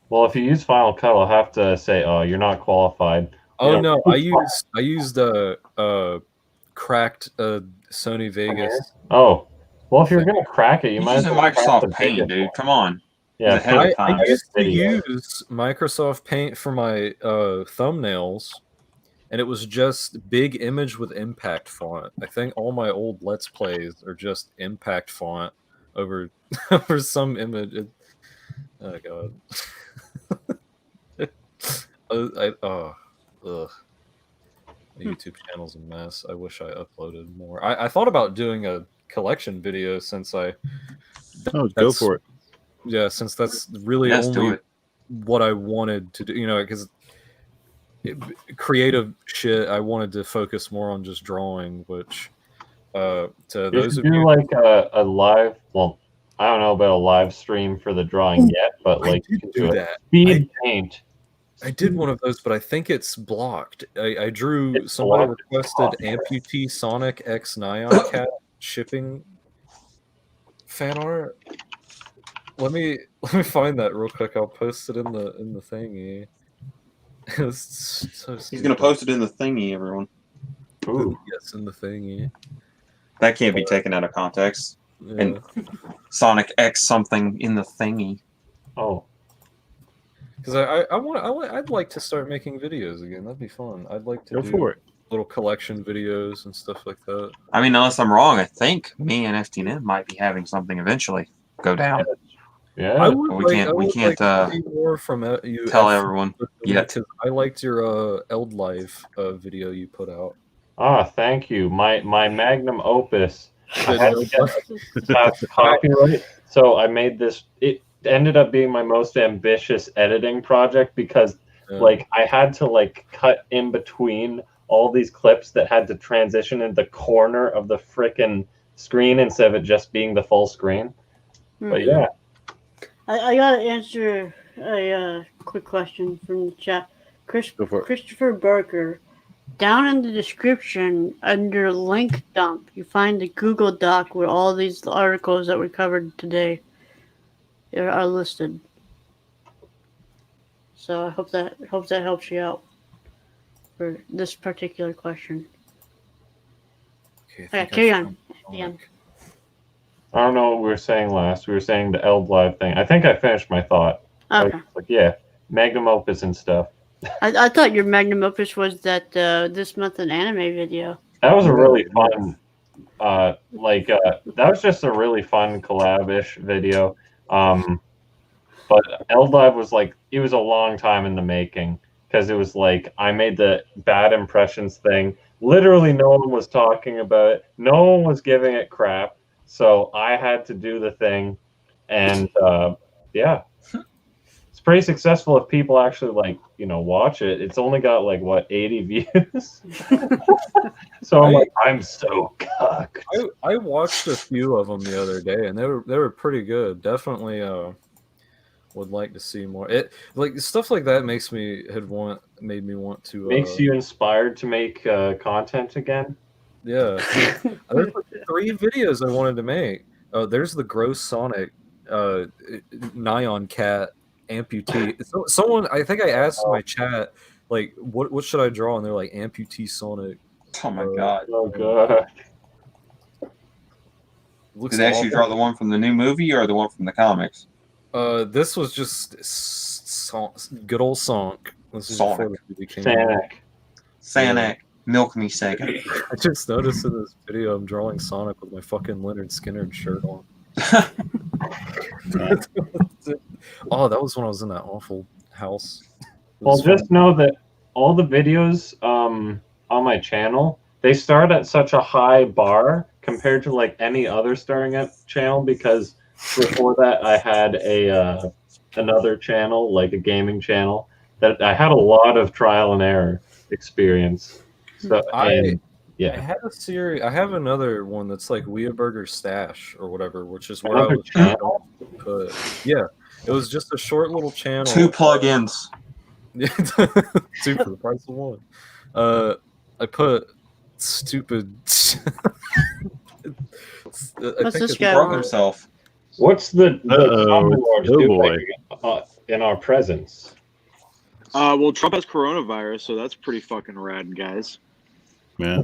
[SPEAKER 8] Well, if you use Final Cut, I'll have to say, "Oh, you're not qualified."
[SPEAKER 4] Oh no, I used cracked Sony Vegas.
[SPEAKER 8] Oh, well, if you're gonna crack it, you might
[SPEAKER 3] use
[SPEAKER 8] as well
[SPEAKER 3] Microsoft Paint, dude. Come on.
[SPEAKER 8] Yeah,
[SPEAKER 4] I used to use Microsoft Paint for my thumbnails, and it was just big image with impact font. I think all my old Let's Plays are just impact font over over some image. Oh god. The YouTube channel's a mess. I wish I uploaded more. I thought about doing a collection video since
[SPEAKER 2] go for it.
[SPEAKER 4] Yeah, since that's really only what I wanted to do. You know, because creative shit, I wanted to focus more on just drawing. Which to those of you
[SPEAKER 8] like a live. Well, I don't know about a live stream for the drawing yet, but like you can do that. Speed paint.
[SPEAKER 4] I did one of those, but I think it's blocked. I drew. Somebody requested amputee Sonic X Nyan Cat shipping fan art. Let me find that real quick. I'll post it in the thingy. So
[SPEAKER 3] he's gonna post it in the thingy, everyone.
[SPEAKER 4] Ooh, yes, in the thingy.
[SPEAKER 3] That can't be taken out of context. Yeah. And Sonic X something in the thingy.
[SPEAKER 8] Oh.
[SPEAKER 4] Because I'd like to start making videos again. That'd be fun. I'd like to
[SPEAKER 2] go for it.
[SPEAKER 4] Little collection videos and stuff like that.
[SPEAKER 3] I mean, unless I'm wrong, I think me and FDDNM might be having something eventually go down.
[SPEAKER 8] Yeah,
[SPEAKER 3] we can't
[SPEAKER 4] more from you
[SPEAKER 3] tell everyone yet.
[SPEAKER 4] Because I liked your Eld Life video you put out.
[SPEAKER 8] Ah, thank you. My magnum opus. I had to get copyright, so I made this. It ended up being my most ambitious editing project because like I had to like cut in between all these clips that had to transition in the corner of the frickin' screen instead of it just being the full screen. But yeah.
[SPEAKER 1] I gotta answer a quick question from the chat. Christopher Barker. Down in the description under link dump, you find the Google Doc where all these articles that we covered today are listed. So I hope that helps you out for this particular question. Okay, carry on.
[SPEAKER 8] I don't know what we were saying last. We were saying the Eld Live thing. I think I finished my thought.
[SPEAKER 1] Okay.
[SPEAKER 8] Like, yeah, magnum opus and stuff.
[SPEAKER 1] I thought your magnum opus was that this month an anime video.
[SPEAKER 8] That was a really fun, that was just a really fun collab-ish video. But Eld Live was like, it was a long time in the making because it was like, I made the bad impressions thing. Literally no one was talking about it. No one was giving it crap. So I had to do the thing. And yeah. It's pretty successful if people actually watch it. It's only got 80 views. So I'm so cucked.
[SPEAKER 4] I watched a few of them the other day and they were pretty good. Definitely would like to see more. It stuff like that made me want to
[SPEAKER 8] makes you inspired to make content again.
[SPEAKER 4] Yeah. There's 3 videos I wanted to make. There's the gross Sonic Nyan Cat amputee. So someone, I think I asked my chat, what should I draw? And they're like, amputee Sonic.
[SPEAKER 3] Oh my god.
[SPEAKER 8] Oh god.
[SPEAKER 3] Did they actually draw the one from the new movie or the one from the comics?
[SPEAKER 4] This was just good old Sonic.
[SPEAKER 3] Sonic. Milk me, Sega.
[SPEAKER 4] I just noticed in this video I'm drawing Sonic with my fucking Leonard Skinner shirt on. Oh, that was when I was in that awful house.
[SPEAKER 8] Well, just know that all the videos on my channel, they start at such a high bar compared to any other starting up channel, because before that I had another channel, a gaming channel, that I had a lot of trial and error experience. So Yeah.
[SPEAKER 4] I had a series. I have another one that's like Weeaburger Stash or whatever, which is where I was trying to put. Yeah, it was just a short little channel.
[SPEAKER 3] 2 plugins.
[SPEAKER 4] 2 for the price of 1. I put stupid.
[SPEAKER 1] What's this guy
[SPEAKER 3] Broke
[SPEAKER 1] want?
[SPEAKER 3] himself.
[SPEAKER 8] What's the Lords
[SPEAKER 2] oh
[SPEAKER 8] doing in our presence?
[SPEAKER 6] Well, Trump has coronavirus, so that's pretty fucking rad, guys.
[SPEAKER 2] Yeah.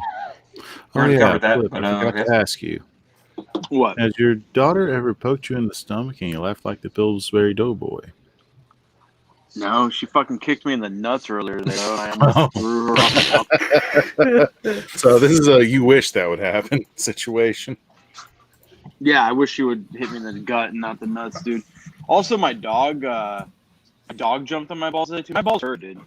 [SPEAKER 3] We already covered that,
[SPEAKER 2] Flip,
[SPEAKER 3] but,
[SPEAKER 2] I forgot
[SPEAKER 3] okay.
[SPEAKER 2] to ask you.
[SPEAKER 6] What?
[SPEAKER 2] Has your daughter ever poked you in the stomach and you laughed like the Pillsbury Doughboy?
[SPEAKER 6] No, she fucking kicked me in the nuts earlier today. I almost threw her off the
[SPEAKER 2] So this is a you wish that would happen situation.
[SPEAKER 6] Yeah, I wish she would hit me in the gut and not the nuts, dude. Also, my dog jumped on my balls today, too. My balls hurt, dude.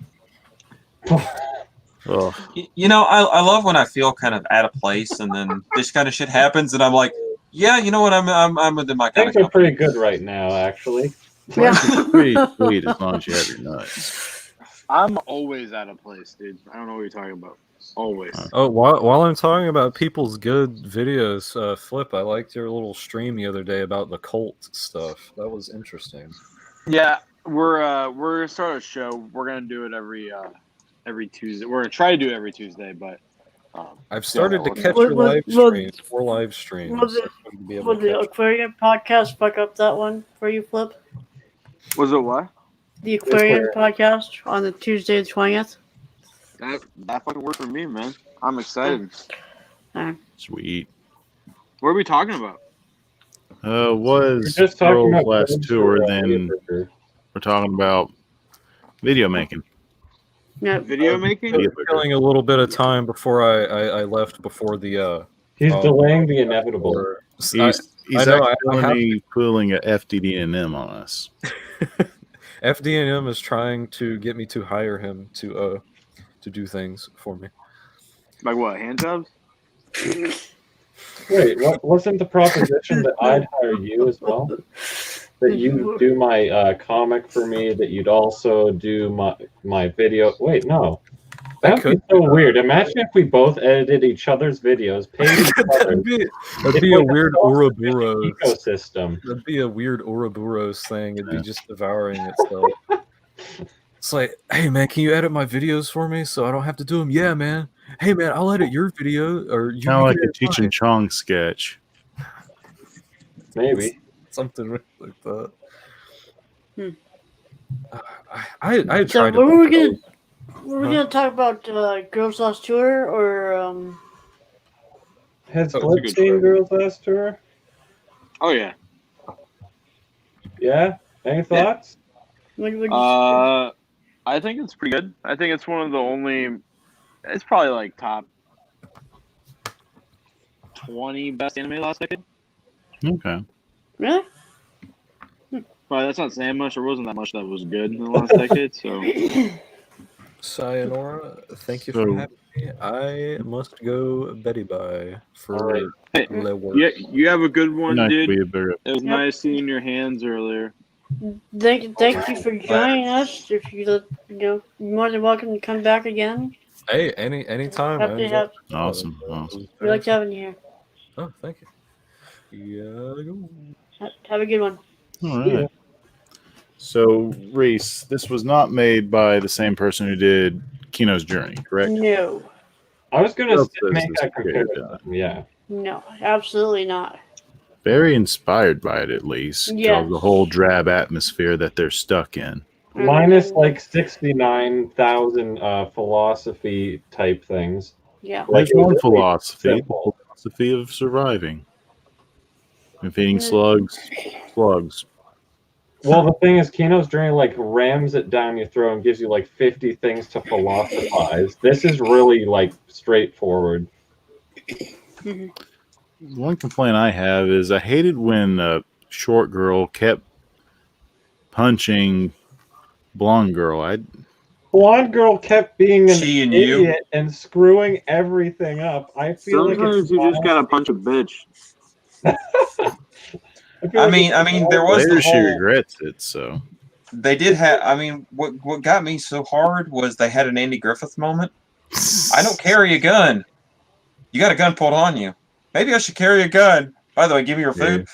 [SPEAKER 2] Oh,
[SPEAKER 3] You know, I love when I feel kind of out of place, and then this kind of shit happens, and I'm like, yeah, you know what? I'm within my kind
[SPEAKER 8] Things
[SPEAKER 3] of
[SPEAKER 8] are pretty good right now, actually.
[SPEAKER 1] Yeah.
[SPEAKER 2] pretty sweet as long as you have your nuts.
[SPEAKER 6] I'm always out of place, dude. I don't know what you're talking about. Always.
[SPEAKER 4] Oh, while I'm talking about people's good videos, Flip, I liked your little stream the other day about the cult stuff. That was interesting.
[SPEAKER 6] Yeah, we're gonna start a show. We're gonna do it every Tuesday. We're gonna try to do it every Tuesday, but
[SPEAKER 4] I've started to catch
[SPEAKER 1] What-
[SPEAKER 4] your
[SPEAKER 1] what-
[SPEAKER 4] live
[SPEAKER 1] what-
[SPEAKER 4] streams. 4 live streams.
[SPEAKER 1] was it-
[SPEAKER 4] I'm gonna be able
[SPEAKER 1] Would
[SPEAKER 4] to
[SPEAKER 1] the
[SPEAKER 4] catch-
[SPEAKER 1] Aquarium podcast fuck up that one for you, Flip?
[SPEAKER 6] was it what?
[SPEAKER 1] The Aquarium podcast on the Tuesday the 20th?
[SPEAKER 6] That fucking worked for me, man. I'm excited.
[SPEAKER 2] Sweet.
[SPEAKER 6] What are we talking about?
[SPEAKER 2] Was
[SPEAKER 8] We're just talking
[SPEAKER 2] Girls
[SPEAKER 8] about
[SPEAKER 2] last
[SPEAKER 8] Pillsbury
[SPEAKER 2] tour,
[SPEAKER 8] and
[SPEAKER 2] then
[SPEAKER 8] Weeaburger.
[SPEAKER 2] we're talking about video making.
[SPEAKER 6] Yeah, video making.
[SPEAKER 4] killing a little bit of time before I left before the
[SPEAKER 8] He's delaying the inevitable.
[SPEAKER 2] He's
[SPEAKER 4] I know,
[SPEAKER 2] actually pulling a FDDNM on us.
[SPEAKER 4] FDNM is trying to get me to hire him to do things for me.
[SPEAKER 6] Like what? Hand jobs?
[SPEAKER 8] Wait, what wasn't the proposition that I'd hire you as well? That you do my comic for me, that you'd also do my video. Wait, no. That'd be so weird. Imagine if we both edited each other's videos, paid each other.
[SPEAKER 4] That'd be a weird Ouroboros
[SPEAKER 8] ecosystem.
[SPEAKER 4] That'd be a weird Ouroboros thing. It'd be just devouring itself. It's like, hey man, can you edit my videos for me so I don't have to do them? Yeah, man. Hey man, I'll edit your video, or you
[SPEAKER 2] Kind of like
[SPEAKER 4] can
[SPEAKER 2] a Cheech and Chong sketch.
[SPEAKER 8] Maybe
[SPEAKER 4] something like that.
[SPEAKER 1] Hmm.
[SPEAKER 4] I
[SPEAKER 1] So
[SPEAKER 4] tried.
[SPEAKER 1] what were we gonna talk about? Girls Lost Tour or
[SPEAKER 8] Has
[SPEAKER 6] Oh,
[SPEAKER 8] Flip
[SPEAKER 6] it's a good
[SPEAKER 8] seen
[SPEAKER 6] show.
[SPEAKER 8] Girls Last Tour?
[SPEAKER 6] Oh yeah.
[SPEAKER 8] Yeah. Any thoughts?
[SPEAKER 1] what would you
[SPEAKER 6] I think it's pretty good. I think it's one of the only. It's probably like top 20 best anime last decade.
[SPEAKER 2] Okay.
[SPEAKER 1] really?
[SPEAKER 6] But that's not saying much. There wasn't that much that was good in the last decade. So
[SPEAKER 4] Sayonara, thank you
[SPEAKER 2] So-
[SPEAKER 4] for having me. I must go Betty bye for
[SPEAKER 8] Alright.
[SPEAKER 6] Hey,
[SPEAKER 4] le work.
[SPEAKER 6] yeah, you have a good one,
[SPEAKER 2] Nice to
[SPEAKER 6] dude.
[SPEAKER 2] be a bigger.
[SPEAKER 6] It was nice seeing your hands earlier.
[SPEAKER 1] Thank you for joining us. If you're more than welcome to come back again.
[SPEAKER 4] Hey, anytime.
[SPEAKER 1] Happy to
[SPEAKER 4] man.
[SPEAKER 1] have-
[SPEAKER 2] Awesome. Awesome.
[SPEAKER 1] We like having you here.
[SPEAKER 4] Oh, thank you. Yeah.
[SPEAKER 1] Have a good one.
[SPEAKER 2] All right. So, Reese, this was not made by the same person who did Kino's Journey, correct?
[SPEAKER 1] No,
[SPEAKER 8] I was gonna
[SPEAKER 2] Phil
[SPEAKER 8] make
[SPEAKER 2] says
[SPEAKER 8] that
[SPEAKER 2] it's great,
[SPEAKER 8] comparison. Yeah.
[SPEAKER 1] no, absolutely not.
[SPEAKER 2] Very inspired by it, at least.
[SPEAKER 1] Yeah.
[SPEAKER 2] Of the whole drab atmosphere that they're stuck in.
[SPEAKER 8] Minus like 69,000 philosophy type things.
[SPEAKER 1] Yeah.
[SPEAKER 8] Like,
[SPEAKER 2] There's
[SPEAKER 8] it was
[SPEAKER 2] one
[SPEAKER 8] really
[SPEAKER 2] philosophy,
[SPEAKER 8] simple.
[SPEAKER 2] the philosophy of surviving. And feeding
[SPEAKER 1] Mm.
[SPEAKER 2] slugs.
[SPEAKER 8] Well, the thing is, Kino's Journey like rams it down your throat and gives you like 50 things to philosophize. This is really like straightforward.
[SPEAKER 1] Mhm.
[SPEAKER 2] One complaint I have is I hated when a short girl kept punching blonde girl.
[SPEAKER 8] Blonde girl kept being an
[SPEAKER 3] She and you.
[SPEAKER 8] idiot and screwing everything up. I feel like it's
[SPEAKER 6] punch a bitch.
[SPEAKER 3] I mean, there was
[SPEAKER 2] Later
[SPEAKER 3] the
[SPEAKER 2] she
[SPEAKER 3] whole.
[SPEAKER 2] regrets it, so.
[SPEAKER 3] They did have. I mean, what got me so hard was they had an Andy Griffith moment. I don't carry a gun. You got a gun pulled on you. Maybe I should carry a gun. By the way, give me your food.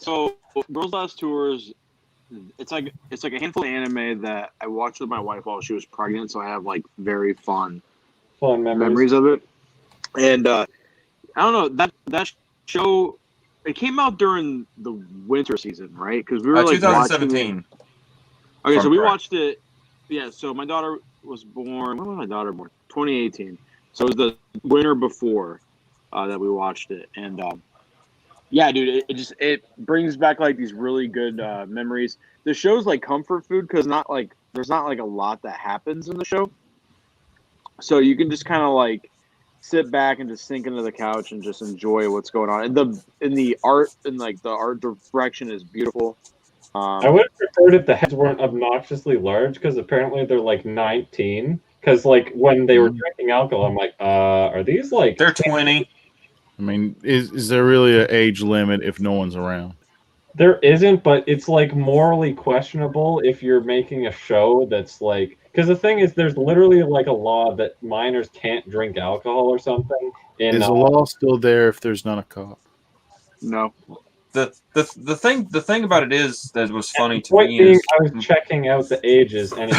[SPEAKER 6] So Girls Last Tours, it's like a handful of anime that I watched with my wife while she was pregnant, so I have like very fun memories of it. And I don't know, that show, it came out during the winter season, right? Because we were like
[SPEAKER 3] 2017.
[SPEAKER 6] Okay, so we watched it. Yeah, so my daughter was born. When was my daughter born? 2018. So it was the winter before that we watched it, and yeah, dude, it brings back like these really good memories. The show's like comfort food because there's not like a lot that happens in the show, so you can just kind of like sit back and just sink into the couch and just enjoy what's going on. And the art and like the art direction is beautiful.
[SPEAKER 8] I would have preferred if the heads weren't obnoxiously large because apparently they're like 19. Because like when they were drinking alcohol, I'm like, are these like?
[SPEAKER 3] They're 20.
[SPEAKER 10] I mean, is there really an age limit if no one's around?
[SPEAKER 8] There isn't, but it's like morally questionable if you're making a show that's like, because the thing is, there's literally like a law that minors can't drink alcohol or something.
[SPEAKER 10] Is the law still there if there's not a cop?
[SPEAKER 6] No.
[SPEAKER 3] The thing about it is that was funny to me is
[SPEAKER 8] I was checking out the ages and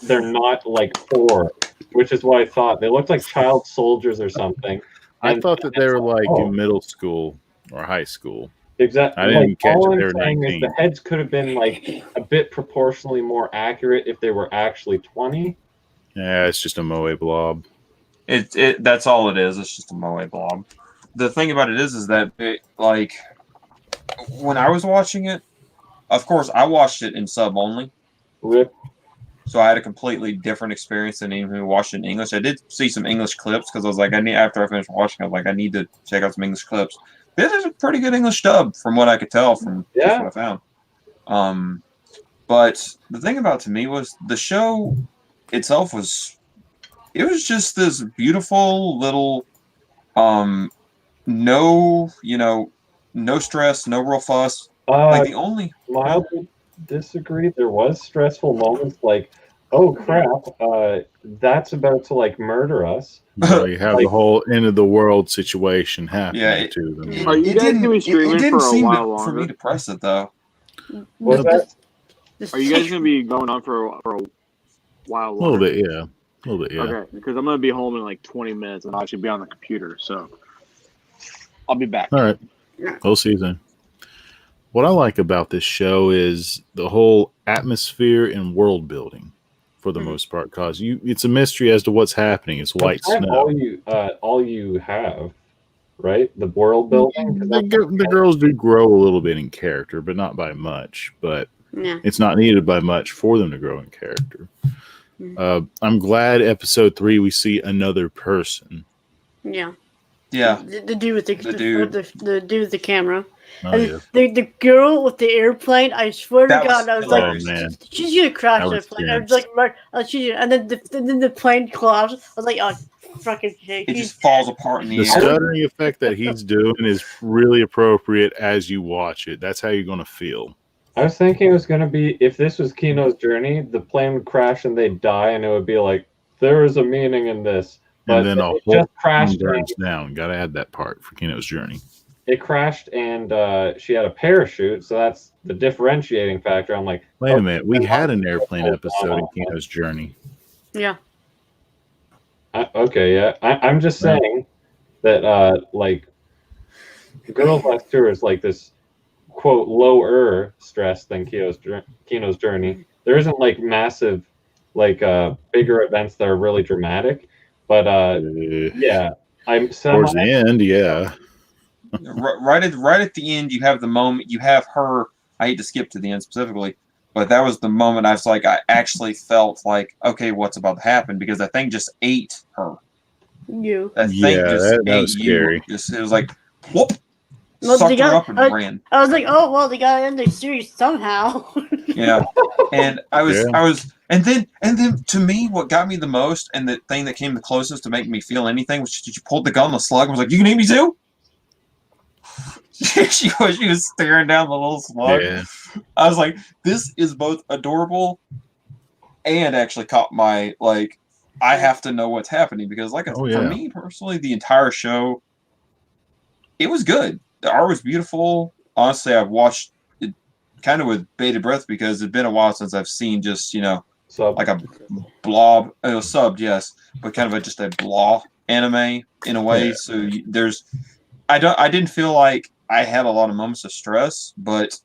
[SPEAKER 8] they're not like 4, which is why I thought they looked like child soldiers or something.
[SPEAKER 10] I thought that they were like in middle school or high school.
[SPEAKER 8] Exactly.
[SPEAKER 10] I didn't catch
[SPEAKER 8] all
[SPEAKER 10] that they
[SPEAKER 8] I'm
[SPEAKER 10] were
[SPEAKER 8] saying
[SPEAKER 10] 19.
[SPEAKER 8] is the heads could have been like a bit proportionally more accurate if they were actually 20.
[SPEAKER 10] Yeah, it's just a Moe blob.
[SPEAKER 3] That's all it is. It's just a Moe blob. The thing about it is that like when I was watching it, of course I watched it in sub only.
[SPEAKER 8] Rip.
[SPEAKER 3] So I had a completely different experience than anyone who watched it in English. I did see some English clips because I was like, after I finished watching, I was like, I need to check out some English clips. This is a pretty good English dub from what I could tell from just what I found. But the thing about it to me was the show itself was just this beautiful little no stress, no real fuss. Like the only
[SPEAKER 8] mildly disagree. There was stressful moments like, oh crap, that's about to like murder us.
[SPEAKER 10] Well, you have the whole end of the world situation happening to them.
[SPEAKER 6] Are you guys gonna be streaming for a while longer?
[SPEAKER 3] For me to press it though.
[SPEAKER 8] What's that?
[SPEAKER 6] Are you guys gonna be going on for a while longer?
[SPEAKER 10] A little bit, yeah.
[SPEAKER 6] Okay, because I'm gonna be home in like 20 minutes and I'll actually be on the computer, so I'll be back.
[SPEAKER 10] All right, we'll see you then. What I like about this show is the whole atmosphere and world building, for the most part, because it's a mystery as to what's happening. It's white snow.
[SPEAKER 8] All you have, right? The world building.
[SPEAKER 10] The girls do grow a little bit in character, but not by much. But it's not needed by much for them to grow in character. I'm glad episode 3 we see another person.
[SPEAKER 1] Yeah.
[SPEAKER 3] Yeah.
[SPEAKER 1] The dude with the dude with the camera.
[SPEAKER 10] Oh,
[SPEAKER 1] and the girl with the airplane, I swear to God, I was
[SPEAKER 3] hilarious.
[SPEAKER 1] like, she's gonna crash the plane. I was like, and then the plane collapsed. I was like, oh, fucking shit.
[SPEAKER 3] It just falls apart in the air.
[SPEAKER 10] The stuttering effect that he's doing is really appropriate as you watch it. That's how you're gonna feel.
[SPEAKER 8] I was thinking it was gonna be, if this was Kino's journey, the plane would crash and they'd die, and it would be like, there is a meaning in this. But
[SPEAKER 10] and then a whole
[SPEAKER 8] just crashed
[SPEAKER 10] burns down. Got to add that part for Kino's journey.
[SPEAKER 8] It crashed and she had a parachute, so that's the differentiating factor. I'm like,
[SPEAKER 10] wait a minute, we had an airplane episode in Kino's journey.
[SPEAKER 1] Yeah.
[SPEAKER 8] Okay, yeah. I'm just saying that like Girls Last Tour is like this quote lower stress than Kino's journey. There isn't like massive, like bigger events that are really dramatic, but yeah, I'm
[SPEAKER 10] towards the end, yeah.
[SPEAKER 3] Right at the end, you have the moment. You have her. I hate to skip to the end specifically, but that was the moment I was like, I actually felt like, okay, what's about to happen? Because that thing just ate her. That thing
[SPEAKER 10] that was scary.
[SPEAKER 3] It was like, whoop.
[SPEAKER 1] Well,
[SPEAKER 3] Sucked her up and ran.
[SPEAKER 1] I was like, oh well, they got to end the series somehow.
[SPEAKER 3] Yeah, and I was, and then to me, what got me the most, and the thing that came the closest to making me feel anything was she pulled the gun on the slug and was like, "You can eat me too." she was staring down the little slug. Yeah. I was like, this is both adorable and actually caught my I have to know what's happening because, for me personally, the entire show, it was good. The art was beautiful. Honestly, I've watched it kind of with bated breath because it's been a while since I've seen just like a blob. It was subbed, yes, but kind of just a blob anime in a way. Yeah. So I didn't feel like I had a lot of moments of stress, but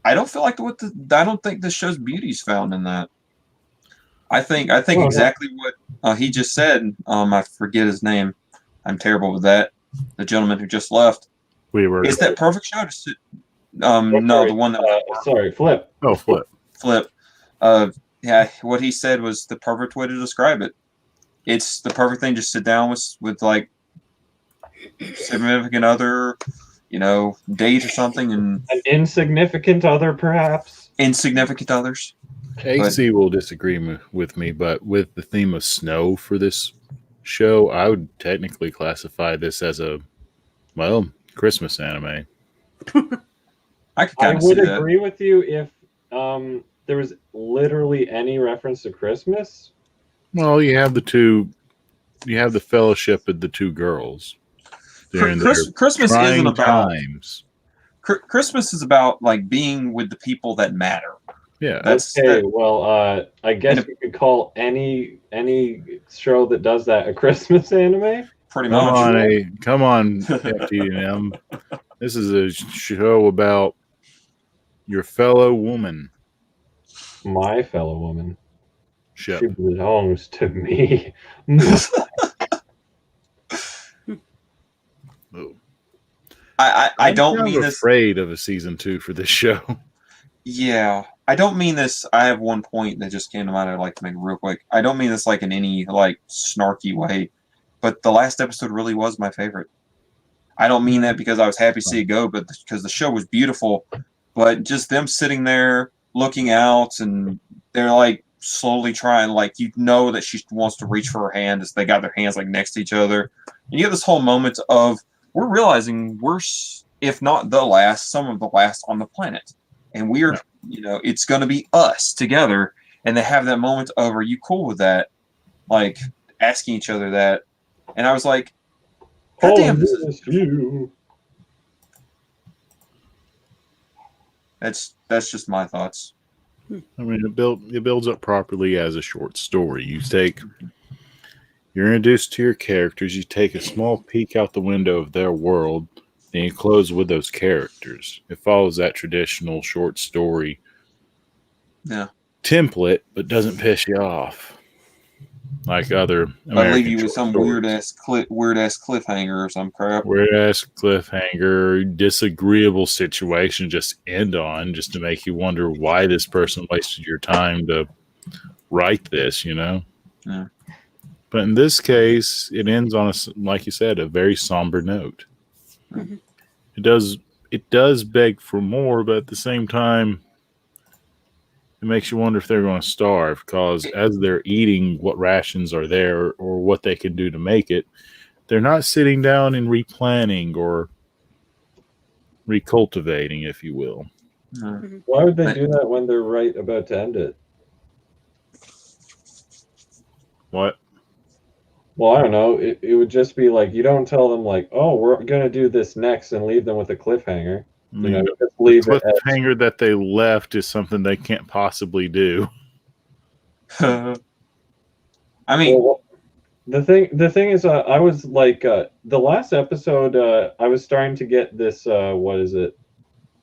[SPEAKER 3] I don't feel like I don't think the show's beauty is found in that. I think exactly what he just said. I forget his name. I'm terrible with that. The gentleman who just left. It's that perfect show to sit. No, the one that.
[SPEAKER 8] Flip.
[SPEAKER 2] Oh, Flip.
[SPEAKER 3] Flip. Yeah, what he said was the perfect way to describe it. It's the perfect thing to sit down with like significant other, date or something, and
[SPEAKER 8] an insignificant other, perhaps.
[SPEAKER 3] Insignificant others.
[SPEAKER 2] AC will disagree with me, but with the theme of snow for this show, I would technically classify this as a Christmas anime.
[SPEAKER 3] I
[SPEAKER 8] would agree with you if there was literally any reference to Christmas.
[SPEAKER 2] Well, you have the fellowship of the two girls.
[SPEAKER 3] Christmas isn't about times. Christmas is about like being with the people that matter.
[SPEAKER 2] Yeah.
[SPEAKER 8] I guess you could call any show that does that a Christmas anime.
[SPEAKER 3] Pretty much.
[SPEAKER 2] Come on, FDDNM. This is a show about your fellow woman.
[SPEAKER 8] My fellow woman.
[SPEAKER 2] Ship.
[SPEAKER 8] She belongs to me.
[SPEAKER 3] I don't mean this.
[SPEAKER 2] Afraid of a season 2 for this show.
[SPEAKER 3] Yeah, I don't mean this. I have one point that just came to mind I'd like to make real quick. I don't mean this like in any like snarky way, but the last episode really was my favorite. I don't mean that because I was happy to see it go, but because the show was beautiful. But just them sitting there looking out, and they're like slowly trying, like that she wants to reach for her hand as they got their hands like next to each other. And you get this whole moment of we're realizing we're, if not the last, some of the last on the planet. And we're, it's going to be us together. And they have that moment of, are you cool with that? Like asking each other that. And I was like, damn, this is you. That's just my thoughts.
[SPEAKER 2] I mean, it builds up properly as a short story. You're introduced to your characters. You take a small peek out the window of their world, and you close with those characters. It follows that traditional short story template, but doesn't piss you off like other American
[SPEAKER 3] I leave you with some
[SPEAKER 2] stories.
[SPEAKER 3] weird ass cliffhanger or some crap.
[SPEAKER 2] Weird ass cliffhanger, disagreeable situation just end on, just to make you wonder why this person wasted your time to write this, Yeah. But in this case, it ends on like you said, a very somber note.
[SPEAKER 1] Mm-hmm.
[SPEAKER 2] It does beg for more, but at the same time, it makes you wonder if they're going to starve, because as they're eating what rations are there or what they can do to make it, they're not sitting down and replanning or recultivating, if you will.
[SPEAKER 3] Mm-hmm.
[SPEAKER 8] Why would they do that when they're right about to end it?
[SPEAKER 2] What?
[SPEAKER 8] Well, I don't know. It would just be like, you don't tell them like, oh, we're going to do this next and leave them with a cliffhanger.
[SPEAKER 2] Just leave the cliffhanger that they left is something they can't possibly do.
[SPEAKER 3] I mean,
[SPEAKER 8] well, the thing is, I was like, the last episode, I was starting to get this, what is it?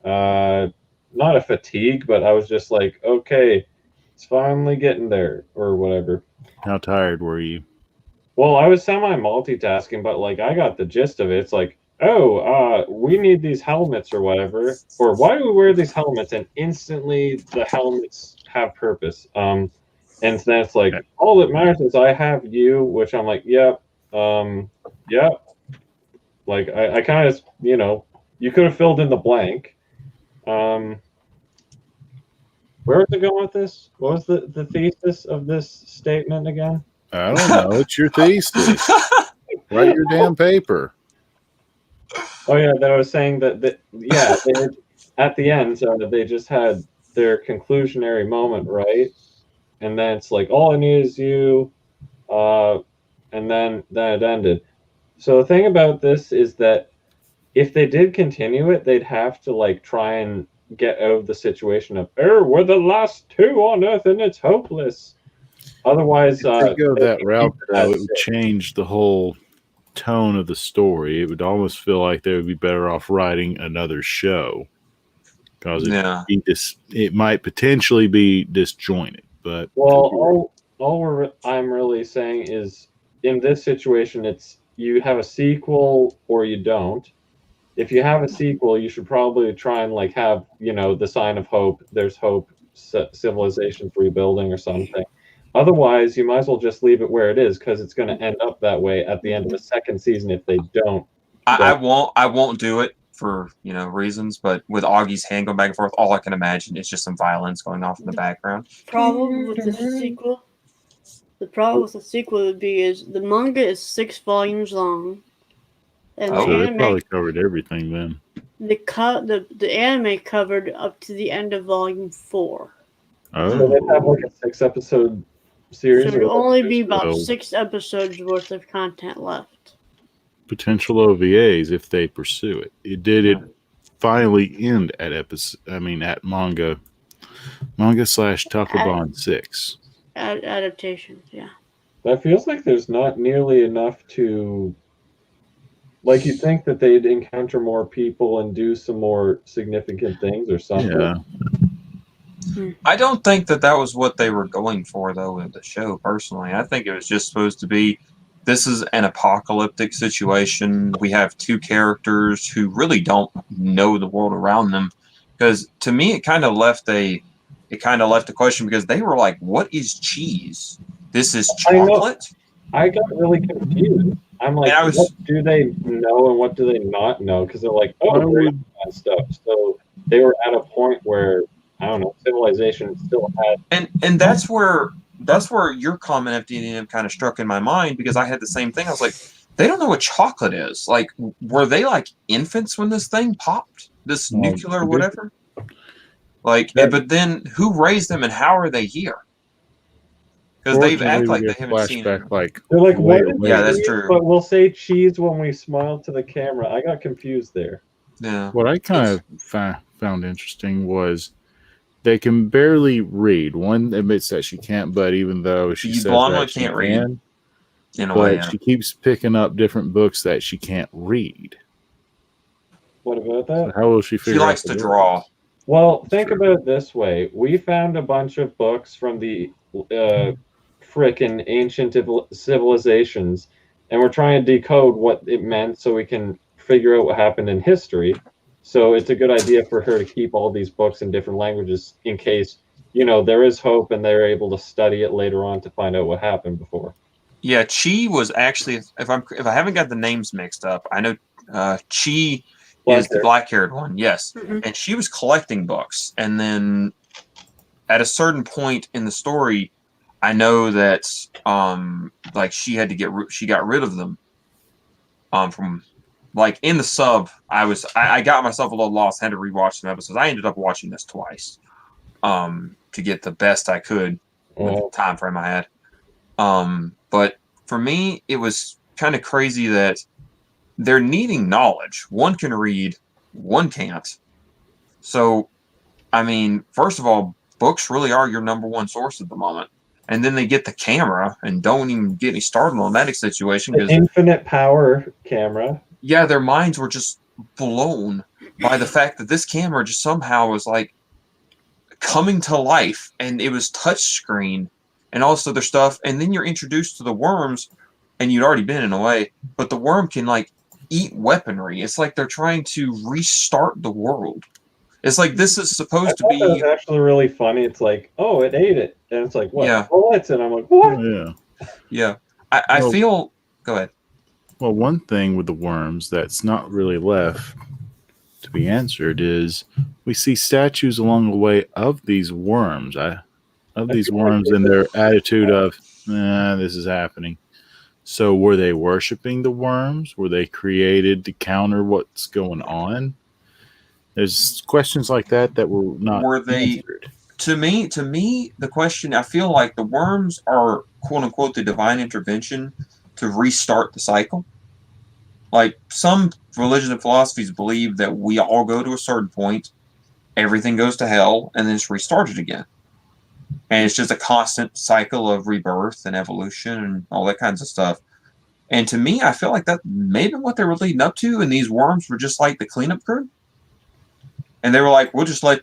[SPEAKER 8] Not a fatigue, but I was just like, okay, it's finally getting there, or whatever.
[SPEAKER 2] How tired were you?
[SPEAKER 8] Well, I was semi-multitasking, but like I got the gist of it. It's like, we need these helmets or whatever, or why do we wear these helmets? And instantly the helmets have purpose. And then it's like, all that matters is I have you, which I'm like, yep. Like I kind of, you could have filled in the blank. Where was it going with this? What was the thesis of this statement again?
[SPEAKER 2] I don't know. It's your thesis. Write your damn paper.
[SPEAKER 8] Oh yeah, that I was saying that they had, at the end, so they just had their conclusionary moment, right? And then it's like, all I need is you. and then it ended. So the thing about this is that if they did continue it, they'd have to like try and get out of the situation of, we're the last two on Earth and it's hopeless. Otherwise,
[SPEAKER 10] if they go that route, though, it would change the whole tone of the story. It would almost feel like they would be better off writing another show because it might potentially be disjointed. But
[SPEAKER 8] I'm really saying is in this situation, it's you have a sequel or you don't. If you have a sequel, you should probably try and like have, the sign of hope. There's hope, civilization's rebuilding or something. Otherwise, you might as well just leave it where it is because it's going to end up that way at the end of the second season if they don't.
[SPEAKER 3] I won't do it for reasons, but with Augie's hand going back and forth, all I can imagine is just some violence going off in the background.
[SPEAKER 1] The problem with the sequel would be is the manga is 6 volumes long, and the
[SPEAKER 10] they
[SPEAKER 1] anime
[SPEAKER 10] probably covered everything then.
[SPEAKER 1] The anime covered up to the end of volume 4.
[SPEAKER 10] Oh,
[SPEAKER 8] so they have like a 6-episode series.
[SPEAKER 1] So there would only be about 6 episodes worth of content left.
[SPEAKER 10] Potential OVAs if they pursue it. It finally end at manga /Takabon 6.
[SPEAKER 1] Adaptations, yeah.
[SPEAKER 8] That feels like there's not nearly enough to. Like, you think that they'd encounter more people and do some more significant things or something.
[SPEAKER 10] Yeah.
[SPEAKER 3] I don't think that was what they were going for, though, with the show, personally. I think it was just supposed to be, this is an apocalyptic situation. We have 2 characters who really don't know the world around them. Because, to me, it kind of left a question, because they were like, what is cheese? This is chocolate?
[SPEAKER 8] I got really confused. I'm like, what do they know and what do they not know? Because they're like, we're that stuff. So they were at a point where, I don't know, civilization still had.
[SPEAKER 3] And that's where your comment, FDDNM, kind of struck in my mind, because I had the same thing. I was like, they don't know what chocolate is. Like, were they like infants when this thing popped? This nuclear whatever? Like, but then who raised them and how are they here? Because they've acted like they haven't seen it.
[SPEAKER 8] They're like, what?
[SPEAKER 3] Yeah, that's true.
[SPEAKER 8] But we'll say cheese when we smile to the camera. I got confused there.
[SPEAKER 3] Yeah.
[SPEAKER 10] What I kind of found interesting was they can barely read. One admits that she can't, but even though she says that she
[SPEAKER 3] can't read, in a
[SPEAKER 10] but
[SPEAKER 3] way,
[SPEAKER 10] she keeps picking up different books that she can't read.
[SPEAKER 8] What about that?
[SPEAKER 10] So how will she figure?
[SPEAKER 3] She likes to draw.
[SPEAKER 8] Well, think about it this way. We found a bunch of books from the frickin' ancient civilizations, and we're trying to decode what it meant so we can figure out what happened in history. So it's a good idea for her to keep all these books in different languages in case, there is hope and they're able to study it later on to find out what happened before.
[SPEAKER 3] Yeah, Chi was actually, if I haven't got the names mixed up, I know Chi is the black-haired one, yes. Mm-hmm. And she was collecting books. And then at a certain point in the story, I know that like she got rid of them from, like, in the sub. I got myself a little lost, had to rewatch some episodes. I ended up watching this twice to get the best I could with the time frame I had. But for me, it was kind of crazy that they're needing knowledge. One can read, one can't. So, I mean, first of all, books really are your number one source at the moment. And then they get the camera, and don't even get me started on that situation.
[SPEAKER 8] The infinite power camera.
[SPEAKER 3] Yeah, their minds were just blown by the fact that this camera just somehow was like coming to life, and it was touchscreen and all this other stuff. And then you're introduced to the worms, and you'd already been in a way, but the worm can like eat weaponry. It's like they're trying to restart the world. It's like this is supposed to be.
[SPEAKER 8] It was actually really funny. It's like, oh, it ate it, and it's like, what?
[SPEAKER 3] Yeah.
[SPEAKER 8] Bullets, and I'm like, what?
[SPEAKER 3] Yeah. I feel. Go ahead.
[SPEAKER 10] Well, one thing with the worms that's not really left to be answered is we see statues along the way of these worms. And their attitude of, this is happening. So were they worshiping the worms? Were they created to counter what's going on? There's questions like that were not answered.
[SPEAKER 3] To me, the question, I feel like the worms are quote unquote the divine intervention to restart the cycle. Like some religions and philosophies believe that we all go to a certain point, everything goes to hell, and then it's restarted again. And it's just a constant cycle of rebirth and evolution and all that kinds of stuff. And to me, I feel like that may have been what they were leading up to, and these worms were just like the cleanup crew. And they were like,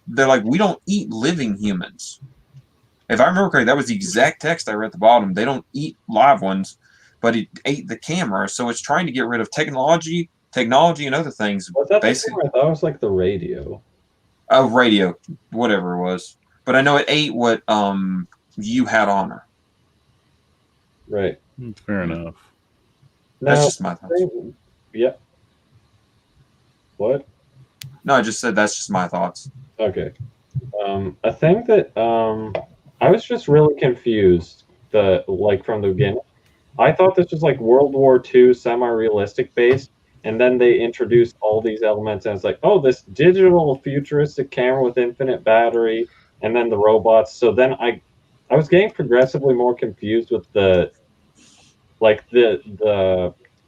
[SPEAKER 3] they're like, we don't eat living humans. If I remember correctly, that was the exact text I read at the bottom. They don't eat live ones, but it ate the camera. So it's trying to get rid of technology and other things.
[SPEAKER 8] Was that basically? I thought it was like the radio.
[SPEAKER 3] Oh, radio, whatever it was. But I know it ate what you had on her.
[SPEAKER 8] Right.
[SPEAKER 10] Fair enough.
[SPEAKER 3] That's just my thoughts.
[SPEAKER 8] Yeah. What?
[SPEAKER 3] No, I just said that's just my thoughts.
[SPEAKER 8] Okay. I think that I was just really confused from the beginning. I thought this was like World War II semi-realistic based, and then they introduced all these elements, and it's like, oh, this digital futuristic camera with infinite battery, and then the robots. So then I was getting progressively more confused with the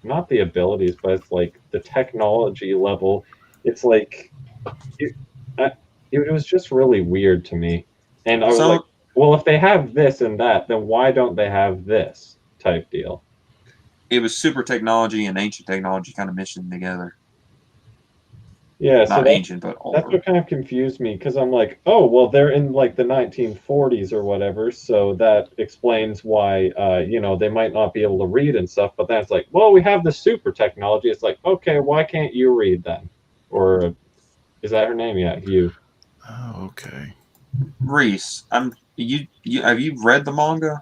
[SPEAKER 8] not the abilities, but it's like the technology level. It's like it was just really weird to me, and I was like, well, if they have this and that, then why don't they have this type deal?
[SPEAKER 3] It was super technology and ancient technology kind of missioned together.
[SPEAKER 8] Yeah,
[SPEAKER 3] not ancient, but older.
[SPEAKER 8] That's what kind of confused me, because I'm like, oh, well, they're in like the 1940s or whatever, so that explains why they might not be able to read and stuff. But then it's like, well, we have the super technology. It's like, okay, why can't you read then? Or is that her name? Yeah, you.
[SPEAKER 10] Oh, okay.
[SPEAKER 3] RHYS, have you read the manga?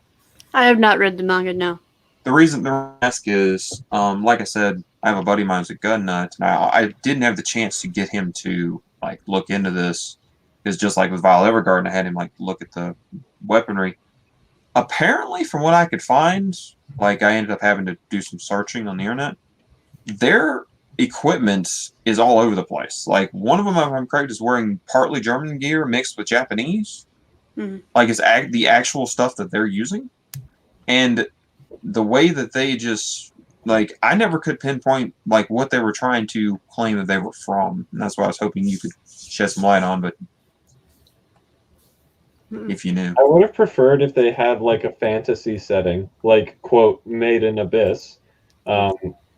[SPEAKER 1] I have not read the manga, no.
[SPEAKER 3] The reason I ask is, like I said, I have a buddy of mine who's a gun nut. Now, I didn't have the chance to get him to like look into this, because just like with Vile Evergarden, I had him like look at the weaponry. Apparently, from what I could find, like I ended up having to do some searching on the internet. Their equipment is all over the place. Like one of them, if I'm correct, is wearing partly German gear mixed with Japanese.
[SPEAKER 1] Mm-hmm.
[SPEAKER 3] Like it's the actual stuff that they're using, and the way that they just like, I never could pinpoint like what they were trying to claim that they were from, and that's why I was hoping you could shed some light on. But if you knew,
[SPEAKER 8] I would have preferred if they had like a fantasy setting, like quote made in Abyss, so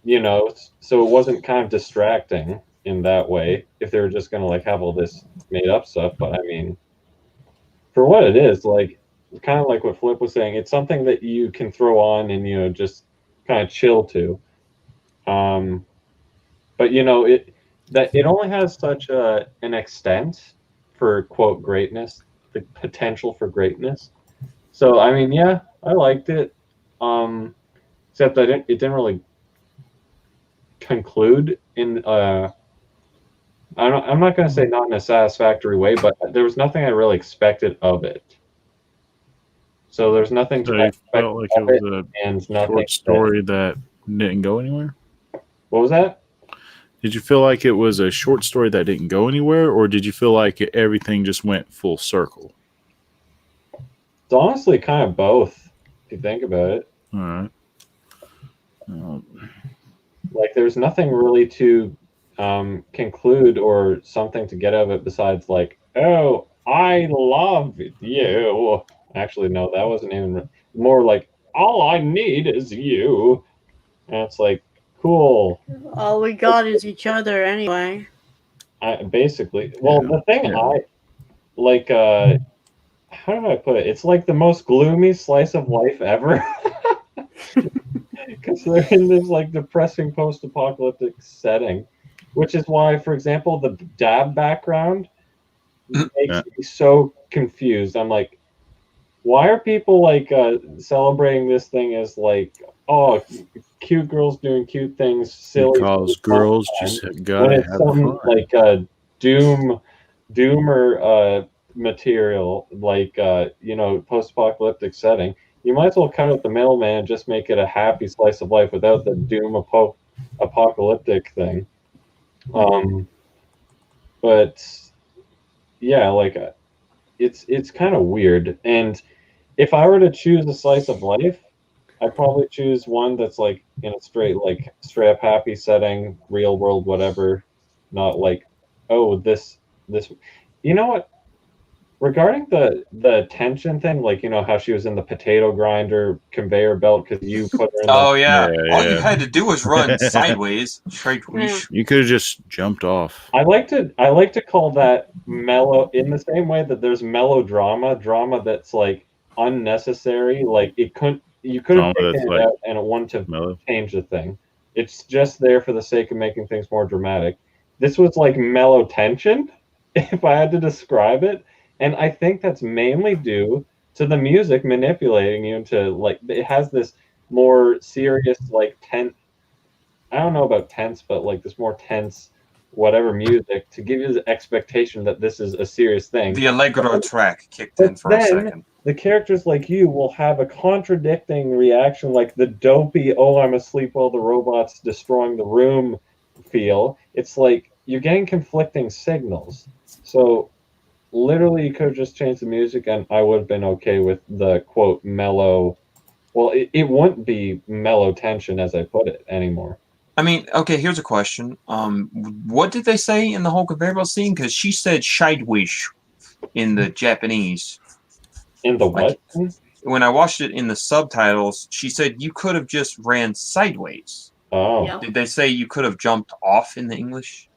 [SPEAKER 8] it wasn't kind of distracting in that way. If they were just gonna like have all this made up stuff, but I mean, for what it is, like kind of like what Flip was saying, it's something that you can throw on and just kind of chill to. But it only has such an extent for quote greatness, the potential for greatness. So I mean, yeah, I liked it. Except that it didn't really conclude in I'm not going to say not in a satisfactory way, but there was nothing I really expected of it. So there's nothing to expect
[SPEAKER 10] felt like it was a short story that didn't go anywhere?
[SPEAKER 8] What was that?
[SPEAKER 10] Did you feel like it was a short story that didn't go anywhere, or did you feel like everything just went full circle?
[SPEAKER 8] It's honestly kind of both, if you think about it.
[SPEAKER 10] All right.
[SPEAKER 8] Like there's nothing really to conclude or something to get out of it besides like, oh, I love you. Actually, no, that wasn't even more like, all I need is you. And it's like, cool.
[SPEAKER 1] All we got is each other anyway.
[SPEAKER 8] Basically. Well, the thing I like, how do I put it? It's like the most gloomy slice of life ever. Because they're in this like depressing post-apocalyptic setting, which is why, for example, the dab background makes me so confused. I'm like, why are people like celebrating this thing as like, oh, cute girls doing cute things, silly?
[SPEAKER 10] Because girls just gotta have fun.
[SPEAKER 8] Like doomer material, like post-apocalyptic setting. You might as well cut out the middleman and just make it a happy slice of life without the doom apocalyptic thing. But yeah, like it's kind of weird. And if I were to choose a slice of life, I'd probably choose one that's like in a straight up happy setting, real world, whatever. Not like, oh, this. You know what? Regarding the tension thing, like, you know how she was in the potato grinder conveyor belt because you put her in the...
[SPEAKER 3] Oh yeah.
[SPEAKER 2] Yeah,
[SPEAKER 3] All
[SPEAKER 2] yeah.
[SPEAKER 3] you had to do was run sideways. Straight
[SPEAKER 1] Yeah.
[SPEAKER 2] You could have just jumped off.
[SPEAKER 8] I like to call that mellow, in the same way that there's melodrama, drama that's like unnecessary. Like you could have
[SPEAKER 2] Drama
[SPEAKER 8] taken
[SPEAKER 2] that's
[SPEAKER 8] it
[SPEAKER 2] like
[SPEAKER 8] out and it wouldn't have
[SPEAKER 2] mellow.
[SPEAKER 8] changed the thing. It's just there for the sake of making things more dramatic. This was like mellow tension, if I had to describe it. And I think that's mainly due to the music manipulating you into, like, it has this more serious, like, tense, I don't know about tense, but like this more tense whatever music to give you the expectation that this is a serious thing.
[SPEAKER 3] The Allegro track kicked in for a second.
[SPEAKER 8] The characters like you will have a contradicting reaction, like the dopey, oh, I'm asleep while the robot's destroying the room feel. It's like you're getting conflicting signals. So literally you could have just changed the music and I would have been okay with the quote mellow. Well, it wouldn't be mellow tension as I put it anymore.
[SPEAKER 3] I mean, okay, here's a question. What did they say in the whole conveyor belt scene? Because she said sideways in the Japanese.
[SPEAKER 8] In the what?
[SPEAKER 3] Like, when I watched it in the subtitles, she said you could have just ran sideways.
[SPEAKER 8] Oh.
[SPEAKER 1] Yeah.
[SPEAKER 3] Did they say you could have jumped off in the English?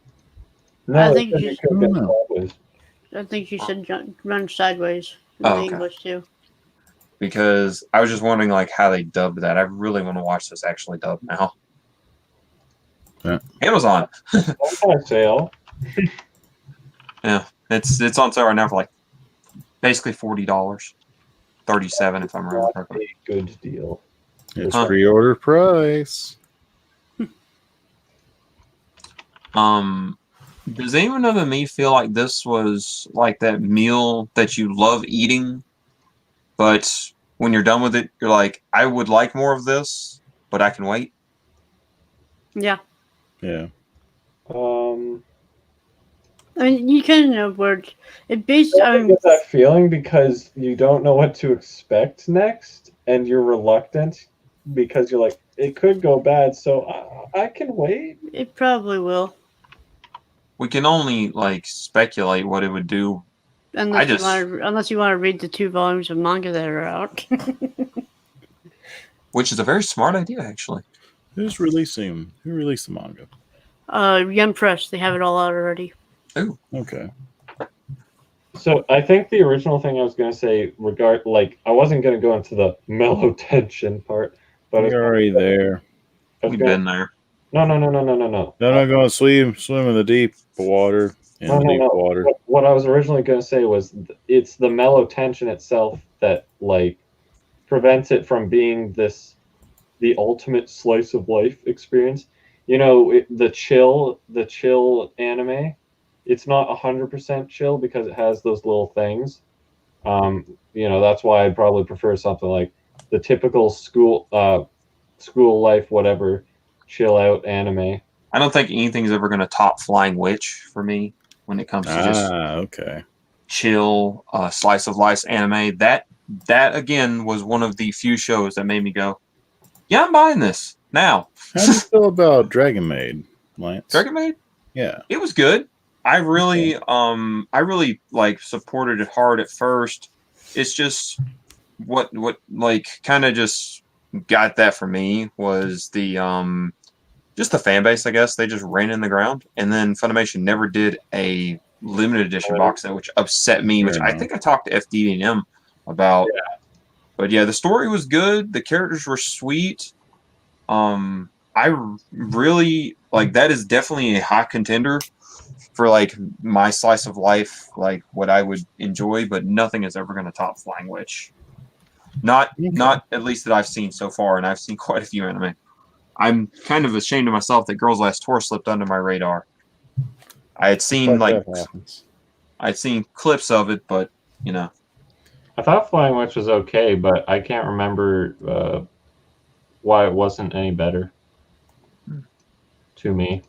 [SPEAKER 8] No,
[SPEAKER 1] I think
[SPEAKER 8] you could have been sideways.
[SPEAKER 1] I think you said run sideways in
[SPEAKER 3] Oh,
[SPEAKER 1] the
[SPEAKER 3] okay.
[SPEAKER 1] English too.
[SPEAKER 3] Because I was just wondering like how they dubbed that. I really want to watch this actually dubbed now.
[SPEAKER 2] Yeah.
[SPEAKER 3] Amazon.
[SPEAKER 8] On sale.
[SPEAKER 3] Yeah, it's on sale right now for like basically $40, $37 if I'm
[SPEAKER 8] Not
[SPEAKER 3] remembering.
[SPEAKER 8] a good deal.
[SPEAKER 2] It's
[SPEAKER 3] Huh.
[SPEAKER 2] pre-order price.
[SPEAKER 3] Does anyone other than me feel like this was like that meal that you love eating, but when you're done with it, you're like, I would like more of this, but I can wait?
[SPEAKER 1] Yeah.
[SPEAKER 2] Yeah.
[SPEAKER 1] I mean, you kind of know where it based
[SPEAKER 8] I
[SPEAKER 1] on.
[SPEAKER 8] get that feeling because you don't know what to expect next, and you're reluctant because you're like, it could go bad, so I can wait.
[SPEAKER 1] It probably will,
[SPEAKER 3] We can only like speculate what it would do.
[SPEAKER 1] unless you want to read the 2 volumes of manga that are out.
[SPEAKER 3] Which is a very smart idea, actually.
[SPEAKER 2] Who's releasing? Who released the manga?
[SPEAKER 1] Yen Press, they have it all out already.
[SPEAKER 3] Ooh.
[SPEAKER 2] Okay.
[SPEAKER 8] So I think the original thing I was going to say, I wasn't going to go into the mellow tension part, but
[SPEAKER 2] You're already there.
[SPEAKER 3] We've been there.
[SPEAKER 8] No.
[SPEAKER 2] They're not going to swim in the deep water. Water.
[SPEAKER 8] What I was originally going to say was it's the mellow tension itself that like prevents it from being the ultimate slice of life experience. You know, the chill anime, it's not 100% chill because it has those little things. You know, that's why I'd probably prefer something like the typical school life, whatever, chill out anime.
[SPEAKER 3] I don't think anything's ever going to top Flying Witch for me when it comes to just chill, slice of life anime. That again was one of the few shows that made me go, yeah, I'm buying this now.
[SPEAKER 2] How do you feel about Dragon Maid, Lance?
[SPEAKER 3] Dragon Maid?
[SPEAKER 2] Yeah.
[SPEAKER 3] It was good. I really like supported it hard at first. It's just what like kind of just got that for me was the just the fan base, I guess. They just ran in the ground, and then Funimation never did a limited edition box set, which upset me. Which I think I talked to FDDNM about.
[SPEAKER 8] Yeah.
[SPEAKER 3] But yeah, the story was good. The characters were sweet. I really like that is definitely a hot contender for like my slice of life, like what I would enjoy. But nothing is ever going to top Flying Witch. Not at least that I've seen so far, and I've seen quite a few anime. I'm kind of ashamed of myself that Girls Last Tour slipped under my radar. I had seen I'd seen clips of it, but you know.
[SPEAKER 8] I thought Flying Witch was okay, but I can't remember why it wasn't any better to me.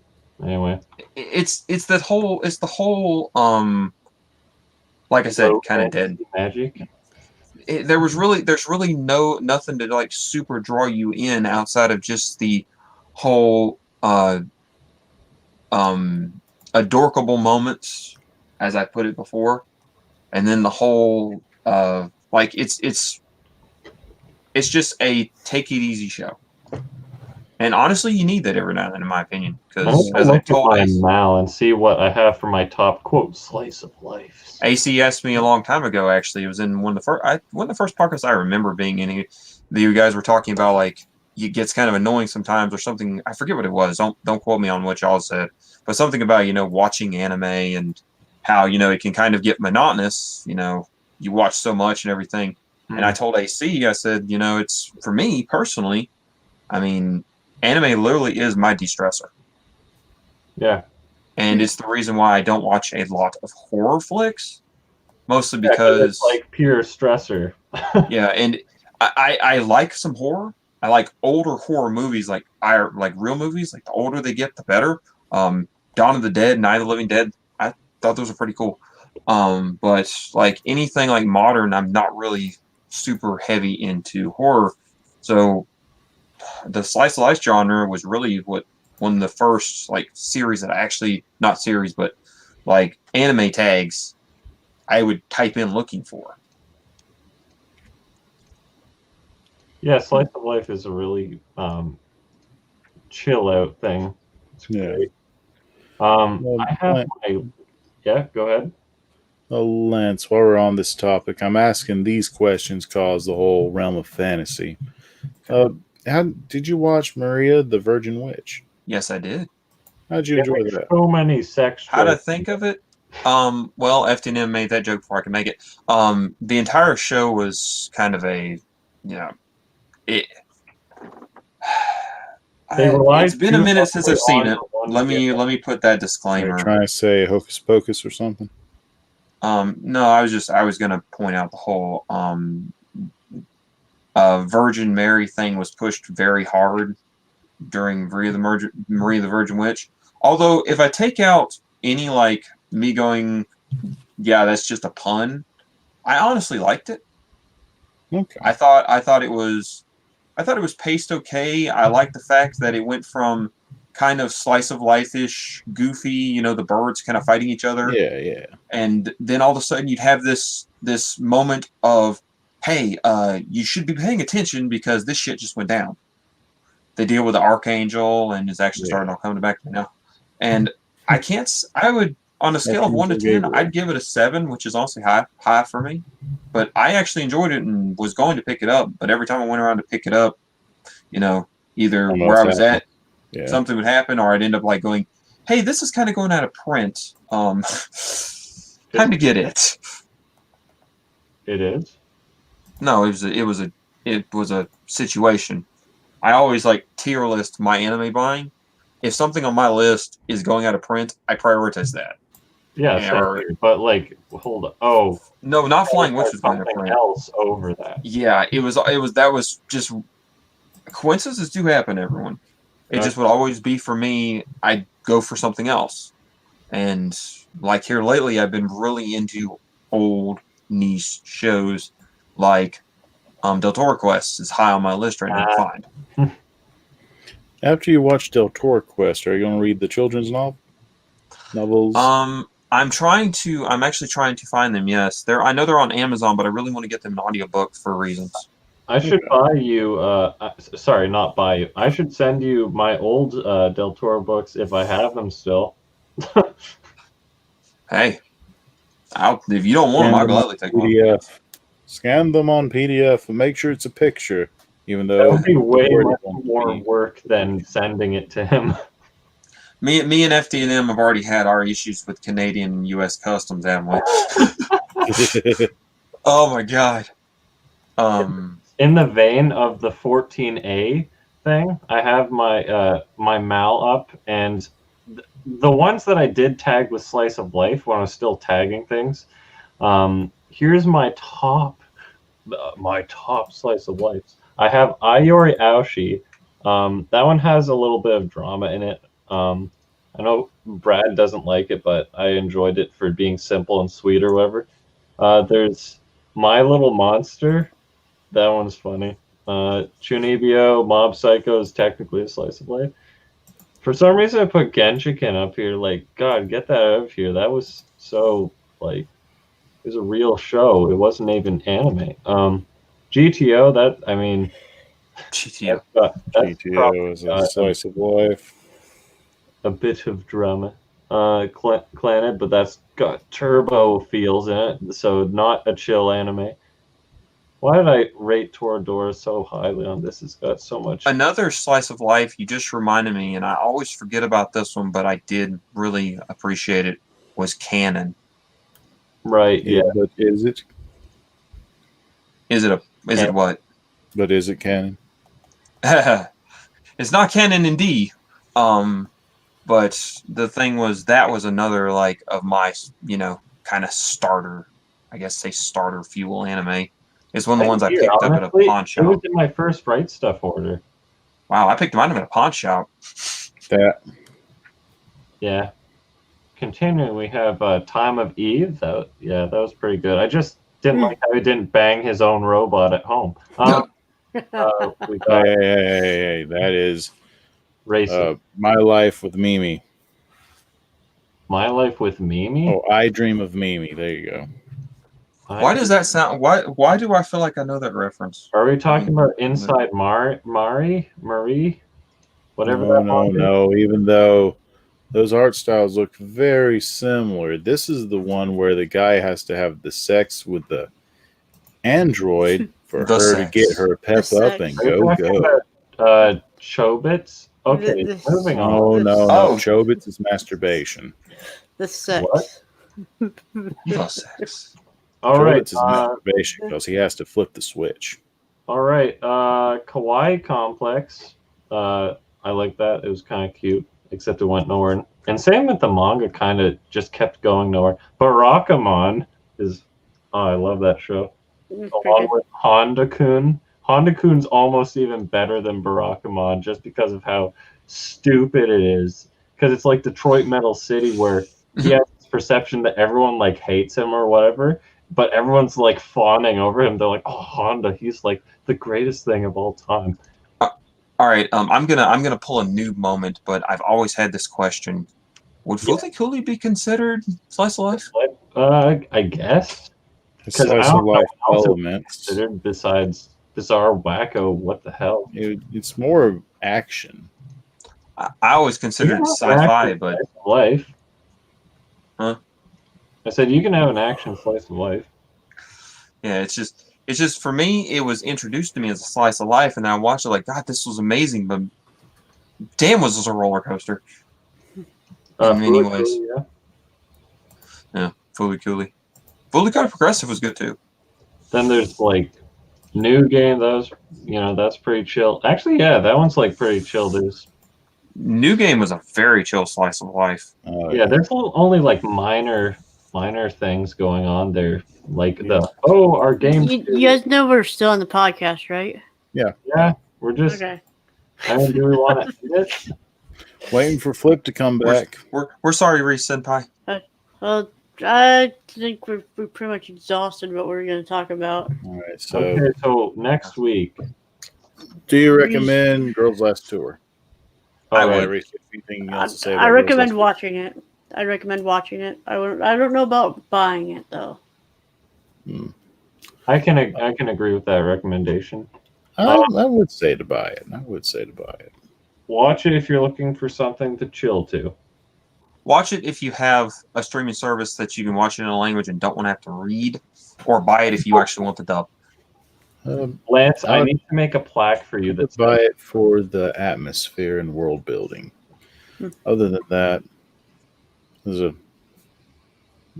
[SPEAKER 8] Anyway,
[SPEAKER 3] It's the whole like I said, kind of dead.
[SPEAKER 8] Magic.
[SPEAKER 3] There's really nothing to like super draw you in outside of just the whole adorkable moments, as I put it before, and then the whole like it's just a take it easy show. And honestly, you need that every now and then, in my opinion, because as I told
[SPEAKER 8] now and see what I have for my top quote slice of life.
[SPEAKER 3] AC asked me a long time ago. Actually, it was in one of the first podcasts I remember being in. You guys were talking about like it gets kind of annoying sometimes or something. I forget what it was. Don't quote me on what y'all said, but something about watching anime and how it can kind of get monotonous. You watch so much and everything. And I told AC, I said, it's for me personally. I mean, anime literally is my de-stressor.
[SPEAKER 8] Yeah.
[SPEAKER 3] And it's the reason why I don't watch a lot of horror flicks, mostly because
[SPEAKER 8] it's like pure stressor.
[SPEAKER 3] Yeah, and I like some horror. I like older horror movies, like real movies. Like the older they get, the better. Dawn of the Dead, Night of the Living Dead. I thought those were pretty cool. But like anything like modern, I'm not really super heavy into horror. So the slice of life genre was really one of the first like series that I actually, not series, but like anime tags I would type in looking for.
[SPEAKER 8] Yeah, slice of life is a really chill out thing. It's great. I have yeah, go ahead.
[SPEAKER 10] Lance, while we're on this topic, I'm asking these questions cause the whole realm of fantasy. How did you watch Maria the Virgin Witch?
[SPEAKER 3] Yes, I did.
[SPEAKER 10] How'd you enjoy that?
[SPEAKER 8] So many sex.
[SPEAKER 3] How to think of it? Well, FDDNM made that joke before I could make it. The entire show was kind of a, it's been a minute since I've seen it. Let me put that disclaimer.
[SPEAKER 10] Are you trying to say Hocus Pocus or something?
[SPEAKER 3] No, I was gonna point out the whole Virgin Mary thing was pushed very hard during Maria the Virgin Witch. Although if I take out any like me going, yeah, that's just a pun, I honestly liked it.
[SPEAKER 10] Okay.
[SPEAKER 3] I thought it was paced okay. I like the fact that it went from kind of slice of life-ish, goofy, the birds kind of fighting each other.
[SPEAKER 10] Yeah.
[SPEAKER 3] And then all of a sudden you'd have this moment of, hey, you should be paying attention because this shit just went down. They deal with the Archangel and is actually starting to come back now. And I would, on a scale of 1 to 10, I'd give it a 7, which is honestly high for me. But I actually enjoyed it and was going to pick it up. But every time I went around to pick it up, either where I was at, something would happen, or I'd end up like going, hey, this is kind of going out of print. Time to get it.
[SPEAKER 8] It is?
[SPEAKER 3] No, it was a situation. I always like tier list my anime buying. If something on my list is going out of print, I prioritize that.
[SPEAKER 8] Yeah, but like, hold on. Oh
[SPEAKER 3] no, not Flying Witch was going out of print.
[SPEAKER 8] Else over that.
[SPEAKER 3] Yeah, it was just coincidences do happen, everyone. It just would always be for me. I'd go for something else, and like here lately, I've been really into old niche shows like Del Toro Quest is high on my list right now to find.
[SPEAKER 10] After you watch Del Toro Quest, are you going to read the children's novels?
[SPEAKER 3] I'm actually trying to find them. Yes, I know they're on Amazon, but I really want to get them an audiobook for reasons.
[SPEAKER 8] I should buy you. Sorry, not buy you. I should send you my old Del Toro books if I have them still.
[SPEAKER 3] Hey, if you don't want them, I'll gladly take one.
[SPEAKER 10] Scan them on PDF and make sure it's a picture. Even though
[SPEAKER 8] that would be way more work than sending it to him.
[SPEAKER 3] Me and FDDNM have already had our issues with Canadian and U.S. Customs, haven't we? Oh my god.
[SPEAKER 8] In the vein of the 14A thing, I have my my MAL up, and the ones that I did tag with Slice of Life when I was still tagging things. Here's my top Slice of Life. I have Ayori Aoshi. That one has a little bit of drama in it. I know Brad doesn't like it, but I enjoyed it for being simple and sweet or whatever. There's My Little Monster. That one's funny. Chunibyo, Mob Psycho is technically a slice of life. For some reason, I put Genshiken up here. Like, God, get that out of here. That was so, like, it was a real show. It wasn't even anime. GTO,
[SPEAKER 3] GTO.
[SPEAKER 2] GTO is a slice of life.
[SPEAKER 8] A bit of drama. Clannad, but that's got turbo feels in it, so not a chill anime. Why did I rate Toradora so highly on this? It's got so much.
[SPEAKER 3] Another slice of life, you just reminded me, and I always forget about this one, but I did really appreciate it, was Canon.
[SPEAKER 8] Right, yeah.
[SPEAKER 2] But is it?
[SPEAKER 3] Is it what?
[SPEAKER 2] But is it canon?
[SPEAKER 3] It's not canon in D. But the thing was, that was another, like, of my, kind of starter, I guess say starter fuel anime. It's one of the ones I picked up at a pawn shop.
[SPEAKER 8] It was in my first Right Stuff order.
[SPEAKER 3] Wow, I picked mine up at a pawn shop.
[SPEAKER 8] Yeah. Continuing, we have Time of Eve. That was pretty good. I just didn't like how he didn't bang his own robot at home.
[SPEAKER 2] Hey, that is
[SPEAKER 8] racist.
[SPEAKER 2] My Life with Mimi.
[SPEAKER 8] My Life with Mimi?
[SPEAKER 2] Oh, I Dream of Mimi. There you go.
[SPEAKER 3] Why does that sound? Why do I feel like I know that reference?
[SPEAKER 8] Are we talking about Inside Marie? Whatever
[SPEAKER 2] No. Even though those art styles look very similar, this is the one where the guy has to have the sex with the android for her to get her pep up and go.
[SPEAKER 8] Chobits? Okay, moving on.
[SPEAKER 2] No. Chobits is masturbation.
[SPEAKER 1] The sex.
[SPEAKER 8] What?
[SPEAKER 3] The sex.
[SPEAKER 8] All right.
[SPEAKER 2] Chobits is masturbation because he has to flip the switch.
[SPEAKER 8] All right. Kawaii Complex. I like that. It was kind of cute, except it went nowhere. And same with the manga, kind of just kept going nowhere. Barakamon is... Oh, I love that show. Along with Honda-kun. Honda-kun's almost even better than Barakamon just because of how stupid it is. Because it's like Detroit Metal City where he has this perception that everyone like hates him or whatever, but everyone's like fawning over him. They're like, "Oh, Honda, he's like the greatest thing of all time."
[SPEAKER 3] All right, I'm gonna pull a noob moment, but I've always had this question: would Fooly Cooly be considered slice of life?
[SPEAKER 8] I guess.
[SPEAKER 2] Because slice of life elements
[SPEAKER 8] considered besides Bizarre Wacko. What the hell?
[SPEAKER 2] It's more of action.
[SPEAKER 3] I always considered it sci-fi, but
[SPEAKER 8] life.
[SPEAKER 3] Huh?
[SPEAKER 8] I said you can have an action slice of life.
[SPEAKER 3] Yeah, it's just for me, it was introduced to me as a slice of life, and I watched it like, God, this was amazing, but damn, was this a roller coaster. In many ways. Yeah, Fooly Cooly. Fully Kind of Progressive was good too.
[SPEAKER 8] Then there's like New Game. That's pretty chill. Actually, yeah, that one's like pretty chill. There's
[SPEAKER 3] New Game was a very chill slice of life.
[SPEAKER 8] There's only like minor things going on there. Like our game.
[SPEAKER 1] You guys know we're still on the podcast, right?
[SPEAKER 2] Yeah.
[SPEAKER 8] Yeah, we're just.
[SPEAKER 1] Okay.
[SPEAKER 8] I mean, do we want to end it?
[SPEAKER 2] Waiting for Flip to come back.
[SPEAKER 3] We're sorry, Reese Senpai.
[SPEAKER 1] Well, I think we're pretty much exhausted what we're going to talk about.
[SPEAKER 2] All right, so
[SPEAKER 8] next week.
[SPEAKER 2] Do you recommend Girls Last Tour?
[SPEAKER 3] I would.
[SPEAKER 2] Reese, anything else to say
[SPEAKER 1] I recommend watching it. I recommend watching it. I don't know about buying it though.
[SPEAKER 8] I can agree with that recommendation.
[SPEAKER 2] I would say to buy it.
[SPEAKER 8] Watch it if you're looking for something to chill to.
[SPEAKER 3] Watch it if you have a streaming service that you can watch it in a language and don't want to have to read, or buy it if you actually want the dub.
[SPEAKER 8] Lance, I need to make a plaque for you.
[SPEAKER 2] That's buy it for the atmosphere and world building. Other than that,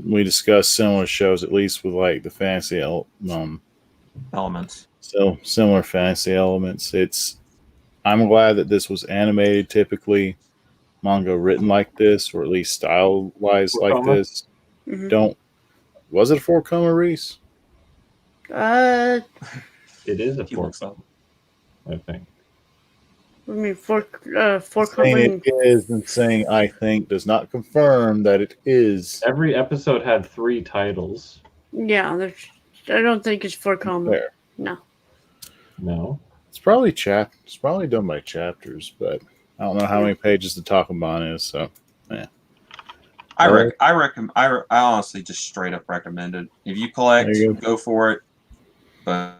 [SPEAKER 2] we discussed similar shows, at least with like the fantasy
[SPEAKER 3] elements.
[SPEAKER 2] So similar fantasy elements. I'm glad that this was animated. Typically, manga written like this, or at least stylized like this.
[SPEAKER 1] Mm-hmm.
[SPEAKER 2] Was it a 4-coma, Reese?
[SPEAKER 8] It is a 4-coma, I think.
[SPEAKER 1] I mean, 4-coma.
[SPEAKER 2] Saying it is and saying I think does not confirm that it is.
[SPEAKER 8] Every episode had 3 titles.
[SPEAKER 1] Yeah, I don't think it's for comment.
[SPEAKER 2] Fair.
[SPEAKER 8] No.
[SPEAKER 2] It's probably It's probably done by chapters, but I don't know how many pages the Takuban is. So, yeah.
[SPEAKER 3] I honestly just straight up recommend it. If you collect,
[SPEAKER 2] There you
[SPEAKER 3] go for it. But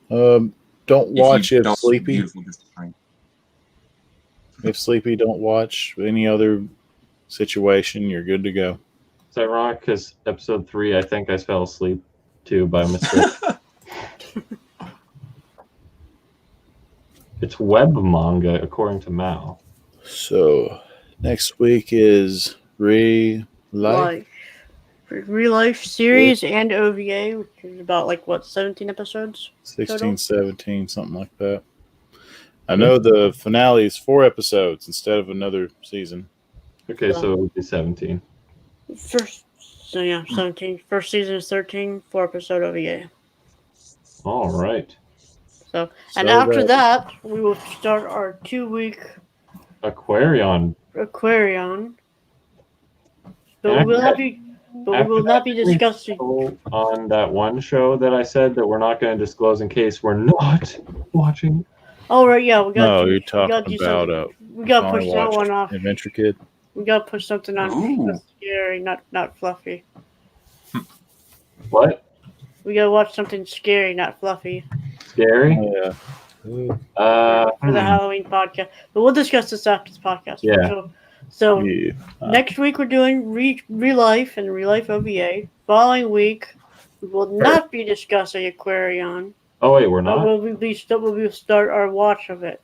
[SPEAKER 2] don't watch
[SPEAKER 3] you
[SPEAKER 2] if
[SPEAKER 3] don't,
[SPEAKER 2] Sleepy.
[SPEAKER 3] beautiful just drink.
[SPEAKER 2] If Sleepy, don't watch any other situation. You're good to go.
[SPEAKER 8] It's ironic because episode 3, I think I fell asleep too by mistake. It's web manga, according to Mao.
[SPEAKER 2] So next week is Real Life.
[SPEAKER 1] Real Life series and OVA, which is about 17 episodes?
[SPEAKER 2] 16,
[SPEAKER 1] total?
[SPEAKER 2] 17, something like that. I know the finale is 4 episodes instead of another season.
[SPEAKER 8] Okay, so it would be 17.
[SPEAKER 1] 17. First season is 13, 4-episode OVA.
[SPEAKER 8] All right.
[SPEAKER 1] So after that, we will start our 2-week
[SPEAKER 8] Aquarion.
[SPEAKER 1] But we will not be discussing
[SPEAKER 8] on that one show that I said that we're not going to disclose in case we're not watching.
[SPEAKER 1] Oh right, yeah, we got.
[SPEAKER 2] No, you're talking about
[SPEAKER 1] we got to push that one off.
[SPEAKER 2] Adventure Kid.
[SPEAKER 1] We got to push something on
[SPEAKER 3] Ooh.
[SPEAKER 1] scary, not fluffy.
[SPEAKER 8] What?
[SPEAKER 1] We got to watch something scary, not fluffy.
[SPEAKER 8] Scary?
[SPEAKER 2] Yeah.
[SPEAKER 1] For the Halloween podcast, but we'll discuss this after this podcast.
[SPEAKER 8] Yeah.
[SPEAKER 1] So
[SPEAKER 2] Yeah.
[SPEAKER 1] next week we're doing Real Life and Real Life OVA. Following week we will not be discussing Aquarion.
[SPEAKER 8] Oh wait, we're not.
[SPEAKER 1] We'll start our watch of it.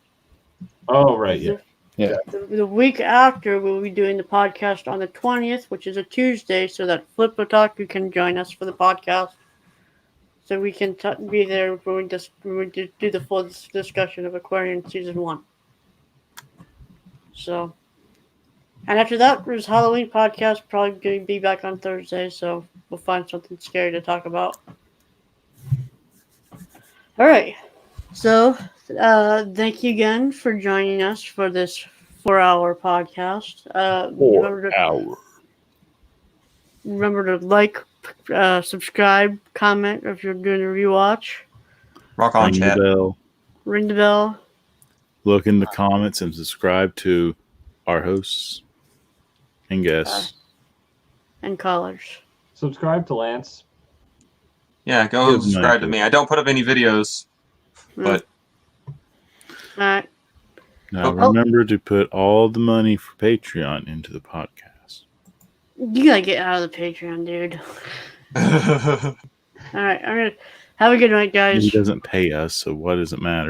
[SPEAKER 8] Oh right, yeah.
[SPEAKER 2] Yeah.
[SPEAKER 1] The week after we'll be doing the podcast on the 20th, which is a Tuesday, so that Flip Otaku can join us for the podcast. So we can be there when we do the full discussion of Aquarion Season 1. So, and after that, there's Halloween podcast, probably going to be back on Thursday, so we'll find something scary to talk about. All right. So, thank you again for joining us for this 4-hour podcast.
[SPEAKER 2] 4 hours.
[SPEAKER 1] Remember to like, subscribe, comment if you're doing a rewatch.
[SPEAKER 3] Rock on,
[SPEAKER 2] Ring
[SPEAKER 3] chat.
[SPEAKER 2] the bell.
[SPEAKER 1] Ring the bell.
[SPEAKER 2] Look in the comments and subscribe to our hosts and guests.
[SPEAKER 1] And callers.
[SPEAKER 8] Subscribe to Lance.
[SPEAKER 3] Yeah, go
[SPEAKER 2] Good
[SPEAKER 3] subscribe
[SPEAKER 2] night.
[SPEAKER 3] to me. I don't put up any videos, but
[SPEAKER 1] All right.
[SPEAKER 2] Now remember to put all the money for Patreon into the podcast.
[SPEAKER 1] You gotta get out of the Patreon, dude. All right. Have a good night, guys.
[SPEAKER 2] He doesn't pay us, so what does it matter?